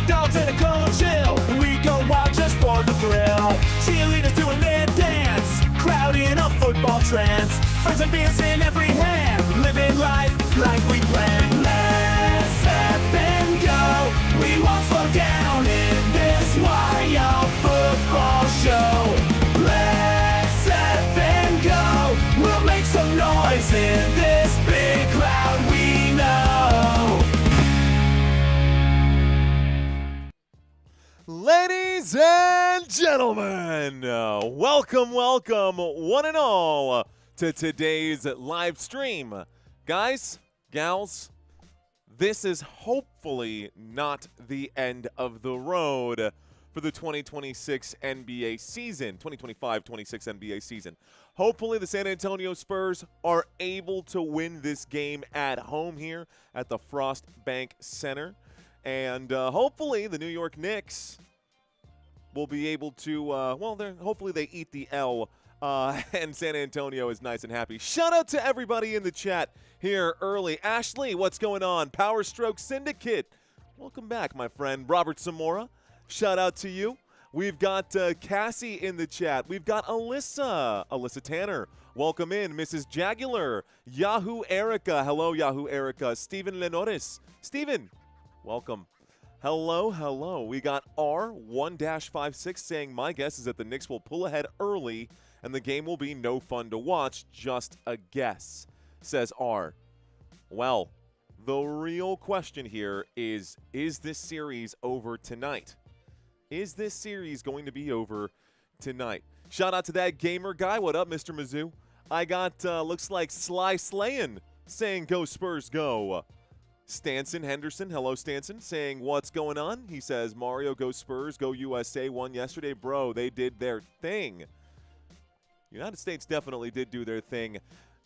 dogs in a cold chill. We go wild just for the thrill. Cheerleaders doing their dance, crowd in a football trance. Friends and beers in every hand, living life like we planned. Let's step and go. We won't slow down in this wild football show. Let's step and go. We'll make some noise in this big crowd we know. Ladies and gentlemen, welcome, one and all, to today's live stream. Guys, gals, this is hopefully not the end of the road for the 2026 NBA season, 2025-26 NBA season. Hopefully the San Antonio Spurs are able to win this game at home here at the Frost Bank Center. And hopefully the New York Knicks will be able to, hopefully they eat the L, and San Antonio is nice and happy. Shout out to everybody in the chat here early. Ashley, what's going on? Power Stroke Syndicate, welcome back, my friend. Robert Zamora, shout out to you. We've got Cassie in the chat. We've got Alyssa Tanner. Welcome in. Mrs. Jagular, Yahoo Erica. Hello, Yahoo Erica. Steven Lenores. Steven, welcome. Hello. We got R1-56 saying, my guess is that the Knicks will pull ahead early and the game will be no fun to watch. Just a guess, says R. Well, the real question here is this series over tonight? Is this series going to be over tonight? Shout out to that gamer guy. What up, Mr. Mizzou? I got, looks like Sly Slayin saying, go Spurs, go. Stanson Henderson, hello Stanson, saying what's going on? He says, Mario, go Spurs, go USA, won yesterday. Bro, they did their thing. United States definitely did do their thing.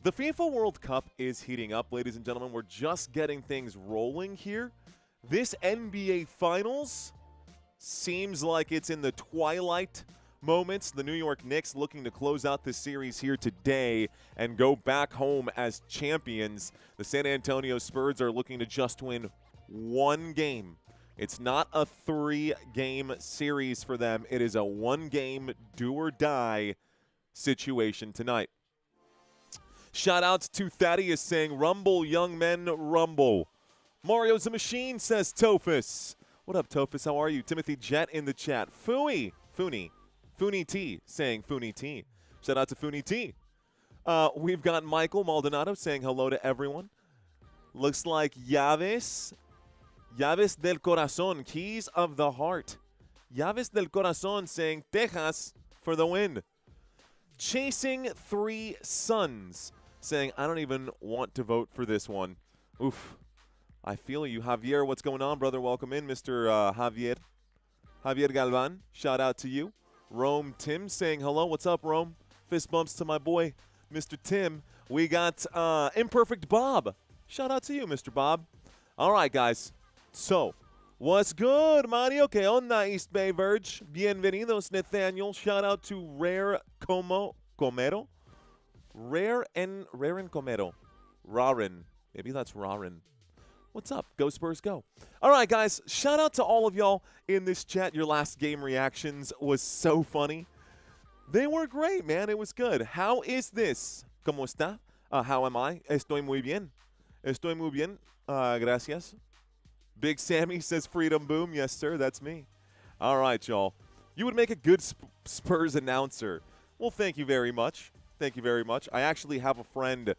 The FIFA World Cup is heating up, ladies and gentlemen. We're just getting things rolling here. This NBA Finals seems like it's in the twilight moments. The New York Knicks looking to close out this series here today and go back home as champions. The San Antonio Spurs are looking to just win one game. It's not a 3-game series for them. It is a 1-game do-or-die situation tonight. Shout outs to Thaddeus saying, rumble, young men, rumble. Mario's a machine, says Tophus. What up, Tophus? How are you? Timothy Jet in the chat. Fooey T saying Fooey T. Shout out to Fooey T. We've got Michael Maldonado saying hello to everyone. Looks like Llaves del Corazón, keys of the heart. Llaves del Corazón saying Texas for the win. Chasing 3 Suns saying I don't even want to vote for this one. Oof. I feel you. Javier, what's going on, brother? Welcome in, Mr. Javier Galvan. Shout out to you. Rome Tim saying hello. What's up, Rome? Fist bumps to my boy, Mr. Tim. We got Imperfect Bob. Shout out to you, Mr. Bob. All right, guys. So, what's good, Mario? Que onda, East Bay Verge? Bienvenidos, Nathaniel. Shout out to Rare Comero. Rare and Comero. Rarin. Maybe that's Rarin. What's up? Go Spurs, go. All right, guys. Shout out to all of y'all in this chat. Your last game reactions was so funny. They were great, man. It was good. How is this? ¿Cómo está? How am I? Estoy muy bien. Estoy muy bien. Gracias. Big Sammy says freedom boom. Yes, sir. That's me. All right, y'all. You would make a good Spurs announcer. Well, thank you very much. Thank you very much. I actually have a friend.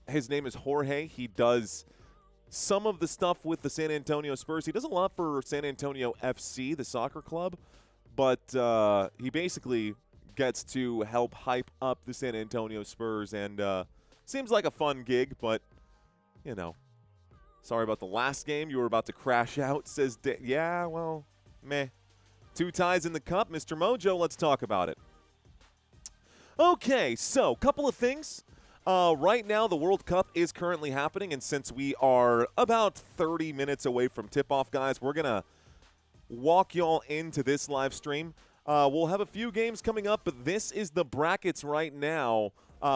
His name is Jorge. He does some of the stuff with the San Antonio Spurs. He does a lot for San Antonio FC, the soccer club, but he basically gets to help hype up the San Antonio Spurs, and seems like a fun gig, but, you know, sorry about the last game. You were about to crash out, says yeah, well, meh. 2 ties in the cup. Mr. Mojo, let's talk about it. Okay, so, couple of things. Right now, the World Cup is currently happening, and since we are about 30 minutes away from tip-off, guys, we're going to walk y'all into this live stream. We'll have a few games coming up, but this is the brackets right now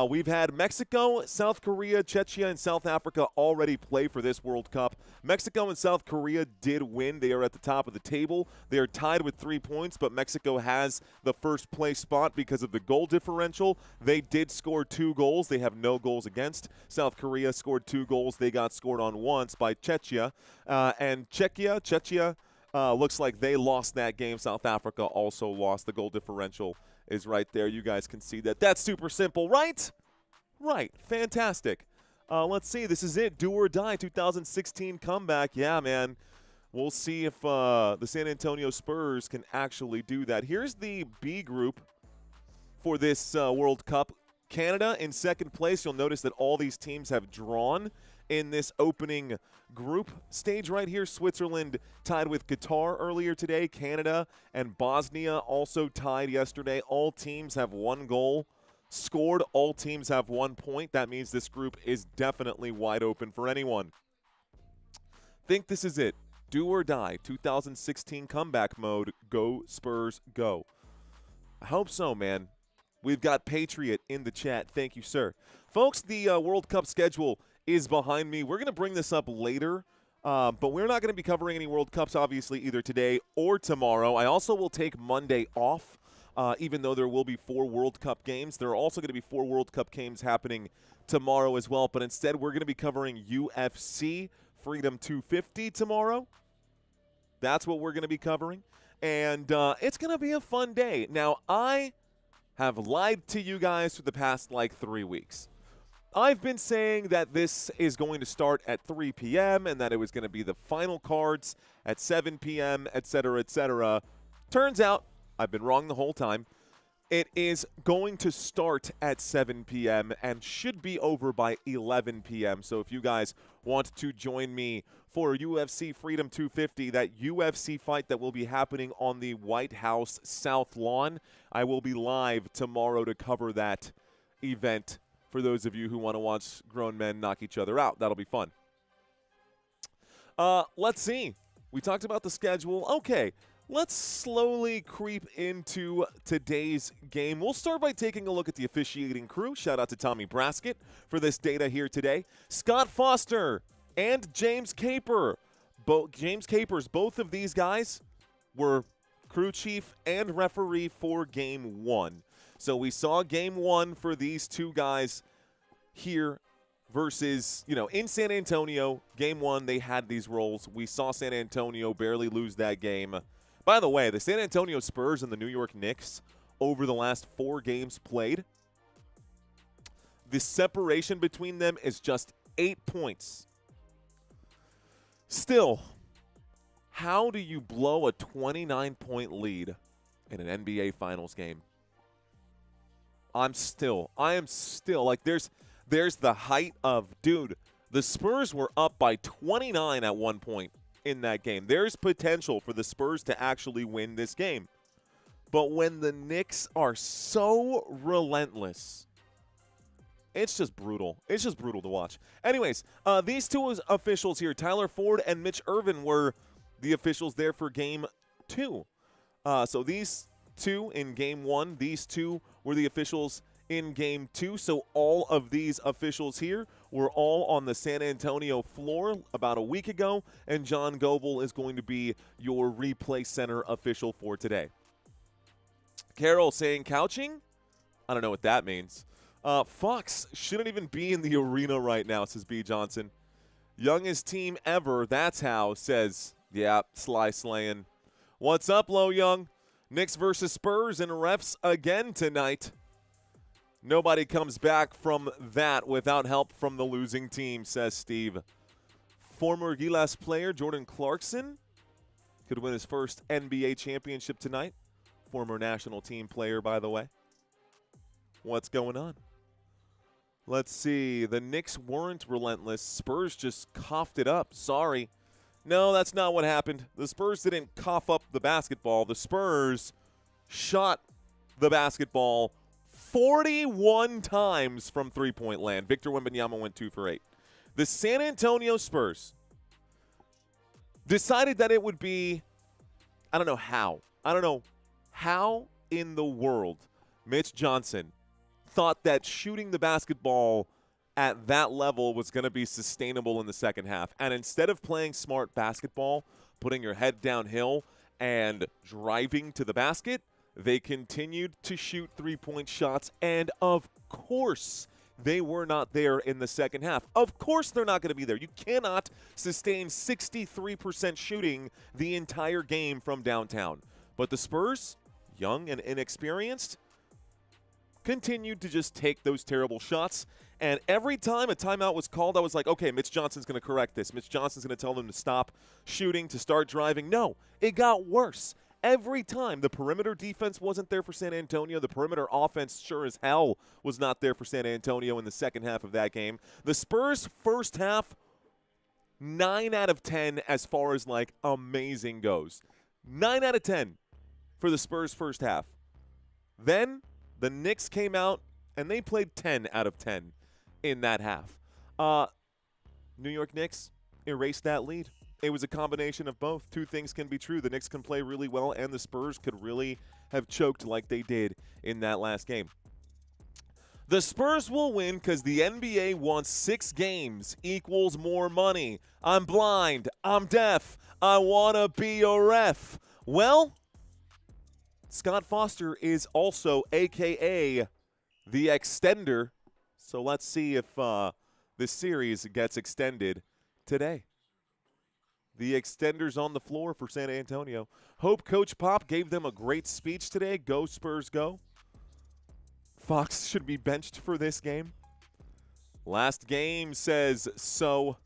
We've had Mexico, South Korea, Czechia, and South Africa already play for this World Cup. Mexico and South Korea did win. They are at the top of the table. They are tied with 3 points, but Mexico has the first place spot because of the goal differential. They did score 2 goals. They have no goals against. South Korea scored 2 goals. They got scored on once by Czechia. And Czechia looks like they lost that game. South Africa also lost. The goal differential is right there. You guys can see that. That's super simple, right? Right. Fantastic. Let's see. This is it. Do or die 2016 comeback. Yeah, man. We'll see if the San Antonio Spurs can actually do that. Here's the B group for this World Cup. Canada in second place. You'll notice that all these teams have drawn in this opening group stage right here. Switzerland tied with Qatar earlier today. Canada and Bosnia also tied yesterday. All teams have 1 goal scored. All teams have 1 point. That means this group is definitely wide open for anyone. Think this is it. Do or die. 2016 comeback mode. Go Spurs, go. I hope so, man. We've got Patriot in the chat. Thank you, sir. Folks, the World Cup schedule is behind me. We're going to bring this up later, but we're not going to be covering any World Cups, obviously, either today or tomorrow. I also will take Monday off, even though there will be 4 World Cup games. There are also going to be 4 World Cup games happening tomorrow as well, but instead we're going to be covering UFC Freedom 250 tomorrow. That's what we're going to be covering, and it's going to be a fun day. Now, I have lied to you guys for the past, 3 weeks. I've been saying that this is going to start at 3 p.m. and that it was going to be the final cards at 7 p.m., etc., etc. Turns out I've been wrong the whole time. It is going to start at 7 p.m. and should be over by 11 p.m. So if you guys want to join me for UFC Freedom 250, that UFC fight that will be happening on the White House South Lawn, I will be live tomorrow to cover that event for those of you who want to watch grown men knock each other out. That'll be fun. Let's see. We talked about the schedule. Okay, let's slowly creep into today's game. We'll start by taking a look at the officiating crew. Shout out to Tommy Braskett for this data here today. Scott Foster and James Caper. James Capers, both of these guys were crew chief and referee for Game 1. So we saw Game 1 for these two guys here versus, in San Antonio. Game 1, they had these roles. We saw San Antonio barely lose that game. By the way, the San Antonio Spurs and the New York Knicks, over the last 4 games played, the separation between them is just 8 points. Still, how do you blow a 29-point lead in an NBA Finals game? I am still like, there's the height of, dude, the Spurs were up by 29 at one point in that game. There's potential for the Spurs to actually win this game. But when the Knicks are so relentless, it's just brutal. It's just brutal to watch. Anyways, these two officials here, Tyler Ford and Mitch Irvin, were the officials there for Game 2. So these two in Game 1, these two were the officials in Game 2. So all of these officials here were all on the San Antonio floor about a week ago, and John Goble is going to be your replay center official for today. Carol saying couching? I don't know what that means. Fox shouldn't even be in the arena right now, says B. Johnson. Youngest team ever, that's how, says, yeah, Sly Slayin. What's up, Low Young? Knicks versus Spurs and refs again tonight. Nobody comes back from that without help from the losing team, says Steve. Former Gilas player Jordan Clarkson could win his first NBA championship tonight. Former national team player, by the way. What's going on? Let's see. The Knicks weren't relentless. Spurs just coughed it up. Sorry. No, that's not what happened. The Spurs didn't cough up the basketball. The Spurs shot the basketball 41 times from three-point land. Victor Wembanyama went 2 for 8. The San Antonio Spurs decided that it would be, I don't know how in the world Mitch Johnson thought that shooting the basketball at that level was going to be sustainable in the second half. And instead of playing smart basketball, putting your head downhill and driving to the basket, they continued to shoot three-point shots. And of course, they were not there in the second half. Of course they're not going to be there. You cannot sustain 63% shooting the entire game from downtown. But the Spurs, young and inexperienced, continued to just take those terrible shots. And every time a timeout was called, I was like, okay, Mitch Johnson's going to correct this. Mitch Johnson's going to tell them to stop shooting, to start driving. No, it got worse. Every time the perimeter defense wasn't there for San Antonio, the perimeter offense sure as hell was not there for San Antonio in the second half of that game. The Spurs' first half, 9 out of 10 as far as, like, amazing goes. 9 out of 10 for the Spurs' first half. Then the Knicks came out, and they played 10 out of 10 in that half. New York Knicks erased that lead. It was a combination of both. Two things can be true. The Knicks can play really well, and the Spurs could really have choked like they did in that last game. The Spurs will win because the NBA wants 6 games equals more money. I'm blind. I'm deaf. I want to be a ref. Well, Scott Foster is also a.k.a. the extender. So let's see if this series gets extended today. The extender's on the floor for San Antonio. Hope Coach Pop gave them a great speech today. Go Spurs, go. Fox should be benched for this game. Last game says so.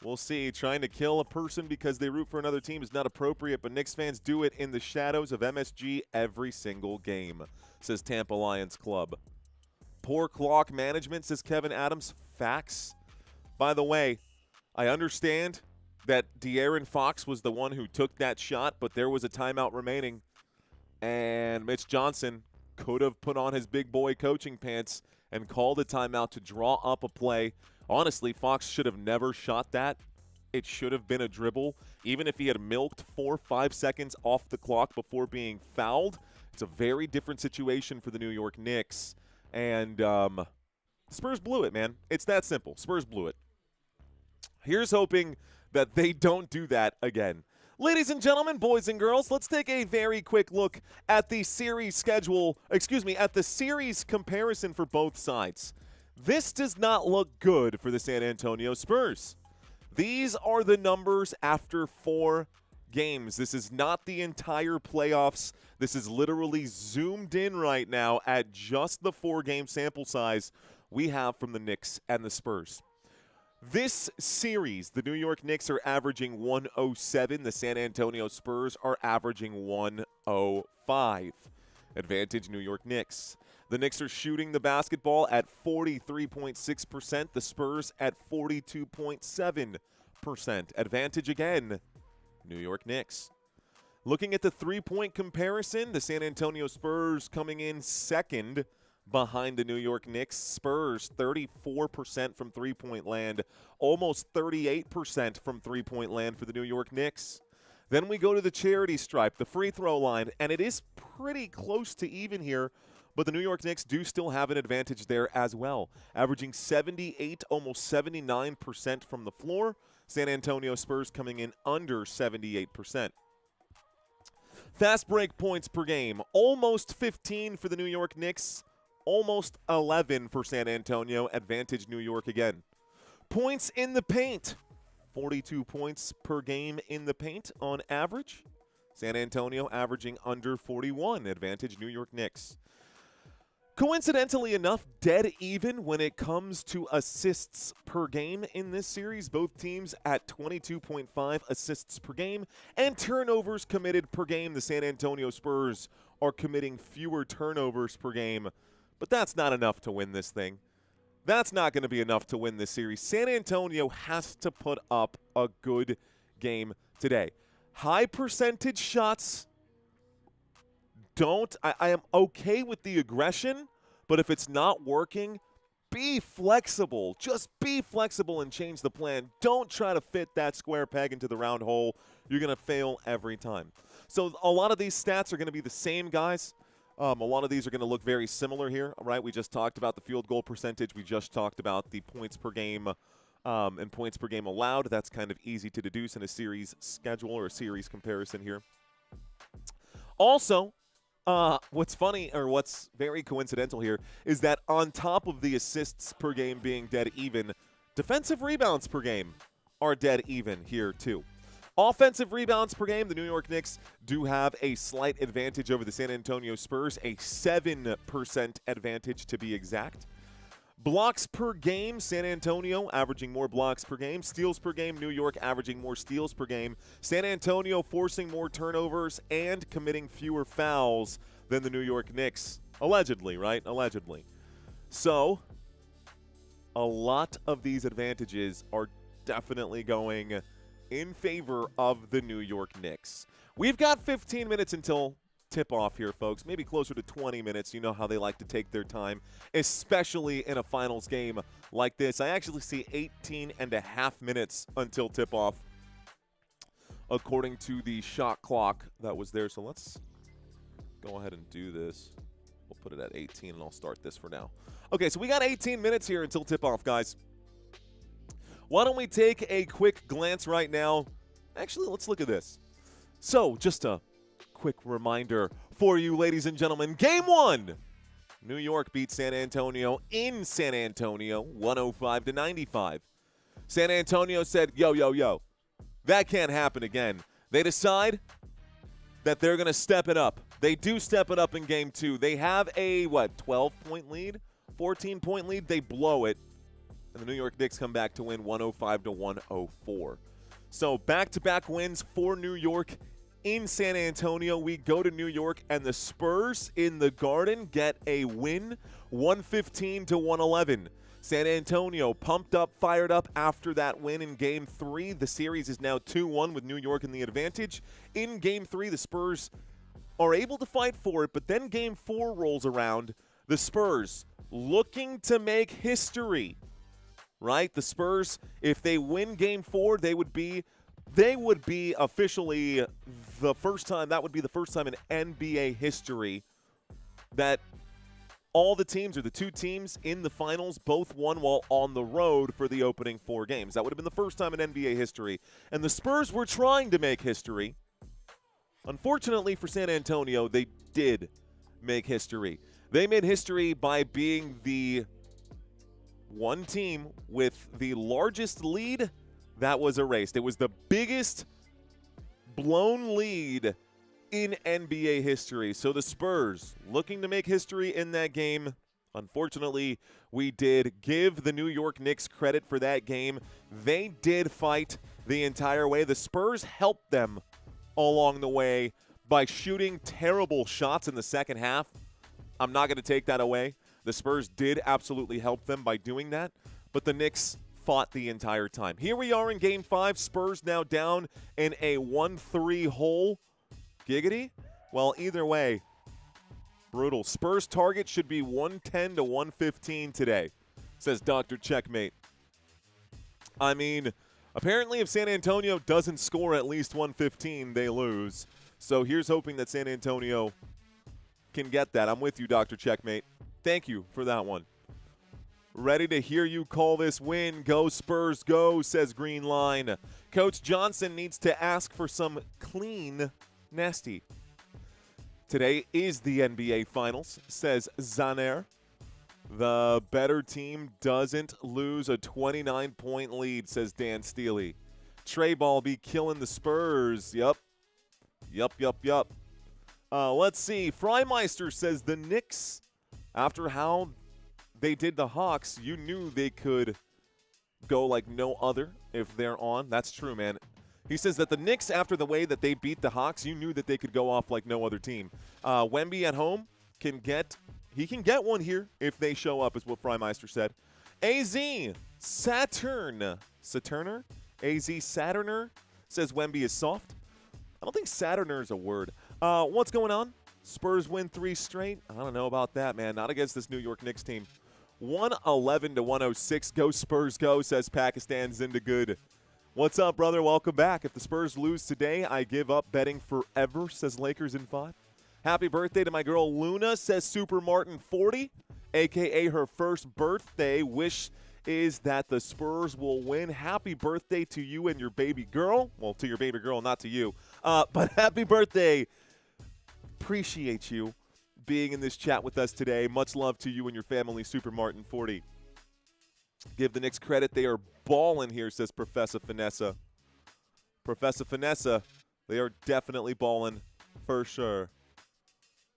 We'll see. Trying to kill a person because they root for another team is not appropriate, but Knicks fans do it in the shadows of MSG every single game, says Tampa Lions Club. Poor clock management, says Kevin Adams. Facts. By the way, I understand that De'Aaron Fox was the one who took that shot, but there was a timeout remaining, and Mitch Johnson could have put on his big boy coaching pants and called a timeout to draw up a play. Honestly, Fox should have never shot that. It should have been a dribble. Even if he had milked 4 or 5 seconds off the clock before being fouled, it's a very different situation for the New York Knicks. And Spurs blew it, man. It's that simple. Spurs blew it. Here's hoping that they don't do that again. Ladies and gentlemen, boys and girls, let's take a very quick look at the series schedule, at the series comparison for both sides. This does not look good for the San Antonio Spurs. These are the numbers after 4 games. This is not the entire playoffs. This is literally zoomed in right now at just the 4-game sample size we have from the Knicks and the Spurs. This series, the New York Knicks are averaging 107. The San Antonio Spurs are averaging 105. Advantage New York Knicks. The Knicks are shooting the basketball at 43.6%. The Spurs at 42.7%. Advantage again, New York Knicks. Looking at the three-point comparison, the San Antonio Spurs coming in second behind the New York Knicks. Spurs 34% from three-point land, almost 38% from three-point land for the New York Knicks. Then we go to the charity stripe, the free throw line, and it is pretty close to even here, but the New York Knicks do still have an advantage there as well, averaging 78, almost 79% from the floor. San Antonio Spurs coming in under 78%. Fast break points per game, almost 15 for the New York Knicks, almost 11 for San Antonio. Advantage New York again. Points in the paint, 42 points per game in the paint on average. San Antonio averaging under 41. Advantage New York Knicks. Coincidentally enough, dead even when it comes to assists per game in this series. Both teams at 22.5 assists per game, and turnovers committed per game. The San Antonio Spurs are committing fewer turnovers per game, but that's not enough to win this thing. That's not going to be enough to win this series. San Antonio has to put up a good game today. High percentage shots. I am okay with the aggression, but if it's not working, be flexible. Just be flexible and change the plan. Don't try to fit that square peg into the round hole. You're going to fail every time. So a lot of these stats are going to be the same, guys. A lot of these are going to look very similar here, right? We just talked about the field goal percentage. We just talked about the points per game and points per game allowed. That's kind of easy to deduce in a series schedule or a series comparison here. Also, what's funny or what's very coincidental here is that on top of the assists per game being dead even, defensive rebounds per game are dead even here too. Offensive rebounds per game, the New York Knicks do have a slight advantage over the San Antonio Spurs, a 7% advantage to be exact. Blocks per game, San Antonio averaging more blocks per game. Steals per game, New York averaging more steals per game. San Antonio forcing more turnovers and committing fewer fouls than the New York Knicks. Allegedly, right? Allegedly. So, a lot of these advantages are definitely going in favor of the New York Knicks. We've got 15 minutes until tip-off here, folks. Maybe closer to 20 minutes. You know how they like to take their time, especially in a finals game like this. I actually see 18 and a half minutes until tip-off, according to the shot clock that was there. So let's go ahead and do this. We'll put it at 18, and I'll start this for now. Okay, so we got 18 minutes here until tip-off, guys. Why don't we take a quick glance right now? Actually, let's look at this. So, just a quick reminder for you, ladies and gentlemen. Game 1. New York beat San Antonio in San Antonio, 105-95. San Antonio said, yo, that can't happen again. They decide that they're going to step it up. They do step it up in Game 2. They have a, 12-point lead? 14-point lead? They blow it. And the New York Knicks come back to win 105-104. So back-to-back wins for New York in San Antonio. We go to New York, and the Spurs in the Garden get a win, 115-111. San Antonio pumped up, fired up after that win in Game 3. The series is now 2-1 with New York in the advantage. In Game 3, the Spurs are able to fight for it, but then Game 4 rolls around. The Spurs looking to make history. Right? The Spurs, if they win Game 4, they would be officially the first time. That would be the first time in NBA history that all the teams, or the two teams in the finals, both won while on the road for the opening 4 games. That would have been the first time in NBA history. And the Spurs were trying to make history. Unfortunately for San Antonio, they did make history. They made history by being the one team with the largest lead that was erased. It was the biggest blown lead in NBA history. So the Spurs looking to make history in that game. Unfortunately, we did give the New York Knicks credit for that game. They did fight the entire way. The Spurs helped them along the way by shooting terrible shots in the second half. I'm not going to take that away. The Spurs did absolutely help them by doing that, but the Knicks fought the entire time. Here we are in Game 5. Spurs now down in a 1-3 hole. Giggity? Well, either way, brutal. Spurs target should be 110-115 today, says Dr. Checkmate. I mean, apparently if San Antonio doesn't score at least 115, they lose. So here's hoping that San Antonio can get that. I'm with you, Dr. Checkmate. Thank you for that one. Ready to hear you call this win. Go Spurs, go, says Green Line. Coach Johnson needs to ask for some clean nasty. Today is the NBA Finals, says Zaner. The better team doesn't lose a 29-point lead, says Dan Steely. Trey Ball be killing the Spurs. Yup. Let's see. Freimeister says the Knicks, after how they did the Hawks, you knew they could go like no other if they're on. That's true, man. He says that the Knicks, after the way that they beat the Hawks, you knew that they could go off like no other team. Wemby at home can get one here if they show up, is what Freimeister said. AZ Saturner says Wemby is soft. I don't think Saturner is a word. What's going on? Spurs win 3 straight? I don't know about that, man. Not against this New York Knicks team. 111-106. Go Spurs, go, says Pakistan Zindagood. What's up, brother? Welcome back. If the Spurs lose today, I give up betting forever, says Lakers in 5. Happy birthday to my girl Luna, says Super Martin 40, a.k.a. her first birthday. Wish is that the Spurs will win. Happy birthday to you and your baby girl. Well, to your baby girl, not to you. But happy birthday. Appreciate you being in this chat with us today. Much love to you and your family, Super Martin 40. Give the Knicks credit. They are balling here, says Professor Finessa. Professor Finessa, they are definitely balling for sure.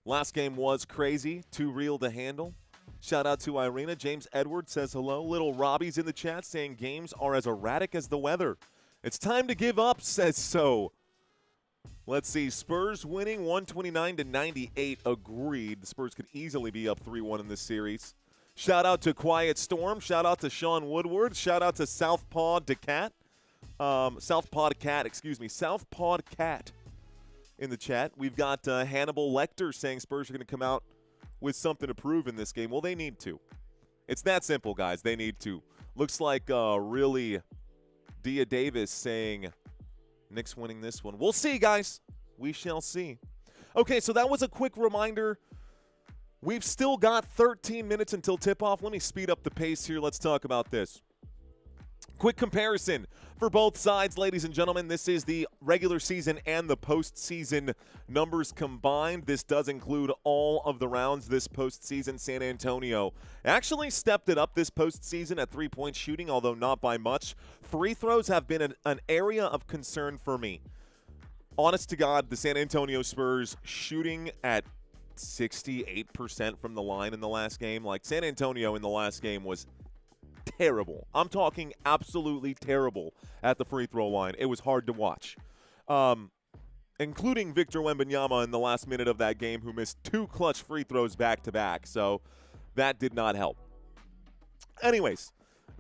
Last game was crazy, too real to handle. Shout out to Irina. James Edwards says hello. Little Robbie's in the chat saying games are as erratic as the weather. It's time to give up, says so. Let's see. Spurs winning 129-98. Agreed. The Spurs could easily be up 3-1 in this series. Shout out to Quiet Storm. Shout out to Sean Woodward. Shout out to Southpaw Cat in the chat. We've got Hannibal Lecter saying Spurs are going to come out with something to prove in this game. Well, they need to. It's that simple, guys. They need to. Looks like really Dia Davis saying Knicks winning this one. We'll see, guys. We shall see. Okay, so that was a quick reminder. We've still got 13 minutes until tip-off. Let me speed up the pace here. Let's talk about this. Quick comparison for both sides, ladies and gentlemen. This is the regular season and the postseason numbers combined. This does include all of the rounds this postseason. San Antonio actually stepped it up this postseason at three-point shooting, although not by much. Free throws have been an area of concern for me. Honest to God, the San Antonio Spurs shooting at 68% from the line in the last game. Like, San Antonio in the last game was terrible. I'm talking absolutely terrible at the free throw line. It was hard to watch. Including Victor Wembanyama in the last minute of that game, who missed 2 clutch free throws back-to-back. So that did not help. Anyways,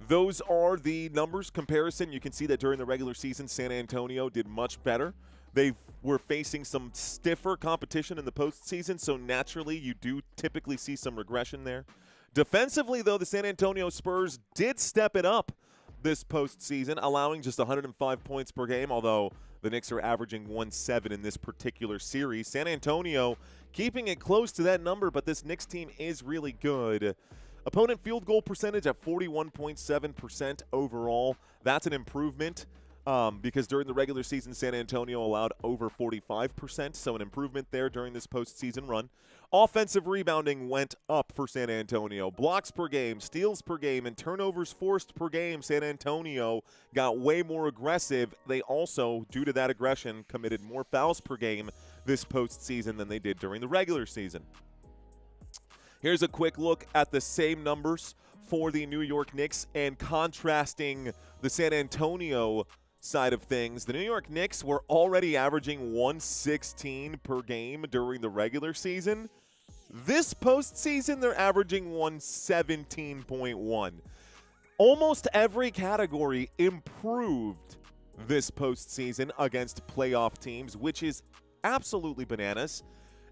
those are the numbers comparison. You can see that during the regular season, San Antonio did much better. They were facing some stiffer competition in the postseason, so naturally you do typically see some regression there. Defensively, though, the San Antonio Spurs did step it up this postseason, allowing just 105 points per game, although the Knicks are averaging 107 in this particular series. San Antonio keeping it close to that number, but this Knicks team is really good. Opponent field goal percentage at 41.7% overall. That's an improvement. Because during the regular season, San Antonio allowed over 45%, so an improvement there during this postseason run. Offensive rebounding went up for San Antonio. Blocks per game, steals per game, and turnovers forced per game. San Antonio got way more aggressive. They also, due to that aggression, committed more fouls per game this postseason than they did during the regular season. Here's a quick look at the same numbers for the New York Knicks and contrasting the San Antonio side of things. The New York Knicks were already averaging 116 per game during the regular season. This postseason, they're averaging 117.1. Almost every category improved this postseason against playoff teams, which is absolutely bananas.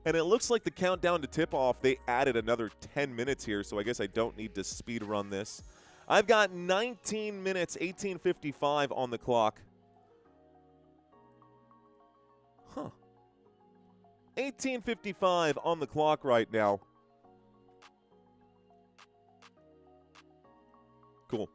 And it looks like the countdown to tip-off, they added another 10 minutes here, so I guess I don't need to speed run this. I've got 19 minutes, 18:55 on the clock. 18:55 on the clock right now. Cool.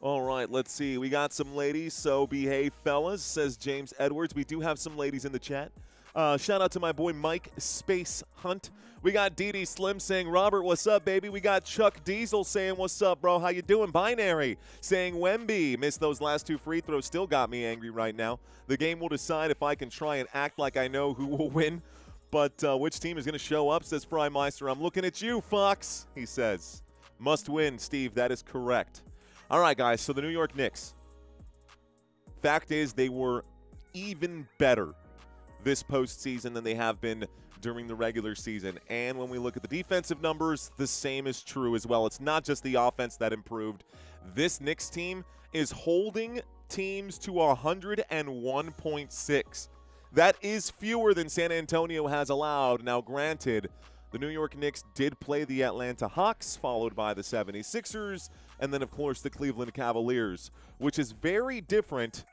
All right, let's see. We got some ladies, so behave, fellas, says James Edwards. We do have some ladies in the chat. Shout out to my boy Mike Space Hunt. We got Dee Dee Slim saying, Robert, what's up, baby? We got Chuck Diesel saying, what's up, bro? How you doing? Binary saying, Wemby. Missed those last 2 free throws. Still got me angry right now. The game will decide if I can try and act like I know who will win. But which team is going to show up, says Frymeister. I'm looking at you, Fox, he says. Must win, Steve. That is correct. All right, guys, so the New York Knicks. Fact is, they were even better this postseason than they have been during the regular season. And when we look at the defensive numbers, the same is true as well. It's not just the offense that improved. This Knicks team is holding teams to 101.6. That is fewer than San Antonio has allowed. Now, granted, the New York Knicks did play the Atlanta Hawks, followed by the 76ers, and then, of course, the Cleveland Cavaliers, which is very different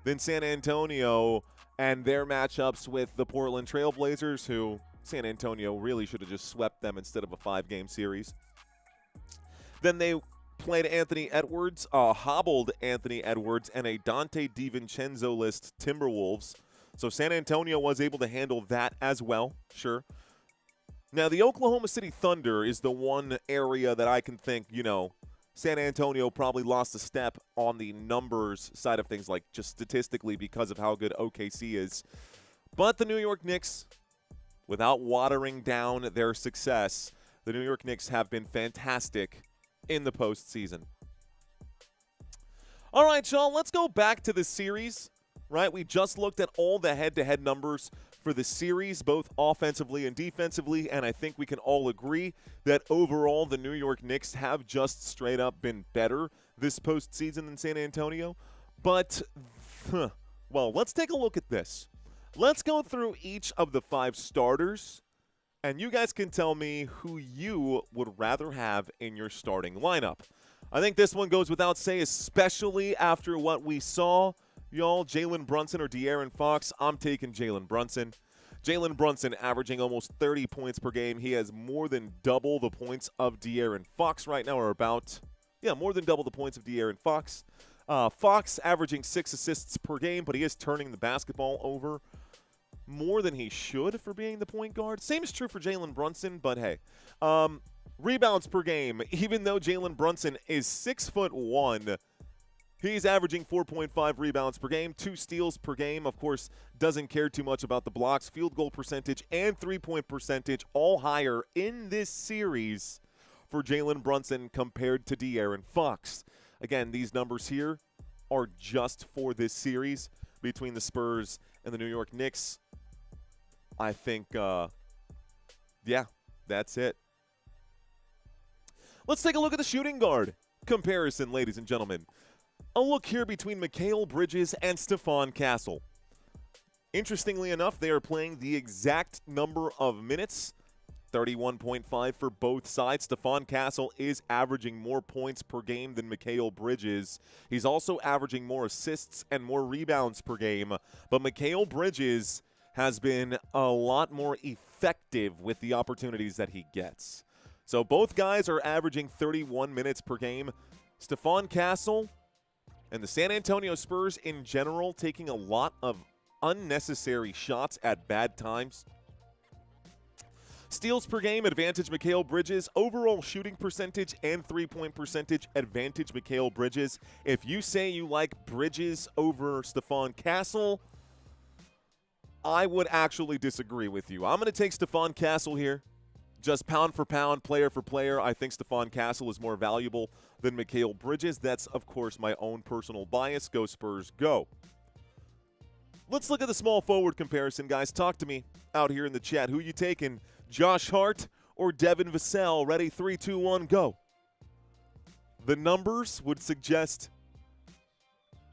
than San Antonio and their matchups with the Portland Trail Blazers, who San Antonio really should have just swept them instead of a 5-game series. Then they played Anthony Edwards, hobbled Anthony Edwards, and a Dante DiVincenzo-list Timberwolves. So San Antonio was able to handle that as well, sure. Now, the Oklahoma City Thunder is the one area that I can think, San Antonio probably lost a step on the numbers side of things, like just statistically because of how good OKC is. But the New York Knicks, without watering down their success, the New York Knicks have been fantastic in the postseason. All right, y'all, let's go back to the series, right? We just looked at all the head-to-head numbers for the series, both offensively and defensively, and I think we can all agree that overall the New York Knicks have just straight up been better this postseason than San Antonio. But, well, let's take a look at this. Let's go through each of the 5 starters, and you guys can tell me who you would rather have in your starting lineup. I think this one goes without say, especially after what we saw. Y'all, Jalen Brunson or De'Aaron Fox? I'm taking Jalen Brunson. Jalen Brunson averaging almost 30 points per game. He has more than double the points of De'Aaron Fox right now, or more than double the points of De'Aaron Fox. Fox averaging 6 assists per game, but he is turning the basketball over more than he should for being the point guard. Same is true for Jalen Brunson, but hey. Rebounds per game, even though Jalen Brunson is 6'1", he's averaging 4.5 rebounds per game, 2 steals per game. Of course, doesn't care too much about the blocks. Field goal percentage and three-point percentage all higher in this series for Jalen Brunson compared to De'Aaron Fox. Again, these numbers here are just for this series between the Spurs and the New York Knicks. I think, yeah, that's it. Let's take a look at the shooting guard comparison, ladies and gentlemen. A look here between Mikal Bridges and Stephon Castle. Interestingly enough, they are playing the exact number of minutes, 31.5 for both sides. Stephon Castle is averaging more points per game than Mikal Bridges. He's also averaging more assists and more rebounds per game. But Mikal Bridges has been a lot more effective with the opportunities that he gets. So both guys are averaging 31 minutes per game. Stephon Castle and the San Antonio Spurs in general taking a lot of unnecessary shots at bad times. Steals per game, advantage Mikal Bridges. Overall shooting percentage and three-point percentage, advantage Mikal Bridges. If you say you like Bridges over Stephon Castle, I would actually disagree with you. I'm going to take Stephon Castle here. Just pound for pound, player for player, I think Stephon Castle is more valuable than Mikal Bridges. That's, of course, my own personal bias. Go Spurs, go. Let's look at the small forward comparison, guys. Talk to me out here in the chat. Who you taking, Josh Hart or Devin Vassell? Ready, 3, 2, 1, go. The numbers would suggest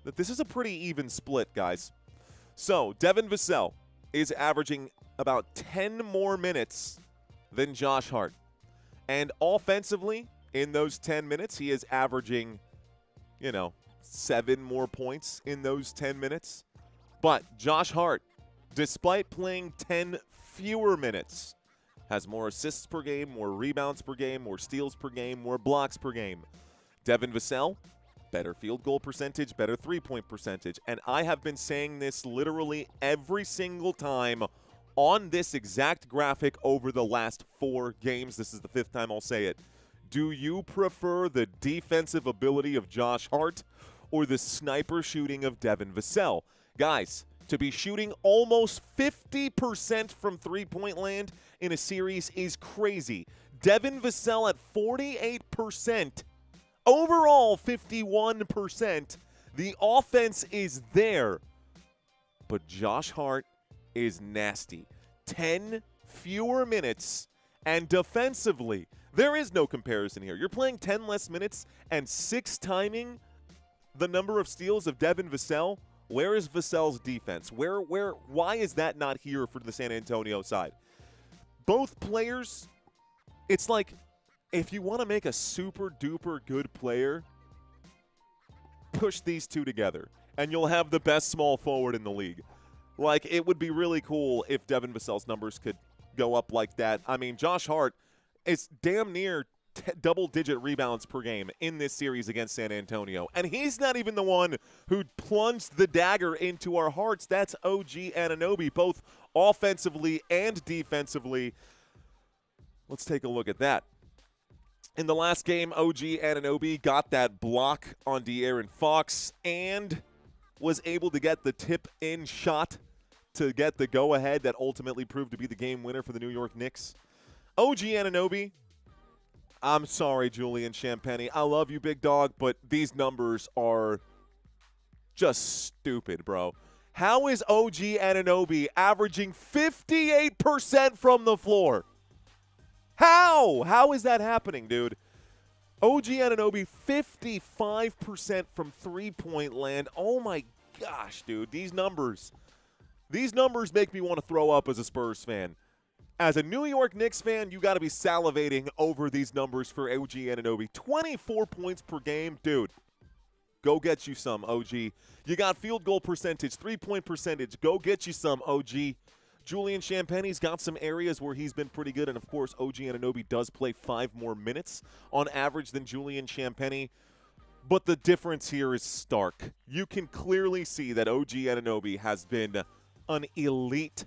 that this is a pretty even split, guys. So, Devin Vassell is averaging about 10 more minutes than Josh Hart. And offensively, in those 10 minutes, he is averaging, 7 more points in those 10 minutes. But Josh Hart, despite playing 10 fewer minutes, has more assists per game, more rebounds per game, more steals per game, more blocks per game. Devin Vassell, better field goal percentage, better three-point percentage. And I have been saying this literally every single time on this exact graphic over the last 4 games. This is the 5th time I'll say it. Do you prefer the defensive ability of Josh Hart or the sniper shooting of Devin Vassell? Guys, to be shooting almost 50% from three-point land in a series is crazy. Devin Vassell at 48%. Overall, 51%. The offense is there. But Josh Hart is nasty. 10 fewer minutes, and defensively, there is no comparison here. You're playing 10 less minutes and 6 timing the number of steals of Devin Vassell. Where is Vassell's defense? Why is that not here for the San Antonio side? Both players, it's like if you want to make a super duper good player, push these two together and you'll have the best small forward in the league. Like, it would be really cool if Devin Vassell's numbers could go up like that. I mean, Josh Hart is damn near double-digit rebounds per game in this series against San Antonio. And he's not even the one who plunged the dagger into our hearts. That's OG Anunoby, both offensively and defensively. Let's take a look at that. In the last game, OG Anunoby got that block on De'Aaron Fox and was able to get the tip-in shot to get the go-ahead that ultimately proved to be the game winner for the New York Knicks. OG Anunoby, I'm sorry, Julian Champagnie. I love you, big dog, but these numbers are just stupid, bro. How is OG Anunoby averaging 58% from the floor? How? How is that happening, dude? OG Anunoby, 55% from three-point land. Oh, my gosh, dude. These numbers make me want to throw up as a Spurs fan. As a New York Knicks fan, you got to be salivating over these numbers for OG Anunoby. 24 points per game. Dude, go get you some, OG. You got field goal percentage, three-point percentage. Go get you some, OG. Julian Champagnie's got some areas where he's been pretty good, and, of course, OG Anunoby does play 5 more minutes on average than Julian Champagnie. But the difference here is stark. You can clearly see that OG Anunoby has been an elite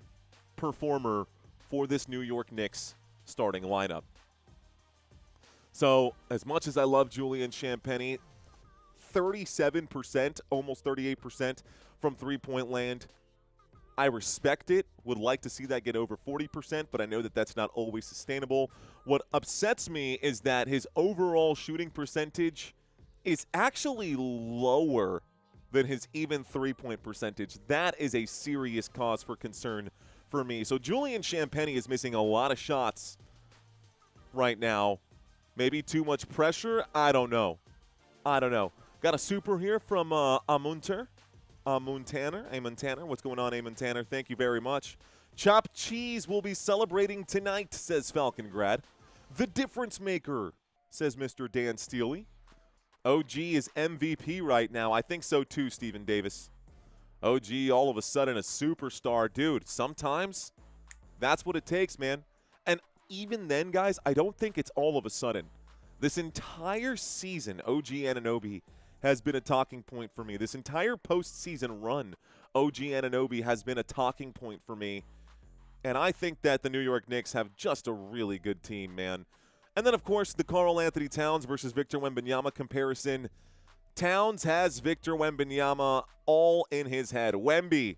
performer for this New York Knicks starting lineup. So, as much as I love Julian Champagnie, 37%, almost 38% from three-point land. I respect it, would like to see that get over 40%, but I know that that's not always sustainable. What upsets me is that his overall shooting percentage is actually lower than his even three-point percentage. That is a serious cause for concern for me. So Julian Champagnie is missing a lot of shots right now. Maybe too much pressure? I don't know. Got a super here from Amun Tanner. What's going on, Amon Tanner? Thank you very much. Chopped Cheese will be celebrating tonight, says Falcon Grad. The difference maker, says Mr. Dan Steely. OG is MVP right now. I think so too, Stephen Davis. OG all of a sudden a superstar. Dude, sometimes that's what it takes, man. And even then, guys, I don't think it's all of a sudden. This entire season, OG Anunoby has been a talking point for me. This entire postseason run, OG Anunoby has been a talking point for me. And I think that the New York Knicks have just a really good team, man. And then, of course, the Karl Anthony Towns versus Victor Wembanyama comparison. Towns has Victor Wembanyama all in his head. Wemby,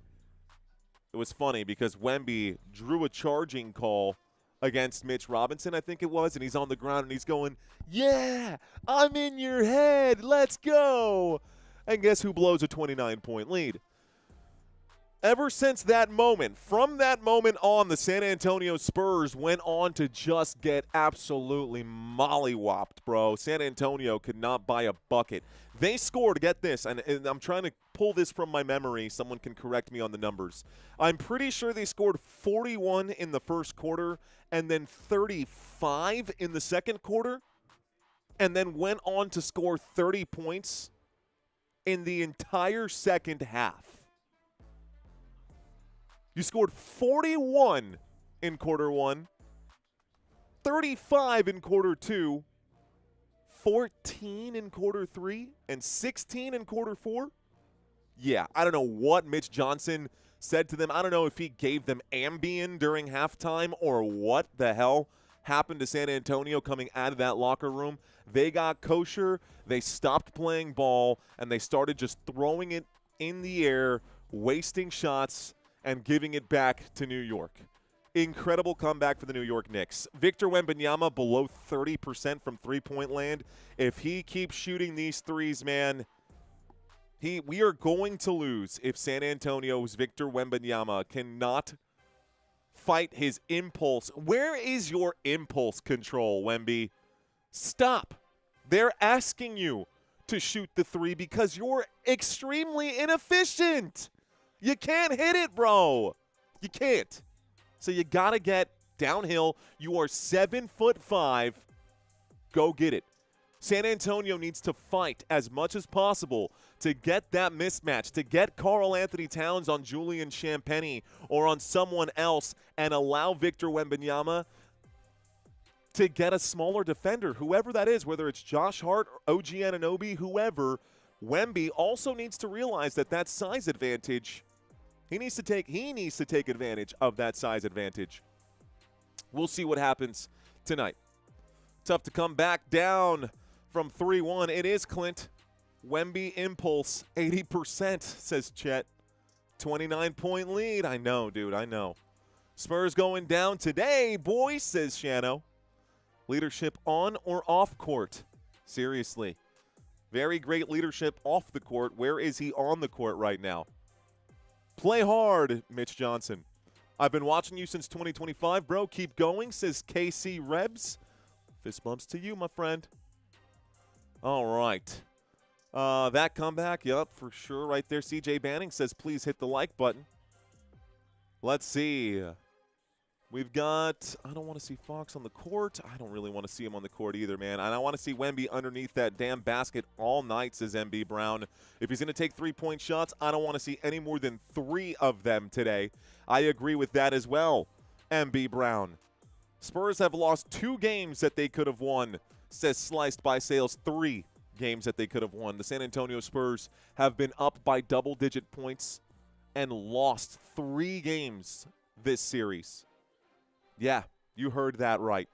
it was funny because Wemby drew a charging call against Mitch Robinson, I think it was, and he's on the ground and he's going, yeah, I'm in your head, let's go. And guess who blows a 29-point lead? Ever since that moment, from that moment on, the San Antonio Spurs went on to just get absolutely mollywopped, bro. San Antonio could not buy a bucket. They scored, get this, and I'm trying to pull this from my memory. Someone can correct me on the numbers. I'm pretty sure they scored 41 in the first quarter and then 35 in the second quarter, and then went on to score 30 points in the entire second half. You scored 41 in quarter one, 35 in quarter two, 14 in quarter three, and 16 in quarter four. Yeah, I don't know what Mitch Johnson said to them. I don't know if he gave them Ambien during halftime or what the hell happened to San Antonio coming out of that locker room. They got kosher, they stopped playing ball, and they started just throwing it in the air, wasting shots, and giving it back to New York. Incredible comeback for the New York Knicks. Victor Wembanyama below 30% from three-point land. If he keeps shooting these threes, man, we are going to lose if San Antonio's Victor Wembanyama cannot fight his impulse. Where is your impulse control, Wemby? Stop. They're asking you to shoot the three because you're extremely inefficient. You can't hit it, bro. You can't. So you got to get downhill. You are 7'5". Go get it. San Antonio needs to fight as much as possible to get that mismatch, to get Karl Anthony Towns on Julian Champagnie or on someone else and allow Victor Wembanyama to get a smaller defender, whoever that is, whether it's Josh Hart, or OG Anunoby, whoever. Wemby also needs to realize that size advantage, he needs to take advantage of that size advantage. We'll see what happens tonight. Tough to come back down from 3-1. It is Clint. Wemby impulse, 80%, says Chet. 29-point lead. I know, dude, I know. Spurs going down today, boys, says Shano. Leadership on or off court? Seriously. Very great leadership off the court. Where is he on the court right now? Play hard, Mitch Johnson. I've been watching you since 2025, bro. Keep going, says KC Rebs. Fist bumps to you, my friend. All right. That comeback, yep, for sure right there. CJ Banning says, please hit the like button. Let's see. We've got, I don't want to see Fox on the court. I don't really want to see him on the court either, man. And I want to see Wemby underneath that damn basket all night, says MB Brown. If he's going to take three-point shots, I don't want to see any more than 3 of them today. I agree with that as well, MB Brown. Spurs have lost 2 games that they could have won, says Sliced by Sales. 3 games that they could have won. The San Antonio Spurs have been up by double-digit points and lost 3 games this series. Yeah, you heard that right.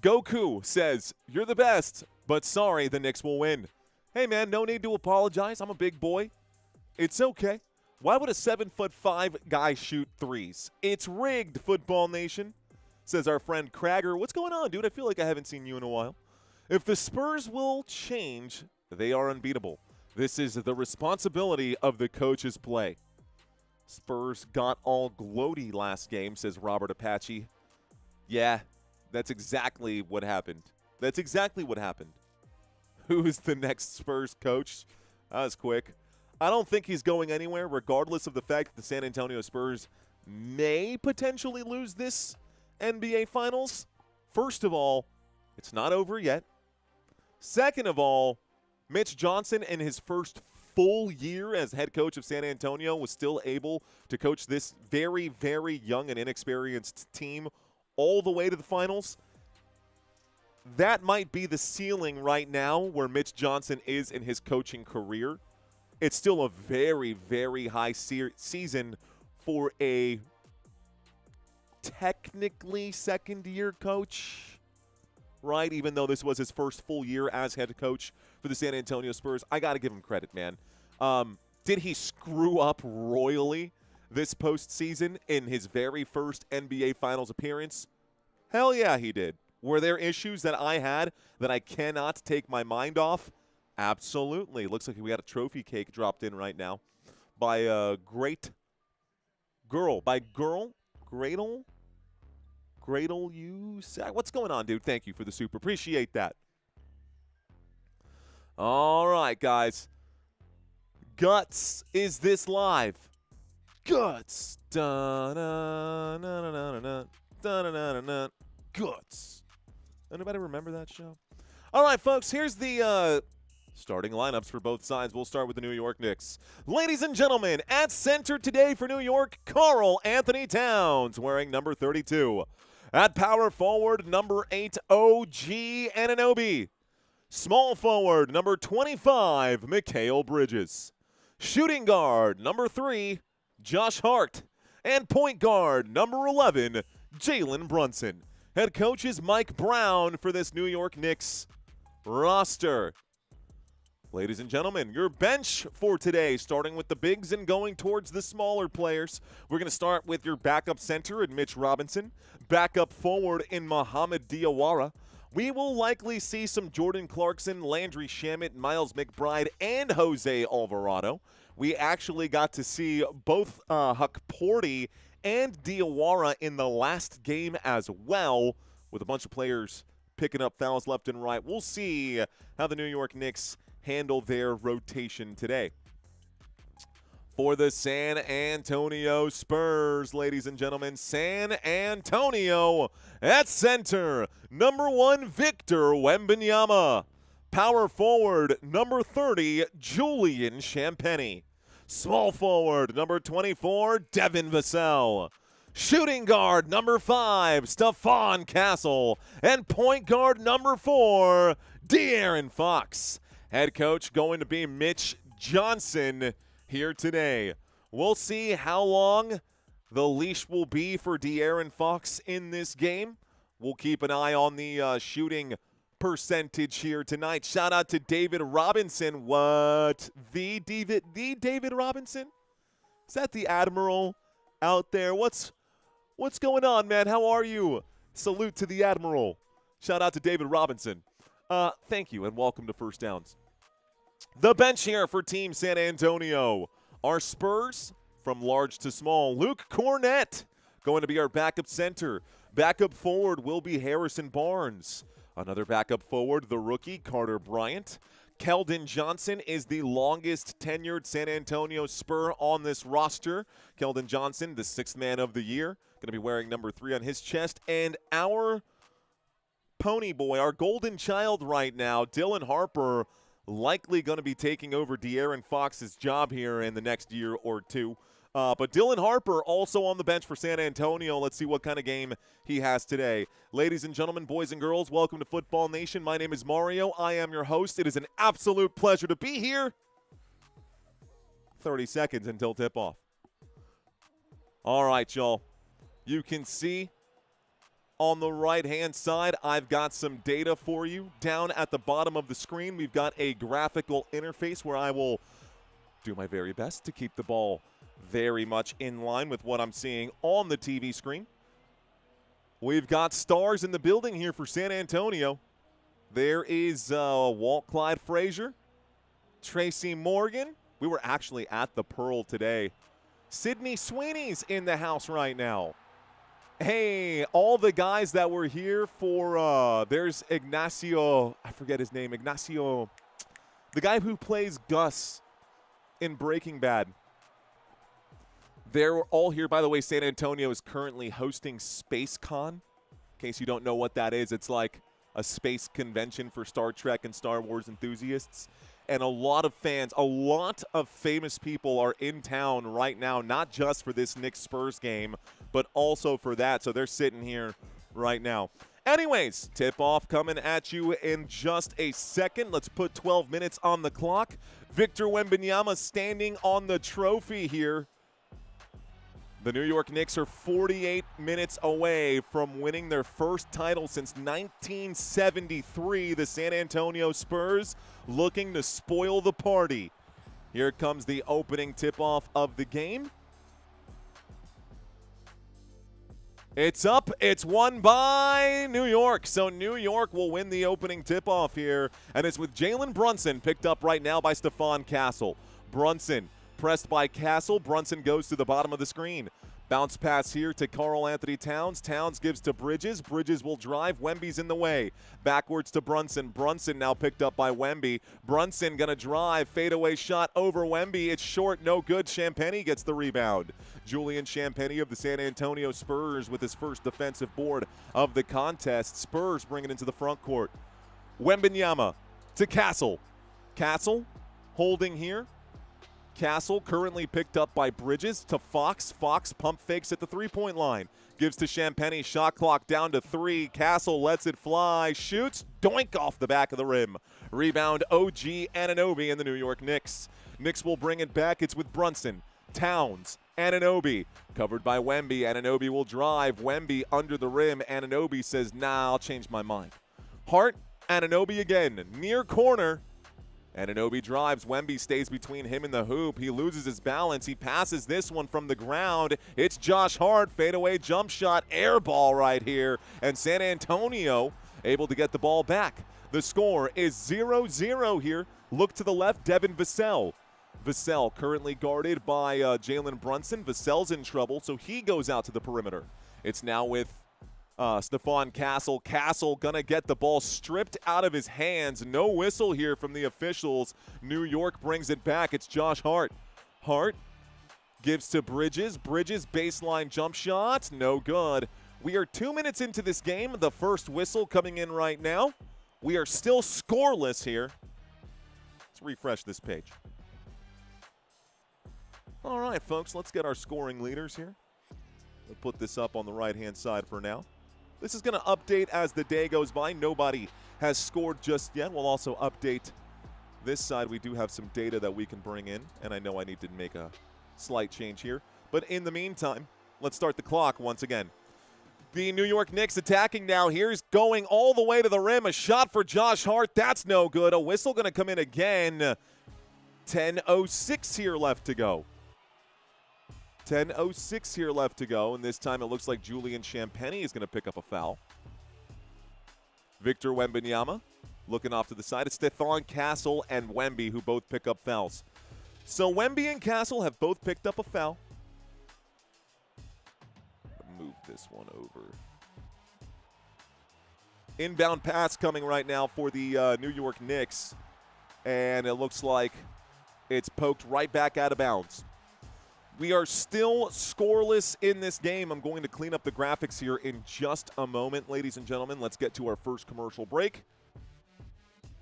Goku says, you're the best, but sorry, the Knicks will win. Hey, man, no need to apologize. I'm a big boy. It's okay. Why would a 7'5" guy shoot threes? It's rigged, Football Nation, says our friend Cragger. What's going on, dude? I feel like I haven't seen you in a while. If the Spurs will change, they are unbeatable. This is the responsibility of the coach's play. Spurs got all gloaty last game, says Robert Apache. Yeah, that's exactly what happened. That's exactly what happened. Who's the next Spurs coach? That was quick. I don't think he's going anywhere, regardless of the fact that the San Antonio Spurs may potentially lose this NBA Finals. First of all, it's not over yet. Second of all, Mitch Johnson in his first full year as head coach of San Antonio was still able to coach this very, very young and inexperienced team all the way to the finals. That might be the ceiling right now where Mitch Johnson is in his coaching career. It's still a very, very high season for a technically second-year coach, right? Even though this was his first full year as head coach for the San Antonio Spurs. I got to give him credit, man. Did he screw up royally this postseason in his very first NBA Finals appearance? Hell yeah, he did. Were there issues that I had that I cannot take my mind off? Absolutely. Looks like we got a trophy cake dropped in right now by a great girl. Gradle you. What's going on, dude? Thank you for the super. Appreciate that. All right, guys. Guts, is this live? Guts. Guts. Anybody remember that show? All right, folks, here's the starting lineups for both sides. We'll start with the New York Knicks. Ladies and gentlemen, at center today for New York, Karl Anthony Towns, wearing number 32. At power forward, number 8, OG Anunoby. Small forward, number 25, Mikal Bridges. Shooting guard, number 3, Josh Hart. And point guard, number 11, Jalen Brunson. Head coach is Mike Brown for this New York Knicks roster. Ladies and gentlemen, your bench for today, starting with the bigs and going towards the smaller players. We're going to start with your backup center in Mitch Robinson, backup forward in Mohamed Diawara. We will likely see some Jordan Clarkson, Landry Shamet, Miles McBride, and Jose Alvarado. We actually got to see both Huck Porty and Diawara in the last game as well, with a bunch of players picking up fouls left and right. We'll see how the New York Knicks handle their rotation today. for the San Antonio Spurs, ladies and gentlemen. San Antonio at center, number 1, Victor Wembanyama. Power forward, number 30, Julian Champagnie. Small forward, number 24, Devin Vassell. Shooting guard, number 5, Stephon Castle. And point guard, number 4, De'Aaron Fox. Head coach going to be Mitch Johnson here today. We'll see how long the leash will be for De'Aaron Fox in this game. We'll keep an eye on the shooting percentage here tonight. Shout out to David Robinson. What? The David Robinson? Is that the Admiral out there? What's going on, man? How are you? Salute to the Admiral. Shout out to David Robinson. Thank you, and welcome to First Downs. The bench here for Team San Antonio. Our Spurs, from large to small. Luke Cornett going to be our backup center. Backup forward will be Harrison Barnes. Another backup forward, the rookie, Carter Bryant. Keldon Johnson is the longest tenured San Antonio Spur on this roster. Keldon Johnson, the 6th man of the year, going to be wearing number 3 on his chest. And our pony boy, our golden child right now, Dylan Harper, likely going to be taking over De'Aaron Fox's job here in the next year or two. But Dylan Harper also on the bench for San Antonio. Let's see what kind of game he has today. Ladies and gentlemen, boys and girls, welcome to Football Nation. My name is Mario. I am your host. It is an absolute pleasure to be here. 30 seconds until tip-off. All right, y'all. You can see on the right-hand side, I've got some data for you. Down at the bottom of the screen, we've got a graphical interface where I will do my very best to keep the ball very much in line with what I'm seeing on the TV screen. We've got stars in the building here for San Antonio. There is Walt Clyde Frazier, Tracy Morgan. We were actually at the Pearl today. Sydney Sweeney's in the house right now. Hey, all the guys that were here for, there's Ignacio, I forget his name, Ignacio, the guy who plays Gus in Breaking Bad. They're all here. By the way, San Antonio is currently hosting SpaceCon. In case you don't know what that is, it's like a space convention for Star Trek and Star Wars enthusiasts. And a lot of fans, a lot of famous people are in town right now, not just for this Knicks Spurs game, but also for that. So they're sitting here right now. Anyways, tip-off coming at you in just a second. Let's put 12 minutes on the clock. Victor Wembanyama standing on the trophy here. The New York Knicks are 48 minutes away from winning their first title since 1973. The San Antonio Spurs looking to spoil the party. Here comes the opening tip-off of the game. It's up. It's won by New York. So New York will win the opening tip-off here. And it's with Jalen Brunson picked up right now by Stephon Castle. Brunson pressed by Castle. Brunson goes to the bottom of the screen. Bounce pass here to Karl Anthony Towns. Towns gives to Bridges. Bridges will drive. Wemby's in the way. Backwards to Brunson. Brunson now picked up by Wemby. Brunson going to drive. Fadeaway shot over Wemby. It's short. No good. Champagnie gets the rebound. Julian Champagnie of the San Antonio Spurs with his first defensive board of the contest. Spurs bring it into the front court. Wembanyama to Castle. Castle holding here. Castle currently picked up by Bridges to Fox. Fox pump fakes at the three-point line. Gives to Champagnie. Shot clock down to 3. Castle lets it fly. Shoots. Doink off the back of the rim. Rebound OG Anunoby and the New York Knicks. Knicks will bring it back. It's with Brunson. Towns. Anunoby. Covered by Wemby. Anunoby will drive. Wemby under the rim. Anunoby says, nah, I'll change my mind. Hart. Anunoby again. Near corner. Anunoby drives. Wemby stays between him and the hoop. He loses his balance. He passes this one from the ground. It's Josh Hart. Fadeaway jump shot. Air ball right here. And San Antonio able to get the ball back. The score is 0-0 here. Look to the left. Devin Vassell. Vassell currently guarded by Jalen Brunson. Vassell's in trouble, so he goes out to the perimeter. It's now with Stephon Castle. Castle gonna get the ball stripped out of his hands. No whistle here from the officials. New York brings it back. It's Josh Hart. Hart Gives to Bridges. Bridges baseline jump shot. No good. We are 2 minutes into this game. The first whistle coming in right now. We are still scoreless here. Let's refresh this page. All right, folks, let's get our scoring leaders here. We'll put this up on the right-hand side for now. This is going to update as the day goes by. Nobody has scored just yet. We'll also update this side. We do have some data that we can bring in, and I know I need to make a slight change here. But in the meantime, let's start the clock once again. The New York Knicks attacking now. Here's going all the way to the rim. A shot for Josh Hart. That's no good. A whistle going to come in again. 10:06 here left to go. 10:06 here left to go, and this time it looks like Julian Champagnie is going to pick up a foul. Victor Wembanyama looking off to the side. It's Stephon Castle and Wemby who both pick up fouls. So Wemby and Castle have both picked up a foul. Move this one over. Inbound pass coming right now for the New York Knicks, and it looks like it's poked right back out of bounds. We are still scoreless in this game. I'm going to clean up the graphics here in just a moment, ladies and gentlemen. Let's get to our first commercial break,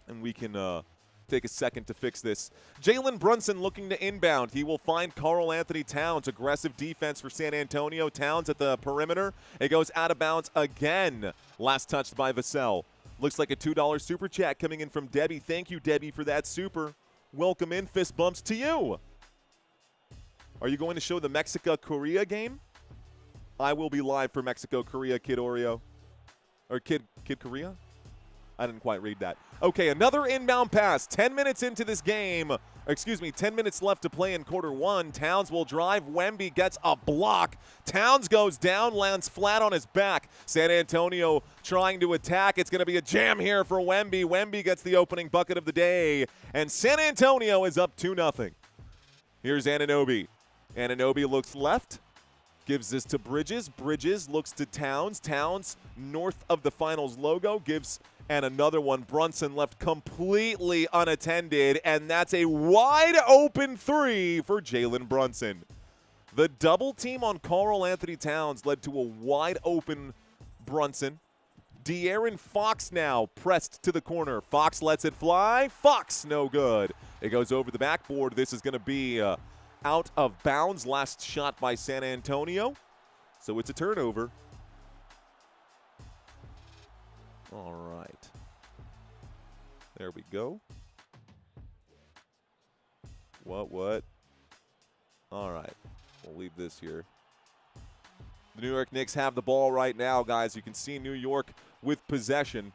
and we can take a second to fix this. Jalen Brunson looking to inbound. He will find Karl Anthony Towns. Aggressive defense for San Antonio. Towns at the perimeter. It goes out of bounds again. Last touched by Vassell. Looks like a $2 super chat coming in from Debbie. Thank you, Debbie, for that super. Welcome in. Fist bumps to you. Are you going to show the Mexico-Korea game? I will be live for Mexico-Korea, Kid Oreo. Or Kid Korea? I didn't quite read that. Okay, another inbound pass. 10 minutes into this game. Excuse me, 10 minutes left to play in quarter one. Towns will drive. Wemby gets a block. Towns goes down, lands flat on his back. San Antonio trying to attack. It's going to be a jam here for Wemby. Wemby gets the opening bucket of the day. And San Antonio is up 2-0. Here's Anunoby. Anunoby looks left. Gives this to Bridges. Bridges looks to Towns. Towns north of the finals logo. Gives and another one. Brunson left completely unattended. And that's a wide open three for Jalen Brunson. The double team on Karl Anthony Towns led to a wide open Brunson. De'Aaron Fox now pressed to the corner. Fox lets it fly. Fox no good. It goes over the backboard. This is going to be out of bounds. Last shot by San Antonio. So it's a turnover. All right. There we go. What? All right. We'll leave this here. The New York Knicks have the ball right now, guys. You can see New York with possession.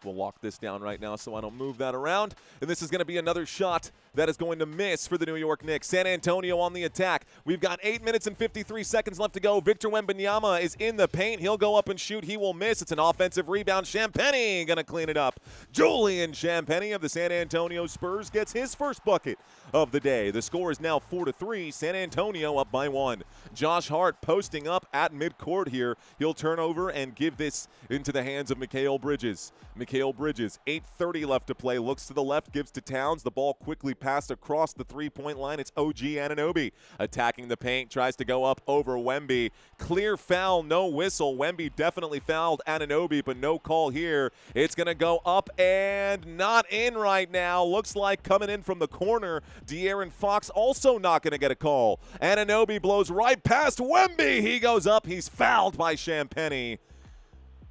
We'll lock this down right now so I don't move that around. And this is going to be another shot that is going to miss for the New York Knicks. San Antonio on the attack. We've got 8 minutes and 53 seconds left to go. Victor Wembanyama is in the paint. He'll go up and shoot. He will miss. It's an offensive rebound. Champagnie going to clean it up. Julian Champagnie of the San Antonio Spurs gets his first bucket of the day. The score is now 4-3. San Antonio up by 1. Josh Hart posting up at midcourt here. He'll turn over and give this into the hands of Mikal Bridges. Mikal Bridges, 8:30 left to play. Looks to the left, gives to Towns. The ball quickly passed across the three-point line. It's OG Anunoby attacking the paint. Tries to go up over Wemby. Clear foul, no whistle. Wemby definitely fouled Anunoby, but no call here. It's going to go up and not in right now. Looks like coming in from the corner. De'Aaron Fox also not going to get a call. Anunoby blows right past Wemby. He goes up. He's fouled by Champagnie.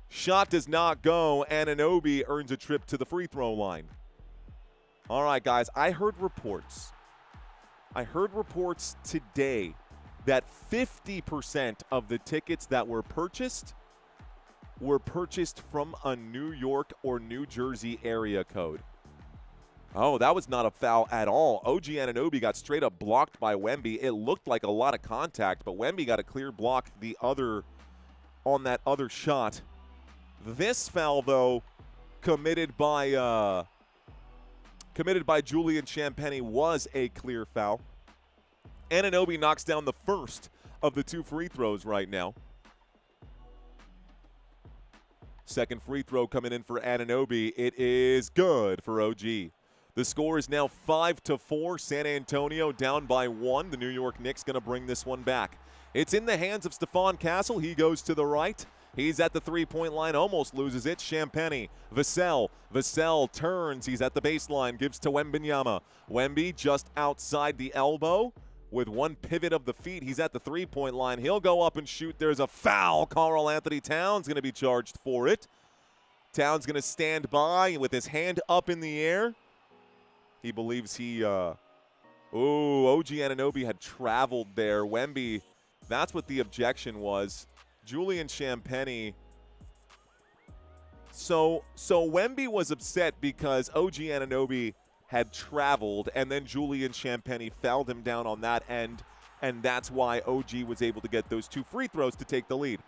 Shot does not go. Anunoby earns a trip to the free throw line. All right, guys, I heard reports today that 50% of the tickets that were purchased from a New York or New Jersey area code. Oh, that was not a foul at all. OG Anunoby got straight up blocked by Wemby. It looked like a lot of contact, but Wemby got a clear block on that other shot. This foul, though, committed by Julian Champagnie was a clear foul. Anunoby knocks down the first of the two free throws right now. Second free throw coming in for Anunoby. It is good for OG. The score is now 5-4. San Antonio down by 1. The New York Knicks going to bring this one back. It's in the hands of Stephon Castle. He goes to the right. He's at the three-point line, almost loses it. Champagnie, Vassell turns. He's at the baseline, gives to Wembanyama. Wemby just outside the elbow with one pivot of the feet. He's at the three-point line. He'll go up and shoot. There's a foul. Karl-Anthony Towns going to be charged for it. Towns going to stand by with his hand up in the air. He believes he, OG Anunoby had traveled there. Wemby, that's what the objection was. Julian Champagnie. So Wemby was upset because OG Anunoby had traveled, and then Julian Champagnie fouled him down on that end, and that's why OG was able to get those 2 free throws to take the lead.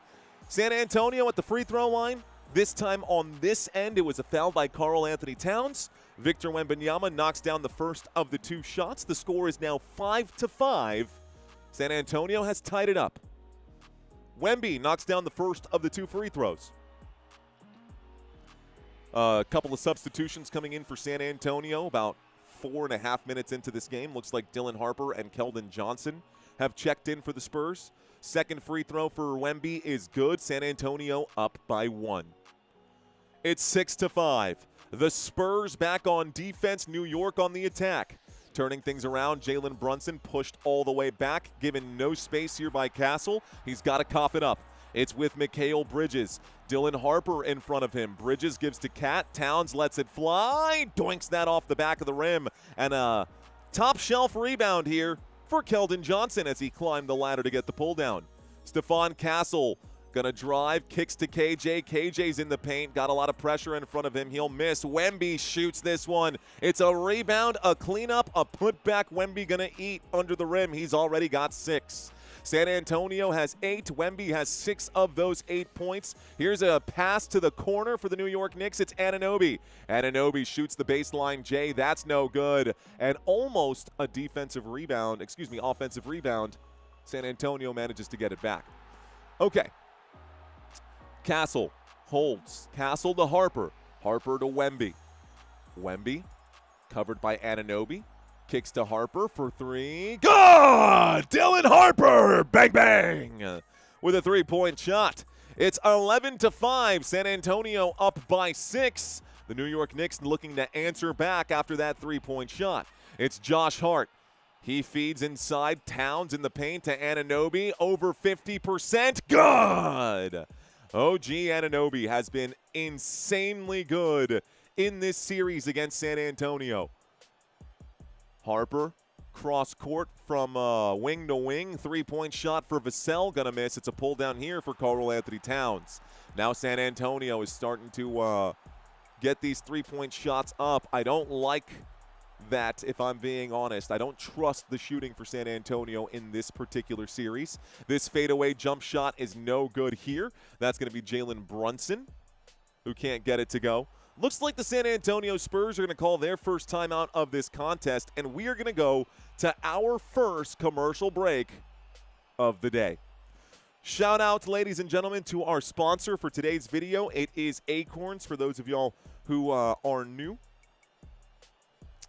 San Antonio at the free throw line. This time on this end, it was a foul by Karl-Anthony Towns. Victor Wembanyama knocks down the first of the 2 shots. The score is now 5-5. San Antonio has tied it up. Wemby knocks down the first of the 2 free throws. A couple of substitutions coming in for San Antonio about 4.5 minutes into this game. Looks like Dylan Harper and Keldon Johnson have checked in for the Spurs. Second free throw for Wemby is good. San Antonio up by 1. It's 6-5. The Spurs back on defense. New York on the attack. Turning things around, Jalen Brunson pushed all the way back, given no space here by Castle. He's got to cough it up. It's with Mikal Bridges. Dylan Harper in front of him. Bridges gives to Cat. Towns lets it fly. Doinks that off the back of the rim. And a top shelf rebound here for Keldon Johnson as he climbed the ladder to get the pull down. Stephon Castle gonna drive, kicks to KJ. KJ's in the paint, got a lot of pressure in front of him. He'll miss. Wemby shoots this one. It's a rebound, a cleanup, a putback. Wemby gonna eat under the rim. He's already got 6. San Antonio has 8. Wemby has 6 of those 8 points. Here's a pass to the corner for the New York Knicks. It's Anunoby. Anunoby shoots the baseline J. That's no good. And almost a offensive rebound. San Antonio manages to get it back. Okay. Castle holds. Castle to Harper. Harper to Wemby. Wemby covered by Anunoby. Kicks to Harper for 3. Good! Dylan Harper! Bang, bang! With a 3-point shot. It's 11-5. San Antonio up by 6. The New York Knicks looking to answer back after that 3-point shot. It's Josh Hart. He feeds inside. Towns in the paint to Anunoby. Over 50%. Good! OG Anunoby has been insanely good in this series against San Antonio. Harper, cross court from wing to wing. 3-point shot for Vassell. Gonna miss. It's a pull down here for Karl-Anthony Towns. Now San Antonio is starting to get these 3-point shots up. I don't like that, if I'm being honest. I don't trust the shooting for San Antonio in this particular series. This fadeaway jump shot is no good here. That's going to be Jalen Brunson, who can't get it to go. Looks like the San Antonio Spurs are going to call their first timeout of this contest, and we are going to go to our first commercial break of the day. Shout out, ladies and gentlemen, to our sponsor for today's video. It is Acorns, for those of y'all who are new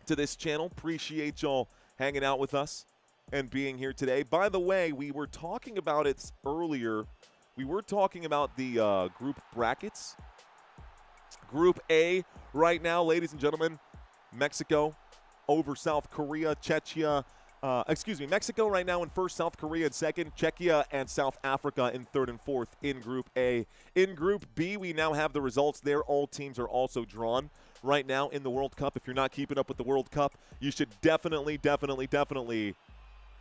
to this channel. Appreciate y'all hanging out with us and being here today. By the way, we were talking about it earlier. We were talking about the group brackets. Group A right now, ladies and gentlemen, Mexico over South Korea, Mexico right now in first, South Korea in second, Czechia and South Africa in third and fourth in Group A. In Group B, we now have the results there. All teams are also drawn right now in the World Cup. If you're not keeping up with the World Cup, you should definitely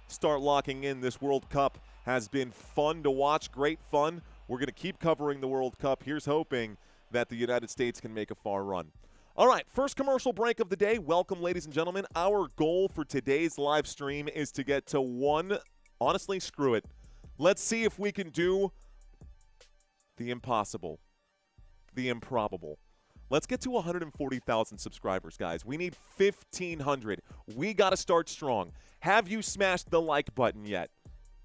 start locking in. This World Cup has been fun to watch, great fun. We're going to keep covering the World Cup. Here's hoping that the United States can make a far run. All right, first commercial break of the day. Welcome, ladies and gentlemen. Our goal for today's live stream is to get to 1. Honestly, screw it. Let's see if we can do the impossible, the improbable. Let's get to 140,000 subscribers, guys. We need 1,500. We got to start strong. Have you smashed the like button yet?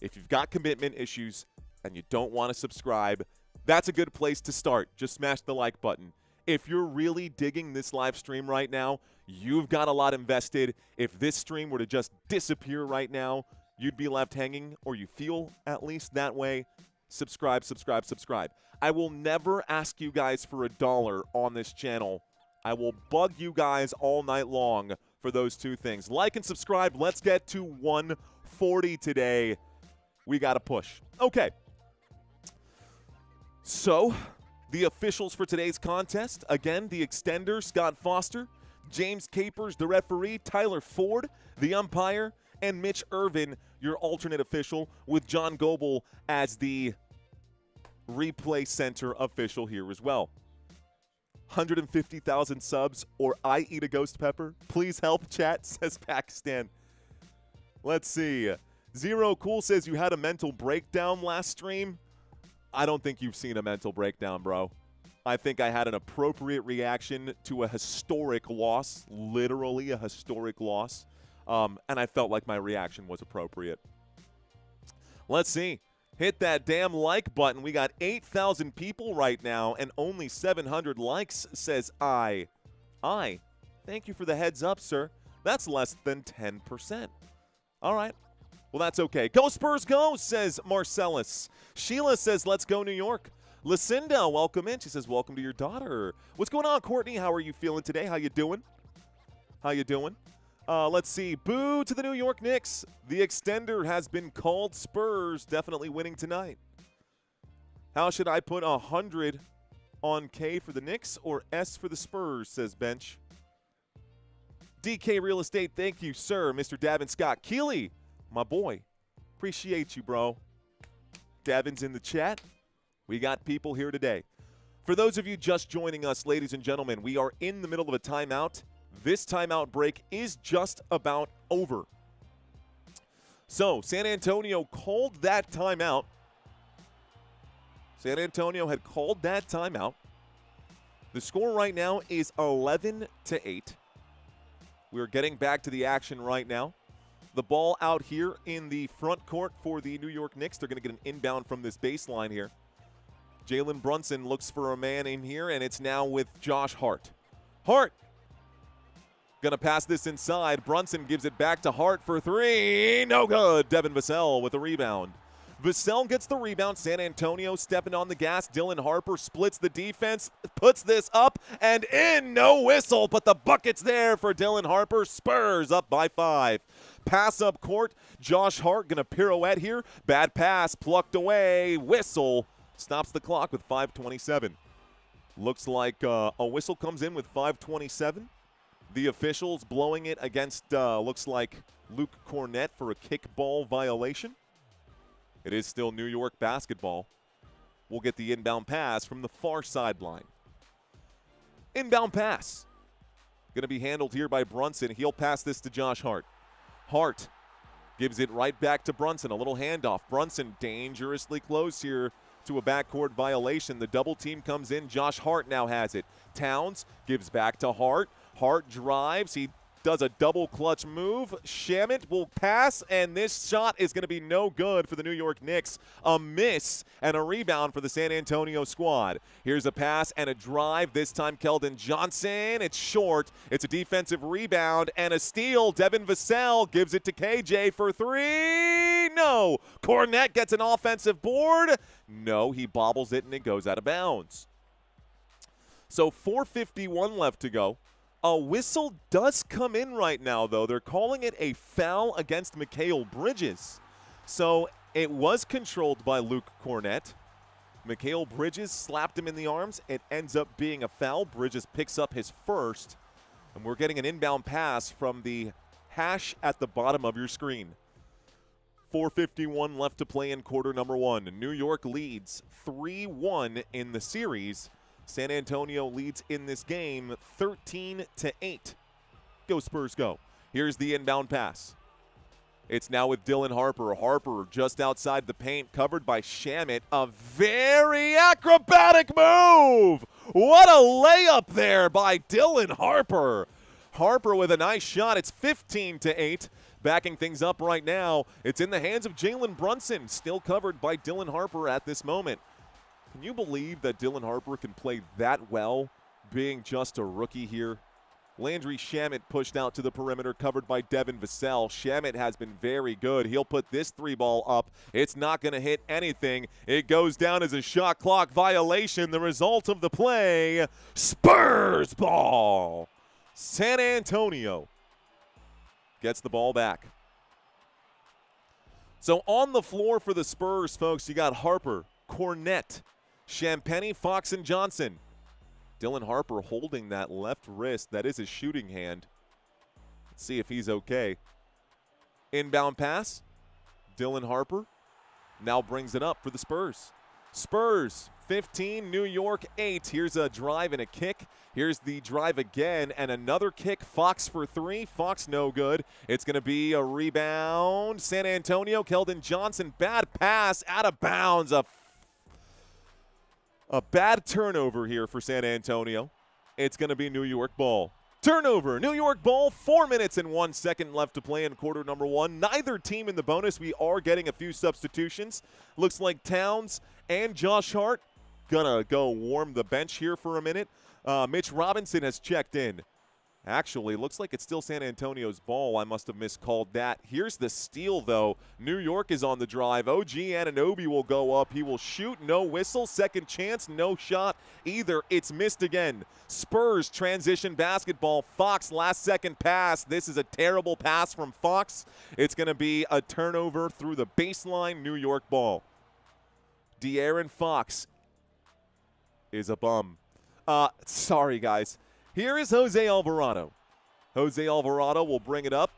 If you've got commitment issues and you don't want to subscribe, that's a good place to start. Just smash the like button. If you're really digging this live stream right now, you've got a lot invested. If this stream were to just disappear right now, you'd be left hanging, or you feel at least that way. Subscribe, subscribe, subscribe. I will never ask you guys for $1 on this channel. I will bug you guys all night long for those two things. Like and subscribe. Let's get to 140 today. We got to push. Okay. So, the officials for today's contest. Again, the extender, Scott Foster. James Capers, the referee. Tyler Ford, the umpire. And Mitch Irvin, your alternate official, with John Goebel as the replay center official here as well. 150,000 subs, or I eat a ghost pepper. Please help, chat, says Pakistan. Let's see. Zero Cool says you had a mental breakdown last stream. I don't think you've seen a mental breakdown, bro. I think I had an appropriate reaction to a historic loss, literally a historic loss, and I felt like my reaction was appropriate. Let's see. Hit that damn like button. We got 8,000 people right now and only 700 likes, says I. Thank you for the heads up, sir. That's less than 10%. All right. Well, that's okay. Go Spurs, go, says Marcellus. Sheila says, let's go New York. Lucinda, welcome in. She says, welcome to your daughter. What's going on, Courtney? How are you feeling today? How you doing? How you doing? Let's see. Boo to the New York Knicks. The extender has been called. Spurs definitely winning tonight. How should I put 100 on K for the Knicks or S for the Spurs, says Bench. DK Real Estate, thank you, sir. Mr. Davin Scott Keeley, my boy. Appreciate you, bro. Davin's in the chat. We got people here today. For those of you just joining us, ladies and gentlemen, we are in the middle of a timeout. This timeout break is just about over. So, San Antonio called that timeout. San Antonio had called that timeout. The score right now is 11-8. We're getting back to the action right now. The ball out here in the front court for the New York Knicks. They're going to get an inbound from this baseline here. Jalen Brunson looks for a man in here, and it's now with Josh Hart. Hart going to pass this inside. Brunson gives it back to Hart for three. No good. Devin Vassell with a rebound. Vassell gets the rebound. San Antonio stepping on the gas. Dylan Harper splits the defense, puts this up and in. No whistle, but the bucket's there for Dylan Harper. Spurs up by 5. Pass up court. Josh Hart going to pirouette here. Bad pass, plucked away. Whistle stops the clock with 5:27. Looks like a whistle comes in with 5:27. The officials blowing it against, looks like Luke Cornett for a kickball violation. It is still New York basketball. We'll get the inbound pass from the far sideline. Inbound pass. Going to be handled here by Brunson. He'll pass this to Josh Hart. Hart gives it right back to Brunson. A little handoff. Brunson dangerously close here to a backcourt violation. The double team comes in. Josh Hart now has it. Towns gives back to Hart. Hart drives. He does a double clutch move. Shamet will pass, and this shot is going to be no good for the New York Knicks. A miss and a rebound for the San Antonio squad. Here's a pass and a drive. This time Keldon Johnson. It's short. It's a defensive rebound and a steal. Devin Vassell gives it to KJ for three. No. Cornett gets an offensive board. No, he bobbles it and it goes out of bounds. So 4:51 left to go. A whistle does come in right now, though. They're calling it a foul against Mikal Bridges. So it was controlled by Luke Cornett. Mikal Bridges slapped him in the arms. It ends up being a foul. Bridges picks up his first. And we're getting an inbound pass from the hash at the bottom of your screen. 4:51 left to play in quarter number 1. New York leads 3-1 in the series. San Antonio leads in this game 13-8. Go Spurs, go. Here's the inbound pass. It's now with Dylan Harper. Harper just outside the paint, covered by Shamet. A very acrobatic move. What a layup there by Dylan Harper. Harper with a nice shot. It's 15-8. Backing things up right now. It's in the hands of Jalen Brunson, still covered by Dylan Harper at this moment. Can you believe that Dylan Harper can play that well being just a rookie here. Landry Shamet pushed out to the perimeter, covered by Devin Vassell. Shamet has been very good. He'll put this 3-ball up. It's not going to hit anything. It goes down as a shot clock violation. The result of the play, Spurs ball. San Antonio gets the ball back. So on the floor for the Spurs, folks, you got Harper, Cornette, Champagnie, Fox, and Johnson. Dylan Harper holding that left wrist. That is his shooting hand. Let's see if he's okay. Inbound pass. Dylan Harper now brings it up for the Spurs. Spurs 15, New York 8. Here's a drive and a kick. Here's the drive again and another kick. Fox for 3. Fox no good. It's going to be a rebound. San Antonio, Keldon Johnson. Bad pass, out of bounds. A bad turnover here for San Antonio. It's going to be New York ball. Turnover, New York ball. 4 minutes and 1 second left to play in quarter number 1. Neither team in the bonus. We are getting a few substitutions. Looks like Towns and Josh Hart gonna go warm the bench here for a minute. Mitch Robinson has checked in. Actually, looks like it's still San Antonio's ball. I must have miscalled that. Here's the steal, though. New York is on the drive. OG Anunoby will go up. He will shoot. No whistle. Second chance. No shot either. It's missed again. Spurs transition basketball. Fox last-second pass. This is a terrible pass from Fox. It's going to be a turnover through the baseline. New York ball. De'Aaron Fox is a bum. Sorry, guys. Here is Jose Alvarado. Jose Alvarado will bring it up.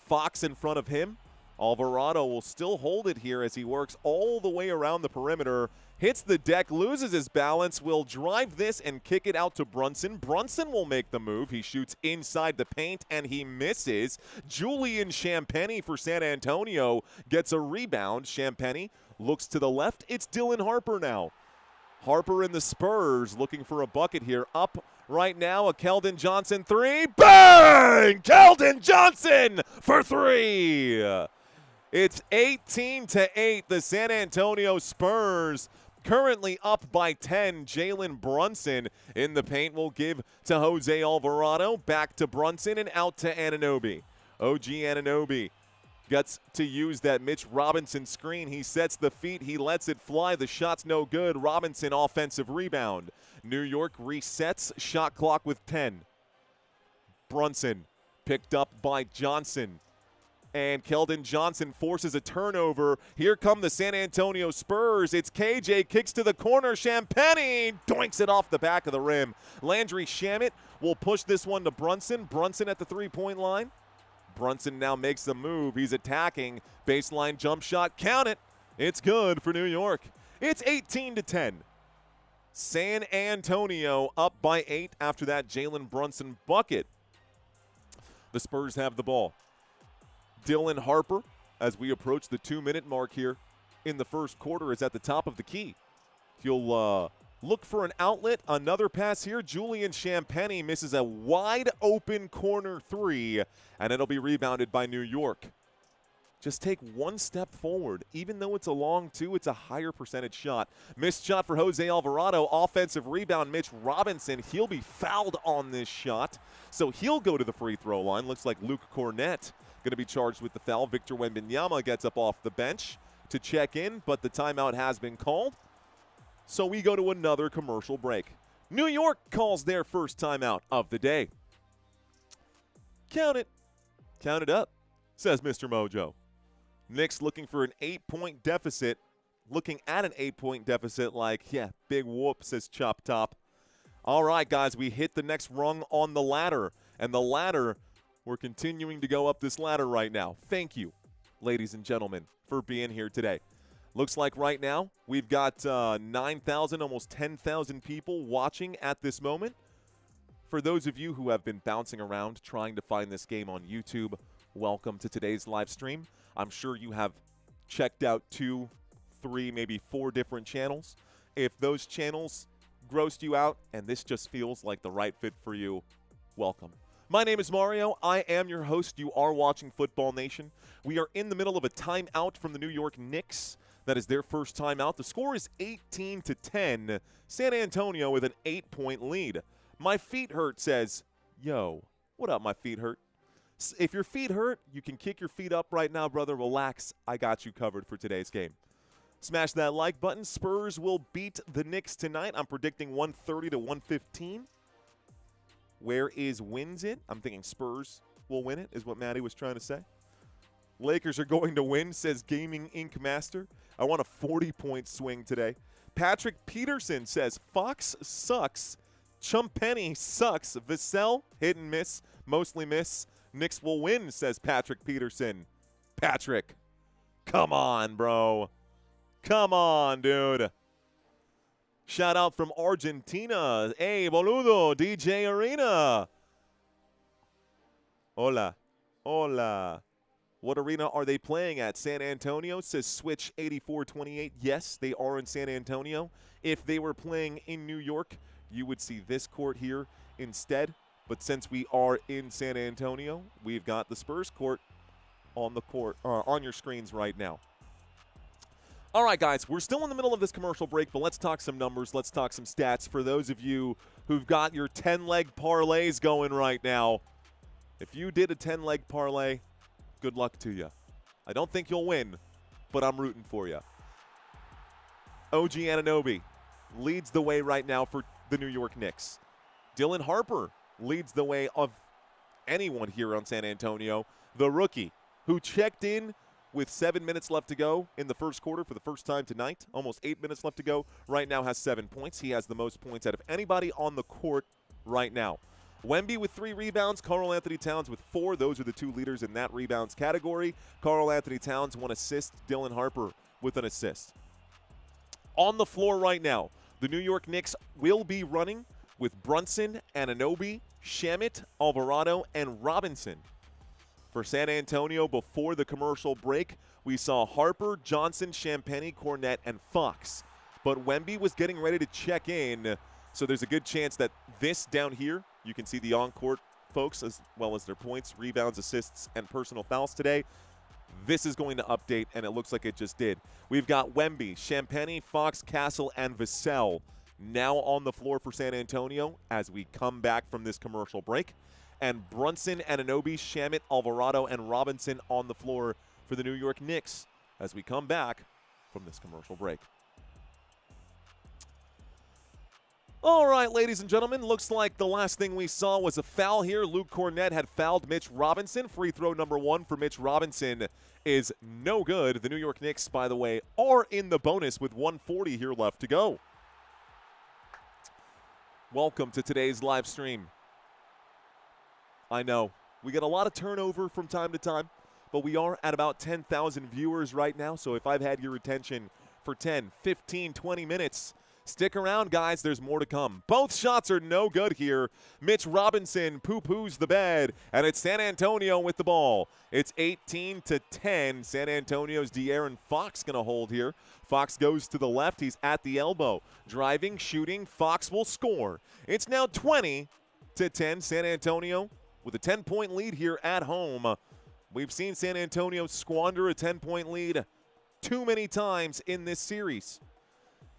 Fox in front of him. Alvarado will still hold it here as he works all the way around the perimeter. Hits the deck, loses his balance, will drive this and kick it out to Brunson. Brunson will make the move. He shoots inside the paint, and he misses. Julian Champagnie for San Antonio gets a rebound. Champagnie looks to the left. It's Dylan Harper now. Harper and the Spurs looking for a bucket here. Up right now, a Keldon Johnson 3. Bang! Keldon Johnson for 3. It's 18-8. The San Antonio Spurs currently up by 10. Jalen Brunson in the paint will give to Jose Alvarado. Back to Brunson and out to Anunoby. OG Anunoby gets to use that Mitch Robinson screen. He sets the feet. He lets it fly. The shot's no good. Robinson offensive rebound. New York resets. Shot clock with 10. Brunson picked up by Johnson. And Keldon Johnson forces a turnover. Here come the San Antonio Spurs. It's KJ, kicks to the corner. Champagnie doinks it off the back of the rim. Landry Shamet will push this one to Brunson. Brunson at the three-point line. Brunson now makes the move. He's attacking. Baseline jump shot. Count it. It's good for New York. It's 18-10. San Antonio up by 8 after that Jalen Brunson bucket. The Spurs have the ball. Dylan Harper, as we approach the 2-minute mark here in the first quarter, is at the top of the key. He'll look for an outlet. Another pass here. Julian Champagnie misses a wide-open corner 3, and it'll be rebounded by New York. Just take one step forward. Even though it's a long 2, it's a higher percentage shot. Missed shot for Jose Alvarado. Offensive rebound, Mitch Robinson. He'll be fouled on this shot, so he'll go to the free throw line. Looks like Luke Cornette going to be charged with the foul. Victor Wembanyama gets up off the bench to check in, but the timeout has been called. So we go to another commercial break. New York calls their first timeout of the day. Count it. Count it up, says Mr. Mojo. Knicks looking for an 8-point deficit. Looking at an 8-point deficit like, yeah, big whoop, says Chop Top. All right, guys, we hit the next rung on the ladder. And the ladder, we're continuing to go up this ladder right now. Thank you, ladies and gentlemen, for being here today. Looks like right now we've got 9,000, almost 10,000 people watching at this moment. For those of you who have been bouncing around trying to find this game on YouTube, welcome to today's live stream. I'm sure you have checked out 2, 3, maybe 4 different channels. If those channels grossed you out and this just feels like the right fit for you, welcome. My name is Mario. I am your host. You are watching Football Nation. We are in the middle of a timeout from the New York Knicks. That is their first timeout. The score is 18-10. San Antonio with an 8-point lead. My Feet Hurt says, yo, what up, My Feet Hurt? If your feet hurt, you can kick your feet up right now, brother. Relax. I got you covered for today's game. Smash that like button. Spurs will beat the Knicks tonight. I'm predicting 130 to 115. Where is wins it? I'm thinking Spurs will win it, is what Maddie was trying to say. Lakers are going to win, says Gaming Inc. Master. I want a 40-point swing today. Patrick Peterson says, Fox sucks. Chumpenny sucks. Vassell, hit and miss, mostly miss. Knicks will win, says Patrick Peterson. Patrick, come on, bro. Come on, dude. Shout out from Argentina. Hey, boludo, DJ Arena. Hola. Hola. What arena are they playing at? San Antonio, says Switch 8428. Yes, they are in San Antonio. If they were playing in New York, you would see this court here instead. But since we are in San Antonio, we've got the Spurs court on on your screens right now. All right, guys, we're still in the middle of this commercial break, but let's talk some numbers. Let's talk some stats for those of you who've got your 10-leg parlays going right now. If you did a 10-leg parlay, good luck to you. I don't think you'll win, but I'm rooting for you. OG Anunoby leads the way right now for the New York Knicks. Dylan Harper leads the way of anyone here on San Antonio. The rookie who checked in with 7 minutes left to go in the first quarter for the first time tonight. Almost 8 minutes left to go. Right now has 7 points. He has the most points out of anybody on the court right now. Wemby with 3 rebounds. Karl Anthony Towns with 4. Those are the 2 leaders in that rebounds category. Karl Anthony Towns 1 assist. Dylan Harper with an assist. On the floor right now, the New York Knicks will be running with Brunson, Anunoby, Shamet, Alvarado, and Robinson. For San Antonio, before the commercial break, we saw Harper, Johnson, Champagnie, Cornette, and Fox. But Wemby was getting ready to check in, so there's a good chance that this down here, you can see the on-court folks as well as their points, rebounds, assists, and personal fouls today. This is going to update, and it looks like it just did. We've got Wemby, Champagnie, Fox, Castle, and Vassell now on the floor for San Antonio as we come back from this commercial break. And Brunson, Anunoby, Shamet, Alvarado, and Robinson on the floor for the New York Knicks as we come back from this commercial break. All right, ladies and gentlemen, looks like the last thing we saw was a foul here. Luke Cornette had fouled Mitch Robinson. Free throw number 1 for Mitch Robinson is no good. The New York Knicks, by the way, are in the bonus with 1:40 here left to go. Welcome to today's live stream. I know, we get a lot of turnover from time to time, but we are at about 10,000 viewers right now, so if I've had your attention for 10, 15, 20 minutes, stick around, guys. There's more to come. Both shots are no good here. Mitch Robinson poo-poos the bed, and it's San Antonio with the ball. It's 18-10. San Antonio's De'Aaron Fox going to hold here. Fox goes to the left. He's at the elbow. Driving, shooting. Fox will score. It's now 20-10. San Antonio with a 10-point lead here at home. We've seen San Antonio squander a 10-point lead too many times in this series.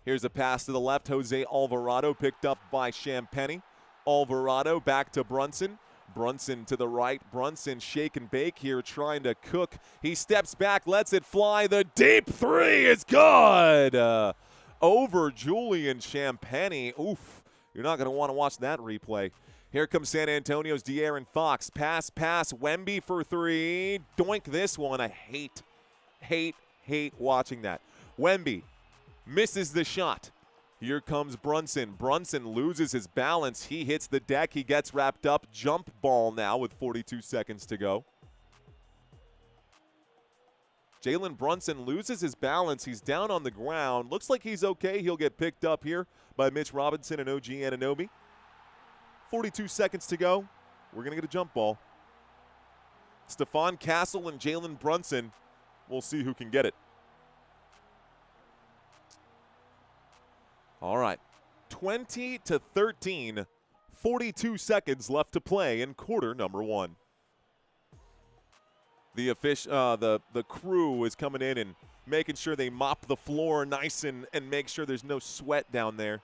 Here's a pass to the left. Jose Alvarado picked up by Champagnie. Alvarado back to Brunson. Brunson to the right. Brunson shake and bake here, trying to cook. He steps back, lets it fly. The deep 3 is good. Over Julian Champagnie. Oof. You're not going to want to watch that replay. Here comes San Antonio's De'Aaron Fox. Pass. Wemby for 3. Doink this one. I hate watching that. Wemby misses the shot. Here comes Brunson. Brunson loses his balance. He hits the deck. He gets wrapped up. Jump ball now with 42 seconds to go. Jalen Brunson loses his balance. He's down on the ground. Looks like he's okay. He'll get picked up here by Mitch Robinson and OG Anunoby. 42 seconds to go. We're going to get a jump ball. Stephon Castle and Jalen Brunson. We'll see who can get it. All right, 20-13, 42 seconds left to play in quarter number 1. The crew is coming in and making sure they mop the floor nice and make sure there's no sweat down there.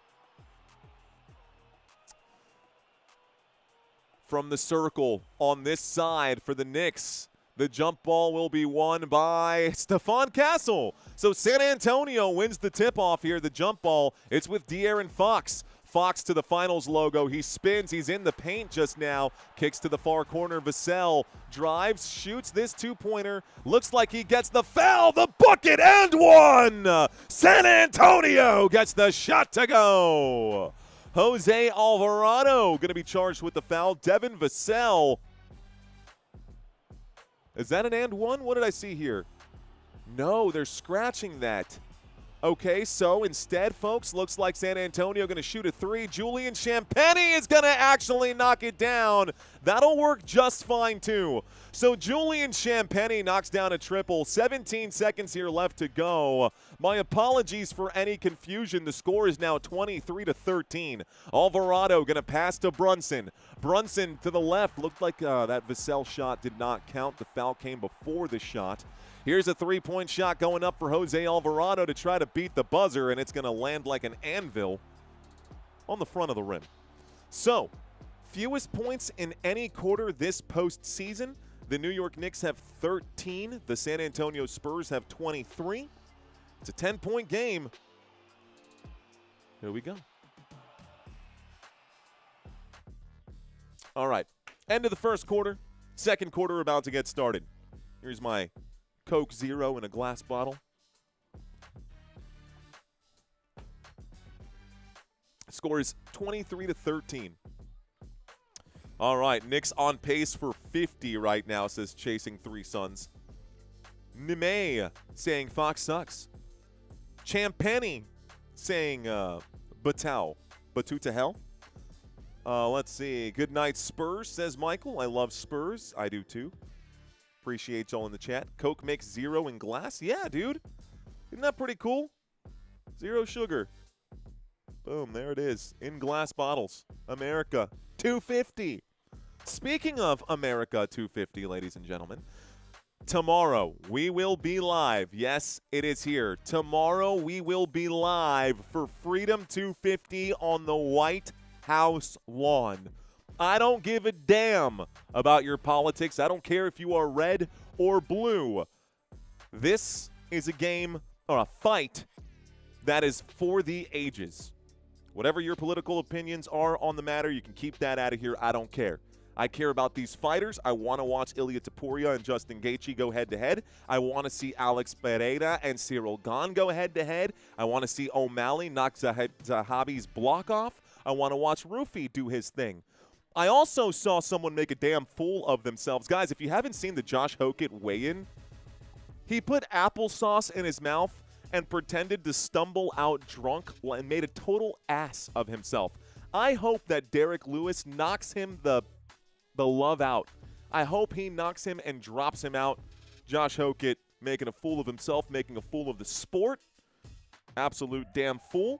from the circle on this side for the Knicks. The jump ball will be won by Stephon Castle. So San Antonio wins the tip-off here. The jump ball, it's with De'Aaron Fox. Fox to the finals logo. He spins. He's in the paint just now. Kicks to the far corner. Vassell drives, shoots this two-pointer. Looks like he gets the foul, the bucket, and one! San Antonio gets the shot to go. Jose Alvarado going to be charged with the foul. Devin Vassell. Is that an and one? What did I see here? No, they're scratching that. Okay, so instead, folks, looks like San Antonio going to shoot a three. Julian Champagnie is going to actually knock it down. That'll work just fine, too. So Julian Champagnie knocks down a triple. 17 seconds here left to go. My apologies for any confusion. The score is now 23-13. Alvarado going to pass to Brunson. Brunson to the left. Looked like that Vassell shot did not count. The foul came before the shot. Here's a three-point shot going up for Jose Alvarado to try to beat the buzzer, and it's going to land like an anvil on the front of the rim. So, fewest points in any quarter this postseason. The New York Knicks have 13. The San Antonio Spurs have 23. It's a 10-point game. Here we go. All right. End of the first quarter. Second quarter about to get started. Here's my Coke Zero in a glass bottle. Score is 23-13. All right, Knicks on pace for 50 right now, says Chasing Three Sons. Nime saying Fox sucks. Champagnie saying Batu to hell. Let's see. Good night, Spurs, says Michael. I love Spurs. I do too. Appreciate y'all in the chat. Coke makes zero in glass? Yeah, dude. Isn't that pretty cool? Zero sugar. Boom, there it is. In glass bottles. America 250. Speaking of America 250, ladies and gentlemen, tomorrow we will be live. Yes, it is here. Tomorrow we will be live for Freedom 250 on the White House lawn. I don't give a damn about your politics. I don't care if you are red or blue. This is a game or a fight that is for the ages. Whatever your political opinions are on the matter, you can keep that out of here. I don't care. I care about these fighters. I want to watch Ilia Topuria and Justin Gaethje go head-to-head. I want to see Alex Pereira and Cyril Gane go head-to-head. I want to see O'Malley knock Zahabi's block off. I want to watch Rufy do his thing. I also saw someone make a damn fool of themselves. Guys, if you haven't seen the Josh Hokett weigh-in, he put applesauce in his mouth and pretended to stumble out drunk and made a total ass of himself. I hope that Derek Lewis knocks him the love out. I hope he knocks him and drops him out. Josh Hokett making a fool of himself, making a fool of the sport. Absolute damn fool.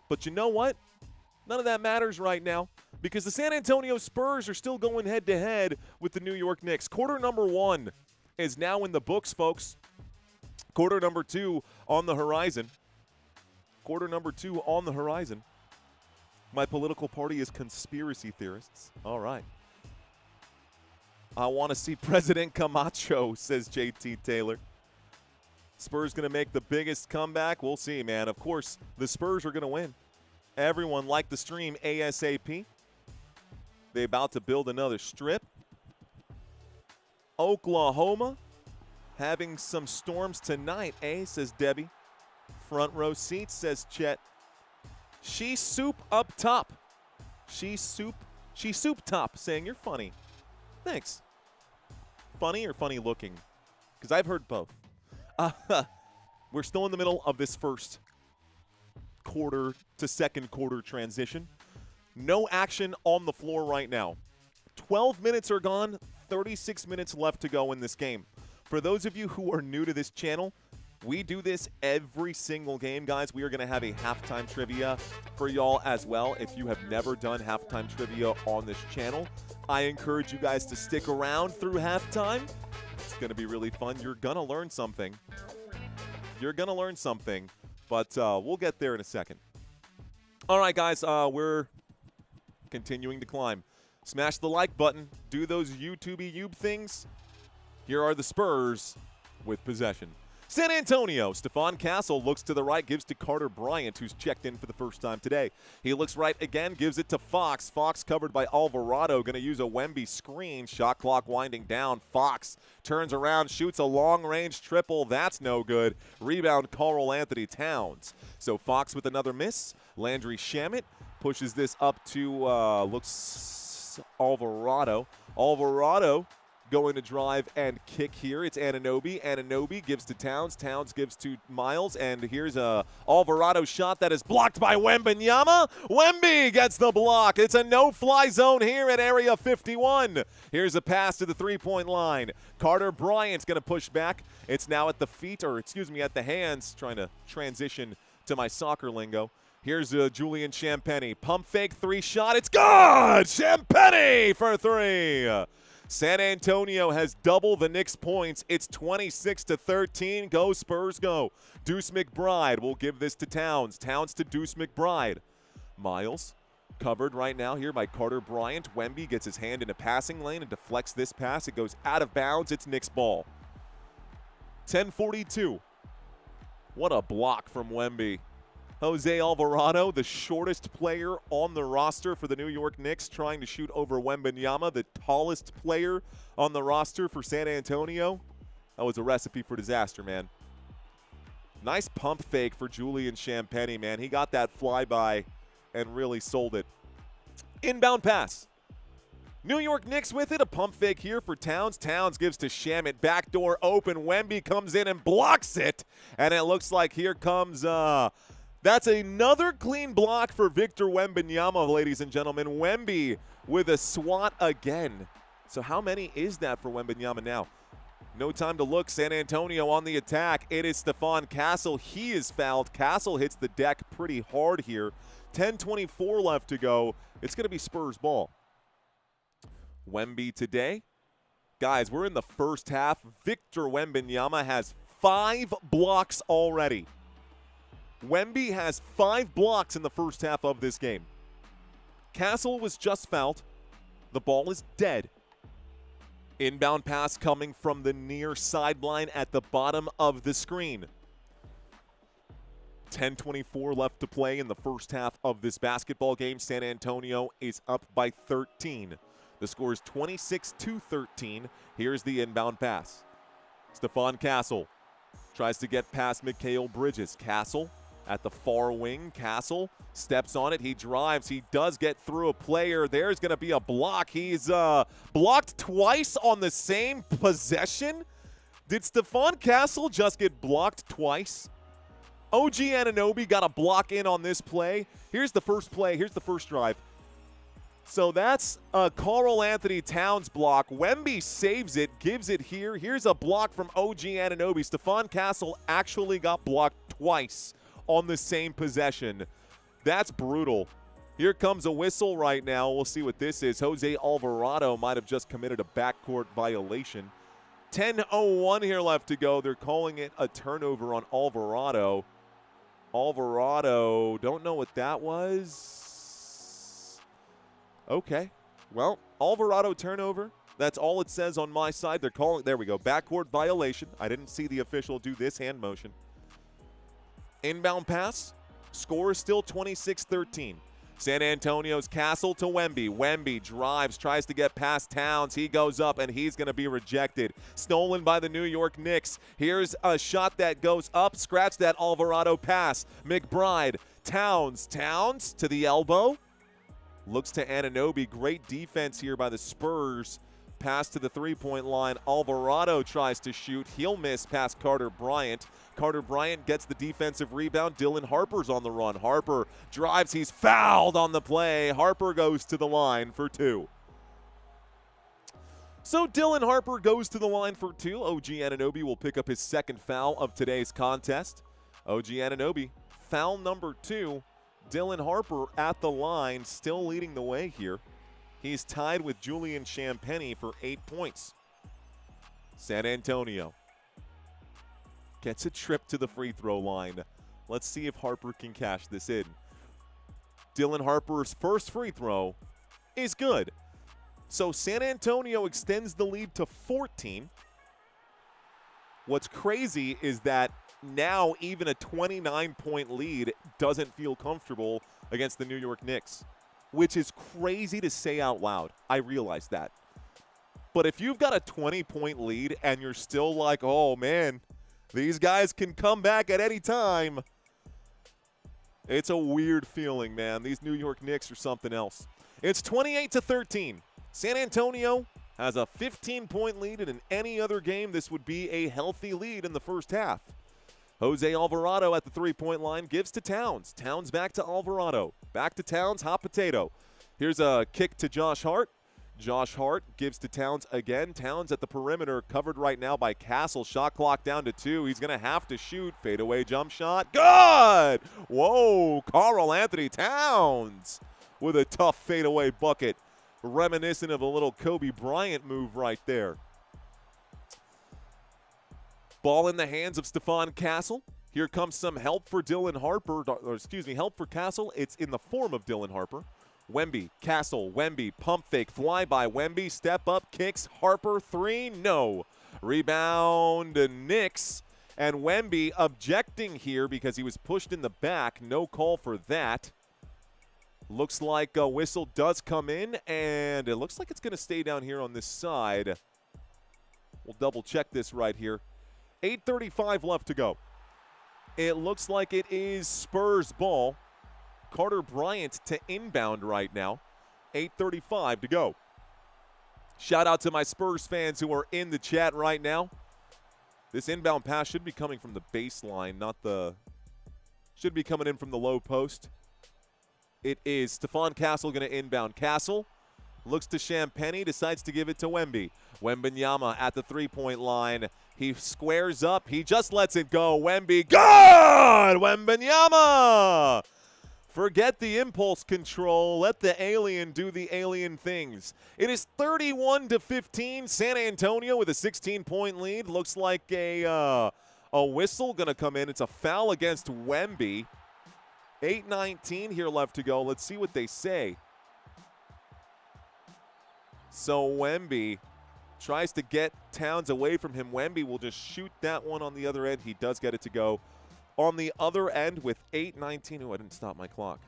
But you know what? None of that matters right now because the San Antonio Spurs are still going head-to-head with the New York Knicks. Quarter number one is now in the books, folks. Quarter number two on the horizon. Quarter number two on the horizon. My political party is conspiracy theorists. All right. I want to see President Camacho, says JT Taylor. Spurs going to make the biggest comeback. We'll see, man. Of course, the Spurs are going to win. Everyone like the stream ASAP. They about to build another strip. Oklahoma having some storms tonight, says Debbie. Front row seats, says Chet. She soup up top. She soup top, saying you're funny. Thanks. Funny or funny looking? Because I've heard both. We're still in the middle of this first quarter to second quarter transition. No action on the floor right now. 12 minutes are gone, 36 minutes left to go in this game. For those of you who are new to this channel, we do this every single game, guys. We are going to have a halftime trivia for y'all as well. If you have never done halftime trivia on this channel, I encourage you guys to stick around through halftime. It's going to be really fun. You're going to learn something. You're going to learn something. But we'll get there in a second. All right, guys, we're continuing to climb. Smash the like button. Do those YouTube things. Here are the Spurs with possession. San Antonio. Stephon Castle looks to the right, gives to Carter Bryant, who's checked in for the first time today. He looks right again, gives it to Fox. Fox covered by Alvarado, going to use a Wemby screen. Shot clock winding down. Fox turns around, shoots a long-range triple. That's no good. Rebound, Karl-Anthony Towns. So Fox with another miss. Landry Shamet pushes this up to, looks Alvarado. Alvarado going to drive and kick here. It's Anunoby. Anunoby gives to Towns. Towns gives to Miles. And here's a Alvarado shot that is blocked by Wembanyama. Wemby gets the block. It's a no-fly zone here at Area 51. Here's a pass to the three-point line. Carter Bryant's going to push back. It's now at the feet, or excuse me, at the hands. Trying to transition to my soccer lingo. Here's Julian Champagnie. Pump fake three-shot. It's good! Champagnie for three. San Antonio has double the Knicks' points. It's 26-13. Go Spurs, go. Deuce McBride will give this to Towns. Towns to Deuce McBride. Miles covered right now here by Carter Bryant. Wemby gets his hand in a passing lane and deflects this pass. It goes out of bounds. It's Knicks ball. 10:42. What a block from Wemby. Jose Alvarado, the shortest player on the roster for the New York Knicks, trying to shoot over Wembanyama, the tallest player on the roster for San Antonio. That was a recipe for disaster, man. Nice pump fake for Julian Champagnie, man. He got that flyby and really sold it. Inbound pass. New York Knicks with it. A pump fake here for Towns. Towns gives to Shamet. Backdoor open. Wemby comes in and blocks it. And it looks like here comes... That's another clean block for Victor Wembanyama, ladies and gentlemen. Wemby with a swat again. So how many is that for Wembanyama now? No time to look. San Antonio on the attack. It is Stephon Castle. He is fouled. Castle hits the deck pretty hard here. 10:24 left to go. It's going to be Spurs ball. Wemby today. Guys, we're in the first half. Victor Wembanyama has 5 blocks already. Wemby has 5 blocks in the first half of this game. Castle was just fouled. The ball is dead. Inbound pass coming from the near sideline at the bottom of the screen. 10:24 left to play in the first half of this basketball game. San Antonio is up by 13. The score is 26-13. Here's the inbound pass. Stephon Castle tries to get past Mikal Bridges. Castle at the far wing. Castle steps on it. He drives. He does get through a player. There's going to be a block. He's blocked twice on the same possession. Did Stephon Castle just get blocked twice? OG Anunoby got a block in on this play. Here's the first play. Here's the first drive. So that's a Karl-Anthony Towns block. Wemby saves it, gives it here. Here's a block from OG Anunoby. Stephon Castle actually got blocked twice on the same possession. That's brutal. Here comes a whistle right now. We'll see what this is. Jose Alvarado might have just committed a backcourt violation. 10:01 here left to go. They're calling it a turnover on Alvarado. Alvarado, don't know what that was. Okay. Well, Alvarado turnover. That's all it says on my side. They're calling, there we go, backcourt violation. I didn't see the official do this hand motion. Inbound pass. Score is still 26-13. San Antonio's Castle to Wemby. Wemby drives, tries to get past Towns. He goes up, and he's going to be rejected. Stolen by the New York Knicks. Here's a shot that goes up. Scratch that Alvarado pass. McBride. Towns. Towns to the elbow. Looks to Anunoby. Great defense here by the Spurs. Pass to the three-point line. Alvarado tries to shoot. He'll miss past Carter Bryant. Carter Bryant gets the defensive rebound. Dylan Harper's on the run. Harper drives. He's fouled on the play. Harper goes to the line for 2. So Dylan Harper goes to the line for 2. OG Anunoby will pick up his second foul of today's contest. OG Anunoby, foul number 2. Dylan Harper at the line, still leading the way here. He's tied with Julian Champagnie for 8 points. San Antonio gets a trip to the free throw line. Let's see if Harper can cash this in. Dylan Harper's first free throw is good. So San Antonio extends the lead to 14. What's crazy is that now even a 29-point lead doesn't feel comfortable against the New York Knicks, which is crazy to say out loud. I realize that. But if you've got a 20-point lead and you're still like, oh, man, these guys can come back at any time, it's a weird feeling, man. These New York Knicks are something else. It's 28-13. San Antonio has a 15-point lead, and in any other game, this would be a healthy lead in the first half. Jose Alvarado at the three-point line gives to Towns. Towns back to Alvarado. Back to Towns, hot potato. Here's a kick to Josh Hart. Josh Hart gives to Towns again. Towns at the perimeter, covered right now by Castle. Shot clock down to 2. He's going to have to shoot. Fadeaway jump shot. Good! Whoa, Karl Anthony Towns with a tough fadeaway bucket. Reminiscent of a little Kobe Bryant move right there. Ball in the hands of Stephon Castle. Here comes some help for Dylan Harper, or excuse me, help for Castle. It's in the form of Dylan Harper. Wemby, Castle, Wemby, pump fake, fly by Wemby, step up, kicks, Harper, 3, no. Rebound, Knicks, and Wemby objecting here because he was pushed in the back. No call for that. Looks like a whistle does come in, and it looks like it's going to stay down here on this side. We'll double check this right here. 8:35 left to go. It looks like it is Spurs ball. Carter Bryant to inbound right now. 8:35 to go. Shout out to my Spurs fans who are in the chat right now. This inbound pass should be coming from the baseline, should be coming in from the low post. It is Stephon Castle going to inbound. Castle looks to Champagnie, decides to give it to Wemby. Wembanyama at the three-point line. He squares up. He just lets it go. Wemby, good! Wembanyama! Forget the impulse control. Let the alien do the alien things. It is 31-15. San Antonio with a 16-point lead. Looks like a whistle going to come in. It's a foul against Wemby. 8:19 here left to go. Let's see what they say. So Wemby tries to get Towns away from him. Wemby will just shoot that one on the other end. He does get it to go on the other end with 8:19. Oh, I didn't stop my clock.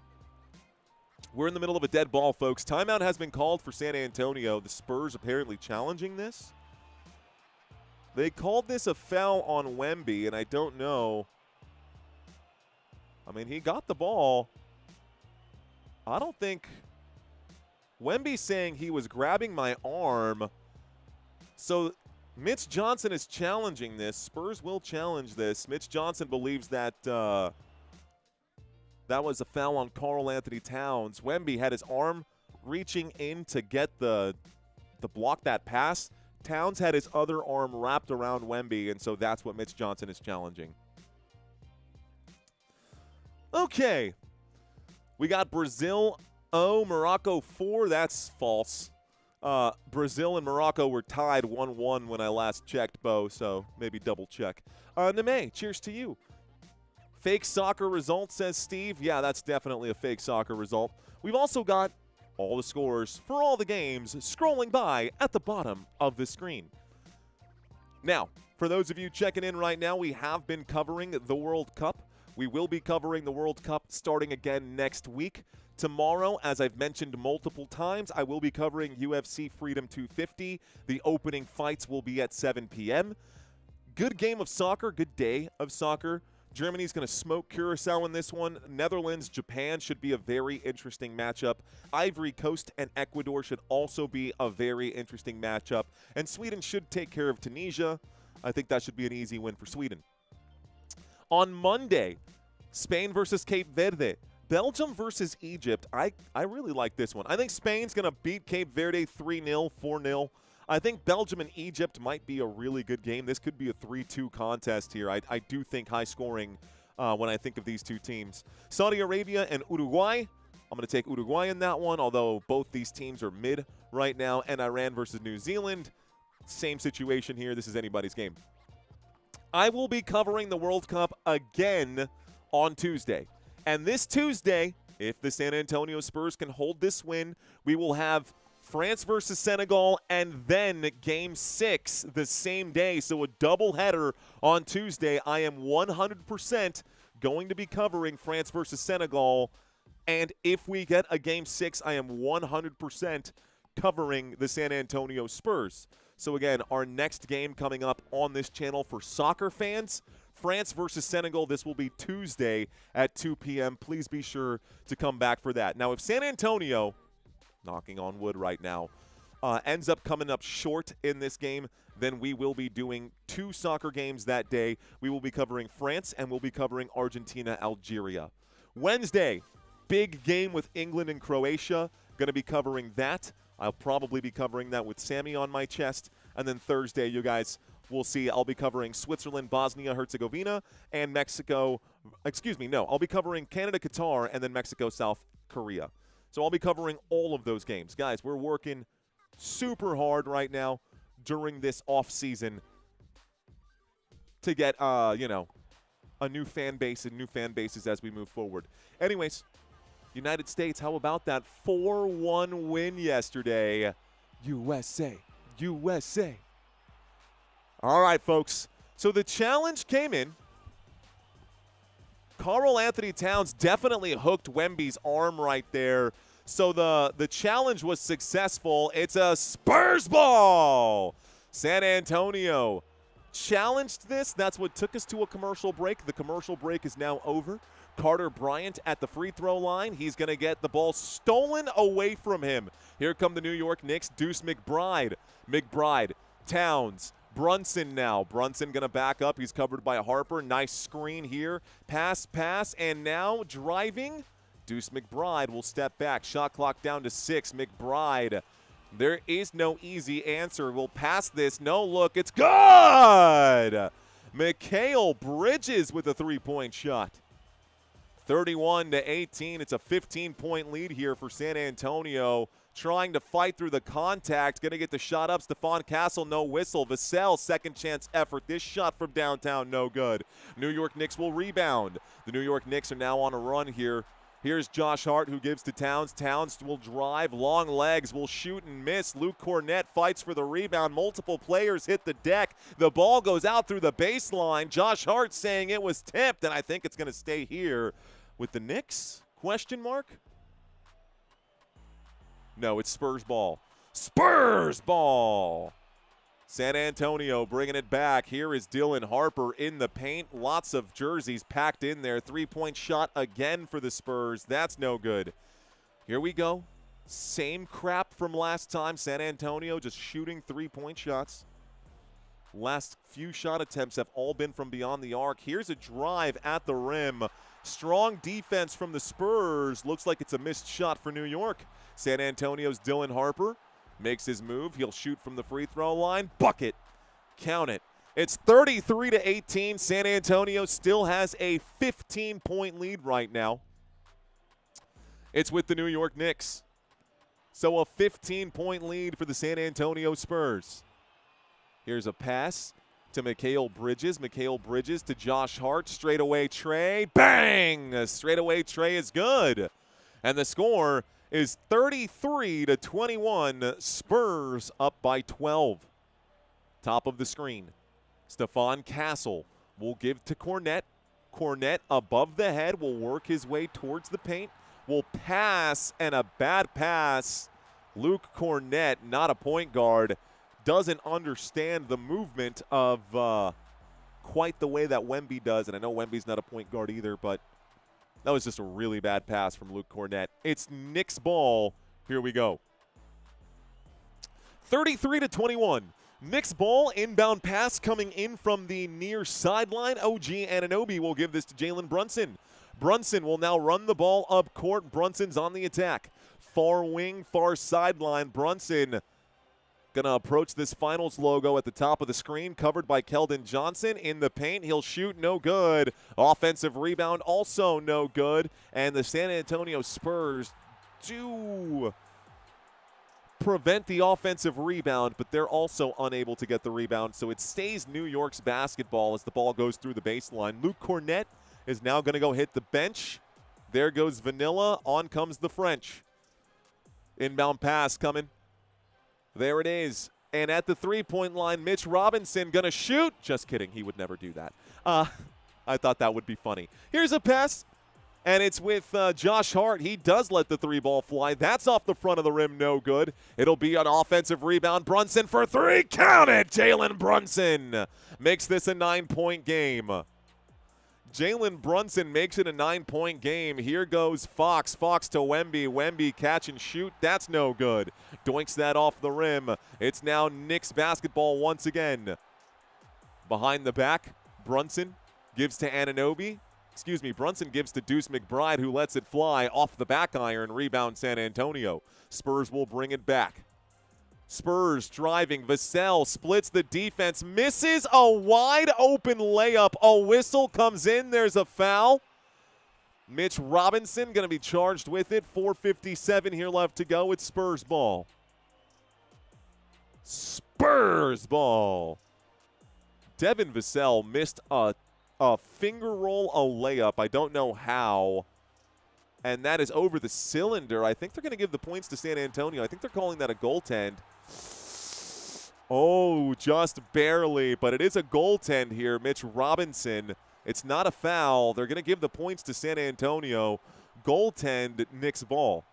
We're in the middle of a dead ball, folks. Timeout has been called for San Antonio. The Spurs apparently challenging this. They called this a foul on Wemby, and I don't know. I mean, he got the ball. I don't think Wemby's saying he was grabbing my arm. So Mitch Johnson is challenging this. Spurs will challenge this. Mitch Johnson believes that that was a foul on Karl Anthony Towns. Wemby had his arm reaching in to get the block that pass. Towns had his other arm wrapped around Wemby, and so that's what Mitch Johnson is challenging. Okay. We got Brazil 0, Morocco 4. That's false. Brazil and Morocco were tied 1-1 when I last checked, Bo, so maybe double check. Neme, cheers to you. Fake soccer result, says Steve. Yeah, that's definitely a fake soccer result. We've also got all the scores for all the games scrolling by at the bottom of the screen. Now, for those of you checking in right now, we have been covering the World Cup. We will be covering the World Cup starting again next week. Tomorrow, as I've mentioned multiple times, I will be covering UFC Freedom 250. The opening fights will be at 7 p.m. Good game of soccer, good day of soccer. Germany's going to smoke Curacao in this one. Netherlands, Japan should be a very interesting matchup. Ivory Coast and Ecuador should also be a very interesting matchup. And Sweden should take care of Tunisia. I think that should be an easy win for Sweden. On Monday, Spain versus Cape Verde. Belgium versus Egypt. I really like this one. I think Spain's going to beat Cape Verde 3-0, 4-0. I think Belgium and Egypt might be a really good game. This could be a 3-2 contest here. I do think high scoring when I think of these two teams. Saudi Arabia and Uruguay. I'm going to take Uruguay in that one, although both these teams are mid right now. And Iran versus New Zealand. Same situation here. This is anybody's game. I will be covering the World Cup again on Tuesday. And this Tuesday, if the San Antonio Spurs can hold this win, we will have France versus Senegal, and then Game 6 the same day. So a doubleheader on Tuesday. I am 100% going to be covering France versus Senegal. And if we get a Game 6, I am 100% covering the San Antonio Spurs. So again, our next game coming up on this channel for soccer fans, France versus Senegal. This will be Tuesday at 2 p.m. Please be sure to come back for that. Now, if San Antonio, knocking on wood right now, ends up coming up short in this game, then we will be doing 2 soccer games that day. We will be covering France and we'll be covering Argentina, Algeria. Wednesday, big game with England and Croatia. Going to be covering that. I'll probably be covering that with Sammy on my chest. And then Thursday, you guys will see I'll be covering Switzerland, Bosnia, Herzegovina, and Mexico. I'll be covering Canada, Qatar, and then Mexico, South Korea. So I'll be covering all of those games. Guys, we're working super hard right now during this off season to get, a new fan base and new fan bases as we move forward. Anyways, United States, how about that 4-1 win yesterday? USA, USA. All right, folks. So the challenge came in. Karl Anthony Towns definitely hooked Wemby's arm right there. So the challenge was successful. It's a Spurs ball. San Antonio challenged this. That's what took us to a commercial break. The commercial break is now over. Carter Bryant at the free throw line. He's going to get the ball stolen away from him. Here come the New York Knicks. Deuce McBride. Towns. Brunson now. Brunson going to back up. He's covered by Harper. Nice screen here. Pass, and now driving. Deuce McBride will step back. Shot clock down to 6. McBride. There is no easy answer. We'll pass this. No look. It's good! Mikal Bridges with a three-point shot. 31-18. It's a 15-point lead here for San Antonio. Trying to fight through the contact. Going to get the shot up. Stephon Castle, no whistle. Vassell, second chance effort. This shot from downtown, no good. New York Knicks will rebound. The New York Knicks are now on a run here. Here's Josh Hart, who gives to Towns. Towns will drive. Long legs, will shoot and miss. Luke Cornett fights for the rebound. Multiple players hit the deck. The ball goes out through the baseline. Josh Hart saying it was tipped, and I think it's going to stay here with the Knicks? Question mark? No, it's Spurs ball. Spurs ball! San Antonio bringing it back. Here is Dylan Harper in the paint. Lots of jerseys packed in there. Three-point shot again for the Spurs. That's no good. Here we go. Same crap from last time. San Antonio just shooting three-point shots. Last few shot attempts have all been from beyond the arc. Here's a drive at the rim. Strong defense from the Spurs. Looks like it's a missed shot for New York. San Antonio's Dylan Harper makes his move. He'll shoot from the free throw line. Bucket. Count it. It's 33-18. San Antonio still has a 15-point lead right now. It's with the New York Knicks. So a 15-point lead for the San Antonio Spurs. Here's a pass to Mikal Bridges. Mikal Bridges to Josh Hart. Straightaway tray. Bang! Straightaway tray is good. And the score is 33-21. Spurs up by 12. Top of the screen. Stephon Castle will give to Cornett. Cornett above the head will work his way towards the paint. Will pass, and a bad pass. Luke Cornett, not a point guard, doesn't understand the movement of quite the way that Wemby does. And I know Wemby's not a point guard either, but that was just a really bad pass from Luke Cornett. It's Knicks ball. Here we go. 33-21. Knicks ball, inbound pass coming in from the near sideline. OG Anunoby will give this to Jalen Brunson. Brunson will now run the ball up court. Brunson's on the attack. Far wing, far sideline. Brunson going to approach this finals logo at the top of the screen, covered by Keldon Johnson. In the paint, he'll shoot, no good. Offensive rebound, also no good. And the San Antonio Spurs do prevent the offensive rebound, but they're also unable to get the rebound. So it stays New York's basketball as the ball goes through the baseline. Luke Cornett is now going to go hit the bench. There goes Vanilla. On comes the French. Inbound pass coming. There it is. And at the three-point line, Mitch Robinson going to shoot. Just kidding. He would never do that. I thought that would be funny. Here's a pass. And it's with Josh Hart. He does let the three ball fly. That's off the front of the rim. No good. It'll be an offensive rebound. Brunson for three. Count it. Jalen Brunson makes this a 9-point game. Jalen Brunson makes it a 9-point game. Here goes Fox. Fox to Wemby. Wemby catch and shoot. That's no good. Doinks that off the rim. It's now Knicks basketball once again. Behind the back, Brunson gives to Anunoby. Brunson gives to Deuce McBride, who lets it fly off the back iron. Rebound San Antonio. Spurs will bring it back. Spurs driving. Vassell splits the defense. Misses a wide open layup. A whistle comes in. There's a foul. Mitch Robinson going to be charged with it. 4:57 here left to go. It's Spurs ball. Spurs ball. Devin Vassell missed a finger roll, a layup. I don't know how. And that is over the cylinder. I think they're going to give the points to San Antonio. I think they're calling that a goaltend. Oh, just barely. But it is a goaltend here. Mitch Robinson. It's not a foul. They're going to give the points to San Antonio. Goaltend, Knicks ball.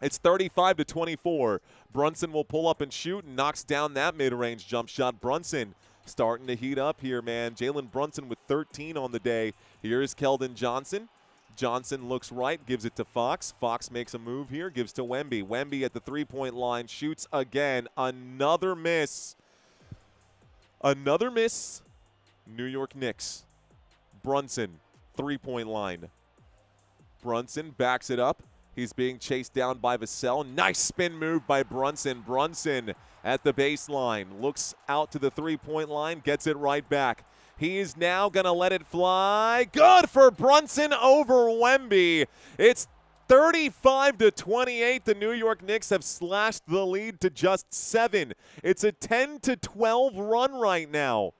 It's 35-24. Brunson will pull up and shoot and knocks down that mid-range jump shot. Brunson starting to heat up here, man. Jalen Brunson with 13 on the day. Here's Keldon Johnson. Johnson looks right, gives it to Fox. Fox makes a move here, gives to Wemby. Wemby at the three-point line, shoots again. Another miss. Another miss. New York Knicks. Brunson, three-point line. Brunson backs it up. He's being chased down by Vassell. Nice spin move by Brunson. Brunson at the baseline. Looks out to the three-point line. Gets it right back. He is now going to let it fly. Good for Brunson over Wemby. It's 35-28. The New York Knicks have slashed the lead to just 7. It's a 10-12 run right now.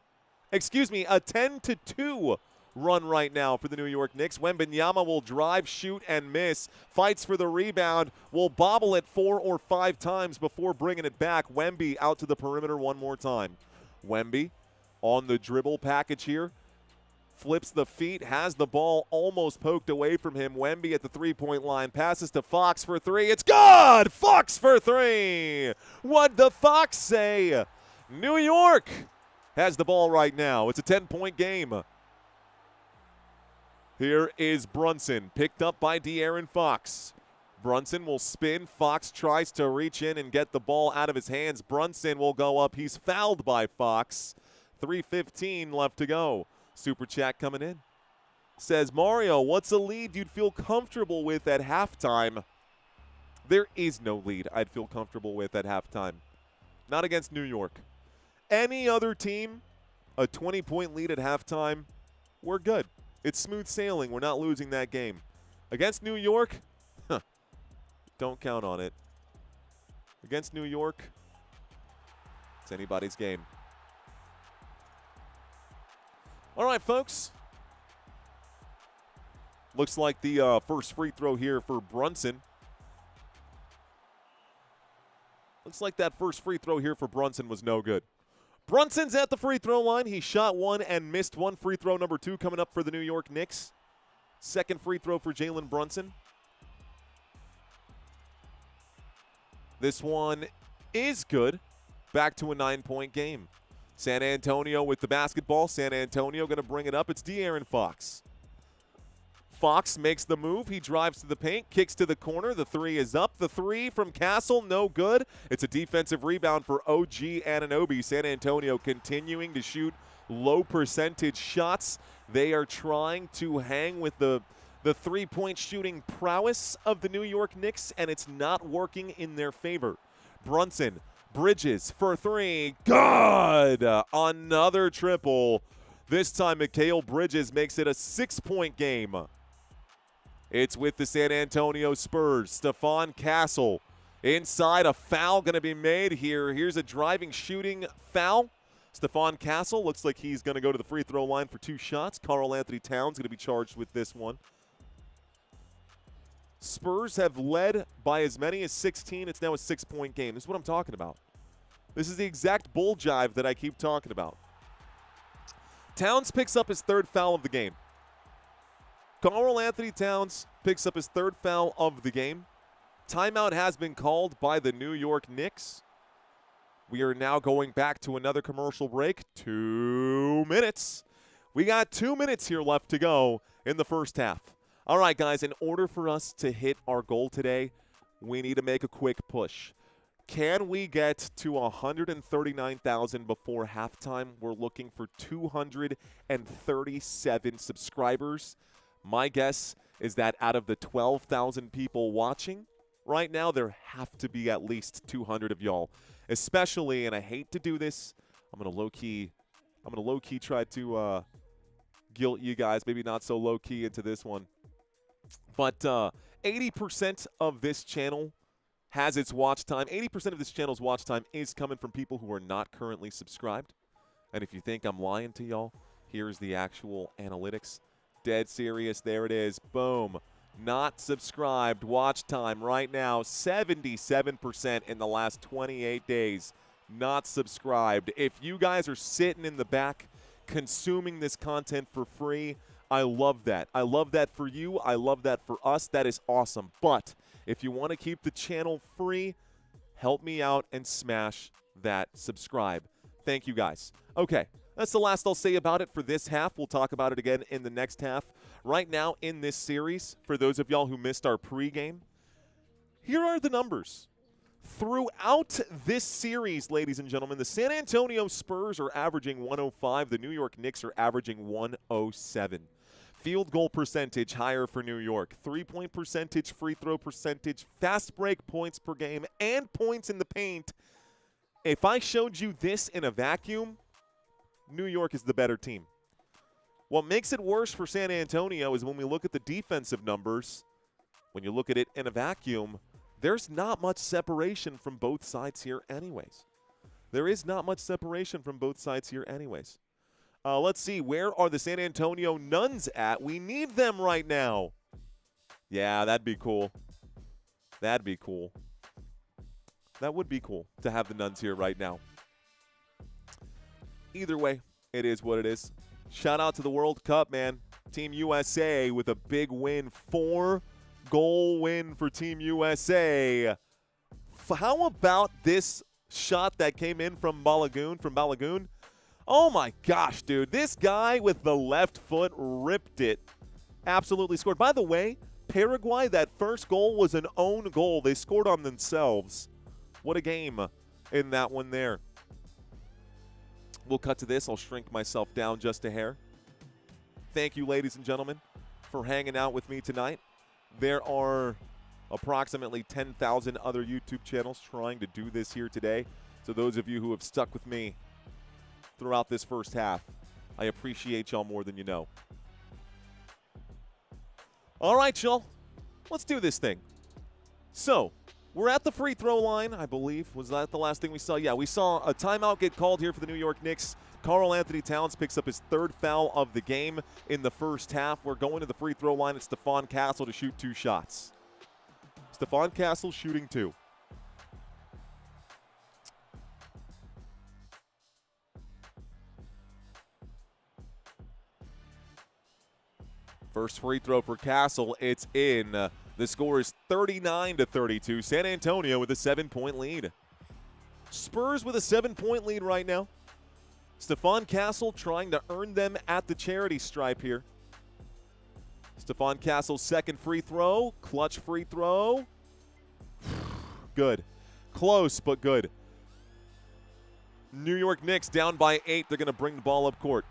A 10-2 run right now for the New York Knicks. Wembanyama will drive, shoot, and miss. Fights for the rebound. Will bobble it 4 or 5 times before bringing it back. Wemby out to the perimeter one more time. Wemby on the dribble package here. Flips the feet, has the ball almost poked away from him. Wemby at the three-point line. Passes to Fox for 3. It's good! Fox for 3! What'd the Fox say? New York has the ball right now. It's a 10-point game. Here is Brunson, picked up by De'Aaron Fox. Brunson will spin. Fox tries to reach in and get the ball out of his hands. Brunson will go up. He's fouled by Fox. 3:15 left to go. Super chat coming in. Says, Mario, what's a lead you'd feel comfortable with at halftime? There is no lead I'd feel comfortable with at halftime. Not against New York. Any other team, a 20-point lead at halftime, we're good. It's smooth sailing. We're not losing that game. Against New York, don't count on it. Against New York, it's anybody's game. All right, folks. Looks like the first free throw here for Brunson. Looks like that first free throw here for Brunson was no good. Brunson's at the free throw line. He shot 1 and missed 1. Free throw number 2 coming up for the New York Knicks. Second free throw for Jalen Brunson. This one is good. Back to a 9-point game. San Antonio with the basketball. San Antonio going to bring it up. It's De'Aaron Fox. Fox makes the move. He drives to the paint, kicks to the corner. The 3 is up. The 3 from Castle, no good. It's a defensive rebound for OG Anunoby. San Antonio continuing to shoot low percentage shots. They are trying to hang with the three-point shooting prowess of the New York Knicks, and it's not working in their favor. Brunson, Bridges for 3. Good! Another triple. This time, Mikal Bridges makes it a 6-point game. It's with the San Antonio Spurs. Stephon Castle inside. A foul going to be made here. Here's a driving, shooting foul. Stephon Castle looks like he's going to go to the free throw line for 2 shots. Karl Anthony Towns going to be charged with this one. Spurs have led by as many as 16. It's now a 6-point game. This is what I'm talking about. This is the exact bull jive that I keep talking about. Towns picks up his 3rd foul of the game. Karl Anthony Towns picks up his 3rd foul of the game. Timeout has been called by the New York Knicks. We are now going back to another commercial break. 2 minutes. We got 2 minutes here left to go in the first half. All right, guys, in order for us to hit our goal today, we need to make a quick push. Can we get to 139,000 before halftime? We're looking for 237 subscribers. My guess is that out of the 12,000 people watching right now, there have to be at least 200 of y'all. Especially, and I hate to do this, I'm gonna low key try to guilt you guys, maybe not so low key into this one. But 80% of this channel has its watch time. 80% of this channel's watch time is coming from people who are not currently subscribed. And if you think I'm lying to y'all, here's the actual analytics. Dead serious. There it is. Boom. Not subscribed. Watch time right now, 77% in the last 28 days. Not subscribed. If you guys are sitting in the back consuming this content for free, I love that. I love that for you. I love that for us. That is awesome. But if you want to keep the channel free, help me out and smash that subscribe. Thank you, guys. Okay, that's the last I'll say about it for this half. We'll talk about it again in the next half. Right now in this series, for those of y'all who missed our pregame, here are the numbers. Throughout this series, ladies and gentlemen, the San Antonio Spurs are averaging 105. The New York Knicks are averaging 107. Field goal percentage higher for New York. 3-point percentage, free throw percentage, fast break points per game, and points in the paint. If I showed you this in a vacuum, New York is the better team. What makes it worse for San Antonio is when we look at the defensive numbers, when you look at it in a vacuum, there's not much separation from both sides here anyways. There is not much separation from both sides here anyways. Let's see, where are the San Antonio Nuns at? We need them right now. Yeah, that'd be cool. That'd be cool. That would be cool to have the Nuns here right now. Either way, it is what it is. Shout out to the World Cup, man. Team USA with a big win. 4-goal win for Team USA. How about this shot that came in from Balagoon? Oh my gosh, dude. This guy with the left foot ripped it. Absolutely scored. By the way, Paraguay, that first goal was an own goal. They scored on themselves. What a game in that one there. We'll cut to this. I'll shrink myself down just a hair. Thank you, ladies and gentlemen, for hanging out with me tonight. There are approximately 10,000 other YouTube channels trying to do this here today. So those of you who have stuck with me throughout this first half, I appreciate y'all more than you know. All right, y'all. Let's do this thing. So, we're at the free throw line, I believe. Was that the last thing we saw? Yeah, we saw a timeout get called here for the New York Knicks. Karl Anthony Towns picks up his 3rd foul of the game in the first half. We're going to the free throw line. It's Stephon Castle to shoot 2 shots. Stephon Castle shooting 2. First free throw for Castle. It's in. The score is 39-32. San Antonio with a 7-point lead. Spurs with a 7-point lead right now. Stephon Castle trying to earn them at the charity stripe here. Stephon Castle's second free throw. Clutch free throw. Good. Close, but good. New York Knicks down by 8. They're going to bring the ball up court.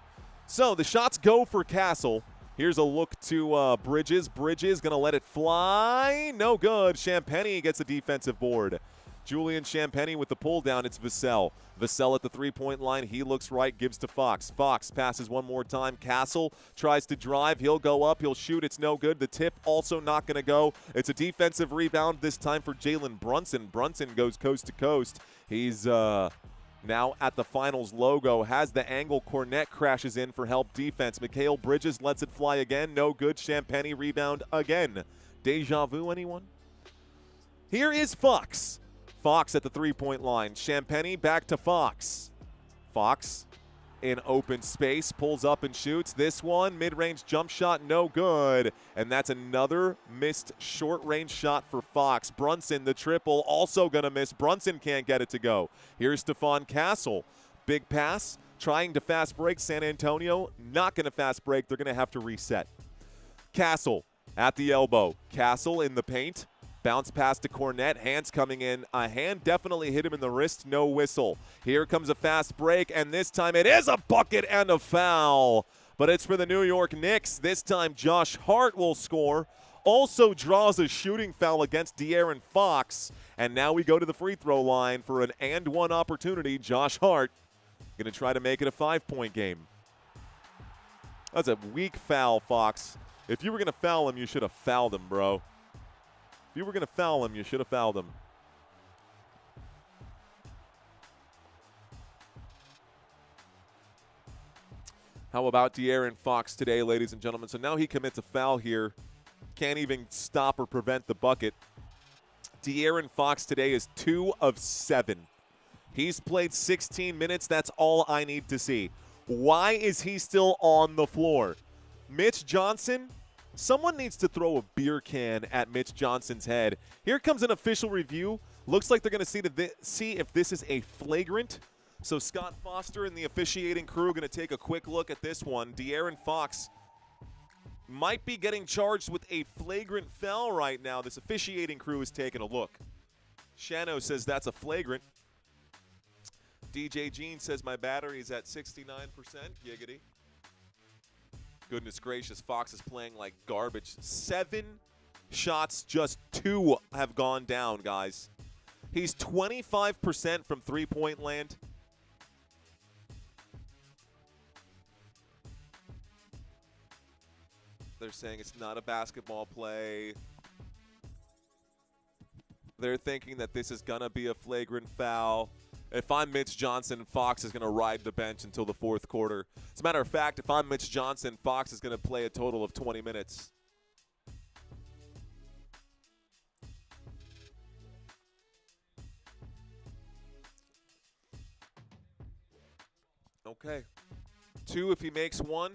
So the shots go for Castle. Here's a look to Bridges. Bridges going to let it fly. No good. Champagny gets a defensive board. Julian Champagny with the pull down. It's Vassell. Vassell at the three-point line. He looks right, gives to Fox. Fox passes one more time. Castle tries to drive. He'll go up. He'll shoot. It's no good. The tip also not going to go. It's a defensive rebound this time for Jalen Brunson. Brunson goes coast to coast. He's now at the finals logo, has the angle. Cornette crashes in for help defense. Mikal Bridges lets it fly again. No good. Champagny rebound again. Deja vu, anyone? Here is Fox. Fox at the three-point line. Champagny back to Fox. Fox in open space, pulls up and shoots. This one, mid-range jump shot, no good. And that's another missed short-range shot for Fox. Brunson, the triple, also going to miss. Brunson can't get it to go. Here's Stephon Castle. Big pass, trying to fast break. San Antonio not going to fast break. They're going to have to reset. Castle at the elbow. Castle in the paint. Bounce pass to Cornette. Hands coming in. A hand definitely hit him in the wrist. No whistle. Here comes a fast break, and this time it is a bucket and a foul. But it's for the New York Knicks. This time Josh Hart will score. Also draws a shooting foul against De'Aaron Fox. And now we go to the free throw line for an and-one opportunity. Josh Hart going to try to make it a 5-point game. That's a weak foul, Fox. If you were going to foul him, you should have fouled him, bro. If you were going to foul him, you should have fouled him. How about De'Aaron Fox today, ladies and gentlemen? So now he commits a foul here. Can't even stop or prevent the bucket. De'Aaron Fox today is 2 of 7. He's played 16 minutes. That's all I need to see. Why is he still on the floor? Mitch Johnson, someone needs to throw a beer can at Mitch Johnson's head. Here comes an official review. Looks like they're going to see if this is a flagrant. So Scott Foster and the officiating crew are going to take a quick look at this one. De'Aaron Fox might be getting charged with a flagrant foul right now. This officiating crew is taking a look. Shano says that's a flagrant. DJ Jean says my battery's at 69%. Giggity. Goodness gracious, Fox is playing like garbage. 7 shots, just 2 have gone down, guys. He's 25% from three-point land. They're saying it's not a basketball play. They're thinking that this is going to be a flagrant foul. If I'm Mitch Johnson, Fox is going to ride the bench until the fourth quarter. As a matter of fact, if I'm Mitch Johnson, Fox is going to play a total of 20 minutes. Okay. 2 if he makes 1,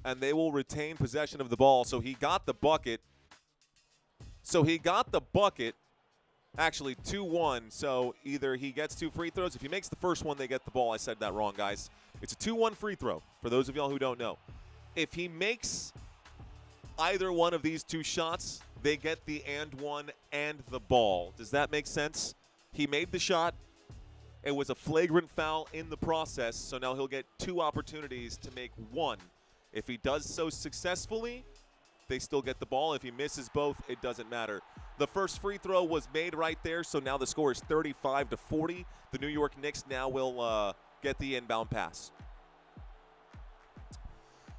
and they will retain possession of the ball. So he got the bucket. Actually, 2-1, so either he gets 2 free throws. If he makes the first one, they get the ball. I said that wrong, guys. It's a 2-1 free throw, for those of y'all who don't know. If he makes either one of these 2 shots, they get the and one and the ball. Does that make sense? He made the shot. It was a flagrant foul in the process, so now he'll get 2 opportunities to make 1. If he does so successfully, they still get the ball. If he misses both, it doesn't matter. The first free throw was made right there, so now the score is 35-40. The New York Knicks now will get the inbound pass.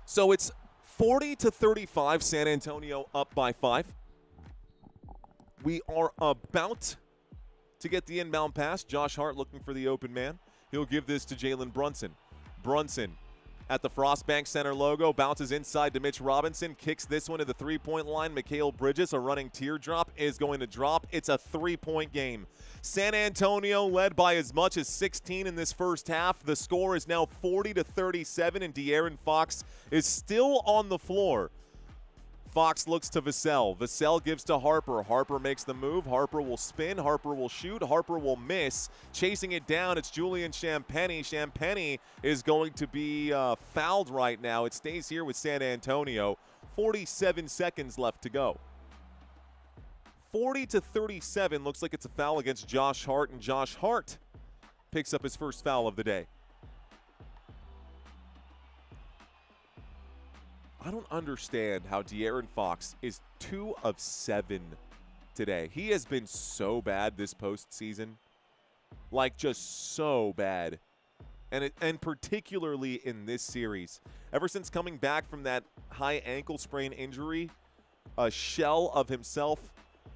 So it's 40-35, San Antonio up by 5. We are about to get the inbound pass. Josh Hart looking for the open man. He'll give this to Jalen Brunson. Brunson at the Frostbank Center logo, bounces inside to Mitch Robinson, kicks this one to the three-point line. Mikal Bridges, a running teardrop, is going to drop. It's a 3-point game. San Antonio led by as much as 16 in this first half. The score is now 40-37, and De'Aaron Fox is still on the floor. Fox looks to Vassell. Vassell gives to Harper. Harper makes the move. Harper will spin. Harper will shoot. Harper will miss. Chasing it down, it's Julian Champagny. Champagny is going to be fouled right now. It stays here with San Antonio. 47 seconds left to go. 40-37. Looks like it's a foul against Josh Hart, and Josh Hart picks up his first foul of the day. I don't understand how De'Aaron Fox is 2 of 7 today. He has been so bad this postseason. Like, just so bad. And particularly in this series. Ever since coming back from that high ankle sprain injury, a shell of himself.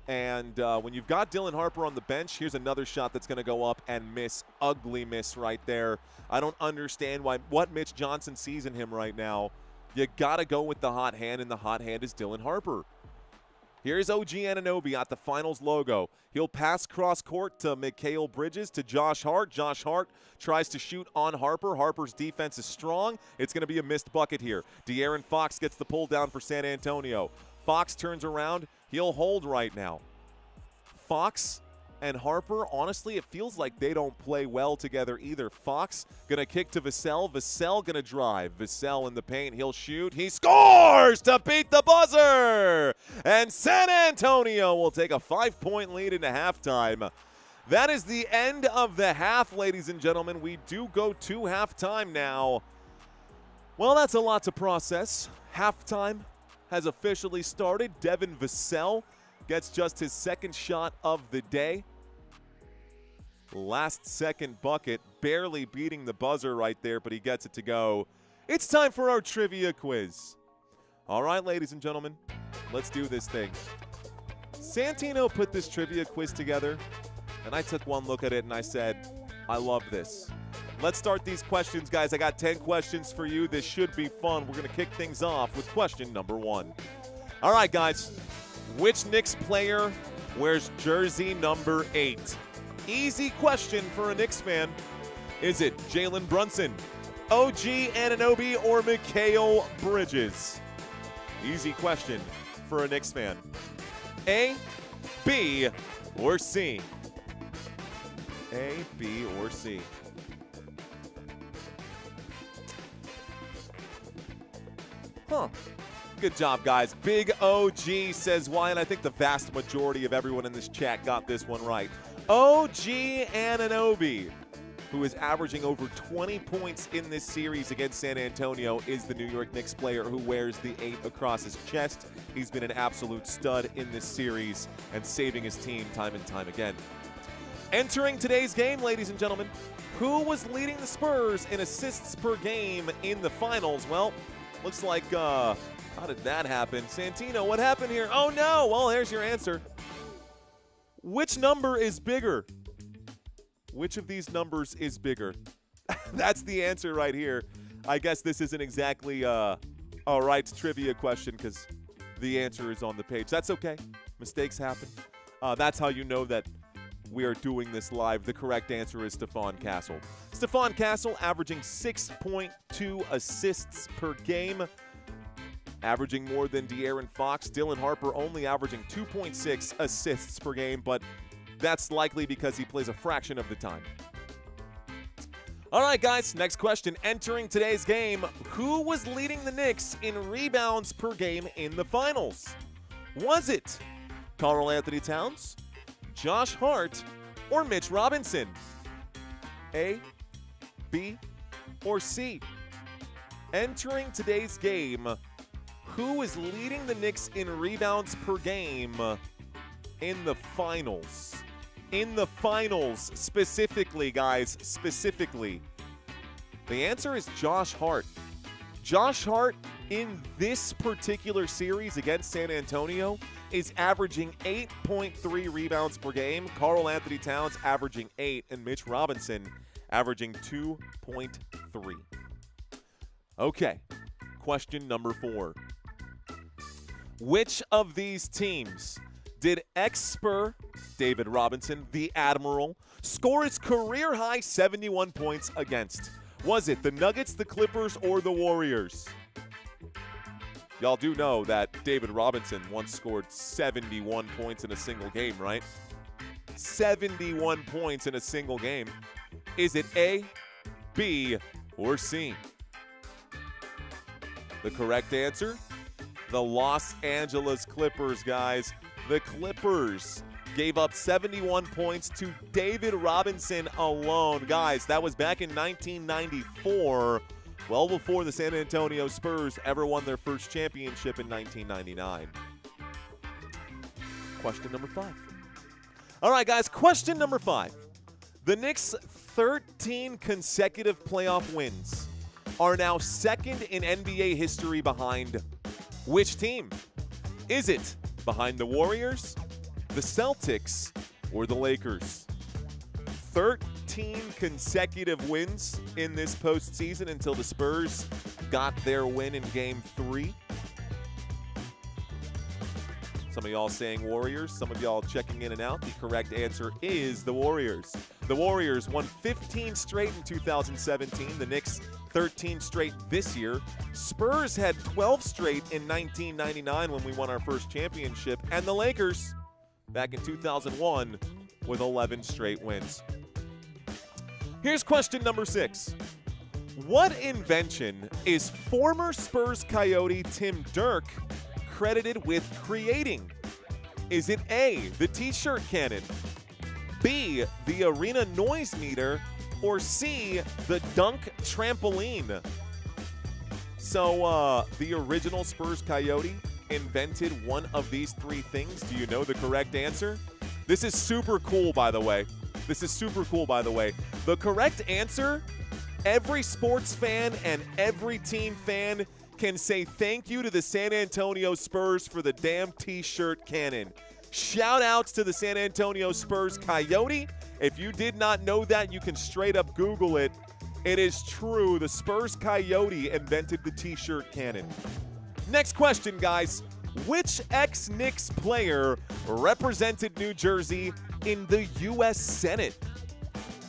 And when you've got Dylan Harper on the bench, here's another shot that's going to go up and miss. Ugly miss right there. I don't understand what Mitch Johnson sees in him right now. You got to go with the hot hand, and the hot hand is Dylan Harper. Here's OG Anunoby at the finals logo. He'll pass cross court to Mikal Bridges to Josh Hart. Josh Hart tries to shoot on Harper. Harper's defense is strong. It's going to be a missed bucket here. De'Aaron Fox gets the pull down for San Antonio. Fox turns around. He'll hold right now. Fox and Harper, honestly, it feels like they don't play well together either. Fox going to kick to Vassell. Vassell going to drive. Vassell in the paint. He'll shoot. He scores to beat the buzzer. And San Antonio will take a 5-point lead into halftime. That is the end of the half, ladies and gentlemen. We do go to halftime now. Well, that's a lot to process. Halftime has officially started. Devin Vassell gets just his second shot of the day. Last second bucket, barely beating the buzzer right there, but he gets it to go. It's time for our trivia quiz. All right, ladies and gentlemen, let's do this thing. Santino put this trivia quiz together, and I took one look at it and I said, I love this. Let's start these questions, guys. I got 10 questions for you. This should be fun. We're going to kick things off with question number 1. All right, guys. Which Knicks player wears jersey number 8? Easy question for a Knicks fan. Is it Jalen Brunson, OG Anunoby, or Mikal Bridges? Easy question for a Knicks fan. A, B, or C? A, B, or C? Huh. Good job, guys. Big OG says why, and I think the vast majority of everyone in this chat got this one right. OG Anunoby, who is averaging over 20 points in this series against San Antonio, is the New York Knicks player who wears the 8 across his chest. He's been an absolute stud in this series and saving his team time and time again. Entering today's game, ladies and gentlemen, who was leading the Spurs in assists per game in the finals? Well, looks like, how did that happen? Santino, what happened here? Oh, no. Well, here's your answer. Which number is bigger? Which of these numbers is bigger? That's the answer right here. I guess this isn't exactly a right trivia question because the answer is on the page. That's okay. Mistakes happen. That's how you know that we are doing this live. The correct answer is Stephon Castle. Stephon Castle averaging 6.2 assists per game, averaging more than De'Aaron Fox. Dylan Harper only averaging 2.6 assists per game, but that's likely because he plays a fraction of the time. All right, guys, next question. Entering today's game, who was leading the Knicks in rebounds per game in the finals? Was it Karl Anthony Towns, Josh Hart, or Mitch Robinson? A, B, or C? Entering today's game, who is leading the Knicks in rebounds per game in the finals? In the finals, specifically, guys, specifically. The answer is Josh Hart. Josh Hart, in this particular series against San Antonio, is averaging 8.3 rebounds per game. Karl Anthony Towns averaging 8, and Mitch Robinson averaging 2.3. Okay, question number 4. Which of these teams did ex-Spur David Robinson, the Admiral, score his career-high 71 points against? Was it the Nuggets, the Clippers, or the Warriors? Y'all do know that David Robinson once scored 71 points in a single game, right? 71 points in a single game. Is it A, B, or C? The correct answer? The Los Angeles Clippers, guys. The Clippers gave up 71 points to David Robinson alone. Guys, that was back in 1994, well before the San Antonio Spurs ever won their first championship in 1999. Question number 5. All right, guys, question number 5. The Knicks' 13 consecutive playoff wins are now second in NBA history behind which team? Is it behind the Warriors, the Celtics, or the Lakers? 13 consecutive wins in this postseason until the Spurs got their win in Game 3. Some of y'all saying Warriors, some of y'all checking in and out. The correct answer is the Warriors. The Warriors won 15 straight in 2017. The Knicks 13 straight this year. Spurs had 12 straight in 1999 when we won our first championship. And the Lakers back in 2001 with 11 straight wins. Here's question number 6. What invention is former Spurs Coyote Tim Dirk credited with creating? Is it A, the t-shirt cannon, B, the arena noise meter, or C, the dunk trampoline? So the original Spurs Coyote invented one of these 3 things. Do you know the correct answer? This is super cool, by the way. The correct answer, every sports fan and every team fan can say thank you to the San Antonio Spurs for the damn t-shirt cannon. Shout outs to the San Antonio Spurs Coyote. If you did not know that, you can straight up Google it. It is true. The Spurs Coyote invented the t-shirt cannon. Next question, guys. Which ex-Knicks player represented New Jersey in the U.S. Senate?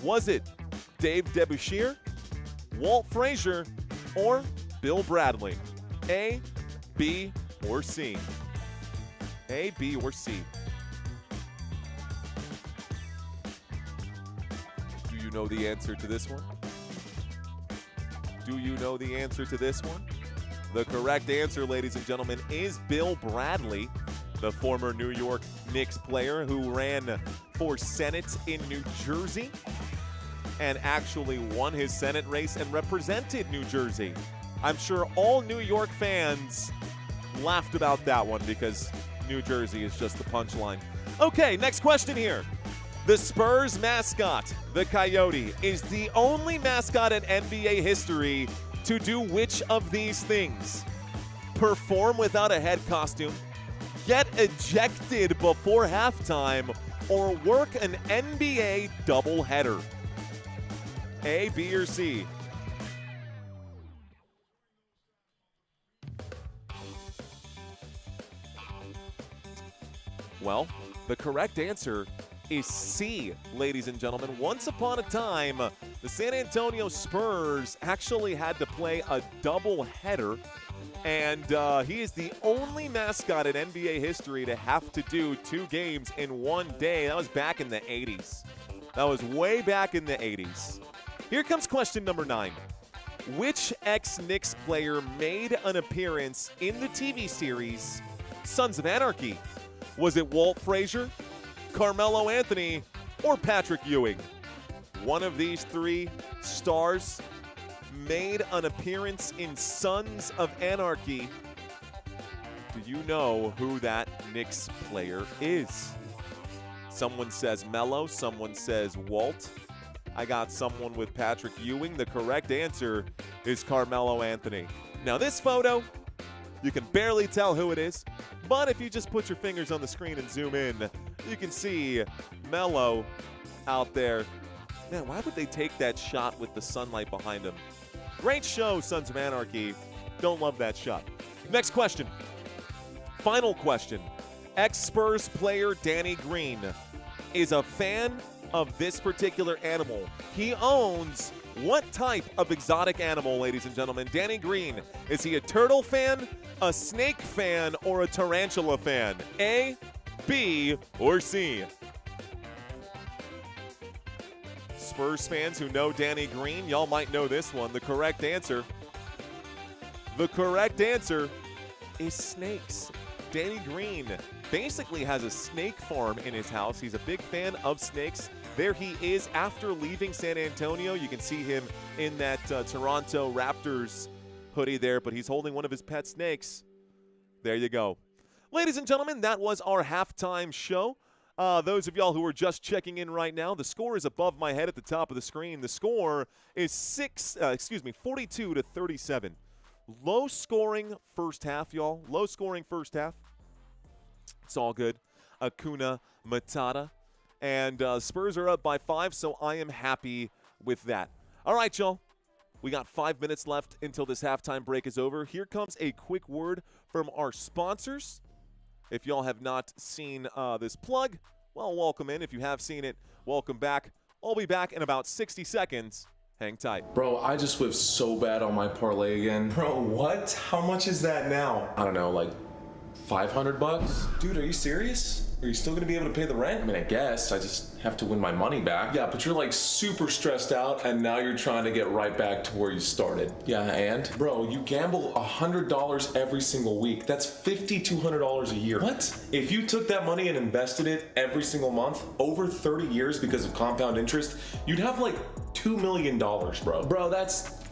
Was it Dave DeBusschere, Walt Frazier, or Bill Bradley? A, B, or C? A, B, or C? Do you know the answer to this one? The correct answer, ladies and gentlemen, is Bill Bradley, the former New York Knicks player who ran for Senate in New Jersey and actually won his Senate race and represented New Jersey. I'm sure all New York fans laughed about that one because New Jersey is just the punchline. Okay, next question here. The Spurs mascot, the Coyote, is the only mascot in NBA history to do which of these things? Perform without a head costume, get ejected before halftime, or work an NBA doubleheader? A, B, or C? Well, the correct answer is C, ladies and gentlemen. Once upon a time, the San Antonio Spurs actually had to play a doubleheader, and he is the only mascot in NBA history to have to do 2 games in one day. That was back in the 80s. That was way back in the 80s. Here comes question number 9. Which ex-Knicks player made an appearance in the TV series Sons of Anarchy? Was it Walt Frazier, Carmelo Anthony, or Patrick Ewing? One of these 3 stars made an appearance in Sons of Anarchy. Do you know who that Knicks player is? Someone says Melo, someone says Walt. I got someone with Patrick Ewing. The correct answer is Carmelo Anthony. Now this photo, you can barely tell who it is, but if you just put your fingers on the screen and zoom in, you can see Melo out there. Man, why would they take that shot with the sunlight behind him? Great show, Sons of Anarchy. Don't love that shot. Next question. Final question. Ex-Spurs player Danny Green is a fan of this particular animal. He owns what type of exotic animal, ladies and gentlemen? Danny Green. Is he a turtle fan, a snake fan, or a tarantula fan? A, B, or C? Spurs fans who know Danny Green, y'all might know this one. The correct answer is snakes. Danny Green basically has a snake farm in his house. He's a big fan of snakes. There he is after leaving San Antonio. You can see him in that Toronto Raptors hoodie there, but he's holding one of his pet snakes. There you go. Ladies and gentlemen, that was our halftime show. Those of y'all who are just checking in right now, the score is above my head at the top of the screen. The score is 42 to 37. Low scoring first half, y'all. Low scoring first half. It's all good. Hakuna Matata. And Spurs are up by 5, so I am happy with that. All right, y'all. We got 5 minutes left until this halftime break is over. Here comes a quick word from our sponsors. If y'all have not seen this plug, well, welcome in. If you have seen it, welcome back. I'll be back in about 60 seconds. Hang tight. Bro, I just whiffed so bad on my parlay again. Bro, what? How much is that now? I don't know, like $500? Dude, are you serious? Are you still gonna be able to pay the rent? I mean, I guess. I just have to win my money back. Yeah, but you're like super stressed out and now you're trying to get right back to where you started. Yeah, and? Bro, you gamble $100 every single week. That's $5,200 a year. What? If you took that money and invested it every single month, over 30 years because of compound interest, you'd have like $2 million, bro. Bro,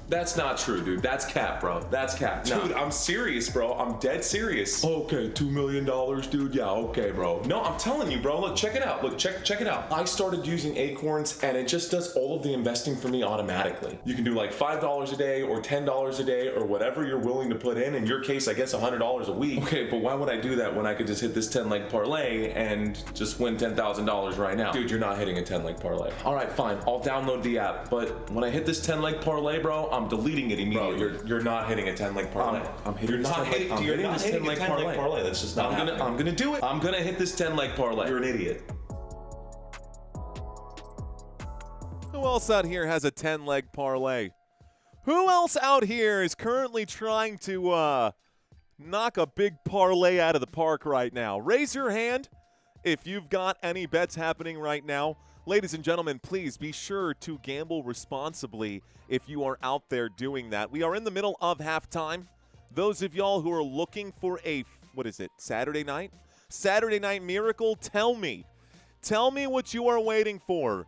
that's not true, dude. That's cap, bro. That's cap. Dude, I'm serious, bro. I'm dead serious. Okay, $2 million, dude. Yeah, okay, bro. No, I'm telling you, bro. Look, check it out. Look, check it out. I started using Acorns, and it just does all of the investing for me automatically. You can do like $5 a day or $10 a day or whatever you're willing to put in. In your case, I guess $100 a week. Okay, but why would I do that when I could just hit this 10-leg parlay and just win $10,000 right now? Dude, you're not hitting a 10-leg parlay. All right, fine. I'll download the app. But when I hit this 10-leg parlay, bro, I'm deleting it immediately. Bro, you're not hitting a 10-leg parlay. I'm hitting You're not hitting a 10-leg parlay. That's just not happening. I'm gonna do it. I'm gonna hit this 10-leg parlay. You're an idiot. Who else out here has a 10-leg parlay? Who else out here is currently trying to knock a big parlay out of the park right now? Raise your hand if you've got any bets happening right now. Ladies and gentlemen, please be sure to gamble responsibly if you are out there doing that. We are in the middle of halftime. Those of y'all who are looking for a, what is it, Saturday night? Saturday night miracle, tell me. Tell me what you are waiting for.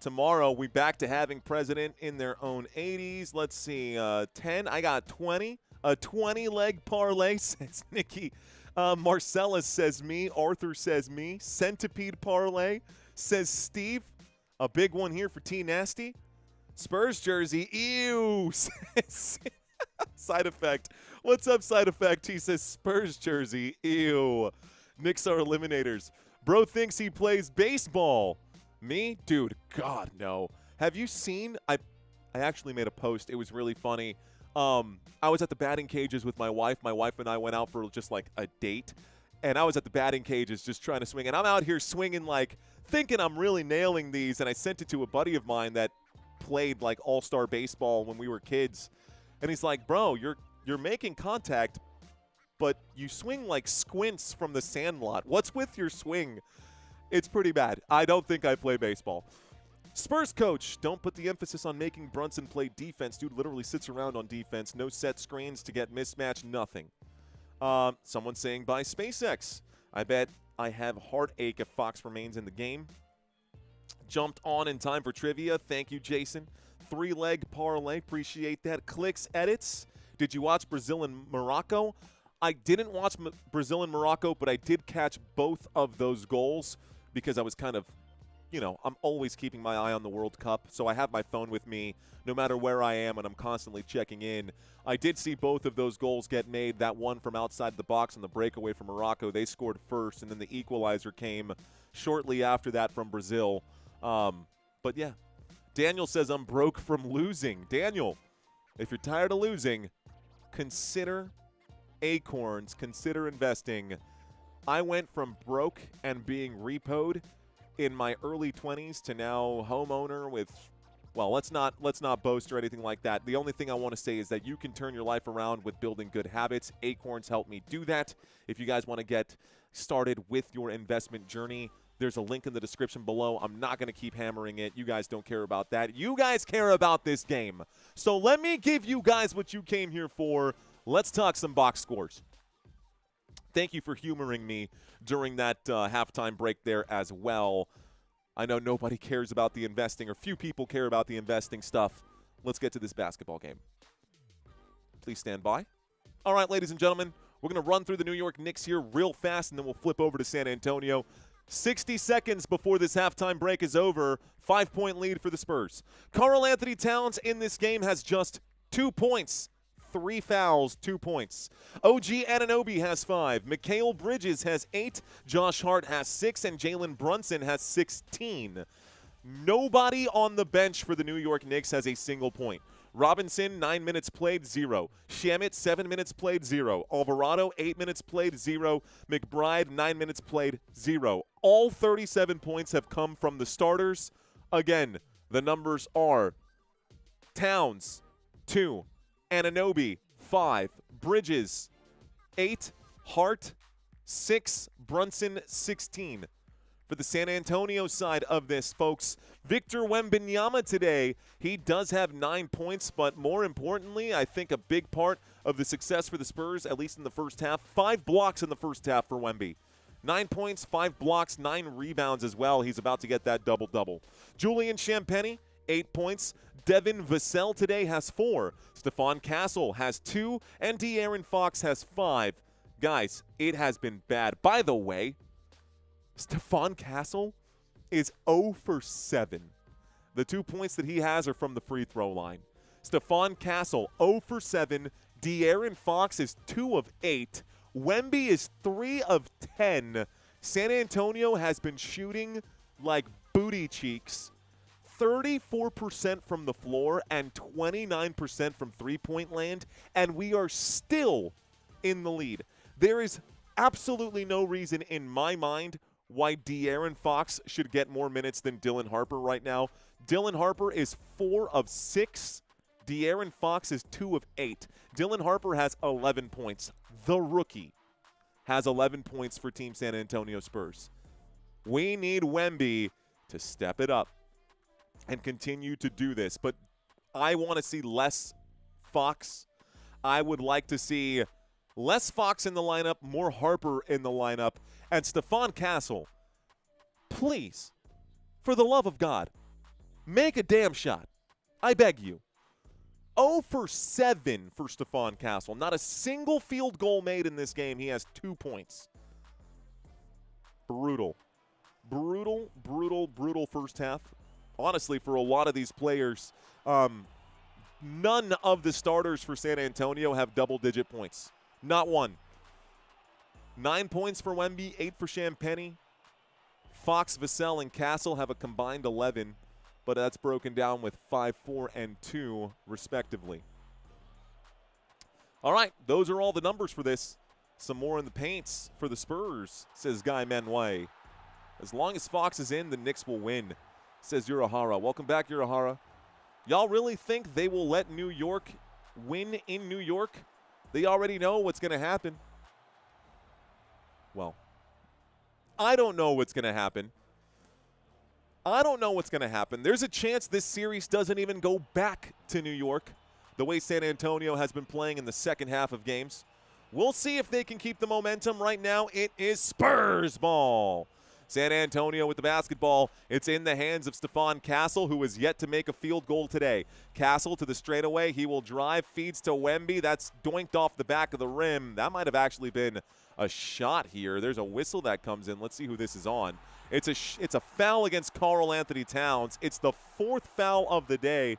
Tomorrow, we back to having president in their own 80s. Let's see, 10. I got 20. A 20-leg parlay, says Nikki. Marcellus says me. Arthur says me. Centipede parlay, says Steve. A big one here for T Nasty. Spurs jersey, ew. Side effect. What's up, side effect? He says Spurs jersey, ew. Knicks are eliminators. Bro thinks he plays baseball. Me? Dude, God, no. Have you seen? I actually made a post. It was really funny. I was at the batting cages with my wife. My wife and I went out for just like a date. And I was at the batting cages just trying to swing. And I'm out here swinging like thinking I'm really nailing these. And I sent it to a buddy of mine that played like all-star baseball when we were kids. And he's like, bro, you're making contact, but you swing like squints from the sandlot. What's with your swing? It's pretty bad. I don't think I play baseball. Spurs coach, don't put the emphasis on making Brunson play defense. Dude literally sits around on defense. No set screens to get mismatch, nothing. Someone saying buy SpaceX. I bet I have heartache if Fox remains in the game. Jumped on in time for trivia. Thank you, Jason. 3-leg parlay. Appreciate that. Clicks, edits. Did you watch Brazil and Morocco? I didn't watch Brazil and Morocco, but I did catch both of those goals because I was kind of, you know, I'm always keeping my eye on the World Cup. So I have my phone with me no matter where I am, and I'm constantly checking in. I did see both of those goals get made. That one from outside the box on the breakaway from Morocco, they scored first, and then the equalizer came shortly after that from Brazil. But, yeah, Daniel says I'm broke from losing. Daniel, if you're tired of losing, consider Acorns, consider investing. I went from broke and being repoed in my early 20s to now homeowner with, well, let's not boast or anything like that. The only thing I want to say is that you can turn your life around with building good habits. Acorns help me do that. If you guys want to get started with your investment journey, there's a link in the description below. I'm not going to keep hammering it. You guys don't care about that. You guys care about this game. So let me give you guys what you came here for. Let's talk some box scores. Thank you for humoring me during that halftime break there as well. I know nobody cares about the investing, or few people care about the investing stuff. Let's get to this basketball game. Please stand by. All right, ladies and gentlemen, we're going to run through the New York Knicks here real fast, and then we'll flip over to San Antonio. 60 seconds before this halftime break is over. 5-point lead for the Spurs. Karl Anthony Towns in this game has just 2 points. 3 fouls, 2 points. OG Anunoby has 5. Mikal Bridges has 8. Josh Hart has 6. And Jalen Brunson has 16. Nobody on the bench for the New York Knicks has a single point. Robinson, 9 minutes played, 0. Shamet, 7 minutes played, 0. Alvarado, 8 minutes played, 0. McBride, 9 minutes played, 0. All 37 points have come from the starters. Again, the numbers are Towns, 2. Anunoby, 5. Bridges, 8. Hart, 6. Brunson, 16. For the San Antonio side of this, folks, Victor Wembanyama today, he does have 9 points, but more importantly, I think a big part of the success for the Spurs, at least in the first half, 5 blocks in the first half for Wemby. 9 points, 5 blocks, 9 rebounds as well. He's about to get that double-double. Julian Champagnie, 8 points. Devin Vassell today has 4. Stephon Castle has 2, and De'Aaron Fox has 5. Guys, it has been bad. By the way, Stephon Castle is 0 for 7. The 2 points that he has are from the free throw line. Stephon Castle, 0 for 7. De'Aaron Fox is 2 of 8. Wemby is 3 of 10. San Antonio has been shooting like booty cheeks. 34% from the floor and 29% from three-point land, and we are still in the lead. There is absolutely no reason in my mind why De'Aaron Fox should get more minutes than Dylan Harper right now. Dylan Harper is 4 of 6. De'Aaron Fox is 2 of 8. Dylan Harper has 11 points. The rookie has 11 points for Team San Antonio Spurs. We need Wemby to step it up and continue to do this. But I want to see less Fox. I would like to see less Fox in the lineup, more Harper in the lineup. And Stephon Castle, please, for the love of God, make a damn shot. I beg you. 0 for 7 for Stephon Castle. Not a single field goal made in this game. He has 2 points. Brutal. Brutal, brutal, brutal first half. Honestly, for a lot of these players, none of the starters for San Antonio have double-digit points. Not one. 9 points for Wemby, 8 for Champagnie. Fox, Vassell, and Castle have a combined 11, but that's broken down with 5, 4, and 2, respectively. All right, those are all the numbers for this. Some more in the paints for the Spurs, says Guy Manuel. As long as Fox is in, the Knicks will win, says Urahara. Welcome back, Urahara. Y'all really think they will let New York win in New York? They already know what's going to happen. Well, I don't know what's going to happen. I don't know what's going to happen. There's a chance this series doesn't even go back to New York, the way San Antonio has been playing in the second half of games. We'll see if they can keep the momentum. Right now, it is Spurs ball. San Antonio with the basketball. It's in the hands of Stephon Castle, who has yet to make a field goal today. Castle to the straightaway. He will drive, feeds to Wemby. That's doinked off the back of the rim. That might have actually been a shot here. There's a whistle that comes in. Let's see who this is on. It's a foul against Karl Anthony Towns. It's the 4th foul of the day.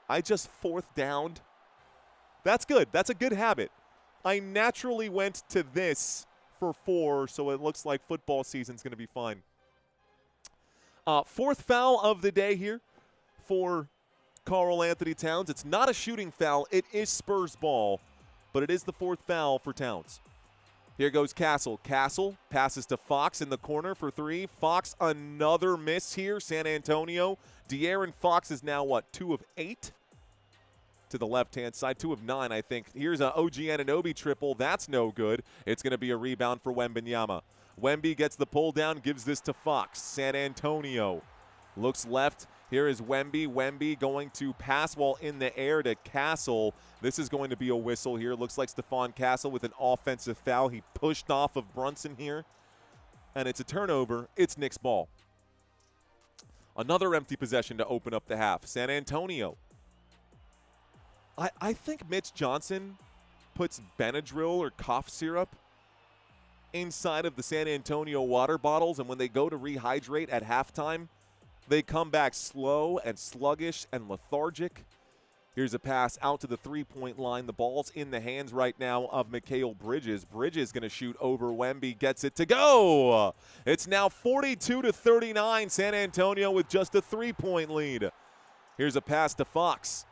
I just 4th downed. That's good. That's a good habit. I naturally went to this for 4, so it looks like football season's going to be fine. 4th foul of the day here for Karl Anthony Towns. It's not a shooting foul. It is Spurs ball, but it is the 4th foul for Towns. Here goes Castle. Castle passes to Fox in the corner for 3. Fox, another miss here. San Antonio. De'Aaron Fox is now, 2 of 8? To the left-hand side, 2 of 9, I think. Here's an OG Anunoby triple. That's no good. It's going to be a rebound for Wembanyama. Wemby gets the pull down, gives this to Fox. San Antonio looks left. Here is Wemby. Wemby going to pass while in the air to Castle. This is going to be a whistle here. Looks like Stephon Castle with an offensive foul. He pushed off of Brunson here. And it's a turnover. It's Knicks ball. Another empty possession to open up the half. San Antonio. I think Mitch Johnson puts Benadryl or cough syrup inside of the San Antonio water bottles, and when they go to rehydrate at halftime, they come back slow and sluggish and lethargic. Here's a pass out to the three-point line. The ball's in the hands right now of Mikal Bridges. Bridges going to shoot over Wemby, gets it to go. It's now 42-39, San Antonio with just a 3-point lead. Here's a pass to Fox.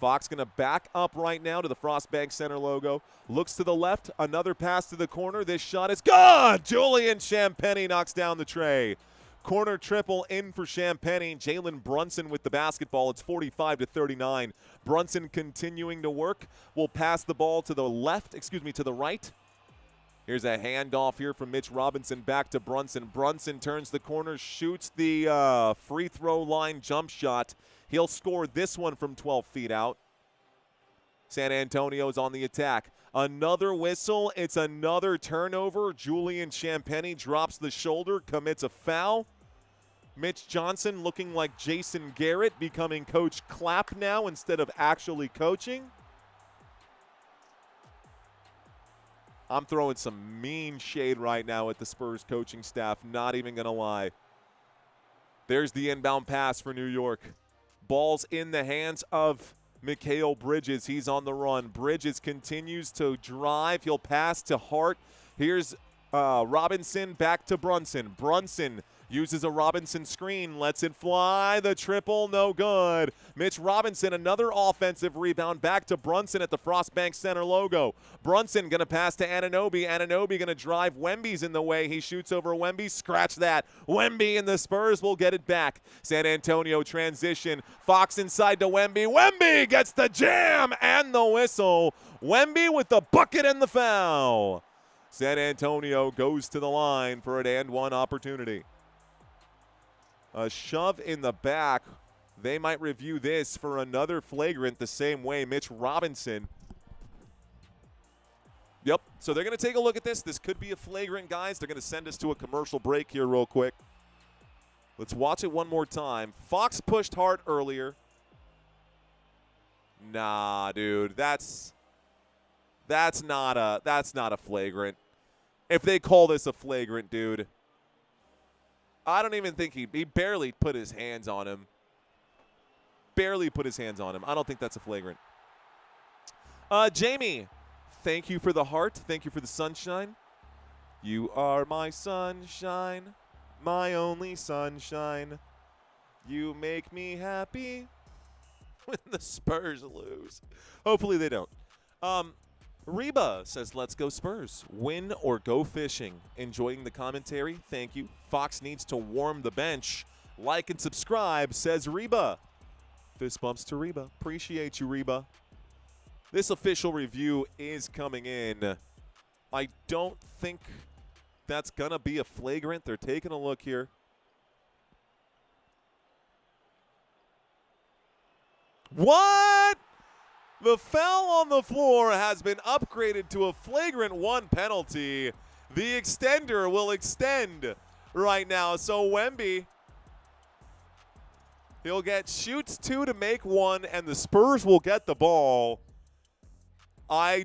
Fox going to back up right now to the Frostbank Center logo. Looks to the left. Another pass to the corner. This shot is good. Julian Champagnie knocks down the tray. Corner triple in for Champagnie. Jalen Brunson with the basketball. It's 45-39. Brunson continuing to work. Will pass the ball to the to the right. Here's a handoff here from Mitch Robinson back to Brunson. Brunson turns the corner, shoots the free throw line jump shot. He'll score this one from 12 feet out. San Antonio's on the attack. Another whistle. It's another turnover. Julian Champagnie drops the shoulder, commits a foul. Mitch Johnson looking like Jason Garrett, becoming Coach Clapp now instead of actually coaching. I'm throwing some mean shade right now at the Spurs coaching staff, not even going to lie. There's the inbound pass for New York. Ball's in the hands of Mikal Bridges. He's on the run. Bridges continues to drive. He'll pass to Hart. Here's Robinson back to Brunson. Brunson uses a Robinson screen, lets it fly. The triple, no good. Mitch Robinson, another offensive rebound back to Brunson at the Frostbank Center logo. Brunson going to pass to Anunoby. Anunoby going to drive. Wemby's in the way. He shoots over Wemby. Scratch that. Wemby and the Spurs will get it back. San Antonio transition. Fox inside to Wemby. Wemby gets the jam and the whistle. Wemby with the bucket and the foul. San Antonio goes to the line for an and one opportunity. A shove in the back. They might review this for another flagrant the same way. Mitch Robinson. Yep, so they're going to take a look at this. This could be a flagrant, guys. They're going to send us to a commercial break here real quick. Let's watch it one more time. Fox pushed hard earlier. Nah, dude, that's not a flagrant. If they call this a flagrant, dude, I don't even think he barely put his hands on him. Barely put his hands on him. I don't think that's a flagrant. Jamie, thank you for the heart. Thank you for the sunshine. You are my sunshine, my only sunshine. You make me happy when the Spurs lose. Hopefully they don't. Reba says, let's go Spurs. Win or go fishing. Enjoying the commentary. Thank you. Fox needs to warm the bench. Like and subscribe, says Reba. Fist bumps to Reba. Appreciate you, Reba. This official review is coming in. I don't think that's going to be a flagrant. They're taking a look here. What? The foul on the floor has been upgraded to a flagrant one penalty. The extender will extend right now. So Wemby, he'll get shoots 2 to make 1, and the Spurs will get the ball. I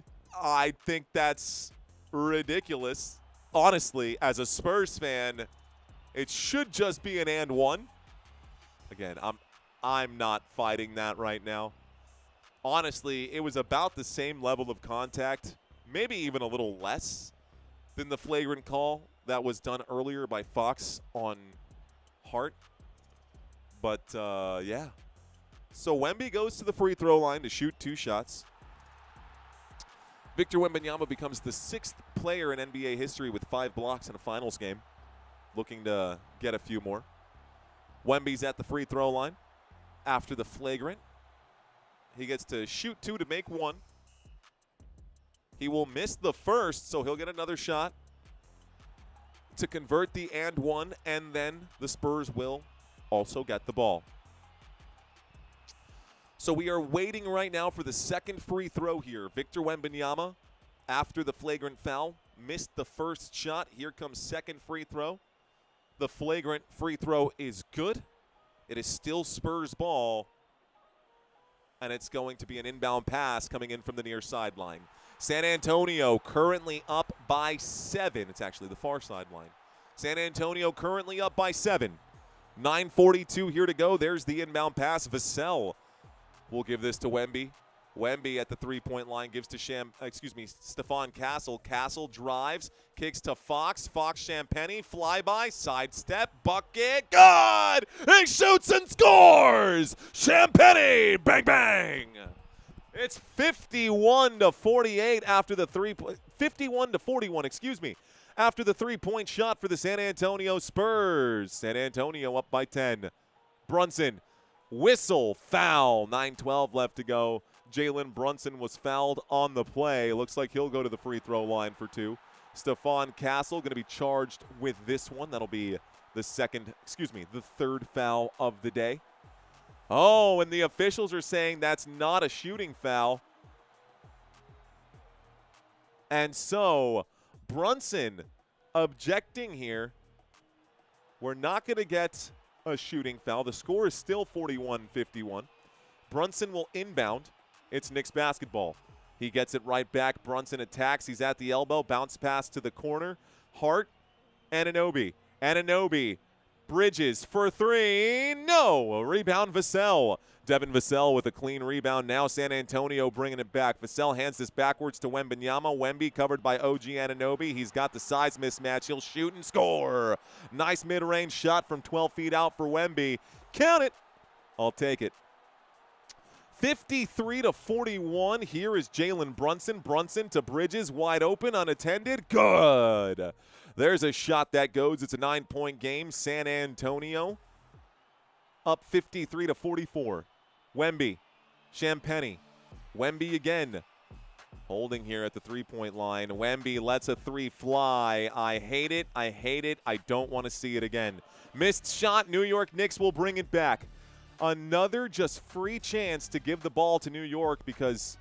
think that's ridiculous. Honestly, as a Spurs fan, it should just be an and one. Again, I'm not fighting that right now. Honestly, it was about the same level of contact, maybe even a little less than the flagrant call that was done earlier by Fox on Hart. But, yeah. So Wemby goes to the free throw line to shoot 2 shots. Victor Wembanyama becomes the 6th player in NBA history with 5 blocks in a finals game, looking to get a few more. Wemby's at the free throw line after the flagrant. He gets to shoot 2 to make 1. He will miss the first, so he'll get another shot to convert the and one, and then the Spurs will also get the ball. So we are waiting right now for the second free throw here. Victor Wembanyama, after the flagrant foul, missed the first shot. Here comes second free throw. The flagrant free throw is good. It is still Spurs ball. And it's going to be an inbound pass coming in from the near sideline. San Antonio currently up by 7. It's actually the far sideline. San Antonio currently up by 7. 9:42 here to go. There's the inbound pass. Vassell will give this to Wemby. Wemby at the three-point line gives to Stephon Castle. Castle drives, kicks to Fox. Fox Champagnie, flyby, sidestep, bucket, good! He shoots and scores! Champagnie, bang bang! It's 51-48 after the 51-41, excuse me, after the three-point shot for the San Antonio Spurs. San Antonio up by 10. Brunson, whistle, foul. 9:12 left to go. Jalen Brunson was fouled on the play. Looks like he'll go to the free throw line for 2. Stephon Castle going to be charged with this one. That'll be the third foul of the day. Oh, and the officials are saying that's not a shooting foul. And so Brunson objecting here. We're not going to get a shooting foul. The score is still 41-51. Brunson will inbound. It's Knicks basketball. He gets it right back. Brunson attacks. He's at the elbow. Bounce pass to the corner. Hart, Anunoby. Anunoby. Bridges for 3. No. A rebound, Vassell. Devin Vassell with a clean rebound. Now San Antonio bringing it back. Vassell hands this backwards to Wembanyama. Wemby covered by OG Anunoby. He's got the size mismatch. He'll shoot and score. Nice mid-range shot from 12 feet out for Wemby. Count it. I'll take it. 53-41. Here is Jalen Brunson. Brunson to Bridges, wide open, unattended. Good. There's a shot that goes. It's a 9-point game. San Antonio up 53-44. Wemby, Champagnie. Wemby again. Holding here at the three-point line. Wemby lets a 3 fly. I hate it. I hate it. I don't want to see it again. Missed shot. New York Knicks will bring it back. Another just free chance to give the ball to New York because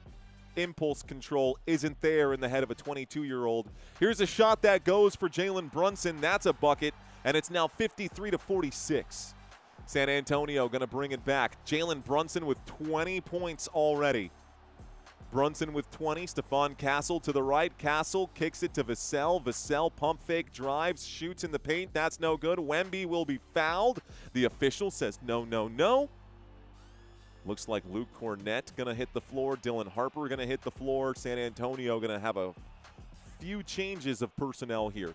impulse control isn't there in the head of a 22-year-old. Here's a shot that goes for Jalen Brunson. That's a bucket, and it's now 53-46. San Antonio going to bring it back. Jalen Brunson with 20 points already. Brunson with 20. Stephon Castle to the right. Castle kicks it to Vassell. Vassell pump fake, drives, shoots in the paint. That's no good. Wemby will be fouled. The official says no, no, no. Looks like Luke Cornett going to hit the floor. Dylan Harper going to hit the floor. San Antonio going to have a few changes of personnel here.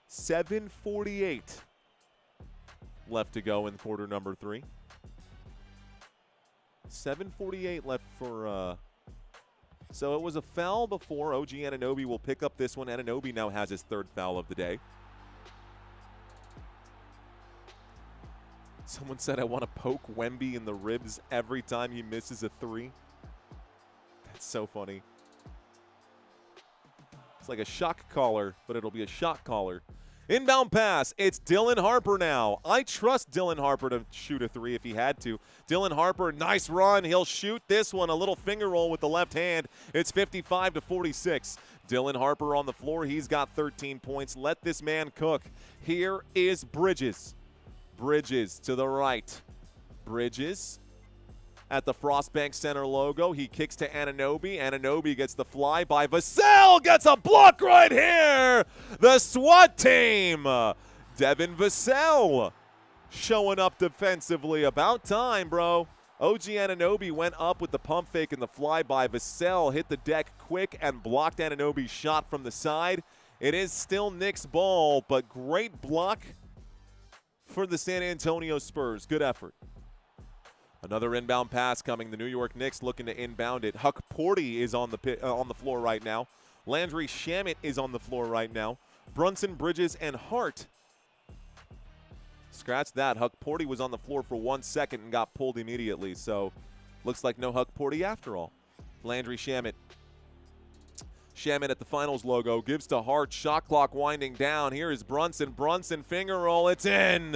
7:48 left to go in quarter number 3. 7:48 left for, so it was a foul before. OG Anunoby will pick up this one. Anunoby now has his 3rd foul of the day. Someone said, I want to poke Wemby in the ribs every time he misses a 3. That's so funny. It's like a shock collar, but it'll be a shot collar. Inbound pass. It's Dylan Harper now. I trust Dylan Harper to shoot a 3 if he had to. Dylan Harper, nice run. He'll shoot this one. A little finger roll with the left hand. It's 55-46. Dylan Harper on the floor. He's got 13 points. Let this man cook. Here is Bridges. Bridges to the right. Bridges at the Frostbank Center logo. He kicks to Anunoby. Anunoby gets the fly by Vassell. Gets a block right here. The SWAT team. Devin Vassell showing up defensively. About time, bro. OG Anunoby went up with the pump fake and the fly by. Vassell hit the deck quick and blocked Anunoby's shot from the side. It is still Knicks ball, but great block for the San Antonio Spurs. Good effort. Another inbound pass coming. The New York Knicks looking to inbound it. Huck Porty is on the floor right now. Landry Shamet is on the floor right now. Brunson, Bridges, and Hart. Scratch that. Huck Porty was on the floor for 1 second and got pulled immediately. So looks like no Huck Porty after all. Landry Shamet. Shamet at the finals logo. Gives to Hart. Shot clock winding down. Here is Brunson. Brunson finger roll. It's in.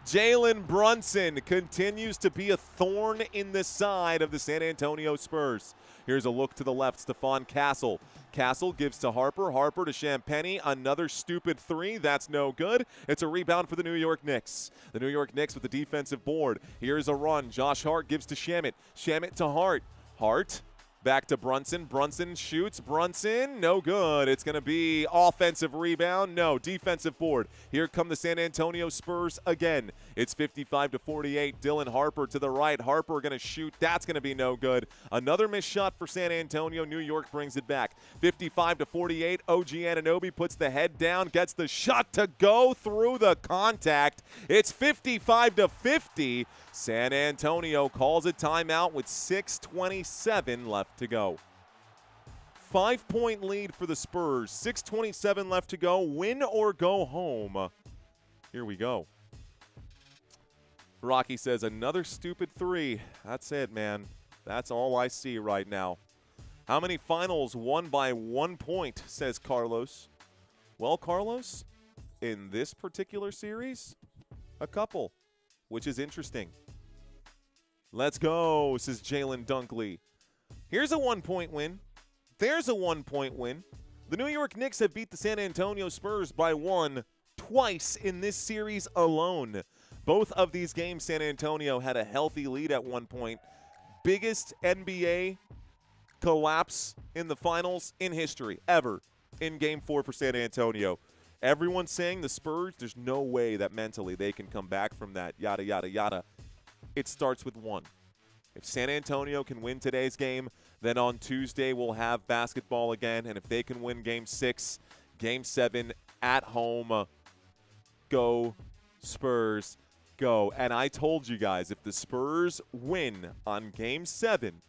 Jalen Brunson continues to be a thorn in the side of the San Antonio Spurs. Here's a look to the left. Stephon Castle. Castle gives to Harper. Harper to Champagnie. Another stupid 3. That's no good. It's a rebound for the New York Knicks. The New York Knicks with the defensive board. Here's a run. Josh Hart gives to Shamet. Shamet to Hart. Hart Back to Brunson. Brunson shoots. Brunson, no good. It's going to be offensive rebound. No, defensive board. Here come the San Antonio Spurs again. It's 55-48. Dylan Harper to the right. Harper going to shoot. That's going to be no good. Another missed shot for San Antonio. New York brings it back. 55-48. OG Anunoby puts the head down, gets the shot to go through the contact. It's 55-50. San Antonio calls a timeout with 6:27 left to go. 5-point lead for the Spurs. 6:27 left to go. Win or go home. Here we go. Rocky says, another stupid three. That's it, man. That's all I see right now. How many finals won by 1 point, says Carlos. Well, Carlos, in this particular series, a couple, which is interesting. Let's go, says Jalen Dunkley. Here's a 1-point win. There's a 1-point win. The New York Knicks have beat the San Antonio Spurs by 1 twice in this series alone. Both of these games, San Antonio had a healthy lead at 1 point. Biggest NBA collapse in the finals in history, ever, in Game 4 for San Antonio. Everyone's saying the Spurs, there's no way that mentally they can come back from that, yada, yada, yada. It starts with 1. If San Antonio can win today's game, then on Tuesday we'll have basketball again. And if they can win Game 6, Game 7 at home, go Spurs, go. And I told you guys, if the Spurs win on Game 7,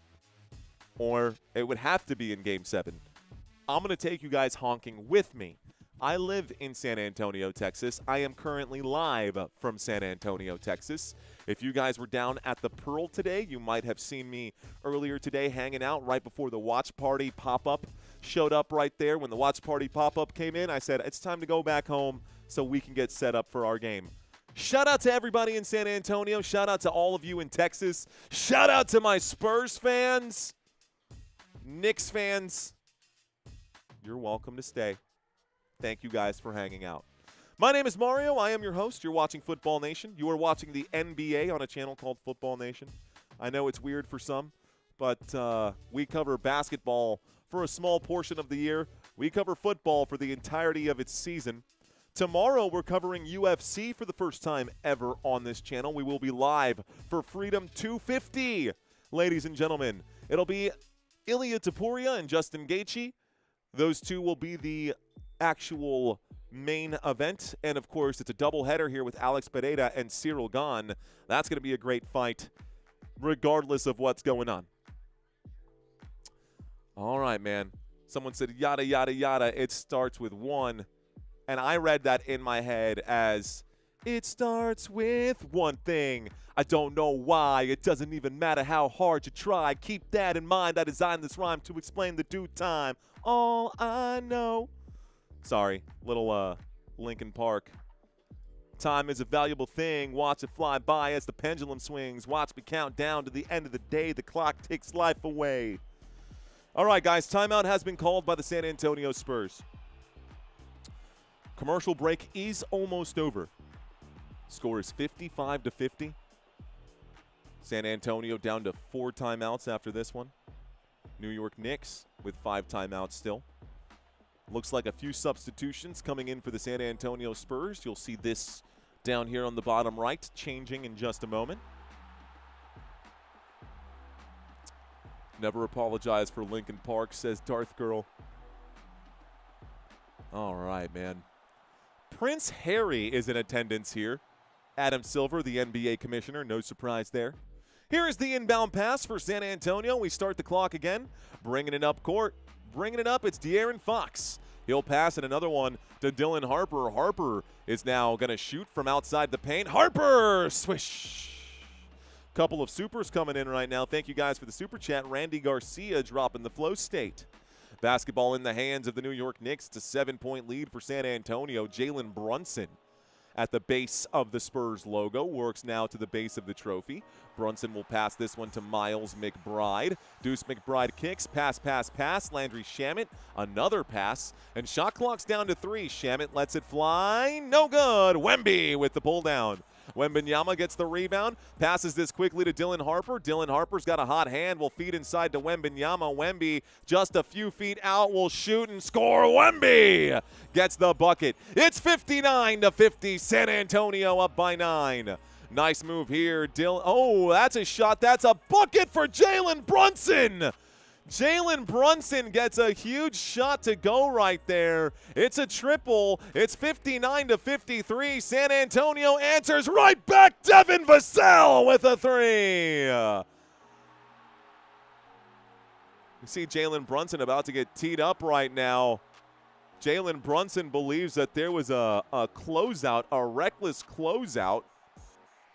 or it would have to be in Game 7, I'm going to take you guys honking with me. I live in San Antonio, Texas. I am currently live from San Antonio, Texas. If you guys were down at the Pearl today, you might have seen me earlier today hanging out right before the watch party pop-up showed up right there. When the watch party pop-up came in, I said, it's time to go back home so we can get set up for our game. Shout out to everybody in San Antonio. Shout out to all of you in Texas. Shout out to my Spurs fans, Knicks fans. You're welcome to stay. Thank you guys for hanging out. My name is Mario. I am your host. You're watching Football Nation. You are watching the NBA on a channel called Football Nation. I know it's weird for some, but we cover basketball for a small portion of the year. We cover football for the entirety of its season. Tomorrow, we're covering UFC for the first time ever on this channel. We will be live for Freedom 250, ladies and gentlemen. It'll be Ilia Topuria and Justin Gaethje. Those two will be the actual main event. And, of course, it's a doubleheader here with Alex Pereira and Cyril Gahn. That's going to be a great fight regardless of what's going on. All right, man. Someone said, yada, yada, yada. It starts with 1. And I read that in my head as, it starts with one thing. I don't know why. It doesn't even matter how hard you try. Keep that in mind. I designed this rhyme to explain the due time. All I know. Sorry, little Linkin Park. Time is a valuable thing. Watch it fly by as the pendulum swings. Watch me count down to the end of the day. The clock takes life away. All right, guys, timeout has been called by the San Antonio Spurs. Commercial break is almost over. Score is 55-50. San Antonio down to 4 timeouts after this one. New York Knicks with 5 timeouts still. Looks like a few substitutions coming in for the San Antonio Spurs. You'll see this down here on the bottom right, changing in just a moment. Never apologize for Linkin Park, says Darth Girl. All right, man. Prince Harry is in attendance here. Adam Silver, the NBA commissioner, no surprise there. Here is the inbound pass for San Antonio. We start the clock again, bringing it up court. Bringing it up, it's De'Aaron Fox. He'll pass it another one to Dylan Harper. Harper is now going to shoot from outside the paint. Harper! Swish! Couple of supers coming in right now. Thank you guys for the super chat. Randy Garcia dropping the flow state. Basketball in the hands of the New York Knicks. It's a 7-point lead for San Antonio. Jalen Brunson at the base of the Spurs logo works now to the base of the trophy. Brunson will pass this one to Miles McBride. Deuce McBride kicks. Pass, pass, pass. Landry Shamet, another pass. And shot clock's down to 3. Shamet lets it fly. No good. Wemby with the pull down. Wembanyama gets the rebound, passes this quickly to Dylan Harper. Dylan Harper's got a hot hand, will feed inside to Wembanyama. Wemby just a few feet out, will shoot and score. Wemby gets the bucket. It's 59-50. San Antonio up by 9. Nice move here. Oh, that's a shot. That's a bucket for Jalen Brunson. Jalen Brunson gets a huge shot to go right there. It's a triple. It's 59-53. San Antonio answers right back. Devin Vassell with a 3. You see Jalen Brunson about to get teed up right now. Jalen Brunson believes that there was a closeout, a reckless closeout,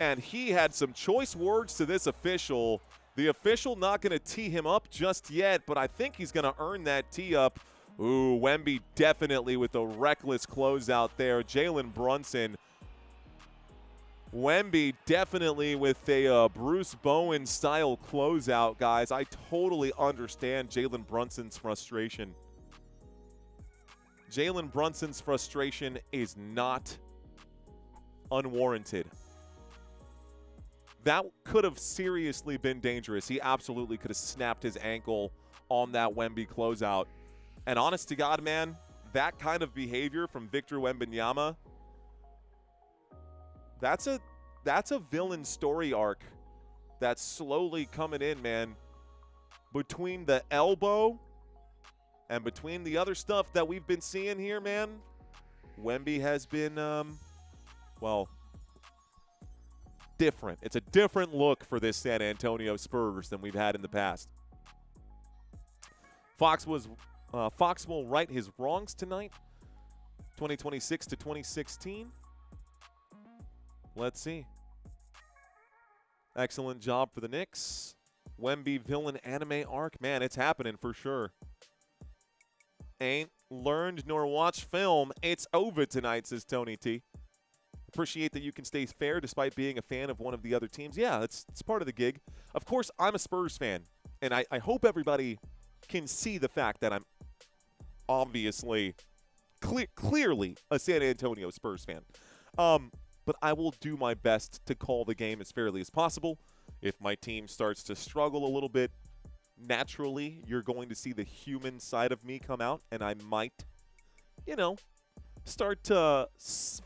and he had some choice words to this official. The official not going to tee him up just yet, but I think he's going to earn that tee up. Ooh, Wemby definitely with a reckless closeout there. Jalen Brunson. Wemby definitely with a Bruce Bowen-style closeout, guys. I totally understand Jalen Brunson's frustration. Jalen Brunson's frustration is not unwarranted. That could have seriously been dangerous. He absolutely could have snapped his ankle on that Wemby closeout. And honest to God, man, that kind of behavior from Victor Wembanyama, that's a villain story arc that's slowly coming in, man. Between the elbow and between the other stuff that we've been seeing here, man, Wemby has been, well, different. It's a different look for this San Antonio Spurs than we've had in the past. Fox will right his wrongs tonight, 2026 to 2016. Let's see. Excellent job for the Knicks. Wemby villain anime arc. Man, it's happening for sure. Ain't learned nor watched film. It's over tonight, says Tony T. Appreciate that you can stay fair despite being a fan of one of the other teams. Yeah, it's part of the gig. Of course, I'm a Spurs fan, and I hope everybody can see the fact that I'm obviously clearly a San Antonio Spurs fan. But I will do my best to call the game as fairly as possible. If my team starts to struggle a little bit, naturally, you're going to see the human side of me come out, and I might, start to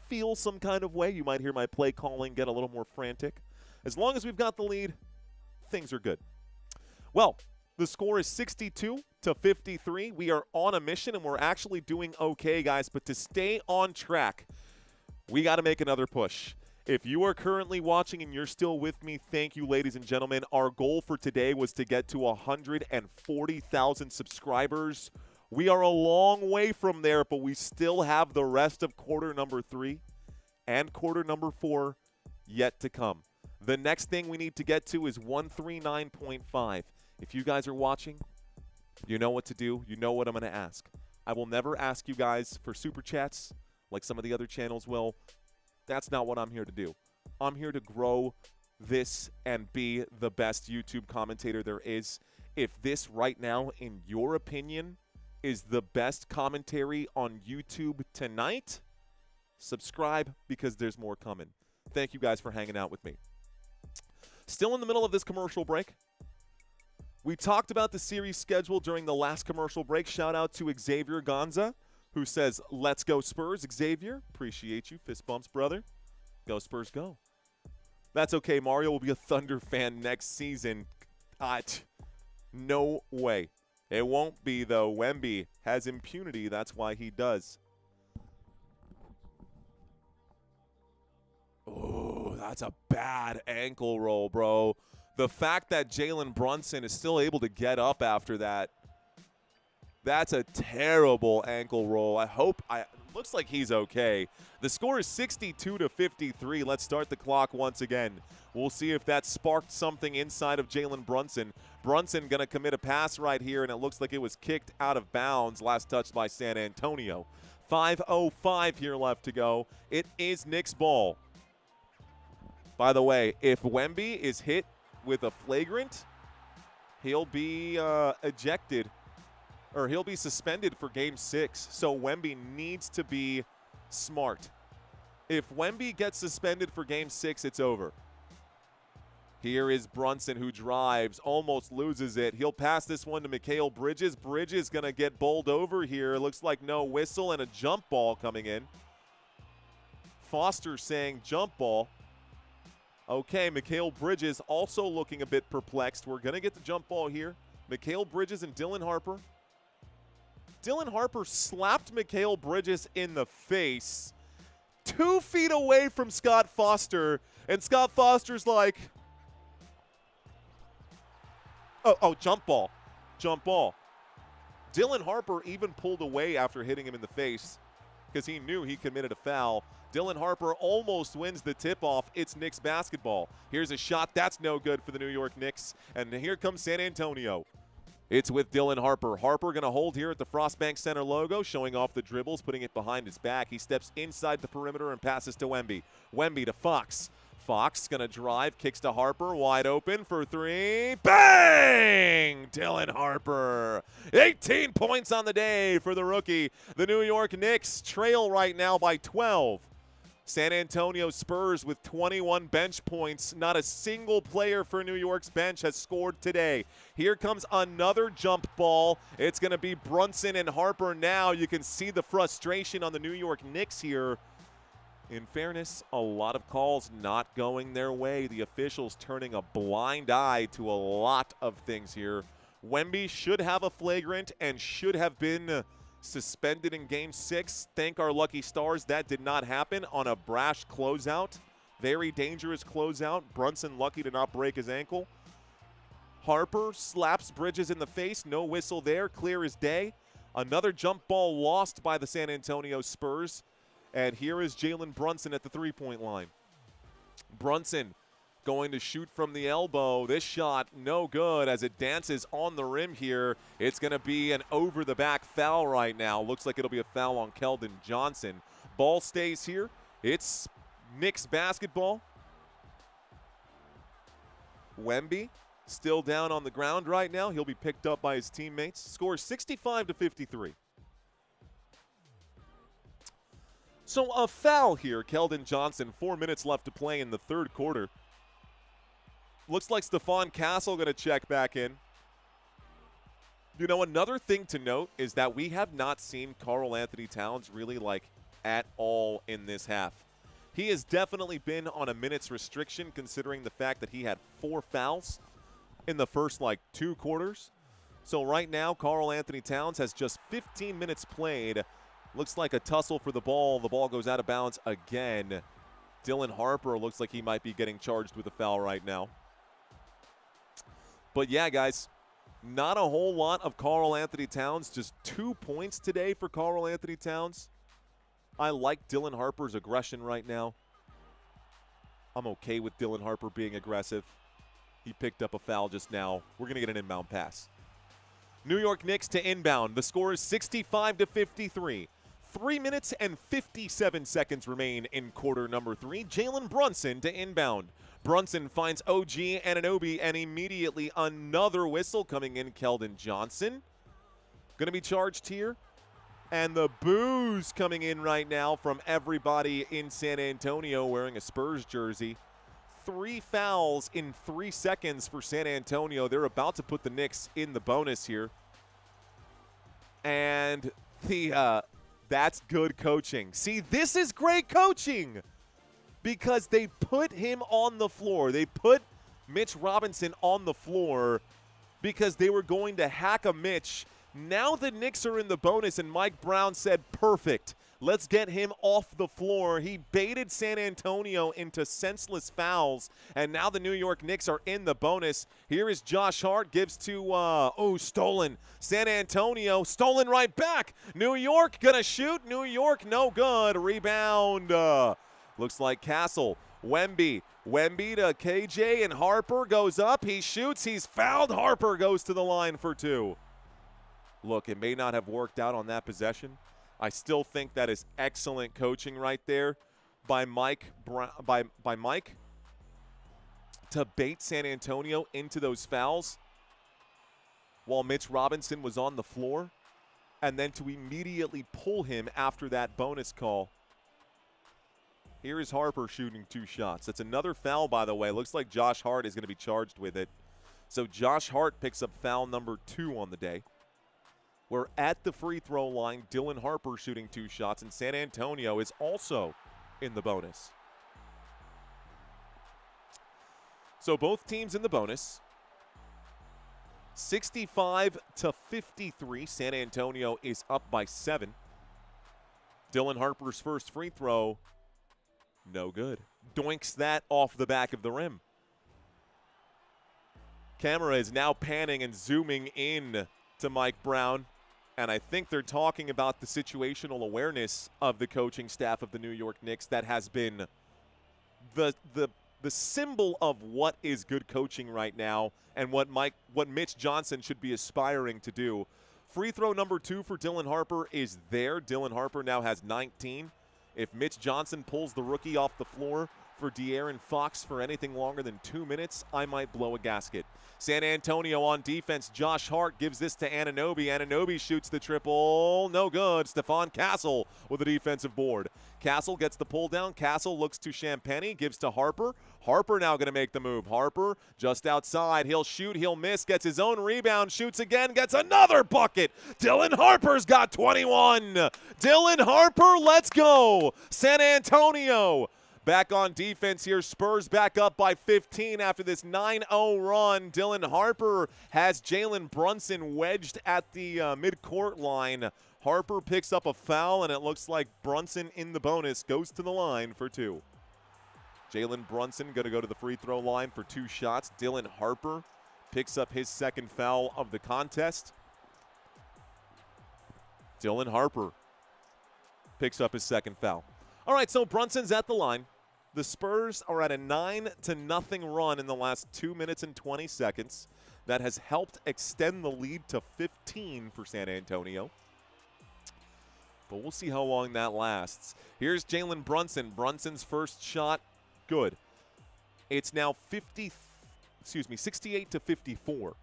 feel some kind of way. You might hear my play calling get a little more frantic. As long as we've got the lead, things are good. Well, the score is 62-53. We are on a mission, and we're actually doing okay, guys. But to stay on track, we got to make another push. If you are currently watching and you're still with me, thank you, ladies and gentlemen. Our goal for today was to get to 140,000 subscribers. We are a long way from there, but we still have the rest of quarter number 3 and quarter number 4 yet to come. The next thing we need to get to is 139.5. If you guys are watching, you know what to do. You know what I'm going to ask. I will never ask you guys for super chats like some of the other channels will. That's not what I'm here to do. I'm here to grow this and be the best YouTube commentator there is. If this right now, in your opinion, is the best commentary on YouTube tonight, subscribe because there's more coming. Thank you guys for hanging out with me. Still in the middle of this commercial break. We talked about the series schedule during the last commercial break. Shout out to Xavier Gonza, who says, "Let's go Spurs." Xavier, appreciate you. Fist bumps, brother. Go Spurs, go. That's okay. Mario will be a Thunder fan next season. No way. It won't be, though. Wemby has impunity. That's why he does. Oh, that's a bad ankle roll, bro. The fact that Jalen Brunson is still able to get up after that, that's a terrible ankle roll. Looks like he's okay. The score is 62-53. Let's start the clock once again. We'll see if that sparked something inside of Jalen Brunson. Brunson going to commit a pass right here, and it looks like it was kicked out of bounds. Last touch by San Antonio. 5:05 here left to go. It is Knicks ball. By the way, if Wemby is hit with a flagrant, he'll be ejected. Or he'll be suspended for Game 6. So Wemby needs to be smart. If Wemby gets suspended for Game 6, it's over. Here is Brunson, who drives, almost loses it. He'll pass this one to Mikal Bridges. Bridges going to get bowled over here. Looks like no whistle and a jump ball coming in. Foster saying jump ball. Okay, Mikal Bridges also looking a bit perplexed. We're going to get the jump ball here. Mikal Bridges and Dylan Harper. Dylan Harper slapped Mikal Bridges in the face 2 feet away from Scott Foster. And Scott Foster's like, oh, jump ball. Jump ball. Dylan Harper even pulled away after hitting him in the face because he knew he committed a foul. Dylan Harper almost wins the tip-off. It's Knicks basketball. Here's a shot. That's no good for the New York Knicks. And here comes San Antonio. It's with Dylan Harper. Harper going to hold here at the Frostbank Center logo, showing off the dribbles, putting it behind his back. He steps inside the perimeter and passes to Wemby. Wemby to Fox. Fox going to drive, kicks to Harper, wide open for 3. Bang! Dylan Harper. 18 points on the day for the rookie. The New York Knicks trail right now by 12. San Antonio Spurs with 21 bench points. Not a single player for New York's bench has scored today. Here comes another jump ball. It's going to be Brunson and Harper now. You can see the frustration on the New York Knicks here. In fairness, a lot of calls not going their way. The officials turning a blind eye to a lot of things here. Wemby should have a flagrant and should have been suspended in Game 6. Thank our lucky stars that did not happen on a brash closeout. Very dangerous closeout. Brunson lucky to not break his ankle. Harper slaps Bridges in the face. No whistle there. Clear as day. Another jump ball lost by the San Antonio Spurs. And here is Jalen Brunson at the three-point line. Brunson going to shoot from the elbow. This shot no good as it dances on the rim here. It's going to be an over-the-back foul right now. Looks like it'll be a foul on Keldon Johnson. Ball stays here. It's Knicks basketball. Wemby still down on the ground right now. He'll be picked up by his teammates. Scores 65-53. So a foul here, Keldon Johnson. 4 minutes left to play in the third quarter. Looks like Stephon Castle going to check back in. You know, another thing to note is that we have not seen Karl Anthony Towns really, at all in this half. He has definitely been on a minutes restriction considering the fact that he had 4 fouls in the first, 2 quarters. So right now, Karl Anthony Towns has just 15 minutes played. Looks like a tussle for the ball. The ball goes out of bounds again. Dylan Harper looks like he might be getting charged with a foul right now. But yeah, guys, not a whole lot of Karl Anthony Towns. Just 2 points today for Karl Anthony Towns. I like Dylan Harper's aggression right now. I'm okay with Dylan Harper being aggressive. He picked up a foul just now. We're going to get an inbound pass. New York Knicks to inbound. The score is 65-53. 3 minutes and 57 seconds remain in quarter number 3. Jalen Brunson to inbound. Brunson finds OG Anunoby, and immediately another whistle coming in. Keldon Johnson going to be charged here. And the boos coming in right now from everybody in San Antonio wearing a Spurs jersey. 3 fouls in 3 seconds for San Antonio. They're about to put the Knicks in the bonus here. And that's good coaching. See, this is great coaching because they put him on the floor. They put Mitch Robinson on the floor because they were going to hack a Mitch. Now the Knicks are in the bonus, and Mike Brown said, perfect. Let's get him off the floor. He baited San Antonio into senseless fouls, and now the New York Knicks are in the bonus. Here is Josh Hart, gives to, stolen. San Antonio, stolen right back. New York gonna shoot. New York, no good. Rebound. Looks like Castle. Wemby to KJ, and Harper goes up. He shoots. He's fouled. Harper goes to the line for 2. Look, it may not have worked out on that possession. I still think that is excellent coaching right there by Mike to bait San Antonio into those fouls while Mitch Robinson was on the floor, and then to immediately pull him after that bonus call. Here is Harper shooting 2 shots. That's another foul, by the way. Looks like Josh Hart is going to be charged with it. So Josh Hart picks up foul number 2 on the day. We're at the free throw line. Dylan Harper shooting 2 shots, and San Antonio is also in the bonus. So both teams in the bonus. 65-53. San Antonio is up by 7. Dylan Harper's first free throw, no good. Doinks that off the back of the rim. Camera is now panning and zooming in to Mike Brown, and I think they're talking about the situational awareness of the coaching staff of the New York Knicks that has been the symbol of what is good coaching right now and what Mitch Johnson should be aspiring to do. Free throw number 2 for Dylan Harper is there. Dylan Harper now has 19. If Mitch Johnson pulls the rookie off the floor for De'Aaron Fox for anything longer than 2 minutes, I might blow a gasket. San Antonio on defense. Josh Hart gives this to Anunoby. Anunoby shoots the triple. No good. Stephon Castle with a defensive board. Castle gets the pull down. Castle looks to Champagny, gives to Harper. Harper now going to make the move. Harper just outside. He'll shoot. He'll miss. Gets his own rebound. Shoots again. Gets another bucket. Dylan Harper's got 21. Dylan Harper, let's go. San Antonio back on defense here. Spurs back up by 15 after this 9-0 run. Dylan Harper has Jalen Brunson wedged at the midcourt line. Harper picks up a foul, and it looks like Brunson in the bonus goes to the line for 2. Jalen Brunson going to go to the free throw line for 2 shots. Dylan Harper picks up his second foul of the contest. Dylan Harper picks up his second foul. All right, so Brunson's at the line. The Spurs are at a 9-0 run in the last 2 minutes and 20 seconds. That has helped extend the lead to 15 for San Antonio. But we'll see how long that lasts. Here's Jalen Brunson. Brunson's first shot, good. It's now 68-54.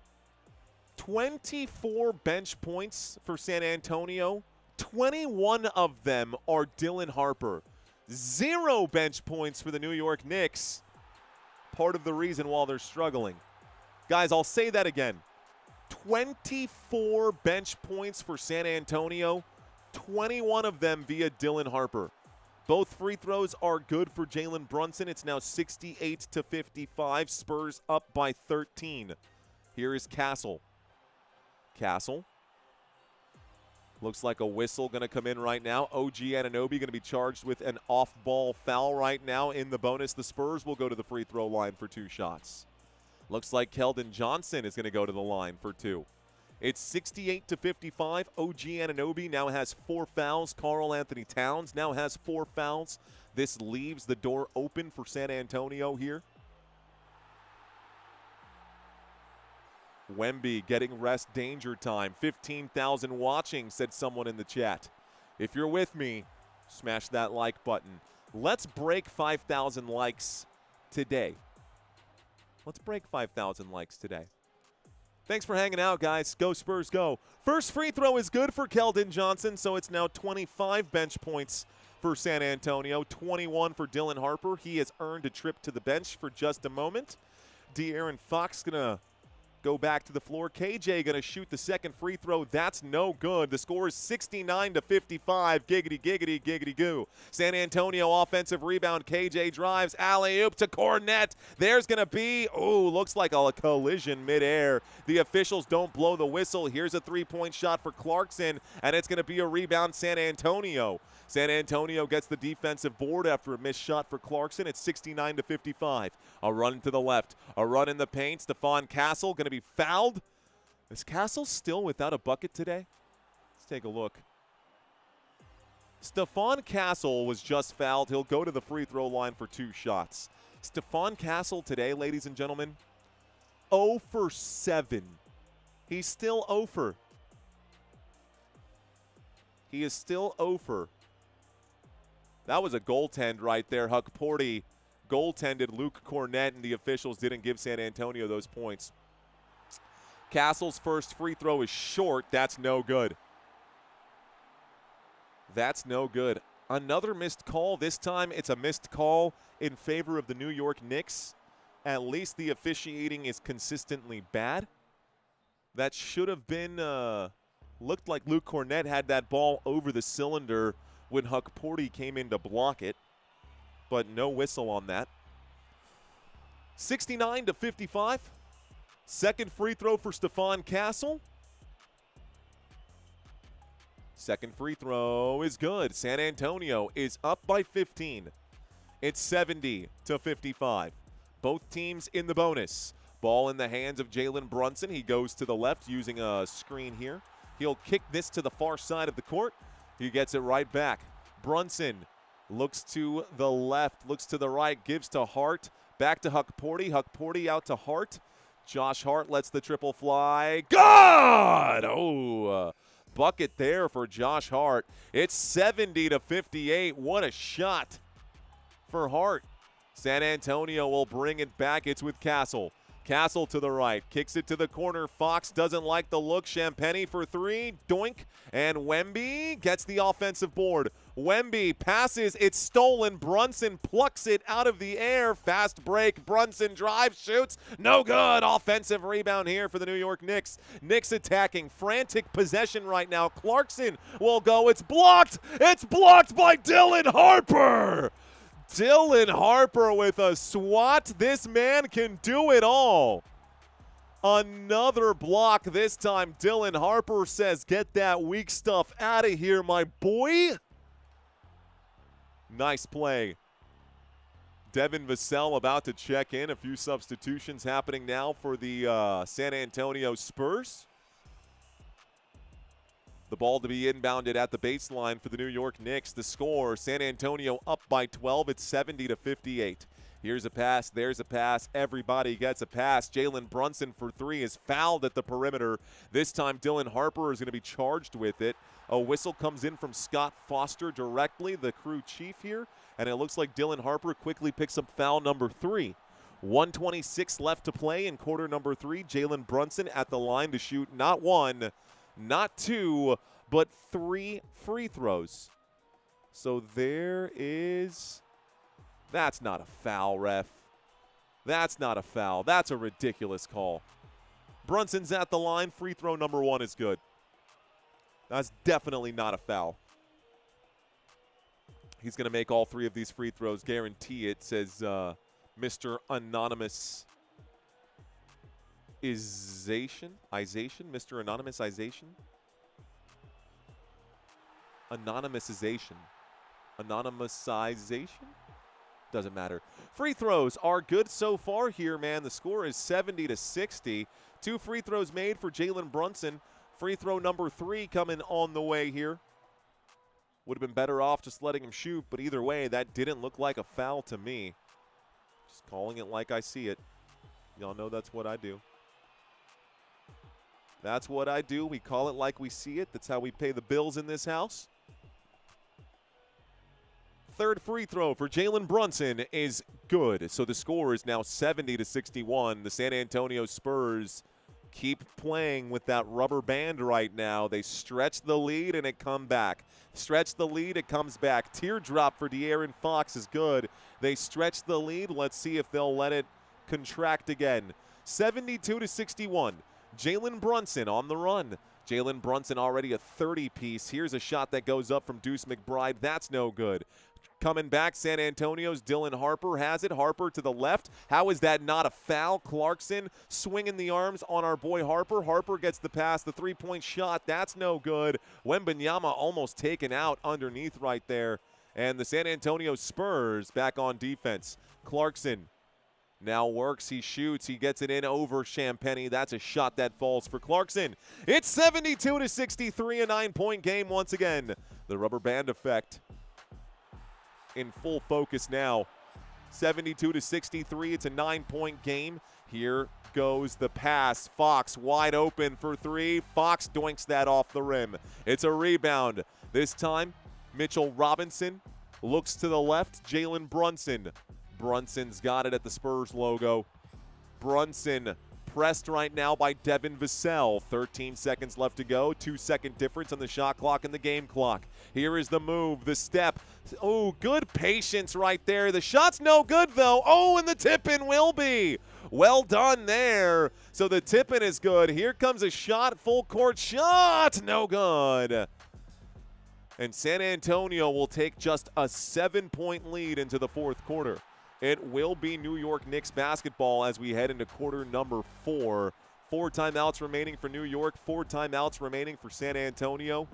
24 bench points for San Antonio. 21 of them are Dylan Harper. 0 bench points for the New York Knicks. Part of the reason why they're struggling. Guys, I'll say that again. 24 bench points for San Antonio. 21 of them via Dylan Harper. Both free throws are good for Jalen Brunson. It's now 68-55. Spurs up by 13. Here is Castle. Castle. Looks like a whistle going to come in right now. OG Anunoby going to be charged with an off-ball foul right now in the bonus. The Spurs will go to the free throw line for 2 shots. Looks like Keldon Johnson is going to go to the line for 2. It's 68-55. OG Anunoby now has 4 fouls. Karl Anthony Towns now has 4 fouls. This leaves the door open for San Antonio here. Wemby getting rest danger time. 15,000 watching, said someone in the chat. If you're with me, smash that like button. Let's break 5,000 likes today. Let's break 5,000 likes today. Thanks for hanging out, guys. Go Spurs, go. First free throw is good for Keldon Johnson, so it's now 25 bench points for San Antonio, 21 for Dylan Harper. He has earned a trip to the bench for just a moment. De'Aaron Fox going to go back to the floor. KJ going to shoot the second free throw. That's no good. The score is 69-55. Giggity, giggity, giggity, goo. San Antonio offensive rebound. KJ drives. Alley-oop to Cornette. There's going to be, looks like a collision midair. The officials don't blow the whistle. Here's a three-point shot for Clarkson, and it's going to be a rebound San Antonio. San Antonio gets the defensive board after a missed shot for Clarkson. It's 69-55. A run to the left. A run in the paint. Stephon Castle going to be fouled. Is Castle still without a bucket today? Let's take a look. Stephon Castle was just fouled. He'll go to the free throw line for 2 shots. Stephon Castle today, ladies and gentlemen, 0 for 7. He's still 0 for. He is still 0 for. That was a goaltend right there. Huck Porty goaltended Luke Cornette, and the officials didn't give San Antonio those points. Castle's first free throw is short. That's no good. That's no good. Another missed call. This time it's a missed call in favor of the New York Knicks. At least the officiating is consistently bad. That should have been, looked like Luke Cornett had that ball over the cylinder when Huck Porty came in to block it. But no whistle on that. 69-55. Second free throw for Stephon Castle. Second free throw is good. San Antonio is up by 15. It's 70-55. Both teams in the bonus. Ball in the hands of Jalen Brunson. He goes to the left using a screen here. He'll kick this to the far side of the court. He gets it right back. Brunson looks to the left, looks to the right, gives to Hart. Back to Huck Porty. Huck Porty out to Hart. Josh Hart lets the triple fly. God! Oh, bucket there for Josh Hart. It's 70-58. What a shot for Hart. San Antonio will bring it back. It's with Castle. Castle to the right, kicks it to the corner. Fox doesn't like the look. Champagnie for three, doink. And Wemby gets the offensive board. Wemby passes, it's stolen. Brunson plucks it out of the air. Fast break, Brunson drives, shoots. No good. Offensive rebound here for the New York Knicks. Knicks attacking, frantic possession right now. Clarkson will go, it's blocked. It's blocked by Dylan Harper. Dylan Harper with a swat. This man can do it all. Another block this time. Dylan Harper says, get that weak stuff out of here, my boy. Nice play. Devin Vassell about to check in. A few substitutions happening now for the San Antonio Spurs. The ball to be inbounded at the baseline for the New York Knicks. The score, San Antonio up by 12. It's 70-58. Here's a pass. There's a pass. Everybody gets a pass. Jalen Brunson for three is fouled at the perimeter. This time Dylan Harper is going to be charged with it. A whistle comes in from Scott Foster directly, the crew chief here. And it looks like Dylan Harper quickly picks up foul number 3. 1:26 left to play in quarter number 3. Jalen Brunson at the line to shoot not 1, not 2, but 3 free throws. So there is... That's not a foul, ref. That's not a foul. That's a ridiculous call. Brunson's at the line. Free throw number 1 is good. That's definitely not a foul. He's going to make all 3 of these free throws. Guarantee it, says Mr. Anonymous. Mr. Anonymousization? Anonymization? Doesn't matter. Free throws are good so far here, man. The score is 70-60. 2 free throws made for Jalen Brunson. Free throw number 3 coming on the way here. Would have been better off just letting him shoot, but either way, that didn't look like a foul to me. Just calling it like I see it. Y'all know that's what I do. That's what I do. We call it like we see it. That's how we pay the bills in this house. Third free throw for Jalen Brunson is good. So the score is now 70-61. The San Antonio Spurs keep playing with that rubber band right now. They stretch the lead and it come back. Stretch the lead, it comes back. Teardrop for De'Aaron Fox is good. They stretch the lead. Let's see if they'll let it contract again. 72-61. Jalen Brunson on the run. Jalen Brunson already a 30-piece. Here's a shot that goes up from Deuce McBride. That's no good. Coming back, San Antonio's Dylan Harper has it. Harper to the left. How is that not a foul? Clarkson swinging the arms on our boy Harper. Harper gets the pass, the three-point shot. That's no good. Wembanyama almost taken out underneath right there. And the San Antonio Spurs back on defense. Clarkson now works, he shoots, he gets it in over Champagnie. That's a shot that falls for Clarkson. It's 72-63, a 9-point game once again. The rubber band effect in full focus now. 72-63, it's a 9-point game. Here goes the pass. Fox wide open for 3. Fox doinks that off the rim. It's a rebound. This time, Mitchell Robinson looks to the left. Jalen Brunson. Brunson's got it at the Spurs logo. Brunson pressed right now by Devin Vassell. 13 seconds left to go. 2-second difference on the shot clock and the game clock. Here is the move, the step. Oh, good patience right there. The shot's no good, though. Oh, and the tip-in will be. Well done there. So the tip-in is good. Here comes a shot, full court shot. No good. And San Antonio will take just a 7-point lead into the fourth quarter. It will be New York Knicks basketball as we head into quarter number 4. 4 timeouts remaining for New York, 4 timeouts remaining for San Antonio.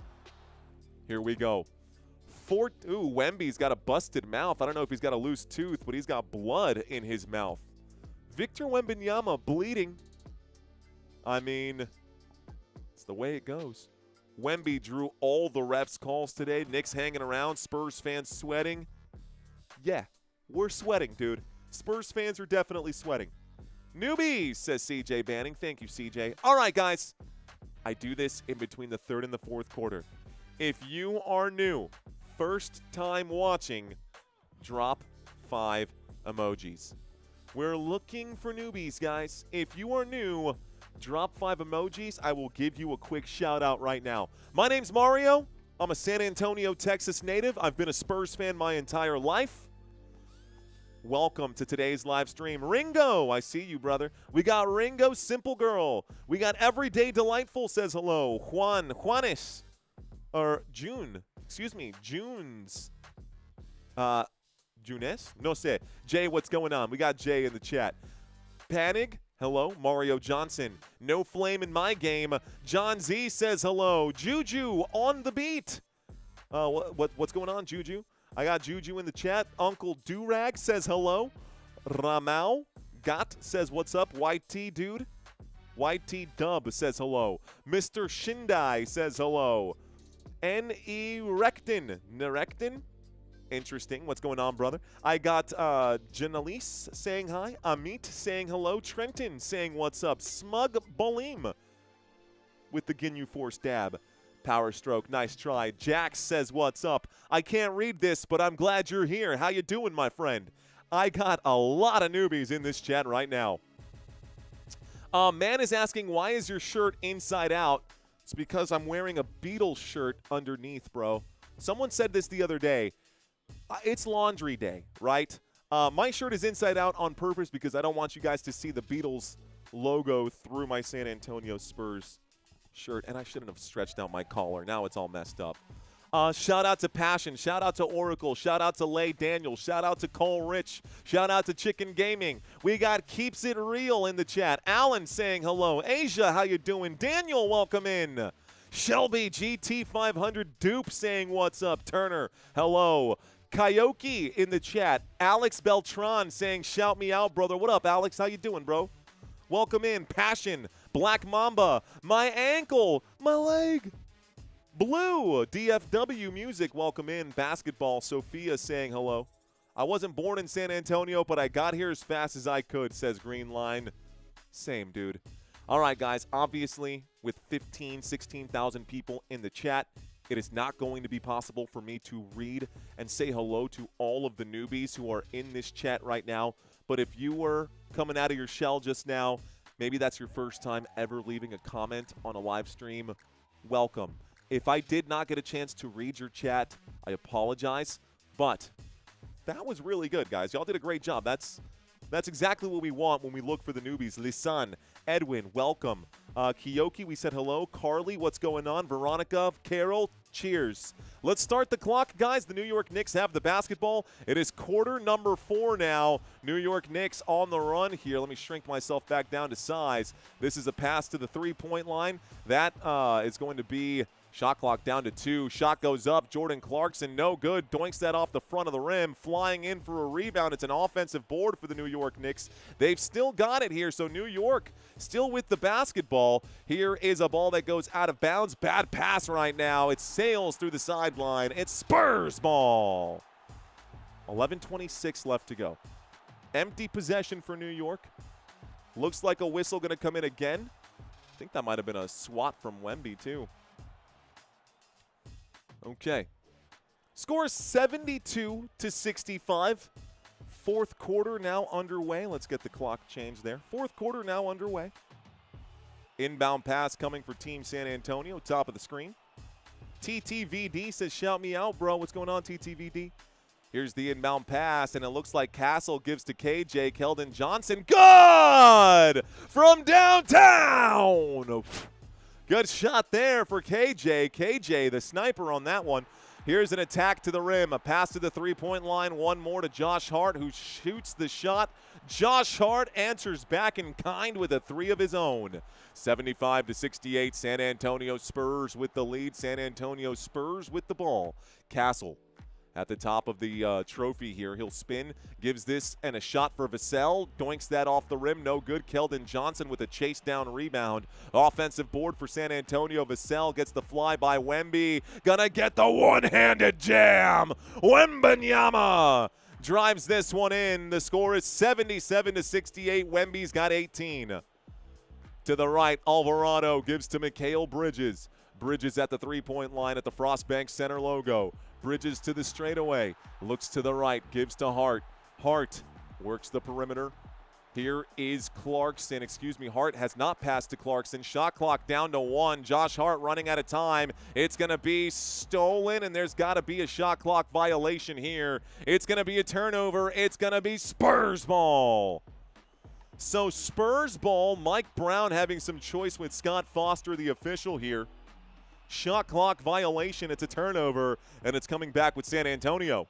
Here we go. Wemby's got a busted mouth. I don't know if he's got a loose tooth, but he's got blood in his mouth. Victor Wembanyama bleeding. I mean, it's the way it goes. Wemby drew all the refs' calls today. Knicks hanging around. Spurs fans sweating. Yeah, we're sweating, dude. Spurs fans are definitely sweating. Newbies, says CJ Banning. Thank you, CJ. All right, guys. I do this in between the third and the fourth quarter. If you are new, first time watching, drop 5 emojis. We're looking for newbies, guys. If you are new, drop 5 emojis. I will give you a quick shout out right now. My name's Mario. I'm a San Antonio, Texas native. I've been a Spurs fan my entire life. Welcome to today's live stream. Ringo, I see you, brother. We got Ringo, Simple Girl. We got Everyday Delightful says hello. Juanes, or June, excuse me, Junes. Junes? No sé. Jay, what's going on? We got Jay in the chat. Panig, hello. Mario Johnson, no flame in my game. John Z says hello. Juju on the beat. What's going on, Juju? I got Juju in the chat. Uncle Durag says hello. Ramau Got says what's up. YT dude. YT Dub says hello. Mr. Shindai says hello. N.E. Rectin. Nerectin? Interesting. What's going on, brother? I got Janelise saying hi. Amit saying hello. Trenton saying what's up. Smug Bolim with the Ginyu Force dab. Power stroke. Nice try. Jax says what's up. I can't read this, but I'm glad you're here. How you doing, my friend? I got a lot of newbies in this chat right now. Man is asking, why is your shirt inside out? It's because I'm wearing a Beatles shirt underneath, bro. Someone said this the other day. It's laundry day, right? My shirt is inside out on purpose because I don't want you guys to see the Beatles logo through my San Antonio Spurs shirt. And I shouldn't have stretched out my collar. Now it's all messed up. Shout out to Passion. Shout out to Oracle. Shout out to Lay Daniel. Shout out to Cole Rich. Shout out to Chicken Gaming. We got Keeps It Real in the chat. Alan saying hello. Asia, how you doing? Daniel, welcome in. Shelby GT500 Dupe saying what's up. Turner, hello. Kyoki in the chat. Alex Beltran saying shout me out, brother. What up, Alex? How you doing, bro? Welcome in. Passion. Black Mamba. My ankle. My leg. Blue. DFW Music. Welcome in. Basketball. Sophia saying hello. I wasn't born in San Antonio, but I got here as fast as I could, says Green Line. Same, dude. All right, guys. Obviously, with 16,000 people in the chat, it is not going to be possible for me to read and say hello to all of the newbies who are in this chat right now. But if you were coming out of your shell just now, maybe that's your first time ever leaving a comment on a live stream, welcome. If I did not get a chance to read your chat, I apologize. But that was really good, guys. Y'all did a great job. That's exactly what we want when we look for the newbies. Lisan, Edwin, welcome. Kiyoki, we said hello. Carly, what's going on? Veronica, Carol, cheers. Let's start the clock, guys. The New York Knicks have the basketball. It is quarter number 4 now. New York Knicks on the run here. Let me shrink myself back down to size. This is a pass to the three-point line. That is going to be shot clock down to 2. Shot goes up. Jordan Clarkson, no good. Doinks that off the front of the rim. Flying in for a rebound. It's an offensive board for the New York Knicks. They've still got it here, so New York still with the basketball. Here is a ball that goes out of bounds. Bad pass right now. It sails through the sideline. It's Spurs ball. 11:26 left to go. Empty possession for New York. Looks like a whistle going to come in again. I think that might have been a swat from Wemby, too. Okay. Score 72-65. Fourth quarter now underway. Let's get the clock changed there. Fourth quarter now underway. Inbound pass coming for Team San Antonio, top of the screen. TTVD says, shout me out, bro. What's going on, TTVD? Here's the inbound pass, and it looks like Castle gives to KJ. Keldon Johnson, good! From downtown! Good shot there for KJ. KJ, the sniper on that one. Here's an attack to the rim, a pass to the three-point line, one more to Josh Hart, who shoots the shot. Josh Hart answers back in kind with a three of his own. 75-68, San Antonio Spurs with the lead. San Antonio Spurs with the ball. Castle at the top of the trophy here. He'll spin, gives this and a shot for Vassell. Doinks that off the rim, no good. Keldon Johnson with a chase down rebound. Offensive board for San Antonio. Vassell gets the fly by Wemby. Gonna get the one-handed jam. Wembanyama drives this one in. The score is 77-68. Wemby's got 18. To the right, Alvarado gives to Mikal Bridges. Bridges at the three-point line at the Frostbank Center logo. Bridges to the straightaway. Looks to the right, gives to Hart. Hart works the perimeter. Here is Clarkson. Hart has not passed to Clarkson. Shot clock down to 1. Josh Hart running out of time. It's going to be stolen, and there's got to be a shot clock violation here. It's going to be a turnover. It's going to be Spurs ball. So Spurs ball, Mike Brown having some choice with Scott Foster, the official here. Shot clock violation, it's a turnover, and it's coming back with San Antonio.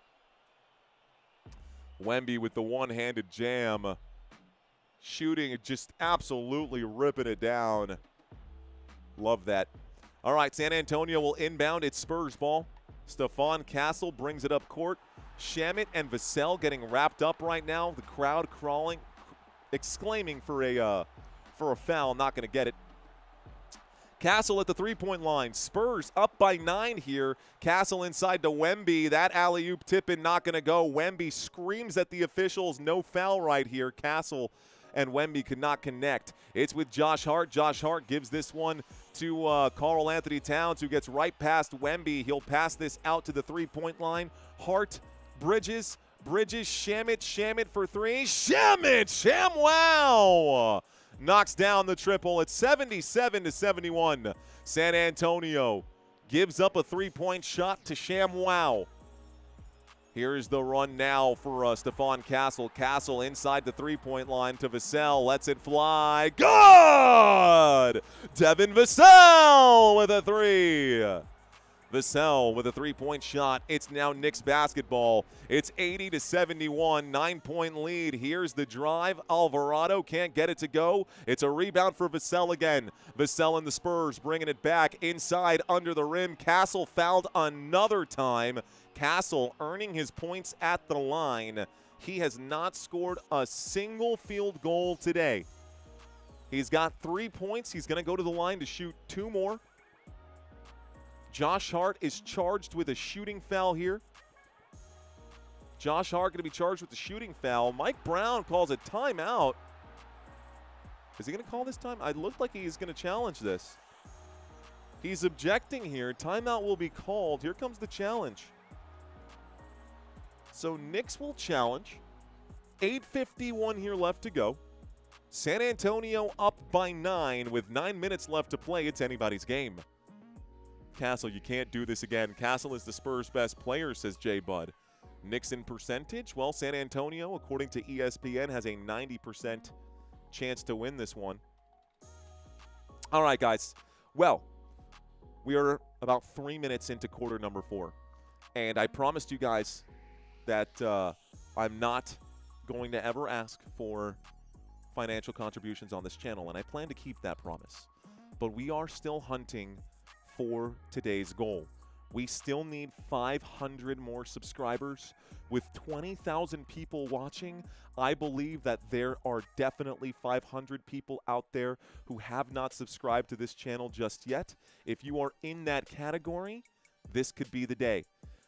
Wemby with the one-handed jam. Shooting, just absolutely ripping it down. Love that. All right, San Antonio will inbound. It's Spurs ball. Stephon Castle brings it up court. Shamet and Vassell getting wrapped up right now. The crowd crawling, exclaiming for a foul. Not going to get it. Castle at the three-point line. Spurs up by 9 here. Castle inside to Wemby. That alley-oop tip-in not going to go. Wemby screams at the officials. No foul right here. Castle and Wemby could not connect. It's with Josh Hart. Josh Hart gives this one to Karl Anthony Towns, who gets right past Wemby. He'll pass this out to the three-point line. Hart, Bridges, Shamet for three. Wow! Knocks down the triple. It's 77-71. San Antonio gives up a three-point shot to ShamWow. Here's the run now for Stephon Castle. Castle inside the three-point line to Vassell. Lets it fly. Good! Devin Vassell with a three. Vassell with a three-point shot. It's now Knicks basketball. It's 80-71, 9-point lead. Here's the drive. Alvarado can't get it to go. It's a rebound for Vassell again. Vassell and the Spurs bringing it back inside under the rim. Castle fouled another time. Castle earning his points at the line. He has not scored a single field goal today. He's got 3 points. He's going to go to the line to shoot 2 more. Josh Hart is charged with a shooting foul here. Josh Hart going to be charged with the shooting foul. Mike Brown calls a timeout. Is he going to call this time? It looked like he's going to challenge this. He's objecting here. Timeout will be called. Here comes the challenge. So Knicks will challenge. 8:51 here left to go. San Antonio up by 9 with 9 minutes left to play. It's anybody's game. Castle, you can't do this again. Castle is the Spurs' best player, says Jay Budd. Knicks in percentage? Well, San Antonio, according to ESPN, has a 90% chance to win this one. All right, guys. Well, we are about 3 minutes into quarter number 4. And I promised you guys that I'm not going to ever ask for financial contributions on this channel, and I plan to keep that promise. But we are still hunting for today's goal. We still need 500 more subscribers. With 20,000 people watching, I believe that there are definitely 500 people out there who have not subscribed to this channel just yet. If you are in that category, this could be the day.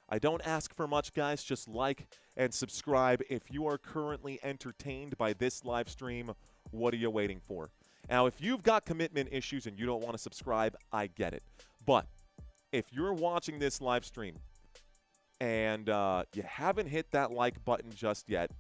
I don't ask for much, guys. Just like and subscribe. If you are currently entertained by this live stream, what are you waiting for? Now, if you've got commitment issues and you don't want to subscribe, I get it. But if you're watching this live stream and you haven't hit that like button just yet,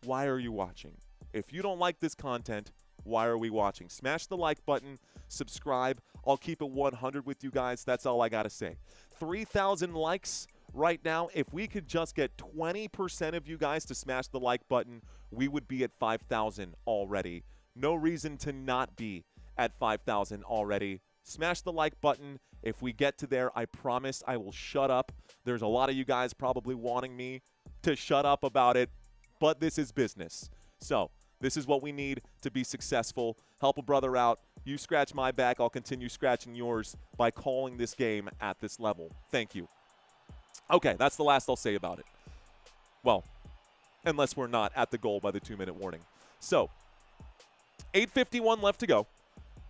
why are you watching? If you don't like this content, why are we watching? Smash the like button, subscribe. I'll keep it 100 with you guys. That's all I got to say. 3,000 likes right now. If we could just get 20% of you guys to smash the like button, we would be at 5,000 already. No reason to not be at 5,000 already. Smash the like button. If we get to there, I promise I will shut up. There's a lot of you guys probably wanting me to shut up about it, but this is business. So this is what we need to be successful. Help a brother out. You scratch my back, I'll continue scratching yours by calling this game at this level. Thank you. Okay, that's the last I'll say about it. Well, unless we're not at the goal by the 2-minute warning. So, 8:51 left to go.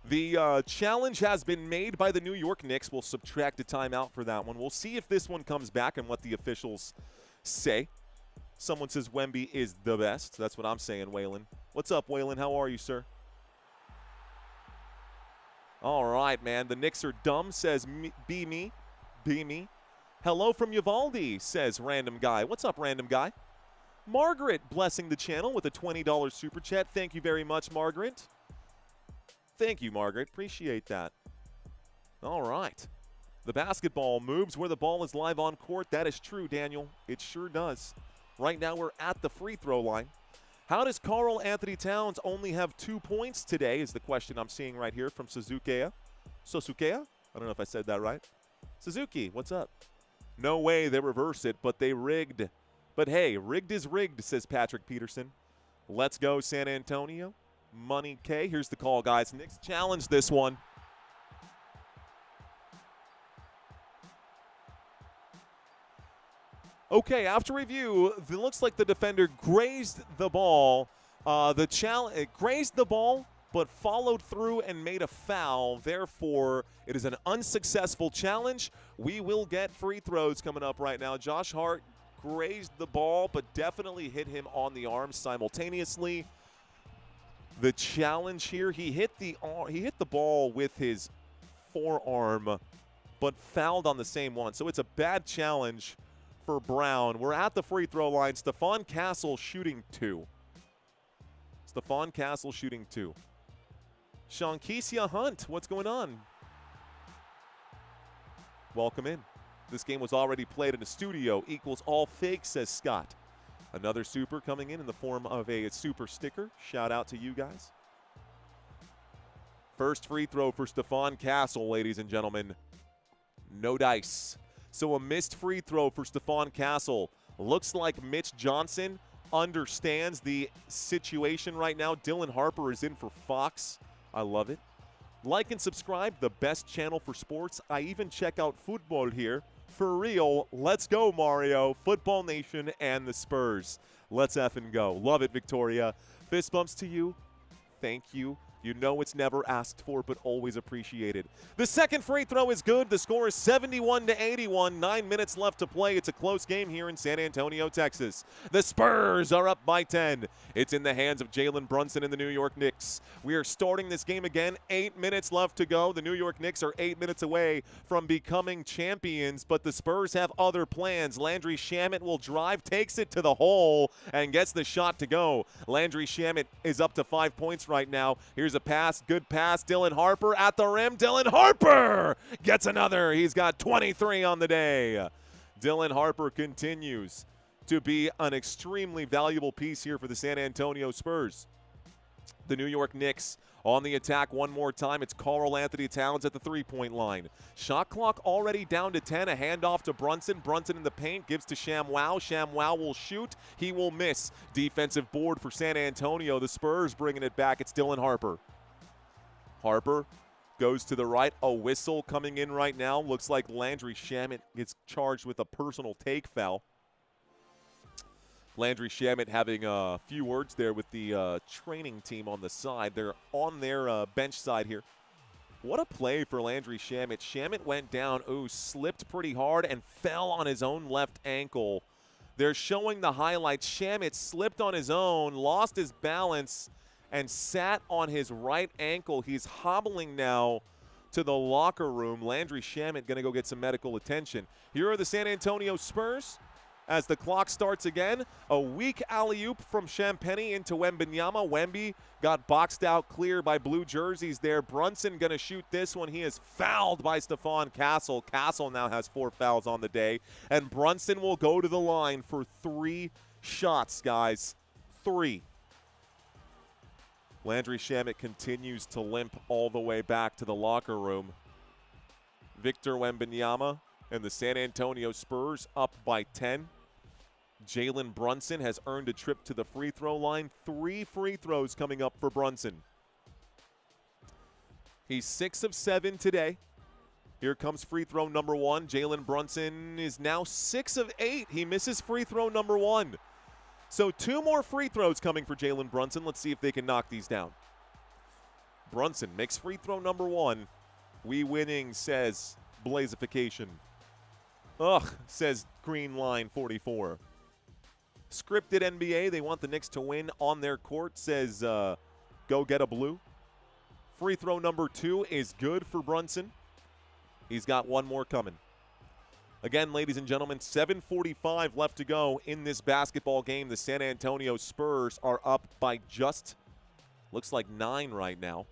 The challenge has been made by the New York Knicks. We'll subtract a timeout for that one. We'll see if this one comes back and what the officials say. Someone says Wemby is the best. That's what I'm saying, Waylon. What's up, Waylon? How are you, sir? All right, man. The Knicks are dumb, says be me. Be me. Hello from Uvalde, says Random Guy. What's up, Random Guy? Margaret blessing the channel with a $20 super chat. Thank you very much, Margaret. Thank you, Margaret. Appreciate that. All right. The basketball moves where the ball is live on court. That is true, Daniel. It sure does. Right now we're at the free throw line. How does Karl Anthony Towns only have 2 points today is the question I'm seeing right here from Suzuki. Sosukea? I don't know if I said that right. Suzuki, what's up? No way they reverse it, but they rigged. But hey, rigged is rigged, says Patrick Peterson. Let's go, San Antonio. Money K. Here's the call, guys. Knicks challenge this one. Okay, after review, it looks like the defender grazed the ball. It grazed the ball, but followed through and made a foul. Therefore, it is an unsuccessful challenge. We will get free throws coming up right now. Josh Hart grazed the ball, but definitely hit him on the arm simultaneously. The challenge here, he hit the ball with his forearm, but fouled on the same one. So it's a bad challenge for Brown. We're at the free throw line. Stephon Castle shooting 2. Stephon Castle shooting 2. Shawnkesia Hunt, what's going on? Welcome in. This game was already played in a studio. Equals all fake, says Scott. Another super coming in the form of a super sticker. Shout out to you guys. First free throw for Stephon Castle, ladies and gentlemen. No dice. So a missed free throw for Stephon Castle. Looks like Mitch Johnson understands the situation right now. Dylan Harper is in for Fox. I love it. Like and subscribe, the best channel for sports. I even check out football here. For real, let's go, Mario. Football Nation and the Spurs. Let's effing go. Love it, Victoria. Fist bumps to you. Thank you. You know it's never asked for, but always appreciated. The second free throw is good. The score is 71-81. 9 minutes left to play. It's a close game here in San Antonio, Texas. The Spurs are up by 10. It's in the hands of Jalen Brunson and the New York Knicks. We are starting this game again. 8 minutes left to go. The New York Knicks are 8 minutes away from becoming champions, but the Spurs have other plans. Landry Shamet will drive, takes it to the hole, and gets the shot to go. Landry Shamet is up to 5 points right now. Here's a pass, good pass. Dylan Harper at the rim. Dylan Harper gets another. He's got 23 on the day. Dylan Harper continues to be an extremely valuable piece here for the San Antonio Spurs. The New York Knicks on the attack one more time. It's Karl Anthony Towns at the three-point line. Shot clock already down to 10. A handoff to Brunson. Brunson in the paint gives to ShamWow. ShamWow will shoot. He will miss. Defensive board for San Antonio. The Spurs bringing it back. It's Dylan Harper. Harper goes to the right. A whistle coming in right now. Looks like Landry Shamet gets charged with a personal take foul. Landry Shamet having a few words there with the training team on the side. They're on their bench side here. What a play for Landry Shamet. Shamet went down, slipped pretty hard and fell on his own left ankle. They're showing the highlights. Shamet slipped on his own, lost his balance, and sat on his right ankle. He's hobbling now to the locker room. Landry Shamet going to go get some medical attention. Here are the San Antonio Spurs as the clock starts again. A weak alley-oop from Champagny into Wembanyama. Wemby got boxed out clear by blue jerseys there. Brunson going to shoot this one. He is fouled by Stephon Castle. Castle now has 4 fouls on the day. And Brunson will go to the line for 3 shots, guys. 3. Landry Shamet continues to limp all the way back to the locker room. Victor Wembanyama and the San Antonio Spurs up by 10. Jalen Brunson has earned a trip to the free throw line. 3 free throws coming up for Brunson. He's 6 of 7 today. Here comes free throw number 1. Jalen Brunson is now 6 of 8. He misses free throw number 1. So 2 more free throws coming for Jalen Brunson. Let's see if they can knock these down. Brunson makes free throw number 1. We winning, says Blazification. Ugh, says Green Line 44. Scripted NBA, they want the Knicks to win on their court, says go get a blue. Free throw number 2 is good for Brunson. He's got 1 more coming. Again, ladies and gentlemen, 7:45 left to go in this basketball game. The San Antonio Spurs are up by just, looks like 9 right now.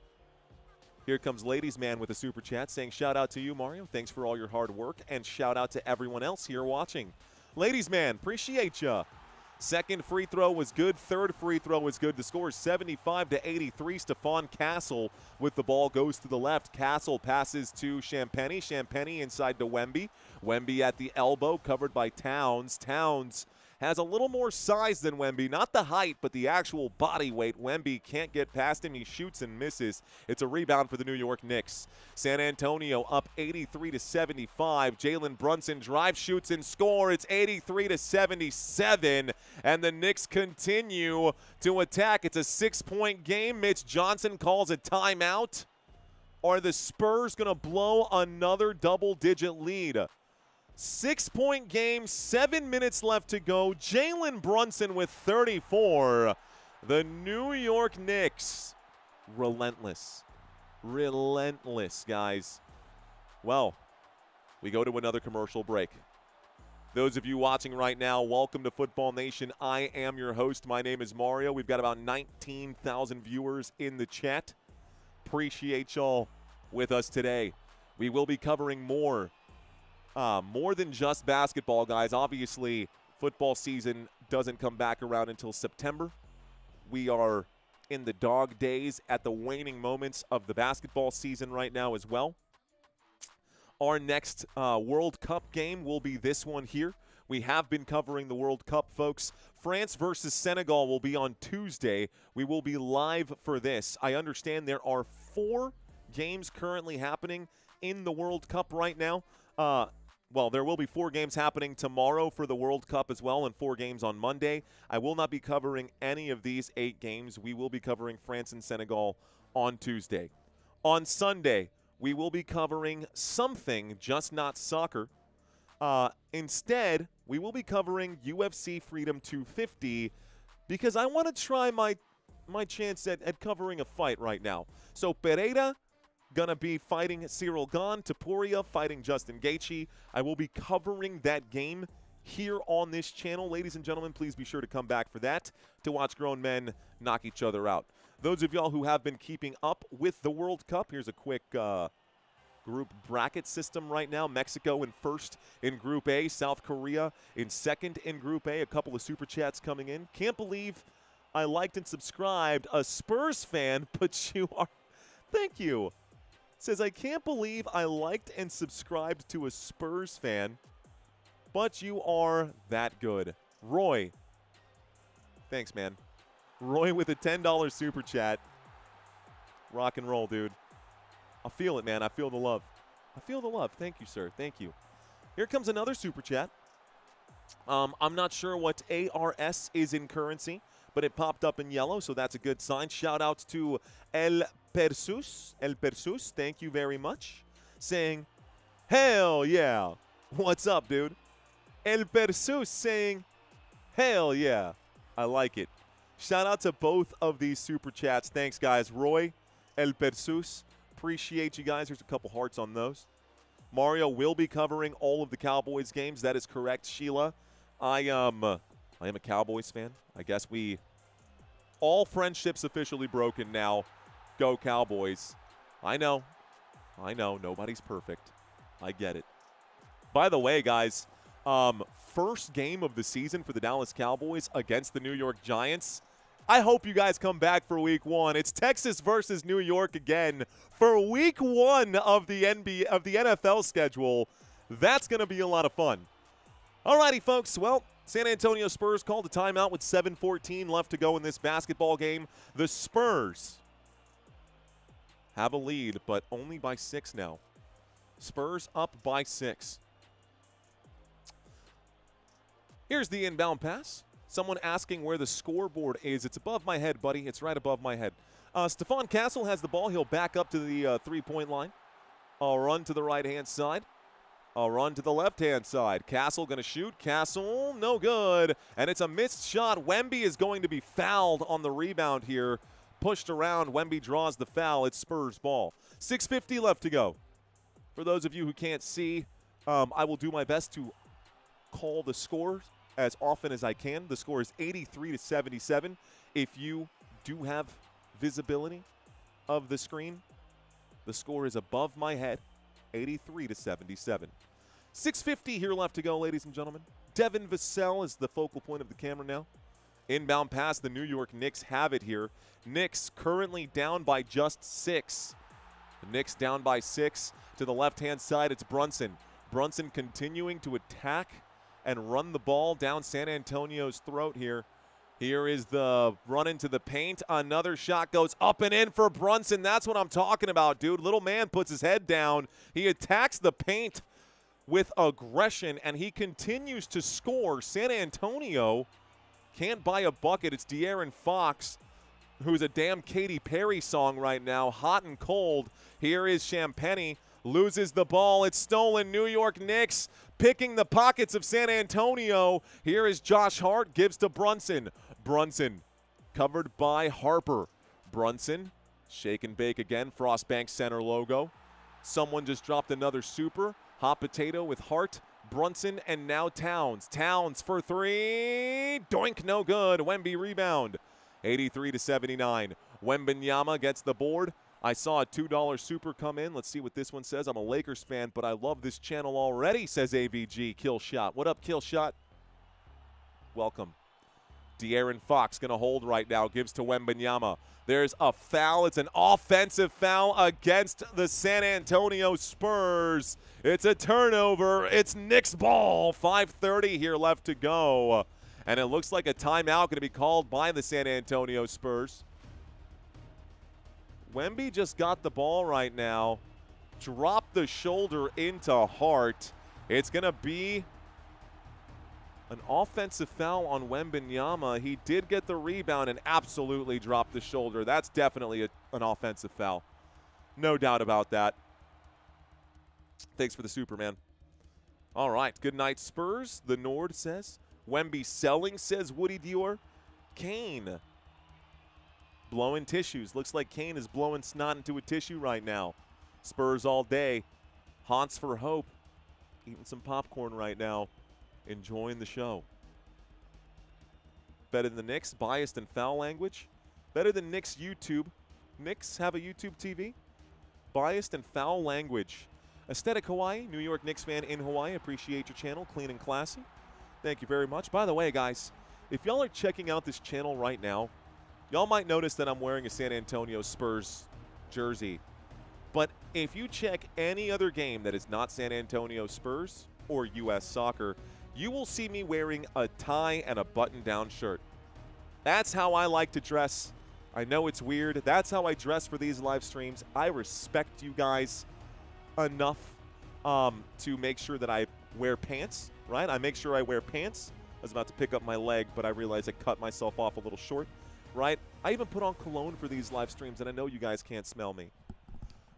Here comes Ladies Man with a super chat saying, shout out to you, Mario. Thanks for all your hard work. And shout out to everyone else here watching. Ladies Man, appreciate ya. Second free throw was good. Third free throw was good. The score is 75-83. Stephon Castle with the ball goes to the left. Castle passes to Champagny. Champagny inside to Wemby. Wemby at the elbow, covered by Towns. Towns has a little more size than Wemby. Not the height, but the actual body weight. Wemby can't get past him. He shoots and misses. It's a rebound for the New York Knicks. San Antonio up 83-75. Jalen Brunson drive, shoots, and score. It's 83-77. And the Knicks continue to attack. It's a 6-point game. Mitch Johnson calls a timeout. Are the Spurs going to blow another double-digit lead? 6-point game, 7 minutes left to go. Jalen Brunson with 34. The New York Knicks, relentless. Relentless, guys. Well, we go to another commercial break. Those of you watching right now, welcome to Football Nation. I am your host. My name is Mario. We've got about 19,000 viewers in the chat. Appreciate y'all with us today. We will be covering more than just basketball, guys. Obviously, football season doesn't come back around until September. We are in the dog days at the waning moments of the basketball season right now as well. Our next World Cup game will be this one here. We have been covering the World Cup, folks. France versus Senegal will be on Tuesday. We will be live for this. I understand there are 4 games currently happening in the World Cup right now. Well, there will be 4 games happening tomorrow for the World Cup as well, and 4 games on Monday. I will not be covering any of these 8 games. We will be covering France and Senegal on Tuesday. On Sunday, we will be covering something, just not soccer. Instead, we will be covering UFC Freedom 250 because I want to try my chance at covering a fight right now. So Pereira going to be fighting Cyril Gane, Topuria fighting Justin Gaethje. I will be covering that game here on this channel. Ladies and gentlemen, please be sure to come back for that to watch grown men knock each other out. Those of y'all who have been keeping up with the World Cup, here's a quick group bracket system right now. Mexico in first in Group A, South Korea in second in Group A. A couple of super chats coming in. Can't believe I liked and subscribed. A Spurs fan, but you are... Thank you. Says, I can't believe I liked and subscribed to a Spurs fan, but you are that good. Roy. Thanks, man. Roy with a $10 super chat. Rock and roll, dude. I feel it, man. I feel the love. I feel the love. Thank you, sir. Thank you. Here comes another super chat. I'm not sure what ARS is in currency, but it popped up in yellow, so that's a good sign. Shout out to El Persus, thank you very much. Saying, hell yeah. What's up, dude? El Persus saying, hell yeah. I like it. Shout out to both of these super chats. Thanks, guys. Roy, El Persus, appreciate you guys. There's a couple hearts on those. Mario will be covering all of the Cowboys games. That is correct, Sheila. I am a Cowboys fan. I guess all friendships officially broken now. Go Cowboys. I know, nobody's perfect. I get it. By the way, guys, first game of the season for the Dallas Cowboys against the New York Giants. I hope you guys come back for week 1. It's Texas versus New York again for week 1 of the NFL schedule. That's going to be a lot of fun. Alrighty, folks. Well, San Antonio Spurs called a timeout with 7:14 left to go in this basketball game. The Spurs have a lead, but only by 6 now. Spurs up by 6. Here's the inbound pass. Someone asking where the scoreboard is. It's above my head, buddy. It's right above my head. Stephon Castle has the ball. He'll back up to the three-point line. I'll run to the right-hand side. I'll run to the left-hand side. Castle going to shoot. Castle, no good. And it's a missed shot. Wemby is going to be fouled on the rebound here. Pushed around. Wemby draws the foul. It's Spurs ball. 6:50 left to go. For those of you who can't see, I will do my best to call the score as often as I can. The score is 83-77. If you do have visibility of the screen, the score is above my head, 83-77. 6:50 here left to go, ladies and gentlemen. Devin Vassell is the focal point of the camera now. Inbound pass, the New York Knicks have it here. Knicks currently down by just 6. The Knicks down by 6. To the left-hand side, it's Brunson. Brunson continuing to attack and run the ball down San Antonio's throat here. Here is the run into the paint. Another shot goes up and in for Brunson. That's what I'm talking about, dude. Little man puts his head down. He attacks the paint with aggression, and he continues to score. San Antonio can't buy a bucket. It's De'Aaron Fox, who's a damn Katy Perry song right now, hot and cold. Here is Champagnie. Loses the ball. It's stolen. New York Knicks picking the pockets of San Antonio. Here is Josh Hart. Gives to Brunson. Brunson covered by Harper. Brunson, shake and bake again. Frostbank Center logo. Someone just dropped another super. Hot potato with Hart, Brunson, and now Towns. Towns for 3. Doink, no good. Wemby rebound. 83-79. Wembanyama gets the board. I saw a $2 super come in. Let's see what this one says. I'm a Lakers fan, but I love this channel already, says AVG. Kill shot. What up, Kill shot? Welcome. De'Aaron Fox going to hold right now. Gives to Wembanyama. There's a foul. It's an offensive foul against the San Antonio Spurs. It's a turnover. It's Knicks ball. 5:30 here left to go. And it looks like a timeout going to be called by the San Antonio Spurs. Wemby just got the ball right now. Dropped the shoulder into Hart. It's going to be an offensive foul on Wembanyama. He did get the rebound and absolutely dropped the shoulder. That's definitely an offensive foul. No doubt about that. Thanks for the Superman. All right, good night, Spurs. The Nord says. Wemby selling, says Woody Dior. Kane blowing tissues. Looks like Kane is blowing snot into a tissue right now. Spurs all day. Haunts for hope. Eating some popcorn right now. Enjoying the show. Better than the Knicks. Biased and foul language. Better than Knicks YouTube. Knicks have a YouTube TV. Biased and foul language. Aesthetic Hawaii. New York Knicks fan in Hawaii. Appreciate your channel. Clean and classy. Thank you very much. By the way, guys, if y'all are checking out this channel right now, y'all might notice that I'm wearing a San Antonio Spurs jersey. But if you check any other game that is not San Antonio Spurs or U.S. soccer, you will see me wearing a tie and a button-down shirt. That's how I like to dress. I know it's weird. That's how I dress for these live streams. I respect you guys enough to make sure that I wear pants, right? I make sure I wear pants. I was about to pick up my leg, but I realized I cut myself off a little short, right? I even put on cologne for these live streams, and I know you guys can't smell me.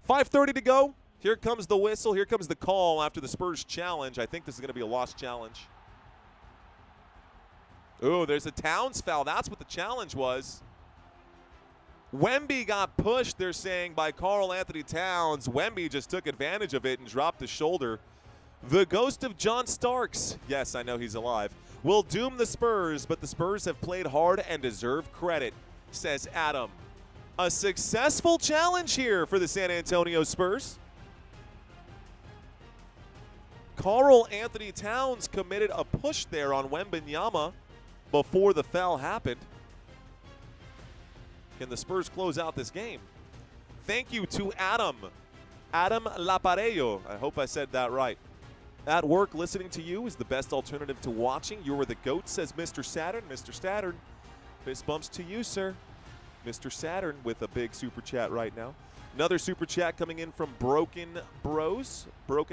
5:30 to go. Here comes the whistle. Here comes the call after the Spurs challenge. I think this is going to be a lost challenge. Ooh, there's a Towns foul. That's what the challenge was. Wemby got pushed, they're saying, by Karl Anthony Towns. Wemby just took advantage of it and dropped the shoulder. The ghost of John Starks. Yes, I know he's alive. will doom the Spurs, but the Spurs have played hard and deserve credit, says Adam. A successful challenge here for the San Antonio Spurs. Karl Anthony Towns committed a push there on Wembanyama before the foul happened. Can the Spurs close out this game? Thank you to Adam Laparello. I hope I said that right. At work, listening to you is the best alternative to watching. You are the GOAT, says Mr. Saturn. Mr. Saturn, fist bumps to you, sir. Mr. Saturn with a big super chat right now. Another super chat coming in from Broken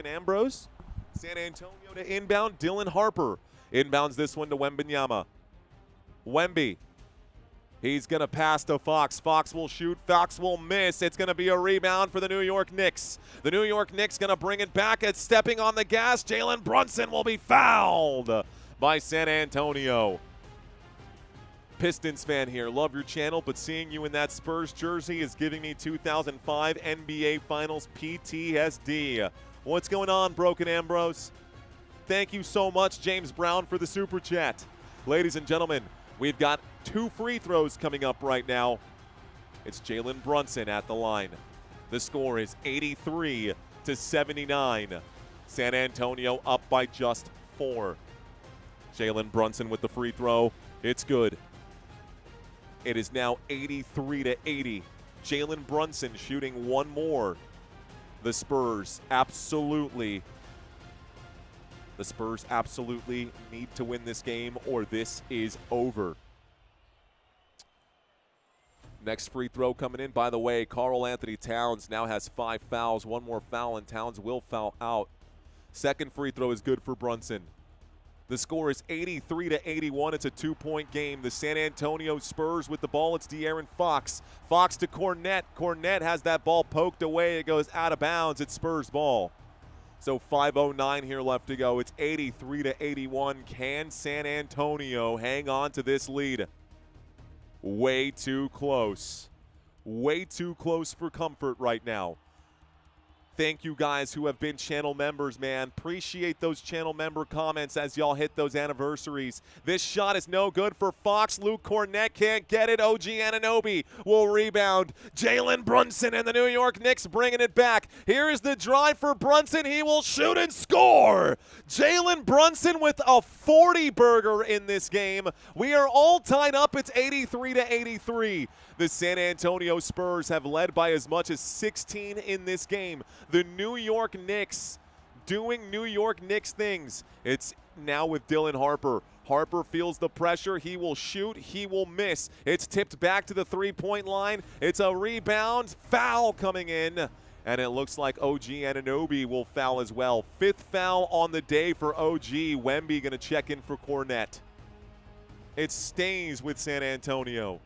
Ambrose. San Antonio to inbound, Dylan Harper. Inbounds this one to Wembanyama. Wemby. He's going to pass to Fox. Fox will shoot. Fox will miss. It's going to be a rebound for the New York Knicks. The New York Knicks going to bring it back. It's stepping on the gas. Jalen Brunson will be fouled by San Antonio. Pistons fan here. Love your channel, but seeing you in that Spurs jersey is giving me 2005 NBA Finals PTSD. What's going on, Broken Ambrose? Thank you so much, James Brown, for the super chat. Ladies and gentlemen, we've got 2 free throws coming up right now. It's Jalen Brunson at the line. The score is 83-79. San Antonio up by just 4. Jalen Brunson with the free throw. It's good. It is now 83-80. Jalen Brunson shooting one more. The Spurs absolutely need to win this game or this is over. Next free throw coming in. By the way, Karl Anthony Towns now has 5 fouls. One more foul and Towns will foul out. Second free throw is good for Brunson. The score is 83-81. It's a 2-point game. The San Antonio Spurs with the ball. It's De'Aaron Fox. Fox to Cornette. Cornette has that ball poked away. It goes out of bounds. It's Spurs ball. So 5:09 here left to go. It's 83-81. Can San Antonio hang on to this lead? Way too close. Way too close for comfort right now. Thank you guys who have been channel members, man. Appreciate those channel member comments as y'all hit those anniversaries. This shot is no good for Fox. Luke Cornette can't get it. OG Anunoby will rebound. Jalen Brunson and the New York Knicks bringing it back. Here is the drive for Brunson. He will shoot and score. Jalen Brunson with a 40-burger in this game. We are all tied up. It's 83-83. The San Antonio Spurs have led by as much as 16 in this game. The New York Knicks doing New York Knicks things. It's now with Dylan Harper. Harper feels the pressure. He will shoot. He will miss. It's tipped back to the three-point line. It's a rebound. Foul coming in. And it looks like OG Anunoby will foul as well. 5th foul on the day for OG. Wemby going to check in for Cornette. It stays with San Antonio.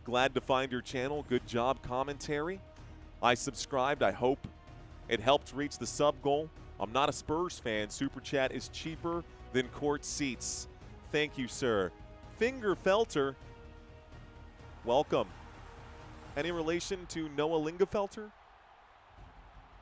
Glad to find your channel. Good job, commentary. I subscribed. I hope it helped reach the sub goal. I'm not a Spurs fan. Super Chat is cheaper than court seats. Thank you, sir. Finger Felter, welcome. Any relation to Noah Lingefelter?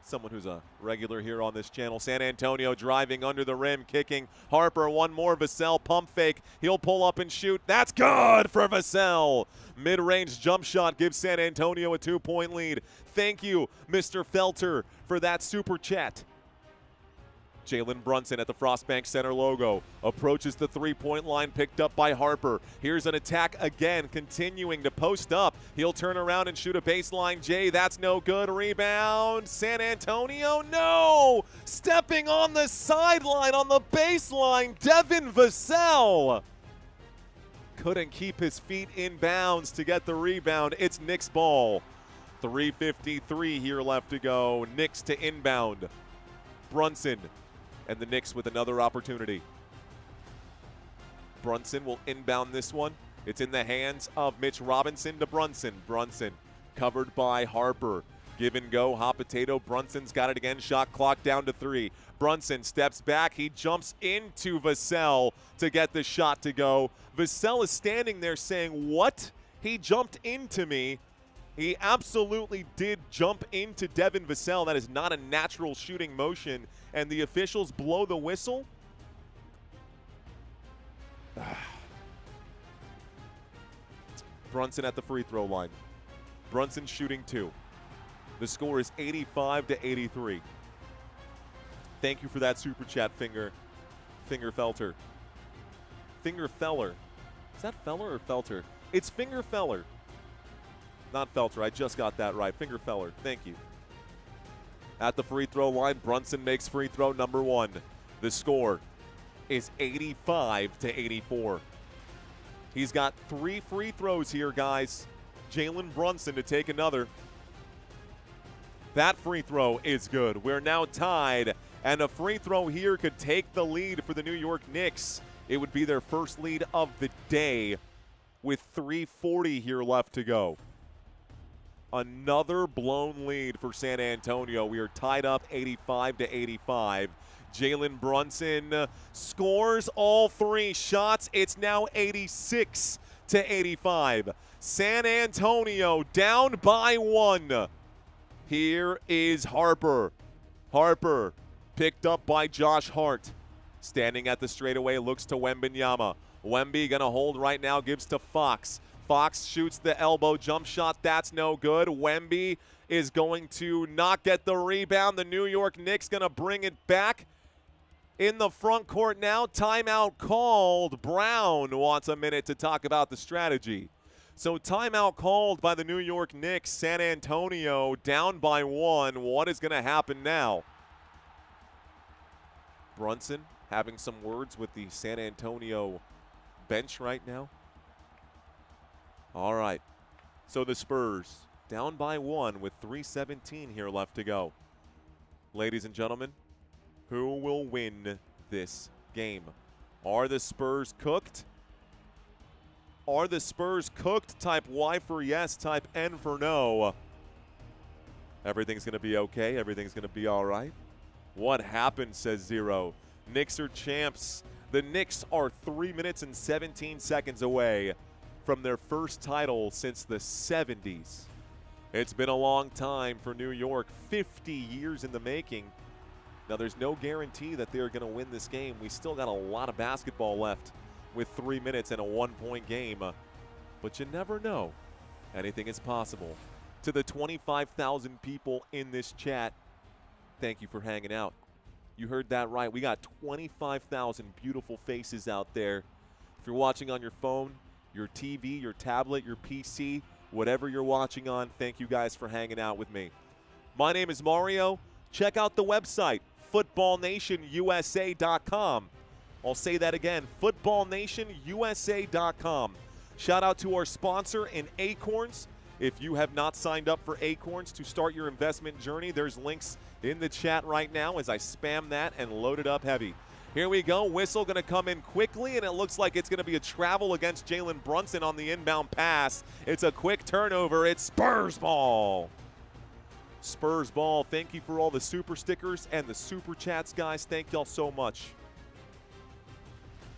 Someone who's a regular here on this channel. San Antonio driving under the rim, kicking. Harper, one more. Vassell, pump fake. He'll pull up and shoot. That's good for Vassell. Mid-range jump shot gives San Antonio a 2-point lead. Thank you, Mr. Felter, for that super chat. Jalen Brunson at the Frostbank Center logo. Approaches the three-point line, picked up by Harper. Here's an attack again, continuing to post up. He'll turn around and shoot a baseline J. That's no good. Rebound. San Antonio, no! Stepping on the sideline on the baseline, Devin Vassell. Couldn't keep his feet in bounds to get the rebound. It's Knicks ball. 3:53 here left to go. Knicks to inbound. Brunson. And the Knicks with another opportunity. Brunson will inbound this one. It's in the hands of Mitch Robinson to Brunson. Brunson covered by Harper. Give and go, hot potato. Brunson's got it again. Shot clock down to 3. Brunson steps back. He jumps into Vassell to get the shot to go. Vassell is standing there saying, what? He jumped into me. He absolutely did jump into Devin Vassell. That is not a natural shooting motion. And the officials blow the whistle. Brunson at the free throw line. Brunson shooting 2. The score is 85-83. Thank you for that super chat, Finger Felter. Finger Feller. Is that Feller or Felter? It's Finger Feller. Not Felter. I just got that right. Finger Feller. Thank you. At the free throw line, Brunson makes free throw number 1. The score is 85-84. He's got 3 free throws here, guys. Jalen Brunson to take another. That free throw is good. We're now tied, and a free throw here could take the lead for the New York Knicks. It would be their first lead of the day with 3:40 here left to go. Another blown lead for San Antonio. We are tied up 85-85. Jalen Brunson scores all 3 shots. It's now 86-85. San Antonio down by 1. Here is Harper. Harper picked up by Josh Hart. Standing at the straightaway, looks to Wembanyama. Wemby going to hold right now, gives to Fox. Fox shoots the elbow jump shot. That's no good. Wemby is going to not get the rebound. The New York Knicks going to bring it back. In the front court now, timeout called. Brown wants a minute to talk about the strategy. So timeout called by the New York Knicks. San Antonio down by 1. What is going to happen now? Brunson having some words with the San Antonio bench right now. All right. So the Spurs down by 1 with 3:17 here left to go. Ladies and gentlemen, who will win this game? Are the Spurs cooked? Are the Spurs cooked? Type Y for yes, type N for no. Everything's going to be okay. Everything's going to be all right. What happened, says Zero. Knicks are champs. The Knicks are 3 minutes and 17 seconds away from their first title since the 70s. It's been a long time for New York, 50 years in the making. Now, there's no guarantee that they're going to win this game. We still got a lot of basketball left with 3 minutes and a 1-point game. But you never know. Anything is possible. To the 25,000 people in this chat, thank you for hanging out. You heard that right. We got 25,000 beautiful faces out there. If you're watching on your phone, your TV, your tablet, your PC, whatever you're watching on, thank you guys for hanging out with me. My name is Mario. Check out the website, footballnationusa.com. I'll say that again, footballnationusa.com. Shout out to our sponsor in Acorns. If you have not signed up for Acorns to start your investment journey, there's links in the chat right now as I spam that and load it up heavy. Here we go. Whistle going to come in quickly, and it looks like it's going to be a travel against Jalen Brunson on the inbound pass. It's a quick turnover. It's Spurs ball. Spurs ball. Thank you for all the super stickers and the super chats, guys. Thank y'all so much.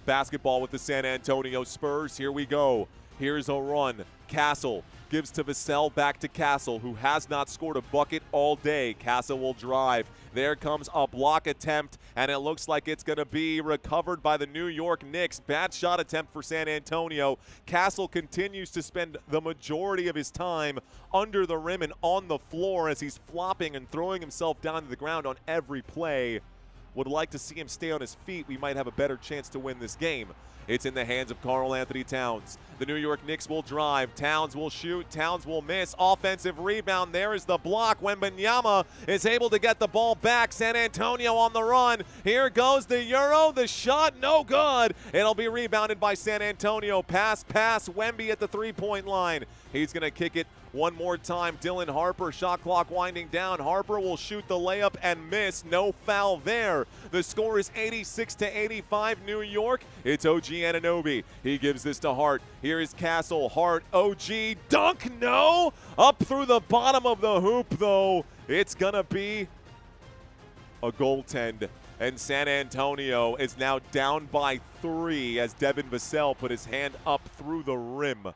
Basketball with the San Antonio Spurs. Here we go. Here's a run. Castle gives to Vassell, back to Castle, who has not scored a bucket all day. Castle will drive. There comes a block attempt, and it looks like it's going to be recovered by the New York Knicks. Bad shot attempt for San Antonio. Castle continues to spend the majority of his time under the rim and on the floor as he's flopping and throwing himself down to the ground on every play. Would like to see him stay on his feet. We might have a better chance to win this game. It's in the hands of Karl-Anthony Towns. The New York Knicks will drive. Towns will shoot. Towns will miss. Offensive rebound. There is the block. Wembanyama is able to get the ball back. San Antonio on the run. Here goes the Euro. The shot, no good. It'll be rebounded by San Antonio. Pass. Wemby at the three-point line. He's going to kick it one more time. Dylan Harper, shot clock winding down. Harper will shoot the layup and miss. No foul there. The score is 86-85 New York. It's OG Anunoby. He gives this to Hart. Here is Castle. Hart, OG, dunk, no! Up through the bottom of the hoop, though. It's going to be a goaltend. And San Antonio is now down by 3 as Devin Vassell put his hand up through the rim.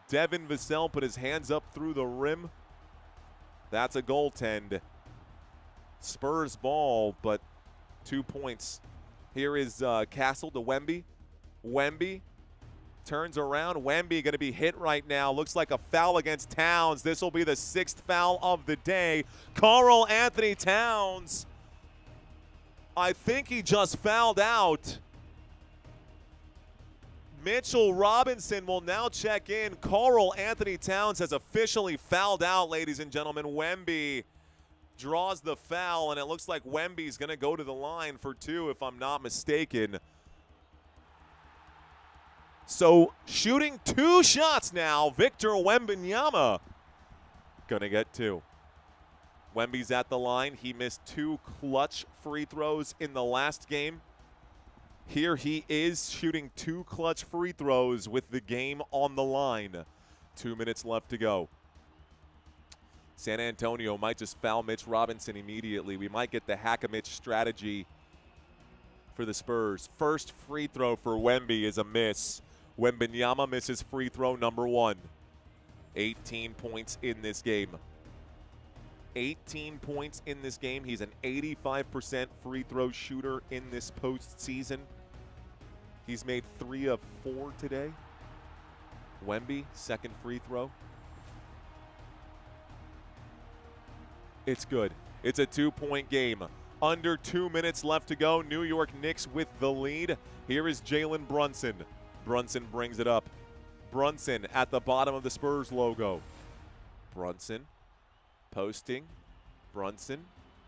Devin Vassell put his hands up through the rim. That's a goaltend. Spurs ball, but 2 points. Here is Castle to Wemby. Wemby turns around. Wemby going to be hit right now. Looks like a foul against Towns. This will be the 6th foul of the day. Karl Anthony Towns, I think he just fouled out. Mitchell Robinson will now check in. Karl Anthony Towns has officially fouled out, ladies and gentlemen. Wemby draws the foul, and it looks like Wemby's going to go to the line for 2, if I'm not mistaken. So shooting 2 shots now, Victor Wembanyama going to get 2. Wemby's at the line. He missed 2 clutch free throws in the last game. Here he is shooting 2 clutch free throws with the game on the line. 2 minutes left to go. San Antonio might just foul Mitch Robinson immediately. We might get the hack-a-Mitch strategy for the Spurs. First free throw for Wemby is a miss. Wembanyama misses free throw number 1. 18 points in this game. 18 points in this game. He's an 85% free throw shooter in this postseason. He's made 3 of 4 today. Wemby, second free throw. It's good. It's a 2-point game. Under 2 minutes left to go. New York Knicks with the lead. Here is Jalen Brunson. Brunson brings it up. Brunson at the bottom of the Spurs logo. Brunson posting. Brunson,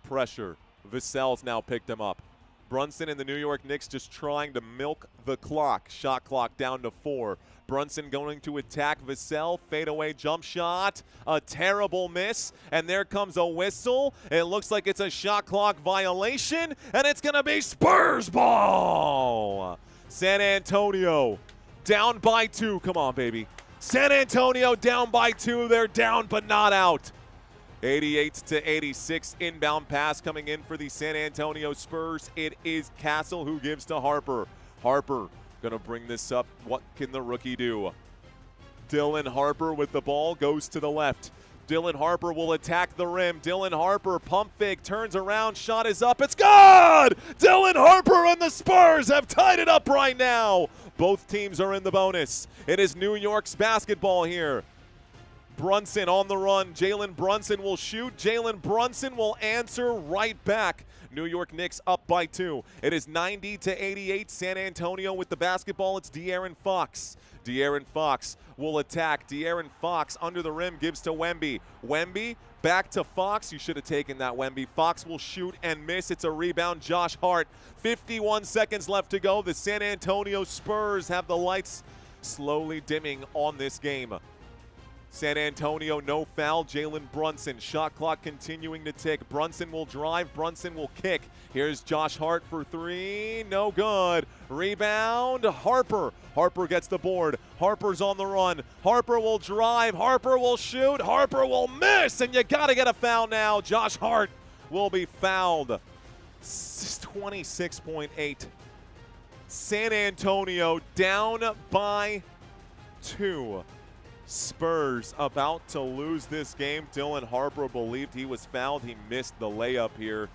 pressure. Vassell's now picked him up. Brunson and the New York Knicks just trying to milk the clock. Shot clock down to 4. Brunson going to attack Vassell. Fadeaway jump shot. A terrible miss. And there comes a whistle. It looks like it's a shot clock violation. And it's going to be Spurs ball. San Antonio down by 2. Come on, baby. San Antonio down by 2. They're down but not out. 88-86 inbound pass coming in for the San Antonio Spurs. It is Castle who gives to Harper. Harper going to bring this up. What can the rookie do? Dylan Harper with the ball goes to the left. Dylan Harper will attack the rim. Dylan Harper, pump fake, turns around, shot is up. It's good! Dylan Harper and the Spurs have tied it up right now. Both teams are in the bonus. It is New York's basketball here. Brunson on the run. Jalen Brunson will shoot. Jalen Brunson will answer right back. New York Knicks up by 2. It is 90-88. San Antonio with the basketball. It's De'Aaron Fox. De'Aaron Fox will attack. De'Aaron Fox under the rim gives to Wemby. Wemby back to Fox. You should have taken that, Wemby. Fox will shoot and miss. It's a rebound. Josh Hart. 51 seconds left to go. The San Antonio Spurs have the lights slowly dimming on this game. San Antonio, no foul. Jalen Brunson. Shot clock continuing to tick. Brunson will drive. Brunson will kick. Here's Josh Hart for 3. No good. Rebound. Harper. Harper gets the board. Harper's on the run. Harper will drive. Harper will shoot. Harper will miss. And you got to get a foul now. Josh Hart will be fouled. 26.8. San Antonio down by 2. Spurs about to lose this game. Dylan Harper believed he was fouled. He missed the layup here.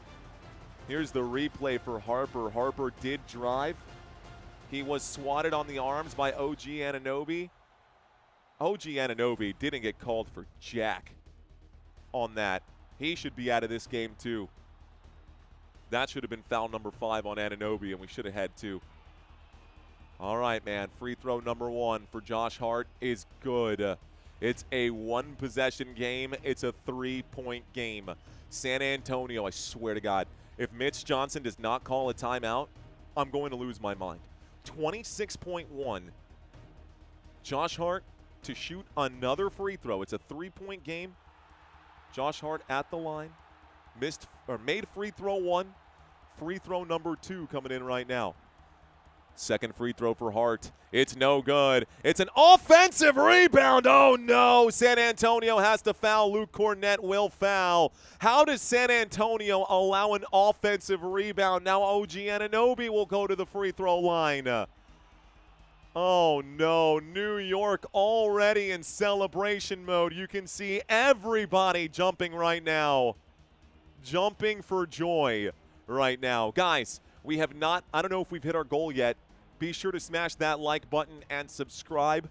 Here's the replay for Harper. Harper did drive. He was swatted on the arms by OG Anunoby. OG Anunoby didn't get called for jack on that. He should be out of this game too. That should have been foul number 5 on Anunoby, and we should have had 2. All right, man. Free throw number 1 for Josh Hart is good. It's a 1-possession game. It's a 3-point game. San Antonio, I swear to God, if Mitch Johnson does not call a timeout, I'm going to lose my mind. 26.1. Josh Hart to shoot another free throw. It's a 3-point game. Josh Hart at the line. Made free throw 1. Free throw number 2 coming in right now. Second free throw for Hart. It's no good. It's an offensive rebound. Oh, no. San Antonio has to foul. Luke Cornett will foul. How does San Antonio allow an offensive rebound? Now OG Anunoby will go to the free throw line. Oh, no. New York already in celebration mode. You can see everybody jumping right now. Jumping for joy right now. Guys, we have not, I don't know if we've hit our goal yet, Be sure to smash that like button and subscribe.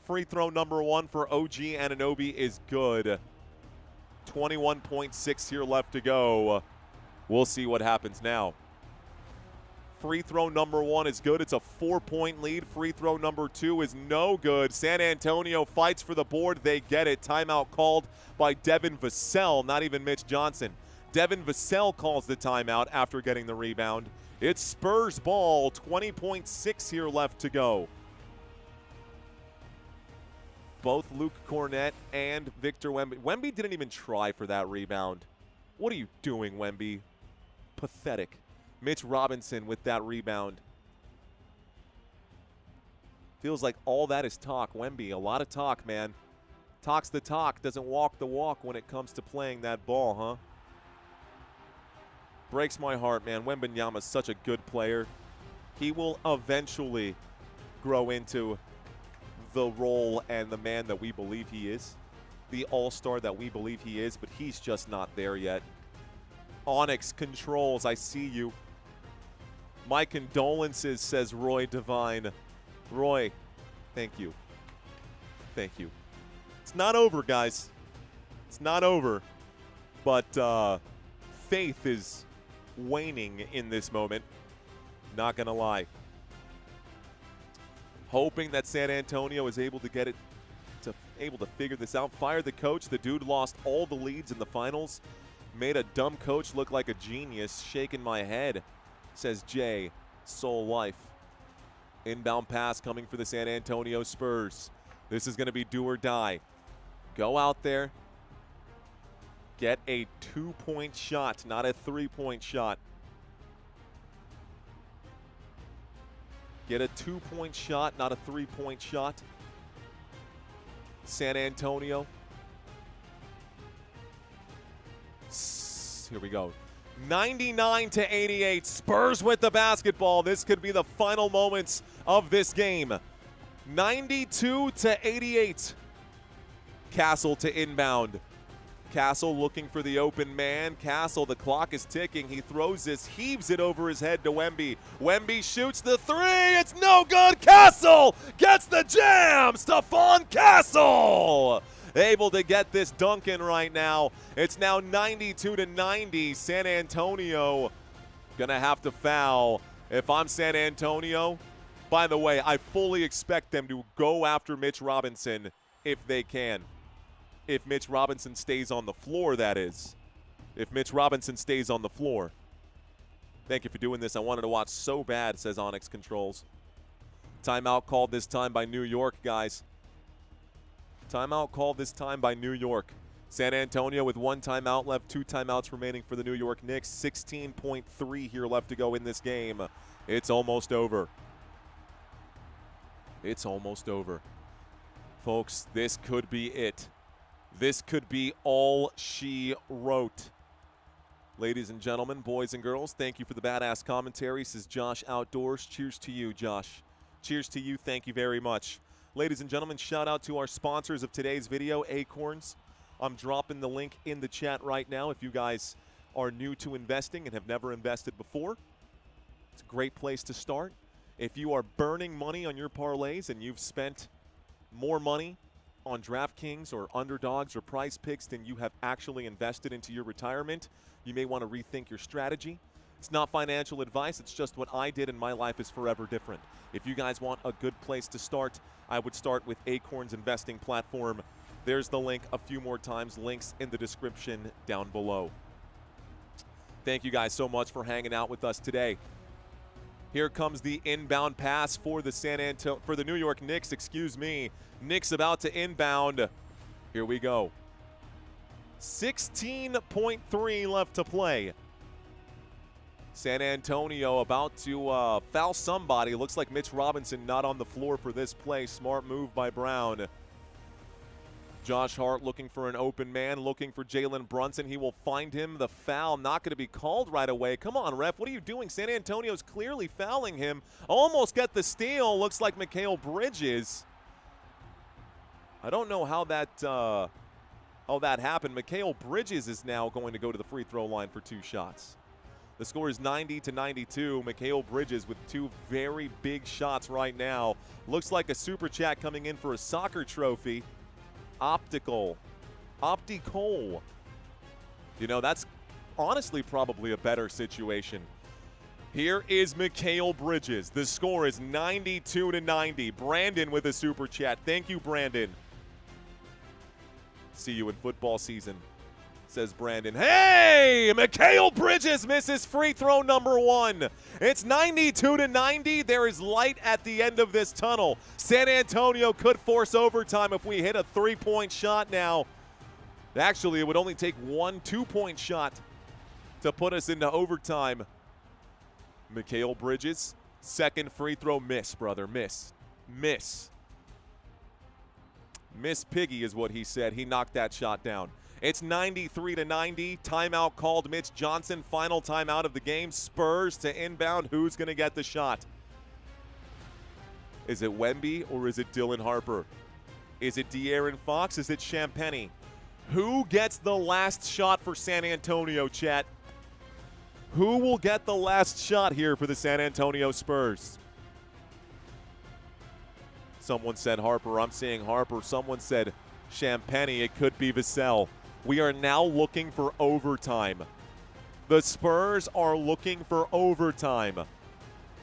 Free throw number 1 for OG Anunoby is good. 21.6 here left to go. We'll see what happens now. Free throw number 1 is good. It's a 4-point lead. Free throw number 2 is no good. San Antonio fights for the board. They get it. Timeout called by Devin Vassell, not even Mitch Johnson. Devin Vassell calls the timeout after getting the rebound. It's Spurs ball. 20.6 here left to go. Both Luke Cornett and Victor Wemby. Wemby didn't even try for that rebound. What are you doing, Wemby? Pathetic. Mitch Robinson with that rebound. Feels like all that is talk. Wemby, a lot of talk, man. Talks the talk, doesn't walk the walk when it comes to playing that ball, huh? Breaks my heart, man. Wembanyama is such a good player. He will eventually grow into the role and the man that we believe he is. The all-star that we believe he is, but he's just not there yet. Onyx controls, I see you. My condolences, says Roy Devine. Roy, thank you. Thank you. It's not over, guys. It's not over. But faith is waning in this moment. Not going to lie. Hoping that San Antonio is able to get it, able to figure this out. Fire the coach. The dude lost all the leads in the finals. Made a dumb coach look like a genius. Shaking my head, says Jay, Soul Life. Inbound pass coming for the San Antonio Spurs. This is going to be do or die. Go out there. Get a 2-point shot, not a 3-point shot. Get a 2-point shot, not a 3-point shot. San Antonio. Here we go. 99-88. Spurs with the basketball. This could be the final moments of this game. 92-88. Castle to inbound. Castle looking for the open man. Castle, the clock is ticking. He throws this, heaves it over his head to Wemby. Wemby shoots the three. It's no good. Castle gets the jam. Stephon Castle able to get this dunk in right now. It's now 92-90. San Antonio gonna have to foul. If I'm San Antonio, by the way, I fully expect them to go after Mitch Robinson if they can. If Mitch Robinson stays on the floor, that is. If Mitch Robinson stays on the floor. Thank you for doing this. I wanted to watch so bad, says Onyx Controls. Timeout called this time by New York, guys. Timeout called this time by New York. San Antonio with 1 timeout left, 2 timeouts remaining for the New York Knicks. 16.3 here left to go in this game. It's almost over. It's almost over. Folks, this could be it. This could be all she wrote. Ladies and gentlemen, boys and girls, thank you for the badass commentary, says Josh Outdoors. Cheers to you, Josh. Cheers to you. Thank you very much. Ladies and gentlemen, shout out to our sponsors of today's video, Acorns. I'm dropping the link in the chat right now if you guys are new to investing and have never invested before. It's a great place to start. If you are burning money on your parlays and you've spent more money on DraftKings or underdogs or prize picks than you have actually invested into your retirement, you may want to rethink your strategy. It's not financial advice. It's just what I did, and my life is forever different. If you guys want a good place to start, I would start with Acorns investing platform. There's the link a few more times. Links in the description down below. Thank you guys so much for hanging out with us today. Here comes the inbound pass for the New York Knicks, excuse me. Knicks about to inbound. Here we go. 16.3 left to play. San Antonio about to foul somebody. Looks like Mitch Robinson not on the floor for this play. Smart move by Brown. Josh Hart looking for an open man, looking for Jalen Brunson. He will find him. The foul not going to be called right away. Come on, ref. What are you doing? San Antonio's clearly fouling him. Almost get the steal. Looks like Mikal Bridges. I don't know how that happened. Mikal Bridges is now going to go to the free throw line for 2 shots. The score is 90-92. Mikal Bridges with two very big shots right now. Looks like a super chat coming in for a soccer trophy. Optical. You know, that's honestly probably a better situation. Here is Mikal Bridges. The score is 92-90. Brandon with a super chat. Thank you, Brandon. See you in football season, says Brandon. Hey! Mikal Bridges misses free throw number one. It's 92-90. There is light at the end of this tunnel. San Antonio could force overtime if we hit a three-point shot now. Actually, it would only take one two-point shot to put us into overtime. Mikal Bridges, second free throw miss, brother. Miss. Miss Piggy is what he said. He knocked that shot down. It's 93-90. Timeout called Mitch Johnson. Final timeout of the game. Spurs to inbound. Who's going to get the shot? Is it Wemby or is it Dylan Harper? Is it De'Aaron Fox? Is it Champagnie? Who gets the last shot for San Antonio, chat? Who will get the last shot here for the San Antonio Spurs? Someone said Harper. I'm seeing Harper. Someone said Champagnie. It could be Vassell. We are now looking for overtime. The Spurs are looking for overtime.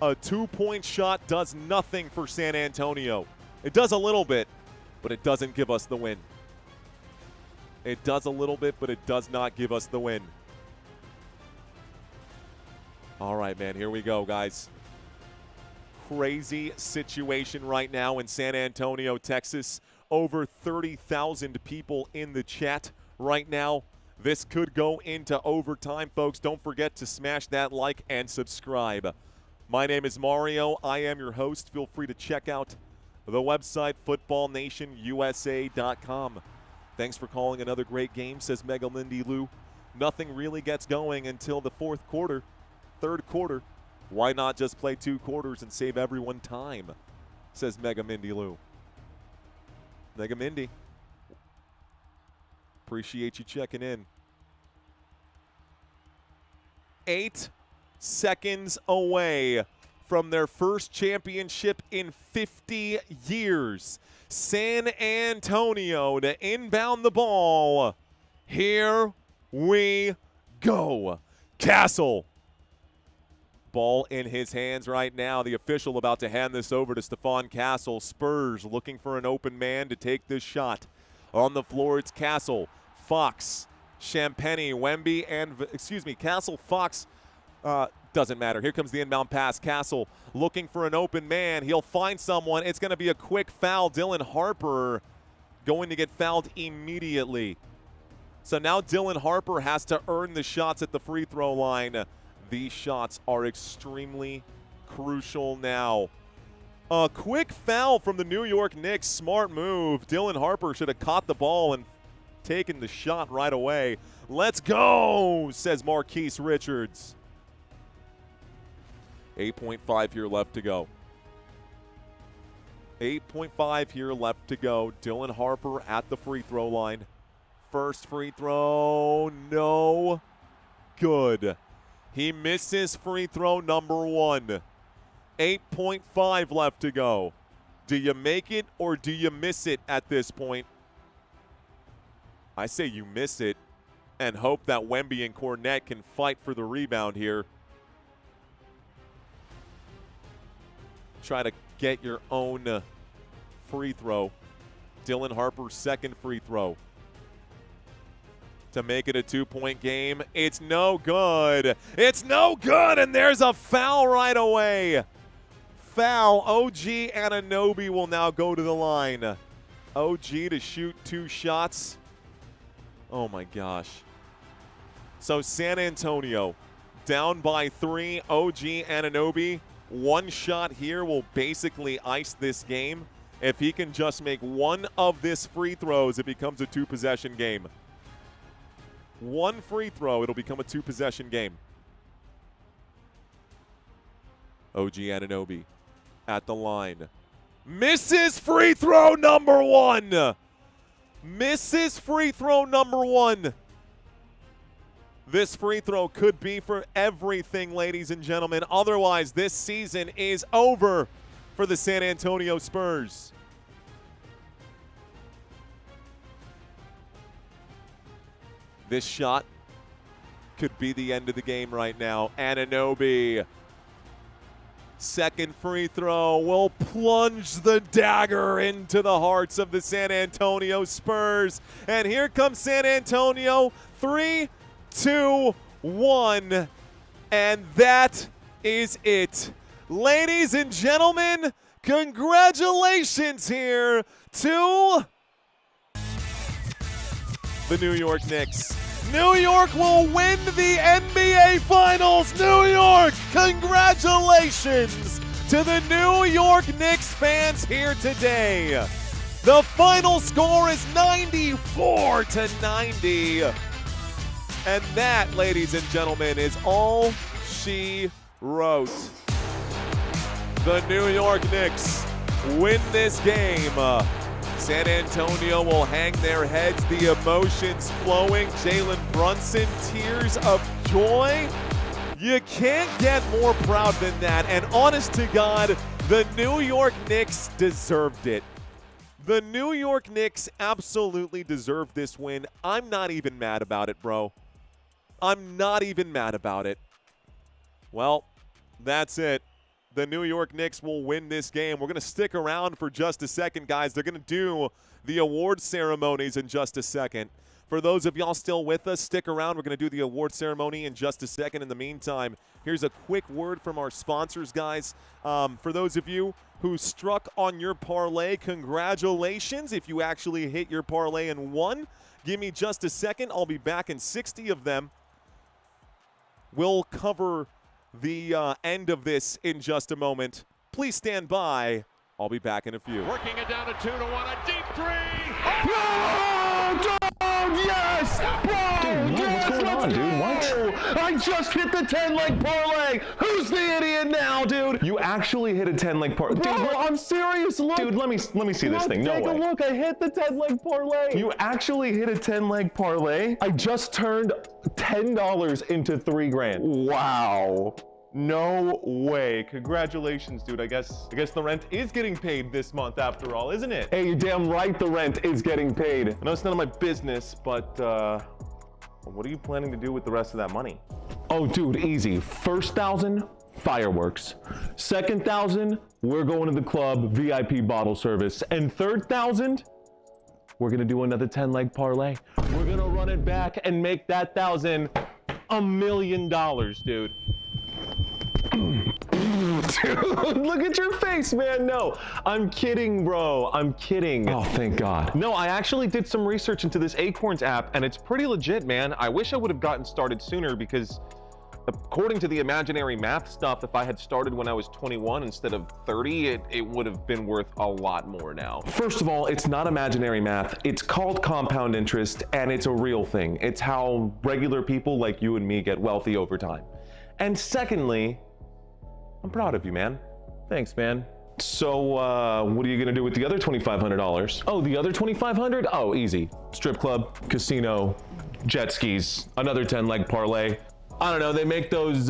A two-point shot does nothing for San Antonio. It does a little bit, but it doesn't give us the win. It does a little bit, but it does not give us the win. All right, man, here we go, guys. Crazy situation right now in San Antonio, Texas. Over 30,000 people in the chat right now. This could go into overtime, folks. Don't forget to smash that like and subscribe. My name is Mario. I am your host. Feel free to check out the website, footballnationusa.com. Thanks for calling another great game, says Mega Lindy Lou. Nothing really gets going until the fourth quarter, third quarter. Why not just play two quarters and save everyone time, says Mega Mindy Lou. Mega Mindy, appreciate you checking in. 8 seconds away from their first championship in 50 years. San Antonio to inbound the ball. Here we go. Castle. Ball in his hands right now. The official about to hand this over to Stephon Castle. Spurs looking for an open man to take this shot. On the floor, it's Castle, Fox, Champagnie, Wemby, and, Castle, Fox. Doesn't matter. Here comes the inbound pass. Castle looking for an open man. He'll find someone. It's going to be a quick foul. Dylan Harper going to get fouled immediately. So now Dylan Harper has to earn the shots at the free throw line. These shots are extremely crucial now. A quick foul from the New York Knicks. Smart move. Dylan Harper should have caught the ball and taken the shot right away. Let's go, says Marquise Richards. 8.5 here left to go. 8.5 here left to go. Dylan Harper at the free throw line. First free throw, no good. He misses free throw number one. 8.5 left to go. Do you make it or do you miss it at this point? I say you miss it and hope that Wemby and Cornette can fight for the rebound here. Try to get your own free throw. Dylan Harper's second free throw to make it a two-point game. It's no good. It's no good, and there's a foul right away. Foul. OG Anunoby will now go to the line. OG to shoot two shots. Oh, my gosh. So San Antonio down by 3. OG Anunoby. One shot here will basically ice this game. If he can just make one of this free throws, it becomes a two-possession game. One free throw, it'll become a two-possession game. OG Anunoby at the line. Misses free throw number one. Misses free throw number one. This free throw could be for everything, ladies and gentlemen. Otherwise, this season is over for the San Antonio Spurs. This shot could be the end of the game right now. Anunoby. Second free throw will plunge the dagger into the hearts of the San Antonio Spurs. And here comes San Antonio. 3, 2, 1. And that is it. Ladies and gentlemen, congratulations here to the New York Knicks. New York will win the NBA Finals. New York, congratulations to the New York Knicks fans here today. The final score is 94-90. And that, ladies and gentlemen, is all she wrote. The New York Knicks win this game. San Antonio will hang their heads, the emotions flowing. Jalen Brunson, tears of joy. You can't get more proud than that. And honest to God, the New York Knicks deserved it. The New York Knicks absolutely deserved this win. I'm not even mad about it, bro. I'm not even mad about it. Well, that's it. The New York Knicks will win this game. We're going to stick around for just a second, guys. They're going to do the award ceremonies in just a second. For those of y'all still with us, stick around. We're going to do the award ceremony in just a second. In the meantime, here's a quick word from our sponsors, guys. For those of you who struck on your parlay, congratulations. If you actually hit your parlay and won, give me just a second. I'll be back in 60 of them. We'll cover the end of this in just a moment. Please stand by. I'll be back in a few. Working it down to 2-1. A deep three. Oh, yes! Bro, Dude, yes, what's going on, dude? What? I just hit the 10-leg parlay. Who's the idiot now, dude? You actually hit a 10-leg parlay. Bro, Dude, I'm serious. Look. dude, let me see this thing. No Take way. a look. I hit the 10-leg parlay. You actually hit a 10-leg parlay? I just turned $10 into $3,000. Wow. No way. Congratulations, dude. I guess the rent is getting paid this month after all, isn't it? Hey, you're damn right the rent is getting paid. I know it's none of my business, but what are you planning to do with the rest of that money? Oh, dude, easy. First 1,000, fireworks. Second 1,000, we're going to the club, VIP bottle service. And third 1,000, we're gonna do another 10-leg parlay. We're gonna run it back and make that 1,000 $1 million, dude. Dude, look at your face, man. No, I'm kidding, bro. I'm kidding. Oh, thank God. No, I actually did some research into this Acorns app, and it's pretty legit, man. I wish I would have gotten started sooner because according to the imaginary math stuff, if I had started when I was 21 instead of 30, it would have been worth a lot more now. First of all, it's not imaginary math. It's called compound interest, and it's a real thing. It's how regular people like you and me get wealthy over time. And secondly, I'm proud of you, man. Thanks, man. So, what are you gonna do with the other $2,500? Oh, the other 2,500? Oh, easy. Strip club, casino, jet skis, another 10-leg parlay. I don't know, they make those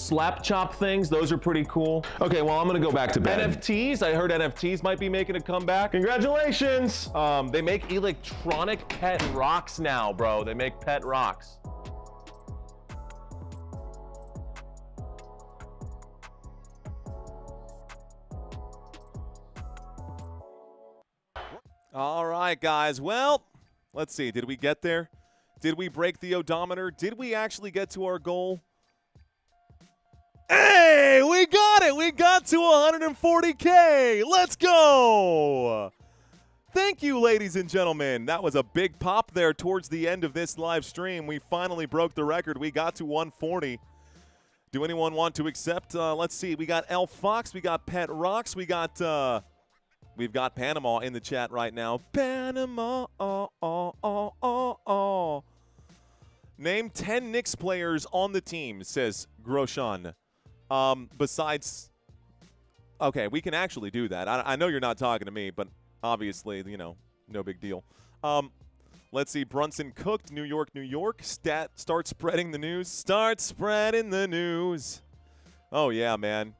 slap chop things. Those are pretty cool. Okay, well, I'm gonna go back to bed. NFTs, I heard NFTs might be making a comeback. Congratulations! They make electronic pet rocks now, bro. They make pet rocks. All right, guys. Well, let's see. Did we get there? Did we break the odometer? Did we actually get to our goal? Hey, we got it. We got to 140K. Let's go. Thank you, ladies and gentlemen. That was a big pop there towards the end of this live stream. We finally broke the record. We got to 140. Do anyone want to accept? Let's see. We got L Fox. We got Pet Rocks. We've got Panama in the chat right now. Panama. Name 10 Knicks players on the team, says Groshan. Besides, okay, we can actually do that. I know you're not talking to me, but obviously, you know, no big deal. Let's see. Brunson cooked. New York, New York. Start spreading the news. Start spreading the news. Oh, yeah, man.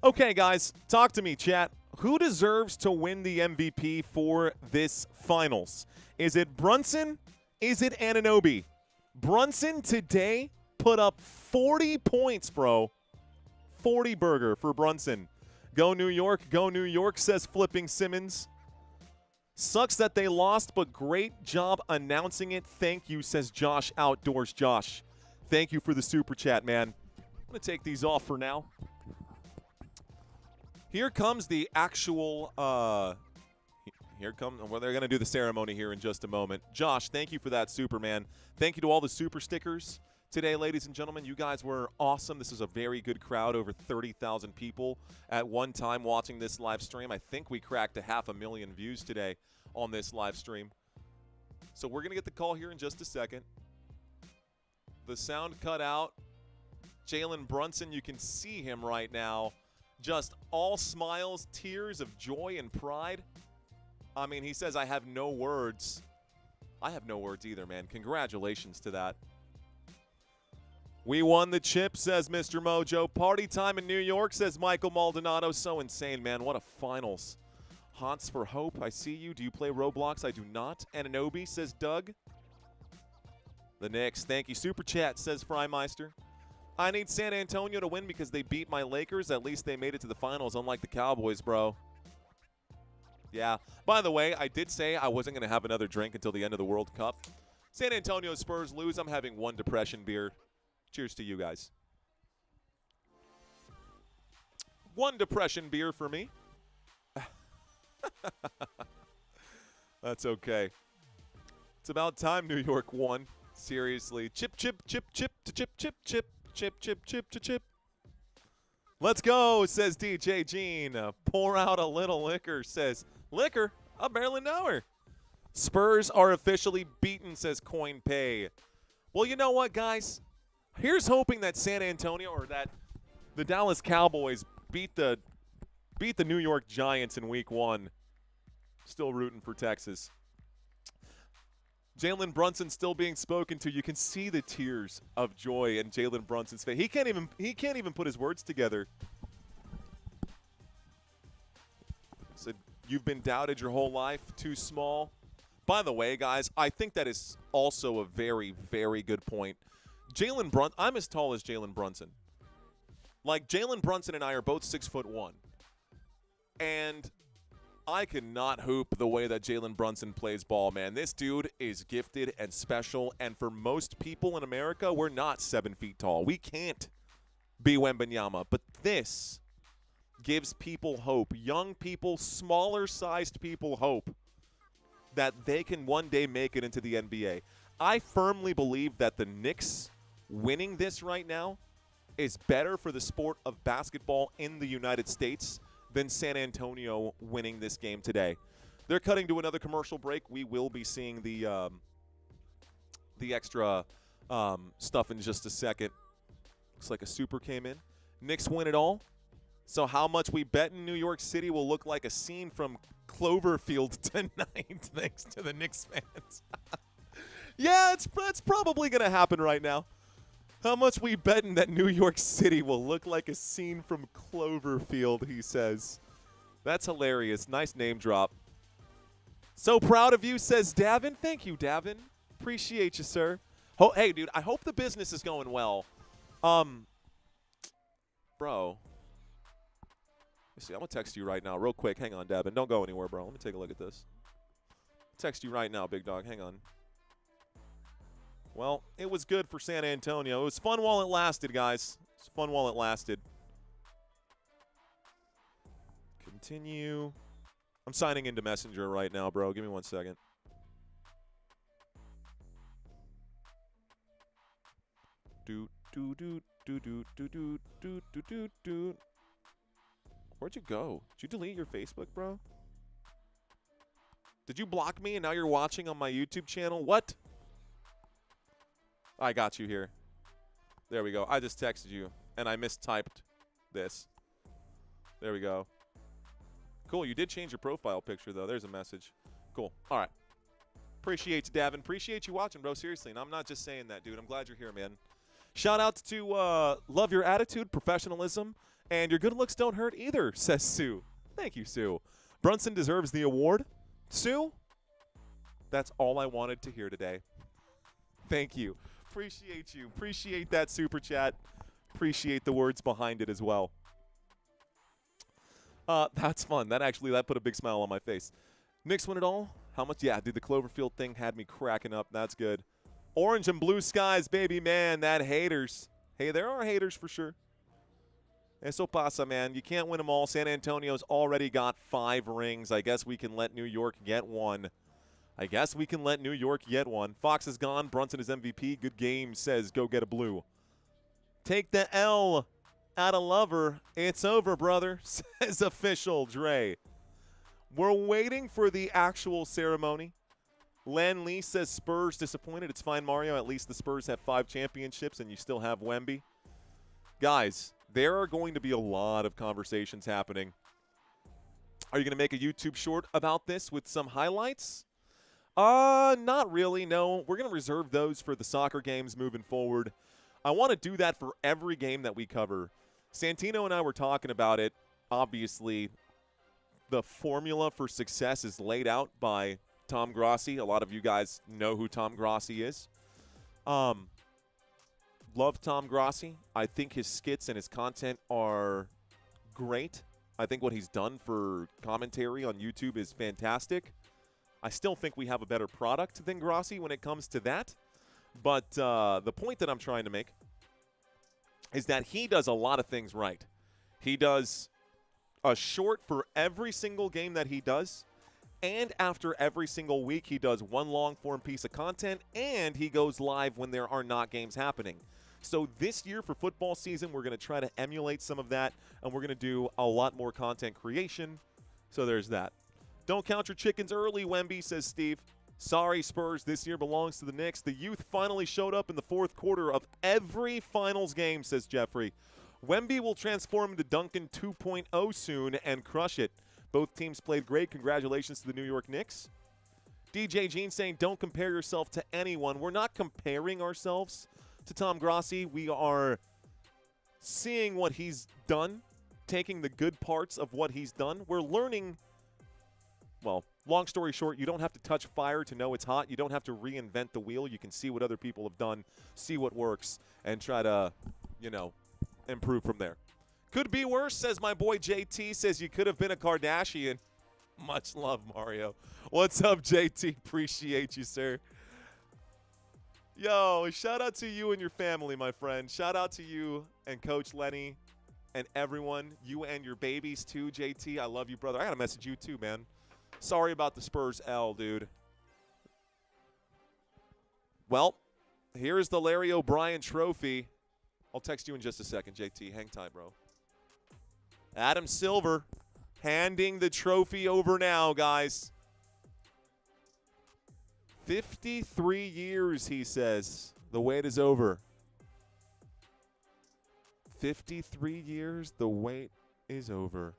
Okay, guys. Talk to me, chat. Who deserves to win the MVP for this finals? Is it Brunson? Is it Anunoby? Brunson today put up 40 points, bro. 40 burger for Brunson. Go New York, says Flipping Simmons. Sucks that they lost, but great job announcing it. Thank you, says Josh Outdoors. Josh, thank you for the super chat, man. I'm going to take these off for now. Here comes the actual, well, they're going to do the ceremony here in just a moment. Josh, thank you for that super, man. Thank you to all the super stickers today, ladies and gentlemen. You guys were awesome. This is a very good crowd, over 30,000 people at one time watching this live stream. I think we cracked 500,000 views today on this live stream. So we're going to get the call here in just a second. The sound cut out. Jalen Brunson, you can see him right now. Just all smiles, tears of joy and pride. I mean, he says, I have no words. I have no words either, man. Congratulations to that. We won the chip, says Mr. Mojo. Party time in New York, says Michael Maldonado. So insane, man. What a finals. Haunts for Hope, I see you. Do you play Roblox? I do not. Anunoby, says Doug. The Knicks, thank you. Super chat, says Frymeister. I need San Antonio to win because they beat my Lakers. At least they made it to the finals, unlike the Cowboys, bro. Yeah. By the way, I did say I wasn't going to have another drink until the end of the World Cup. San Antonio Spurs lose. I'm having one depression beer. Cheers to you guys. One depression beer for me. That's okay. It's about time New York won. Seriously. Chip, chip, chip, chip, to chip, chip, chip, chip, chip, chip, to chip. Let's go, says DJ Gene. Pour out a little liquor, says. Liquor? I barely know her. Spurs are officially beaten, says CoinPay. Well, you know what, guys? Here's hoping that San Antonio or that the Dallas Cowboys beat the New York Giants in week 1. Still rooting for Texas. Jalen Brunson still being spoken to. You can see the tears of joy in Jalen Brunson's face. He can't even put his words together. Said, you've been doubted your whole life, too small. By the way, guys, I think that is also a very, very good point. Jalen Brunson, I'm as tall as Jalen Brunson. Like, Jalen Brunson and I are both 6'1". And I cannot hoop the way that Jalen Brunson plays ball, man. This dude is gifted and special, and for most people in America, we're not 7 feet tall. We can't be Wembanyama, but this gives people hope. Young people, smaller-sized people hope that they can one day make it into the NBA. I firmly believe that the Knicks winning this right now is better for the sport of basketball in the United States than San Antonio winning this game today. They're cutting to another commercial break. We will be seeing the extra stuff in just a second. Looks like a super came in. Knicks win it all. So how much we bet in New York City will look like a scene from Cloverfield tonight, thanks to the Knicks fans. Yeah, it's probably going to happen right now. How much we betting that New York City will look like a scene from Cloverfield, he says. That's hilarious. Nice name drop. So proud of you, says Davin. Thank you, Davin. Appreciate you, sir. Hey, dude, I hope the business is going well. Bro. Let's see, I'm going to text you right now real quick. Hang on, Davin. Don't go anywhere, bro. Let me take a look at this. Text you right now, big dog. Hang on. Well, it was good for San Antonio. It was fun while it lasted, guys. It was fun while it lasted. Continue. I'm signing into Messenger right now, bro. Give me 1 second. Where'd you go? Did you delete your Facebook, bro? Did you block me and now you're watching on my YouTube channel? What? I got you here. There we go. I just texted you, and I mistyped this. There we go. Cool. You did change your profile picture, though. There's a message. Cool. All right. Appreciate you, Davin. Appreciate you watching, bro. Seriously, and I'm not just saying that, dude. I'm glad you're here, man. Shout out to love your attitude, professionalism, and your good looks don't hurt either, says Sue. Thank you, Sue. Brunson deserves the award. Sue, that's all I wanted to hear today. Thank you. Appreciate you. Appreciate that super chat. Appreciate the words behind it as well. That's fun. That put a big smile on my face. Knicks win it all? How much? Yeah, dude, the Cloverfield thing had me cracking up. That's good. Orange and blue skies, baby, man. That haters. Hey, there are haters for sure. Eso pasa, man. You can't win them all. San Antonio's already got 5 rings. I guess we can let New York get one. Fox is gone. Brunson is MVP. Good game, says go get a blue. Take the L out of Lover. It's over, brother, says official Dre. We're waiting for the actual ceremony. Len Lee says Spurs disappointed. It's fine, Mario. At least the Spurs have 5 championships and you still have Wemby. Guys, there are going to be a lot of conversations happening. Are you going to make a YouTube short about this with some highlights? Not really, no. We're going to reserve those for the soccer games moving forward. I want to do that for every game that we cover. Santino and I were talking about it. Obviously, the formula for success is laid out by Tom Grossi. A lot of you guys know who Tom Grossi is. Love Tom Grossi. I think his skits and his content are great. I think what he's done for commentary on YouTube is fantastic. I still think we have a better product than Grossi when it comes to that. But the point that I'm trying to make is that he does a lot of things right. He does a short for every single game that he does. And after every single week, he does one long-form piece of content. And he goes live when there are not games happening. So this year for football season, we're going to try to emulate some of that. And we're going to do a lot more content creation. So there's that. Don't count your chickens early, Wemby, says Steve. Sorry, Spurs, this year belongs to the Knicks. The youth finally showed up in the fourth quarter of every finals game, says Jeffrey. Wemby will transform into Duncan 2.0 soon and crush it. Both teams played great. Congratulations to the New York Knicks. DJ Jean saying, don't compare yourself to anyone. We're not comparing ourselves to Tom Grossi. We are seeing what he's done, taking the good parts of what he's done. We're learning. Well, long story short, you don't have to touch fire to know it's hot. You don't have to reinvent the wheel. You can see what other people have done, see what works, and try to, improve from there. Could be worse, says my boy JT, says you could have been a Kardashian. Much love, Mario. What's up, JT? Appreciate you, sir. Yo, shout out to you and your family, my friend. Shout out to you and Coach Lenny and everyone. You and your babies, too, JT. I love you, brother. I got to message you, too, man. Sorry about the Spurs L, dude. Well, here's the Larry O'Brien trophy. I'll text you in just a second, JT. Hang tight, bro. Adam Silver handing the trophy over now, guys. 53 years, he says. The wait is over. 53 years, the wait is over.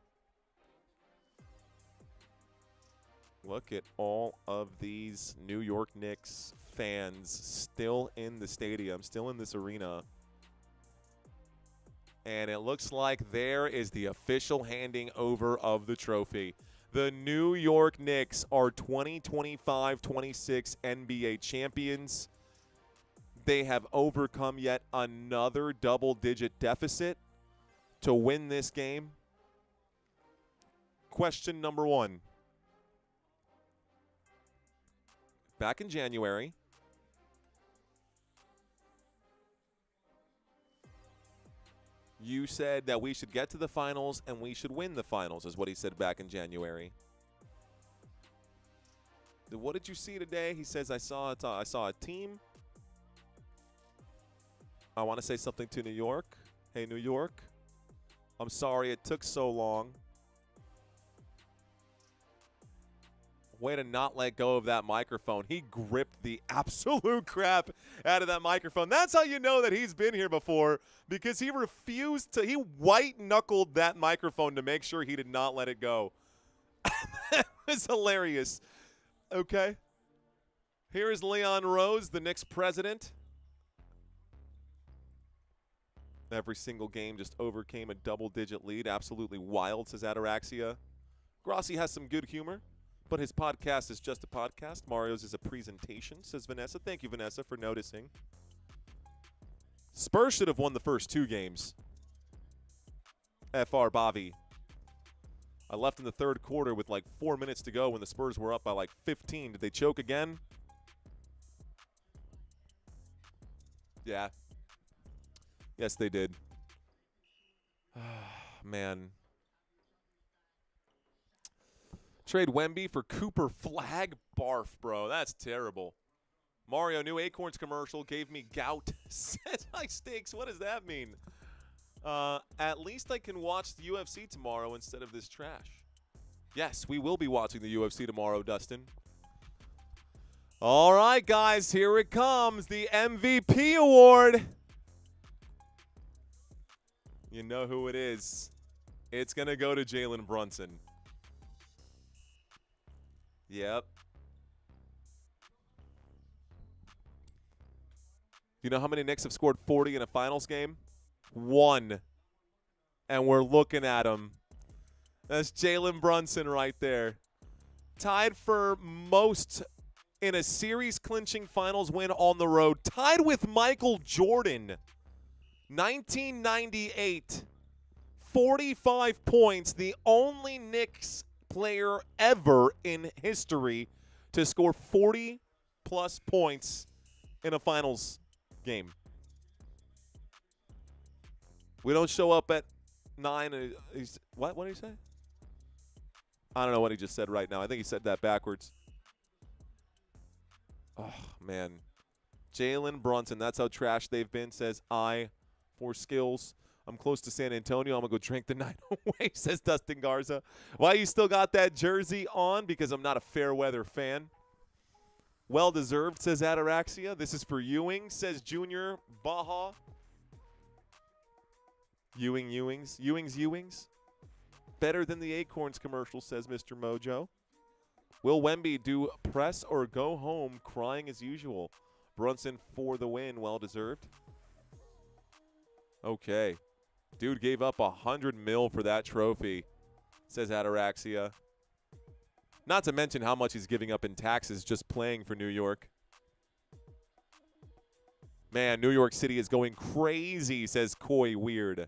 Look at all of these New York Knicks fans still in the stadium, still in this arena. And it looks like there is the official handing over of the trophy. The New York Knicks are 2025-26 NBA champions. They have overcome yet another double-digit deficit to win this game. Question number 1. Back in January, you said that we should get to the finals and we should win the finals, is what he said back in January. What did you see today? He says, I saw a team. I want to say something to New York. Hey, New York, I'm sorry it took so long. Way to not let go of that microphone. He gripped the absolute crap out of that microphone. That's how you know that he's been here before, because he refused to. He white-knuckled that microphone to make sure he did not let it go. That was hilarious. Okay. Here is Leon Rose, the Knicks president. Every single game just overcame a double-digit lead. Absolutely wild, says Ataraxia. Grossi has some good humor, but his podcast is just a podcast. Mario's is a presentation, says Vanessa. Thank you, Vanessa, for noticing. Spurs should have won the first 2 games. FR Bobby. I left in the third quarter with like 4 minutes to go when the Spurs were up by like 15. Did they choke again? Yeah. Yes, they did. Man. Trade Wemby for Cooper Flag? Barf, bro. That's terrible. Mario, new Acorns commercial gave me gout. Says high stakes. What does that mean? At least I can watch the UFC tomorrow instead of this trash. Yes, we will be watching the UFC tomorrow, Dustin. All right, guys. Here it comes. The MVP award. You know who it is. It's going to go to Jalen Brunson. Yep. You know how many Knicks have scored 40 in a finals game? 1. And we're looking at him. That's Jalen Brunson right there. Tied for most in a series-clinching finals win on the road. Tied with Michael Jordan. 1998. 45 points. The only Knicks player ever in history to score 40-plus points in a finals game. We don't show up at 9. What did he say? I don't know what he just said right now. I think he said that backwards. Oh, man. Jalen Brunson, that's how trash they've been, says I for skills. I'm close to San Antonio. I'm going to go drink the night away, says Dustin Garza. Why you still got that jersey on? Because I'm not a fair weather fan. Well-deserved, says Ataraxia. This is for Ewing, says Junior Baja. Ewings. Better than the Acorns commercial, says Mr. Mojo. Will Wemby do press or go home crying as usual? Brunson for the win. Well-deserved. Okay. Dude gave up $100 million for that trophy, says Ataraxia. Not to mention how much he's giving up in taxes just playing for New York. Man, New York City is going crazy, says Coy Weird.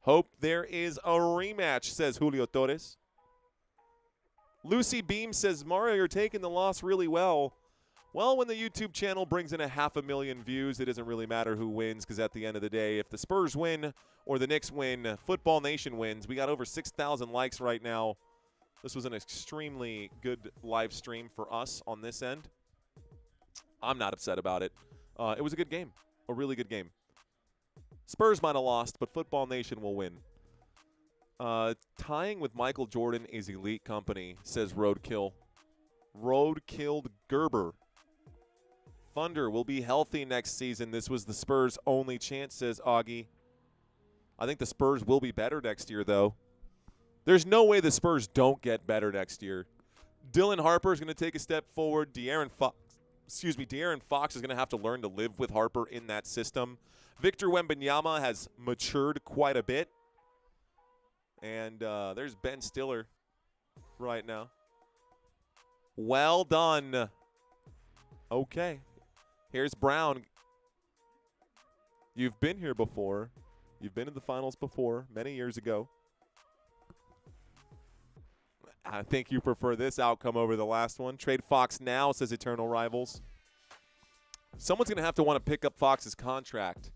Hope there is a rematch, says Julio Torres. Lucy Beam says, Mario, you're taking the loss really well. Well, when the YouTube channel brings in 500,000 views, it doesn't really matter who wins because at the end of the day, if the Spurs win or the Knicks win, Football Nation wins. We got over 6,000 likes right now. This was an extremely good live stream for us on this end. I'm not upset about it. It was a good game, a really good game. Spurs might have lost, but Football Nation will win. Tying with Michael Jordan is elite company, says Roadkill. Roadkilled Gerber. Thunder will be healthy next season. This was the Spurs' only chance, says Augie. I think the Spurs will be better next year, though. There's no way the Spurs don't get better next year. Dylan Harper is going to take a step forward. De'Aaron Fox is going to have to learn to live with Harper in that system. Victor Wembanyama has matured quite a bit. And there's Ben Stiller right now. Well done. Okay. Here's Brown. You've been here before. You've been in the finals before, many years ago. I think you prefer this outcome over the last one. Trade Fox now, says Eternal Rivals. Someone's going to have to want to pick up Fox's contract.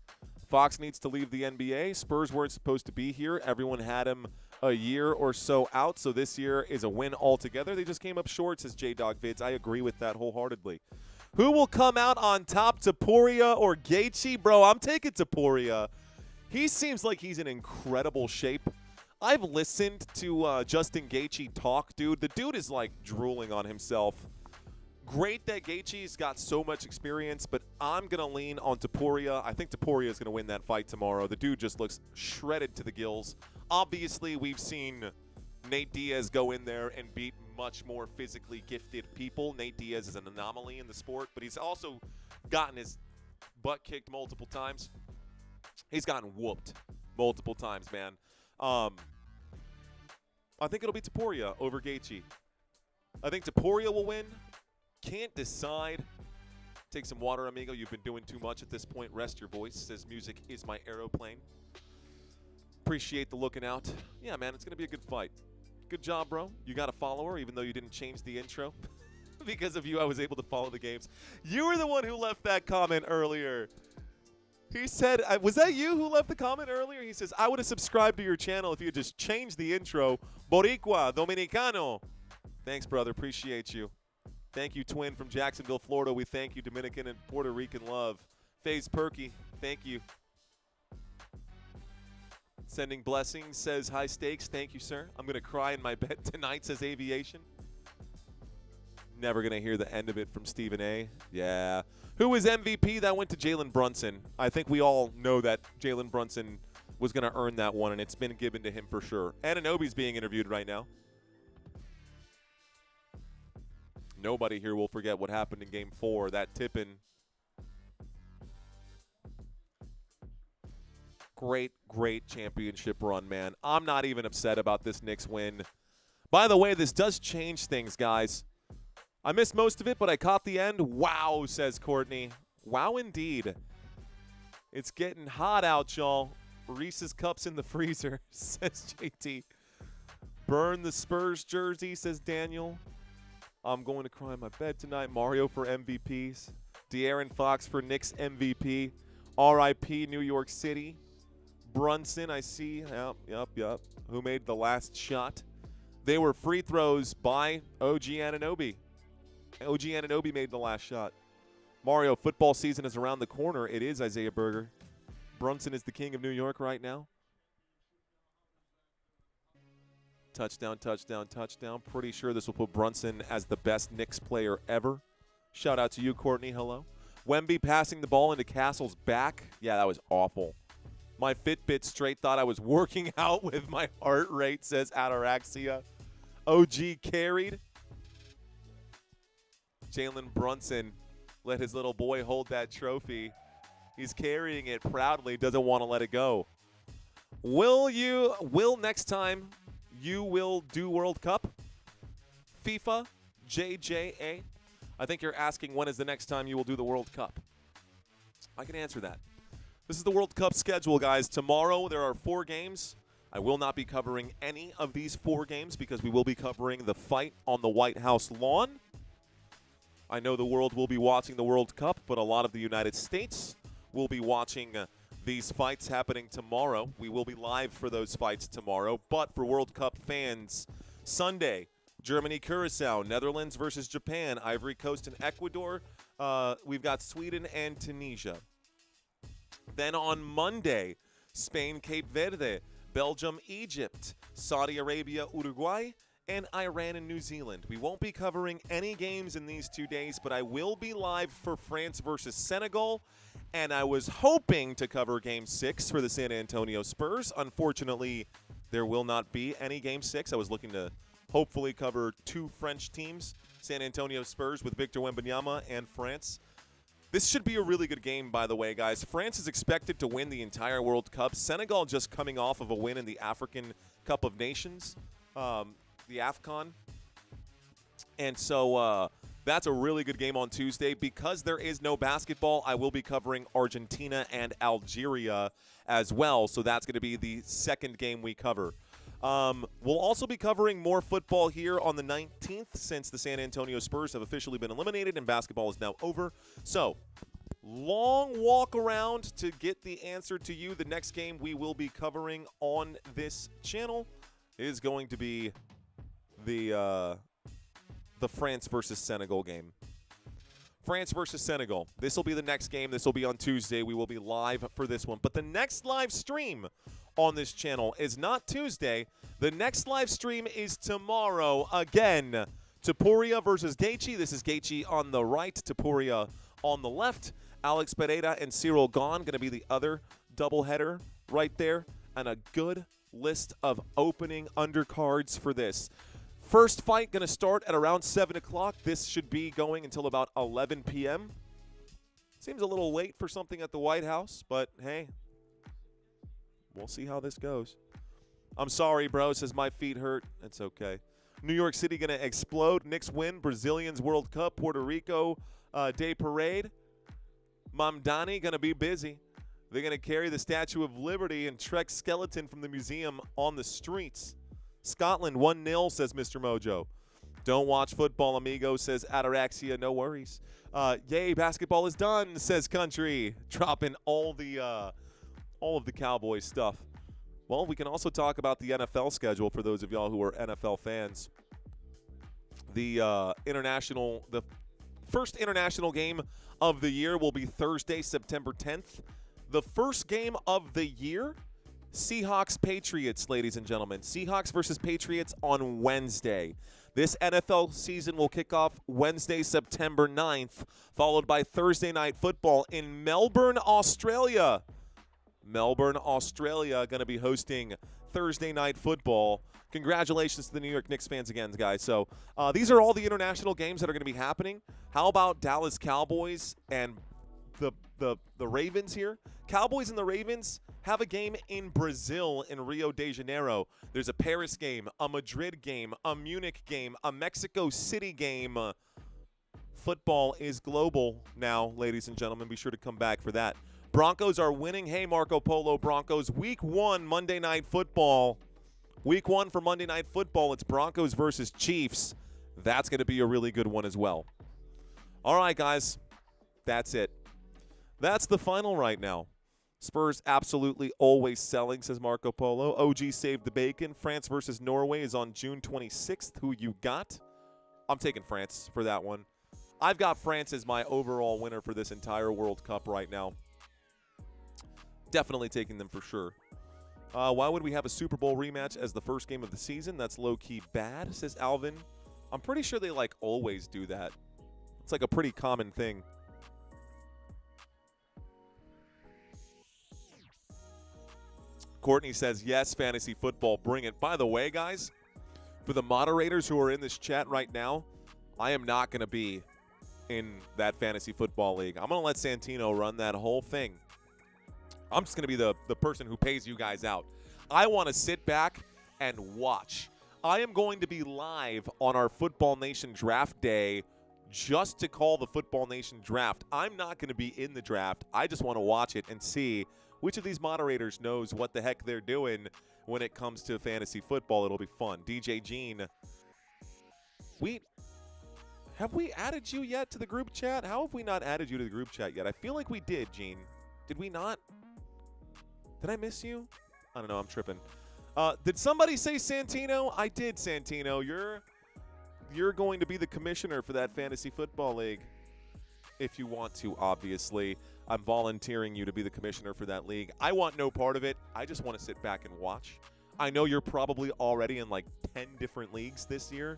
Fox needs to leave the NBA. Spurs weren't supposed to be here. Everyone had him a year or so out, so this year is a win altogether. They just came up short, says J-Dog Vids. I agree with that wholeheartedly. Who will come out on top, Topuria or Gaethje? Bro, I'm taking Topuria. He seems like he's in incredible shape. I've listened to Justin Gaethje talk, dude. The dude is like drooling on himself. Great that Gaethje's got so much experience, but I'm going to lean on Topuria. I think Topuria is going to win that fight tomorrow. The dude just looks shredded to the gills. Obviously, we've seen Nate Diaz go in there and beat much more physically gifted people. Nate Diaz is an anomaly in the sport, but he's also gotten his butt kicked multiple times. He's gotten whooped multiple times, man. I think it'll be Topuria over Gaethje. I think Topuria will win. Can't decide. Take some water, amigo. You've been doing too much at this point. Rest your voice. Says music is my aeroplane. Appreciate the looking out. Yeah, man, it's going to be a good fight. Good job, bro. You got a follower, even though you didn't change the intro. Because of you, I was able to follow the games. You were the one who left that comment earlier. He said, was that you who left the comment earlier? He says, I would have subscribed to your channel if you had just changed the intro. Boricua, Dominicano. Thanks, brother. Appreciate you. Thank you, Twin from Jacksonville, Florida. We thank you, Dominican and Puerto Rican love. FaZe Perky, thank you. Sending blessings, says high stakes. Thank you, sir. I'm going to cry in my bed tonight, says Aviation. Never going to hear the end of it from Stephen A. Yeah. Who was MVP? That went to Jalen Brunson. I think we all know that Jalen Brunson was going to earn that one, and it's been given to him for sure. Anunoby's being interviewed right now. Nobody here will forget what happened in Game 4. That tip-in. Great, great championship run, man. I'm not even upset about this Knicks win. By the way, this does change things, guys. I missed most of it, but I caught the end. Wow, says Courtney. Wow, indeed. It's getting hot out, y'all. Reese's Cups in the freezer, says JT. Burn the Spurs jersey, says Daniel. I'm going to cry in my bed tonight. Mario for MVPs. De'Aaron Fox for Knicks MVP. RIP New York City. Brunson, I see. Yep. Who made the last shot? They were free throws by OG Anunoby. OG Anunoby made the last shot. Mario, football season is around the corner. It is, Isaiah Berger. Brunson is the king of New York right now. Touchdown, touchdown, touchdown. Pretty sure this will put Brunson as the best Knicks player ever. Shout out to you, Courtney. Hello. Wemby passing the ball into Castle's back. Yeah, that was awful. My Fitbit straight thought I was working out with my heart rate, says Ataraxia. OG carried. Jalen Brunson let his little boy hold that trophy. He's carrying it proudly, doesn't want to let it go. Will next time you will do World Cup? FIFA, JJA. I think you're asking when is the next time you will do the World Cup. I can answer that. This is the World Cup schedule, guys. Tomorrow there are 4 games. I will not be covering any of these 4 games because we will be covering the fight on the White House lawn. I know the world will be watching the World Cup, but a lot of the United States will be watching these fights happening tomorrow. We will be live for those fights tomorrow. But for World Cup fans, Sunday, Germany, Curacao, Netherlands versus Japan, Ivory Coast and Ecuador. We've got Sweden and Tunisia. Then on Monday, Spain, Cape Verde, Belgium, Egypt, Saudi Arabia, Uruguay, and Iran and New Zealand. We won't be covering any games in these 2 days, but I will be live for France versus Senegal, and I was hoping to cover Game 6 for the San Antonio Spurs. Unfortunately, there will not be any Game 6. I was looking to hopefully cover 2 French teams, San Antonio Spurs with Victor Wembanyama and France. This should be a really good game, by the way, guys. France is expected to win the entire World Cup. Senegal just coming off of a win in the African Cup of Nations, the AFCON. And so that's a really good game on Tuesday. Because there is no basketball, I will be covering Argentina and Algeria as well. So that's going to be the second game we cover. We'll also be covering more football here on the 19th since the San Antonio Spurs have officially been eliminated and basketball is now over. So, long walk around to get the answer to you. The next game we will be covering on this channel is going to be the France versus Senegal game. France versus Senegal. This will be the next game. This will be on Tuesday. We will be live for this one. But the next live stream on this channel is not Tuesday. The next live stream is tomorrow. Again, Topuria versus Gaethje. This is Gaethje on the right, Topuria on the left. Alex Pereira and Cyril Gahn going to be the other doubleheader right there. And a good list of opening undercards for this. First fight going to start at around 7 o'clock. This should be going until about 11 p.m. Seems a little late for something at the White House, but hey, we'll see how this goes. I'm sorry, bro, says my feet hurt. It's okay. New York City going to explode. Knicks win. Brazilians World Cup. Puerto Rico Day Parade. Mamdani going to be busy. They're going to carry the Statue of Liberty and trek skeleton from the museum on the streets. Scotland 1-0, says Mr. Mojo. Don't watch football, amigo, says Ataraxia. No worries. Yay, basketball is done, says Country. Dropping all of the Cowboys stuff. Well, we can also talk about the NFL schedule for those of y'all who are NFL fans. The first international game of the year will be Thursday, September 10th. The first game of the year, Seahawks-Patriots, ladies and gentlemen. Seahawks versus Patriots on Wednesday. This NFL season will kick off Wednesday, September 9th, followed by Thursday Night Football in Melbourne, Australia. Melbourne, Australia, going to be hosting Thursday Night Football. Congratulations to the New York Knicks fans again, guys. So these are all the international games that are going to be happening. How about Dallas Cowboys and the Ravens here? Cowboys and the Ravens have a game in Brazil in Rio de Janeiro. There's a Paris game, a Madrid game, a Munich game, a Mexico City game. Football is global now, ladies and gentlemen. Be sure to come back for that. Broncos are winning. Hey, Marco Polo Broncos. Week 1, Monday Night Football. Week 1 for Monday Night Football. It's Broncos versus Chiefs. That's going to be a really good one as well. All right, guys. That's it. That's the final right now. Spurs absolutely always selling, says Marco Polo. OG saved the bacon. France versus Norway is on June 26th. Who you got? I'm taking France for that one. I've got France as my overall winner for this entire World Cup right now. Definitely taking them for sure. Why would we have a Super Bowl rematch as the first game of the season? That's low-key bad, says Alvin. I'm pretty sure they, like, always do that. It's like a pretty common thing. Courtney says, yes, fantasy football, bring it. By the way, guys, for the moderators who are in this chat right now, I am not going to be in that fantasy football league. I'm going to let Santino run that whole thing. I'm just going to be the person who pays you guys out. I want to sit back and watch. I am going to be live on our Football Nation draft day just to call the Football Nation draft. I'm not going to be in the draft. I just want to watch it and see which of these moderators knows what the heck they're doing when it comes to fantasy football. It'll be fun. DJ Gene, have we added you yet to the group chat? How have we not added you to the group chat yet? I feel like we did, Gene. Did we not? Did I miss you? I don't know. I'm tripping. Did somebody say Santino? I did, Santino. You're going to be the commissioner for that fantasy football league. If you want to, obviously. I'm volunteering you to be the commissioner for that league. I want no part of it. I just want to sit back and watch. I know you're probably already in like 10 different leagues this year.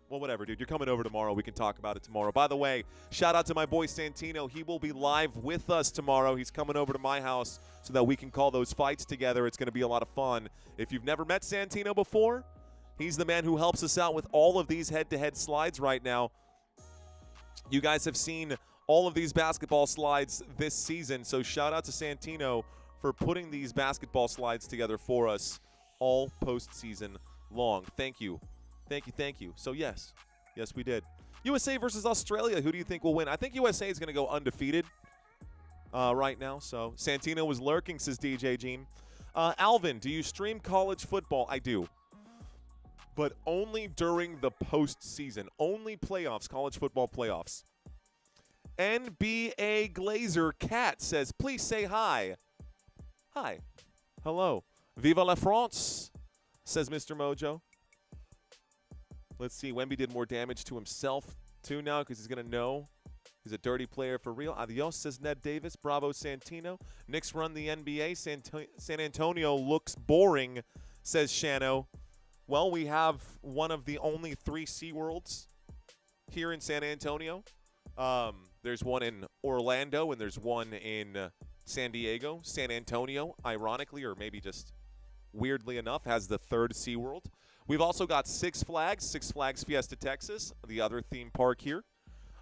Well, whatever, dude. You're coming over tomorrow. We can talk about it tomorrow. By the way, shout out to my boy Santino. He will be live with us tomorrow. He's coming over to my house so that we can call those fights together. It's going to be a lot of fun. If you've never met Santino before, he's the man who helps us out with all of these head-to-head slides right now. You guys have seen all of these basketball slides this season, so shout out to Santino for putting these basketball slides together for us all postseason long. Thank you. Thank you, thank you. So, yes, we did. USA versus Australia. Who do you think will win? I think USA is going to go undefeated right now. So, Santino was lurking, says DJ Gene. Alvin, do you stream college football? I do. But only during the postseason. Only playoffs, college football playoffs. NBA Glazer Cat says, please say hi. Hi. Hello. Viva la France, says Mr. Mojo. Let's see. Wemby did more damage to himself, too, now because he's going to know he's a dirty player for real. Adios, says Ned Davis. Bravo, Santino. Knicks run the NBA. San Antonio looks boring, says Shano. Well, we have one of the only 3 SeaWorlds here in San Antonio. There's one in Orlando, and there's one in San Diego. San Antonio, ironically, or maybe just weirdly enough, has the 3rd SeaWorld. We've also got Six Flags Fiesta Texas, the other theme park here.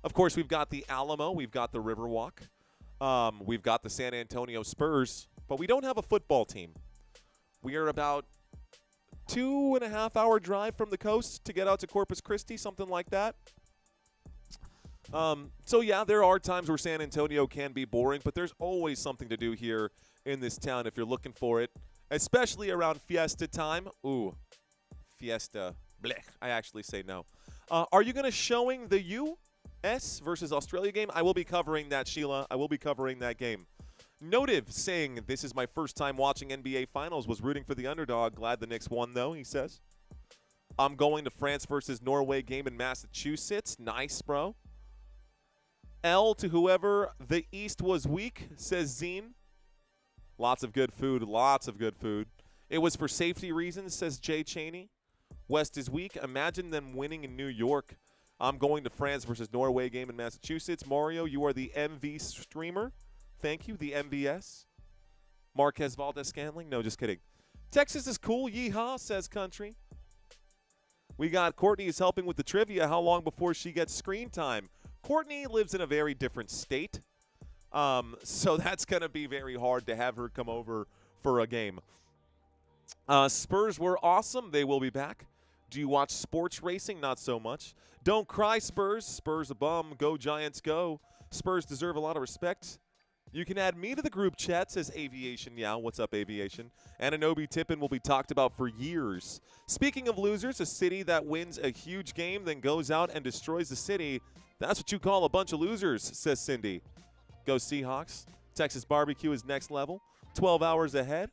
Of course, we've got the Alamo. We've got the Riverwalk. We've got the San Antonio Spurs. But we don't have a football team. We are about 2.5 hour drive from the coast to get out to Corpus Christi, something like that. So, yeah, there are times where San Antonio can be boring, but there's always something to do here in this town if you're looking for it, especially around Fiesta time. Ooh, Fiesta. Blech. I actually say no. Are you going to showing the U.S. versus Australia game? I will be covering that, Sheila. I will be covering that game. Notive saying, this is my first time watching NBA Finals, was rooting for the underdog. Glad the Knicks won, though, he says. I'm going to France versus Norway game in Massachusetts. Nice, bro. L to whoever. The East was weak, says Zine. Lots of good food. Lots of good food. It was for safety reasons, says Jay Cheney. West is weak. Imagine them winning in New York. I'm going to France versus Norway game in Massachusetts. Mario, you are the MV streamer. Thank you, the MVS. Marquez Valdez-Scantling. No, just kidding. Texas is cool. Yeehaw, says Country. We got Courtney is helping with the trivia. How long before she gets screen time? Courtney lives in a very different state. So that's going to be very hard to have her come over for a game. Spurs were awesome. They will be back. Do you watch sports racing? Not so much. Don't cry, Spurs. Spurs a bum. Go Giants, go. Spurs deserve a lot of respect. You can add me to the group chat, says Aviation. Yeah, what's up, Aviation? Anunoby Tippin will be talked about for years. Speaking of losers, a city that wins a huge game, then goes out and destroys the city. That's what you call a bunch of losers, says Cindy. Go Seahawks. Texas barbecue is next level. 12 hours ahead.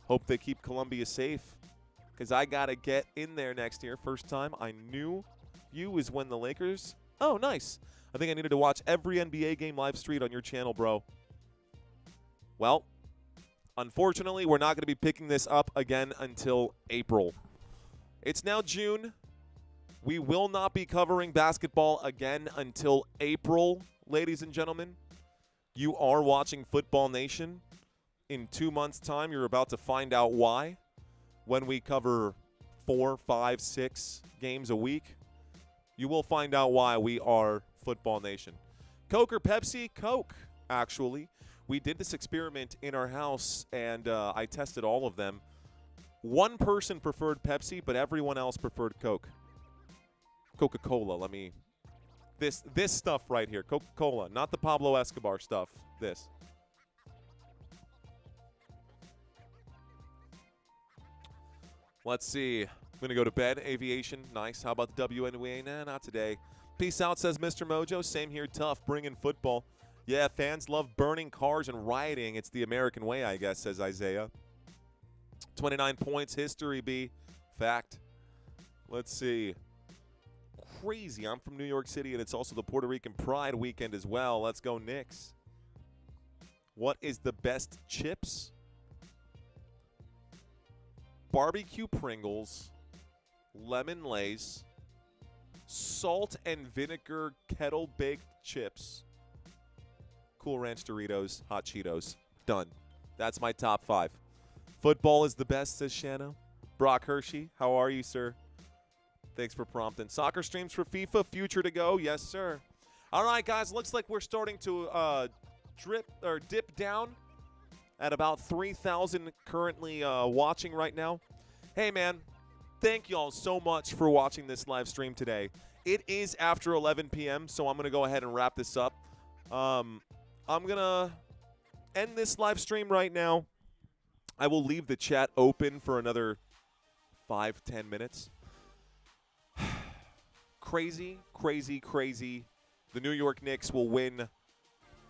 Hope they keep Columbia safe, because I got to get in there next year. First time I knew you is when the Lakers. Oh, nice. I think I needed to watch every NBA game live streamed on your channel, bro. Well, unfortunately, we're not going to be picking this up again until April. It's now June. We will not be covering basketball again until April, ladies and gentlemen. You are watching Football Nation. In 2 months' time, you're about to find out why. When we cover 4, 5, 6 games a week, you will find out why we are Football Nation. Coke or Pepsi? Coke, actually. We did this experiment in our house, and I tested all of them. One person preferred Pepsi, but everyone else preferred Coke. Coca-Cola, this stuff right here, Coca-Cola, not the Pablo Escobar stuff, this. Let's see. I'm going to go to bed. Aviation, nice. How about the WNBA? Nah, not today. Peace out, says Mr. Mojo. Same here, tough. Bring in football. Yeah, fans love burning cars and rioting. It's the American way, I guess, says Isaiah. 29 points, history, B. Fact. Let's see. Crazy. I'm from New York City, and it's also the Puerto Rican Pride weekend as well. Let's go, Knicks. What is the best chips? Barbecue Pringles, lemon Lay's, salt and vinegar kettle-baked chips, Cool Ranch Doritos, Hot Cheetos. Done. That's my top 5. Football is the best, says Shanno. Brock Hershey, how are you, sir? Thanks for prompting. Soccer streams for FIFA, future to go. Yes, sir. All right, guys, looks like we're starting to dip down at about 3,000 currently watching right now. Hey, man, thank you all so much for watching this live stream today. It is after 11 p.m., so I'm going to go ahead and wrap this up. I'm going to end this live stream right now. I will leave the chat open for another 5-10 minutes. Crazy, crazy, crazy. The New York Knicks will win.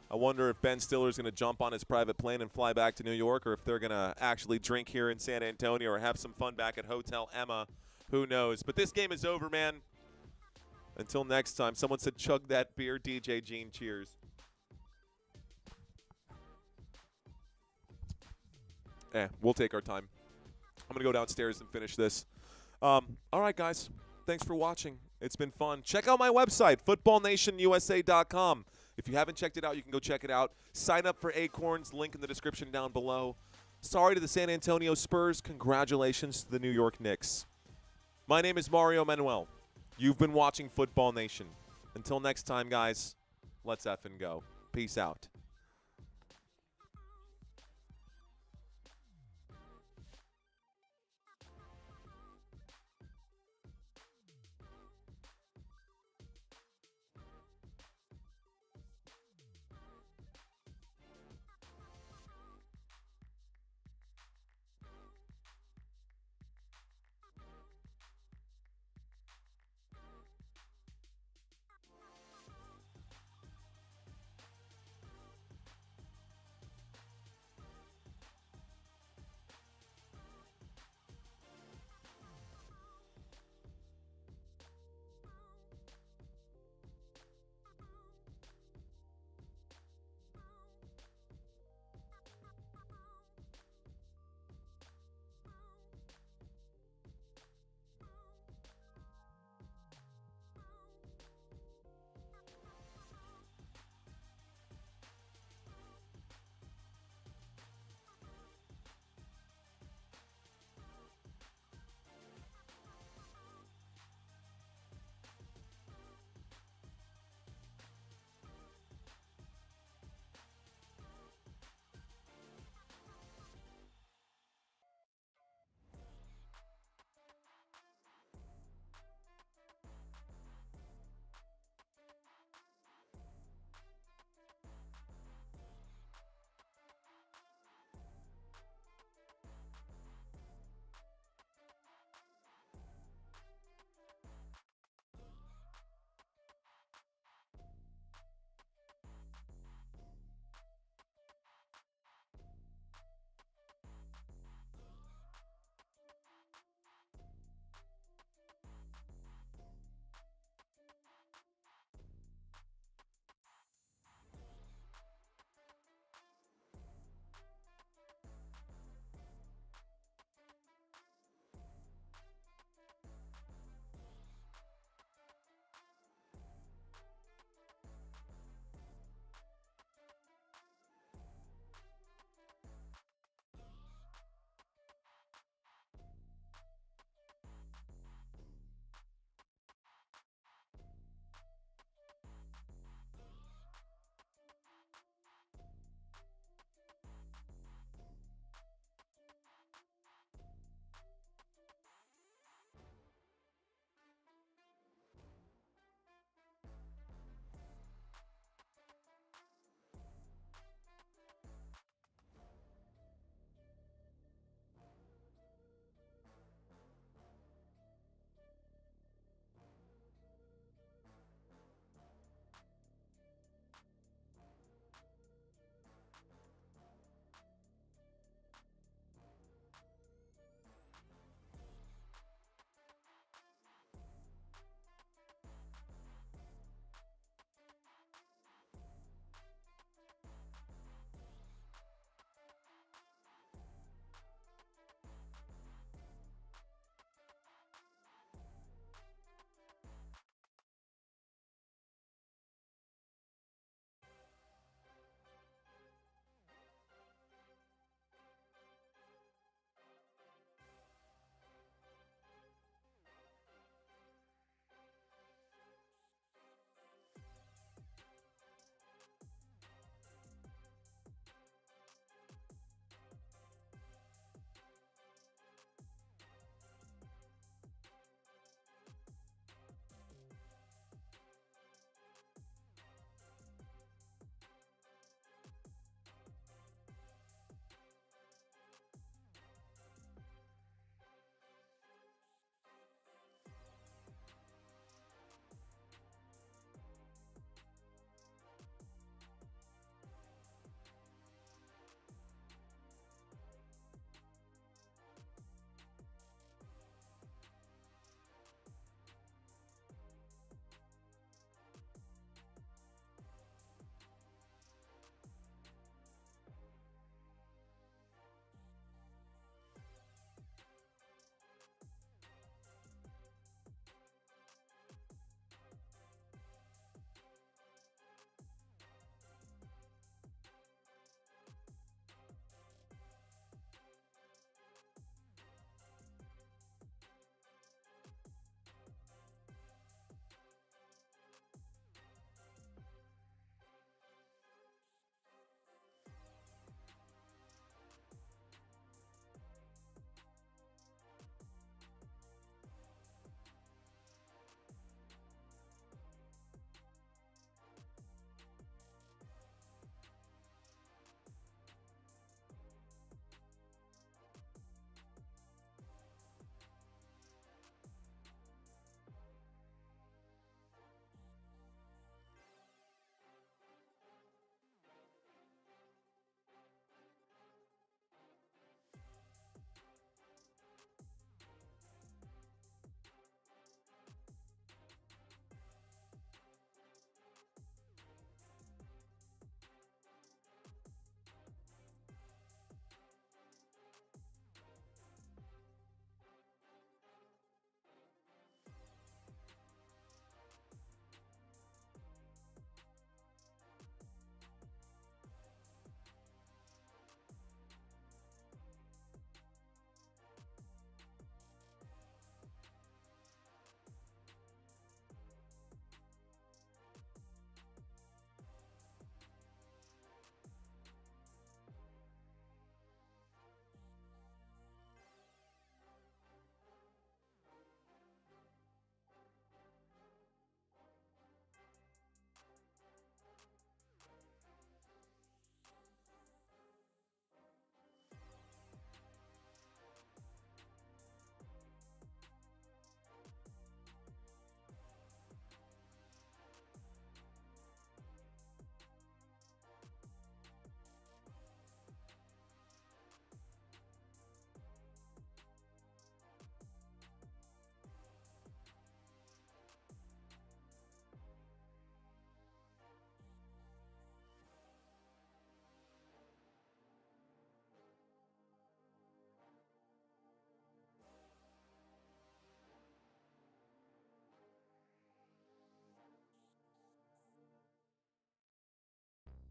I wonder if Ben Stiller's going to jump on his private plane and fly back to New York, or if they're going to actually drink here in San Antonio or have some fun back at Hotel Emma. Who knows? But this game is over, man. Until next time. Someone said chug that beer. DJ Gene, cheers. We'll take our time. I'm going to go downstairs and finish this. All right, guys. Thanks for watching. It's been fun. Check out my website, footballnationusa.com. If you haven't checked it out, you can go check it out. Sign up for Acorns, link in the description down below. Sorry to the San Antonio Spurs. Congratulations to the New York Knicks. My name is Mario Manuel. You've been watching Football Nation. Until next time, guys, let's effing go. Peace out.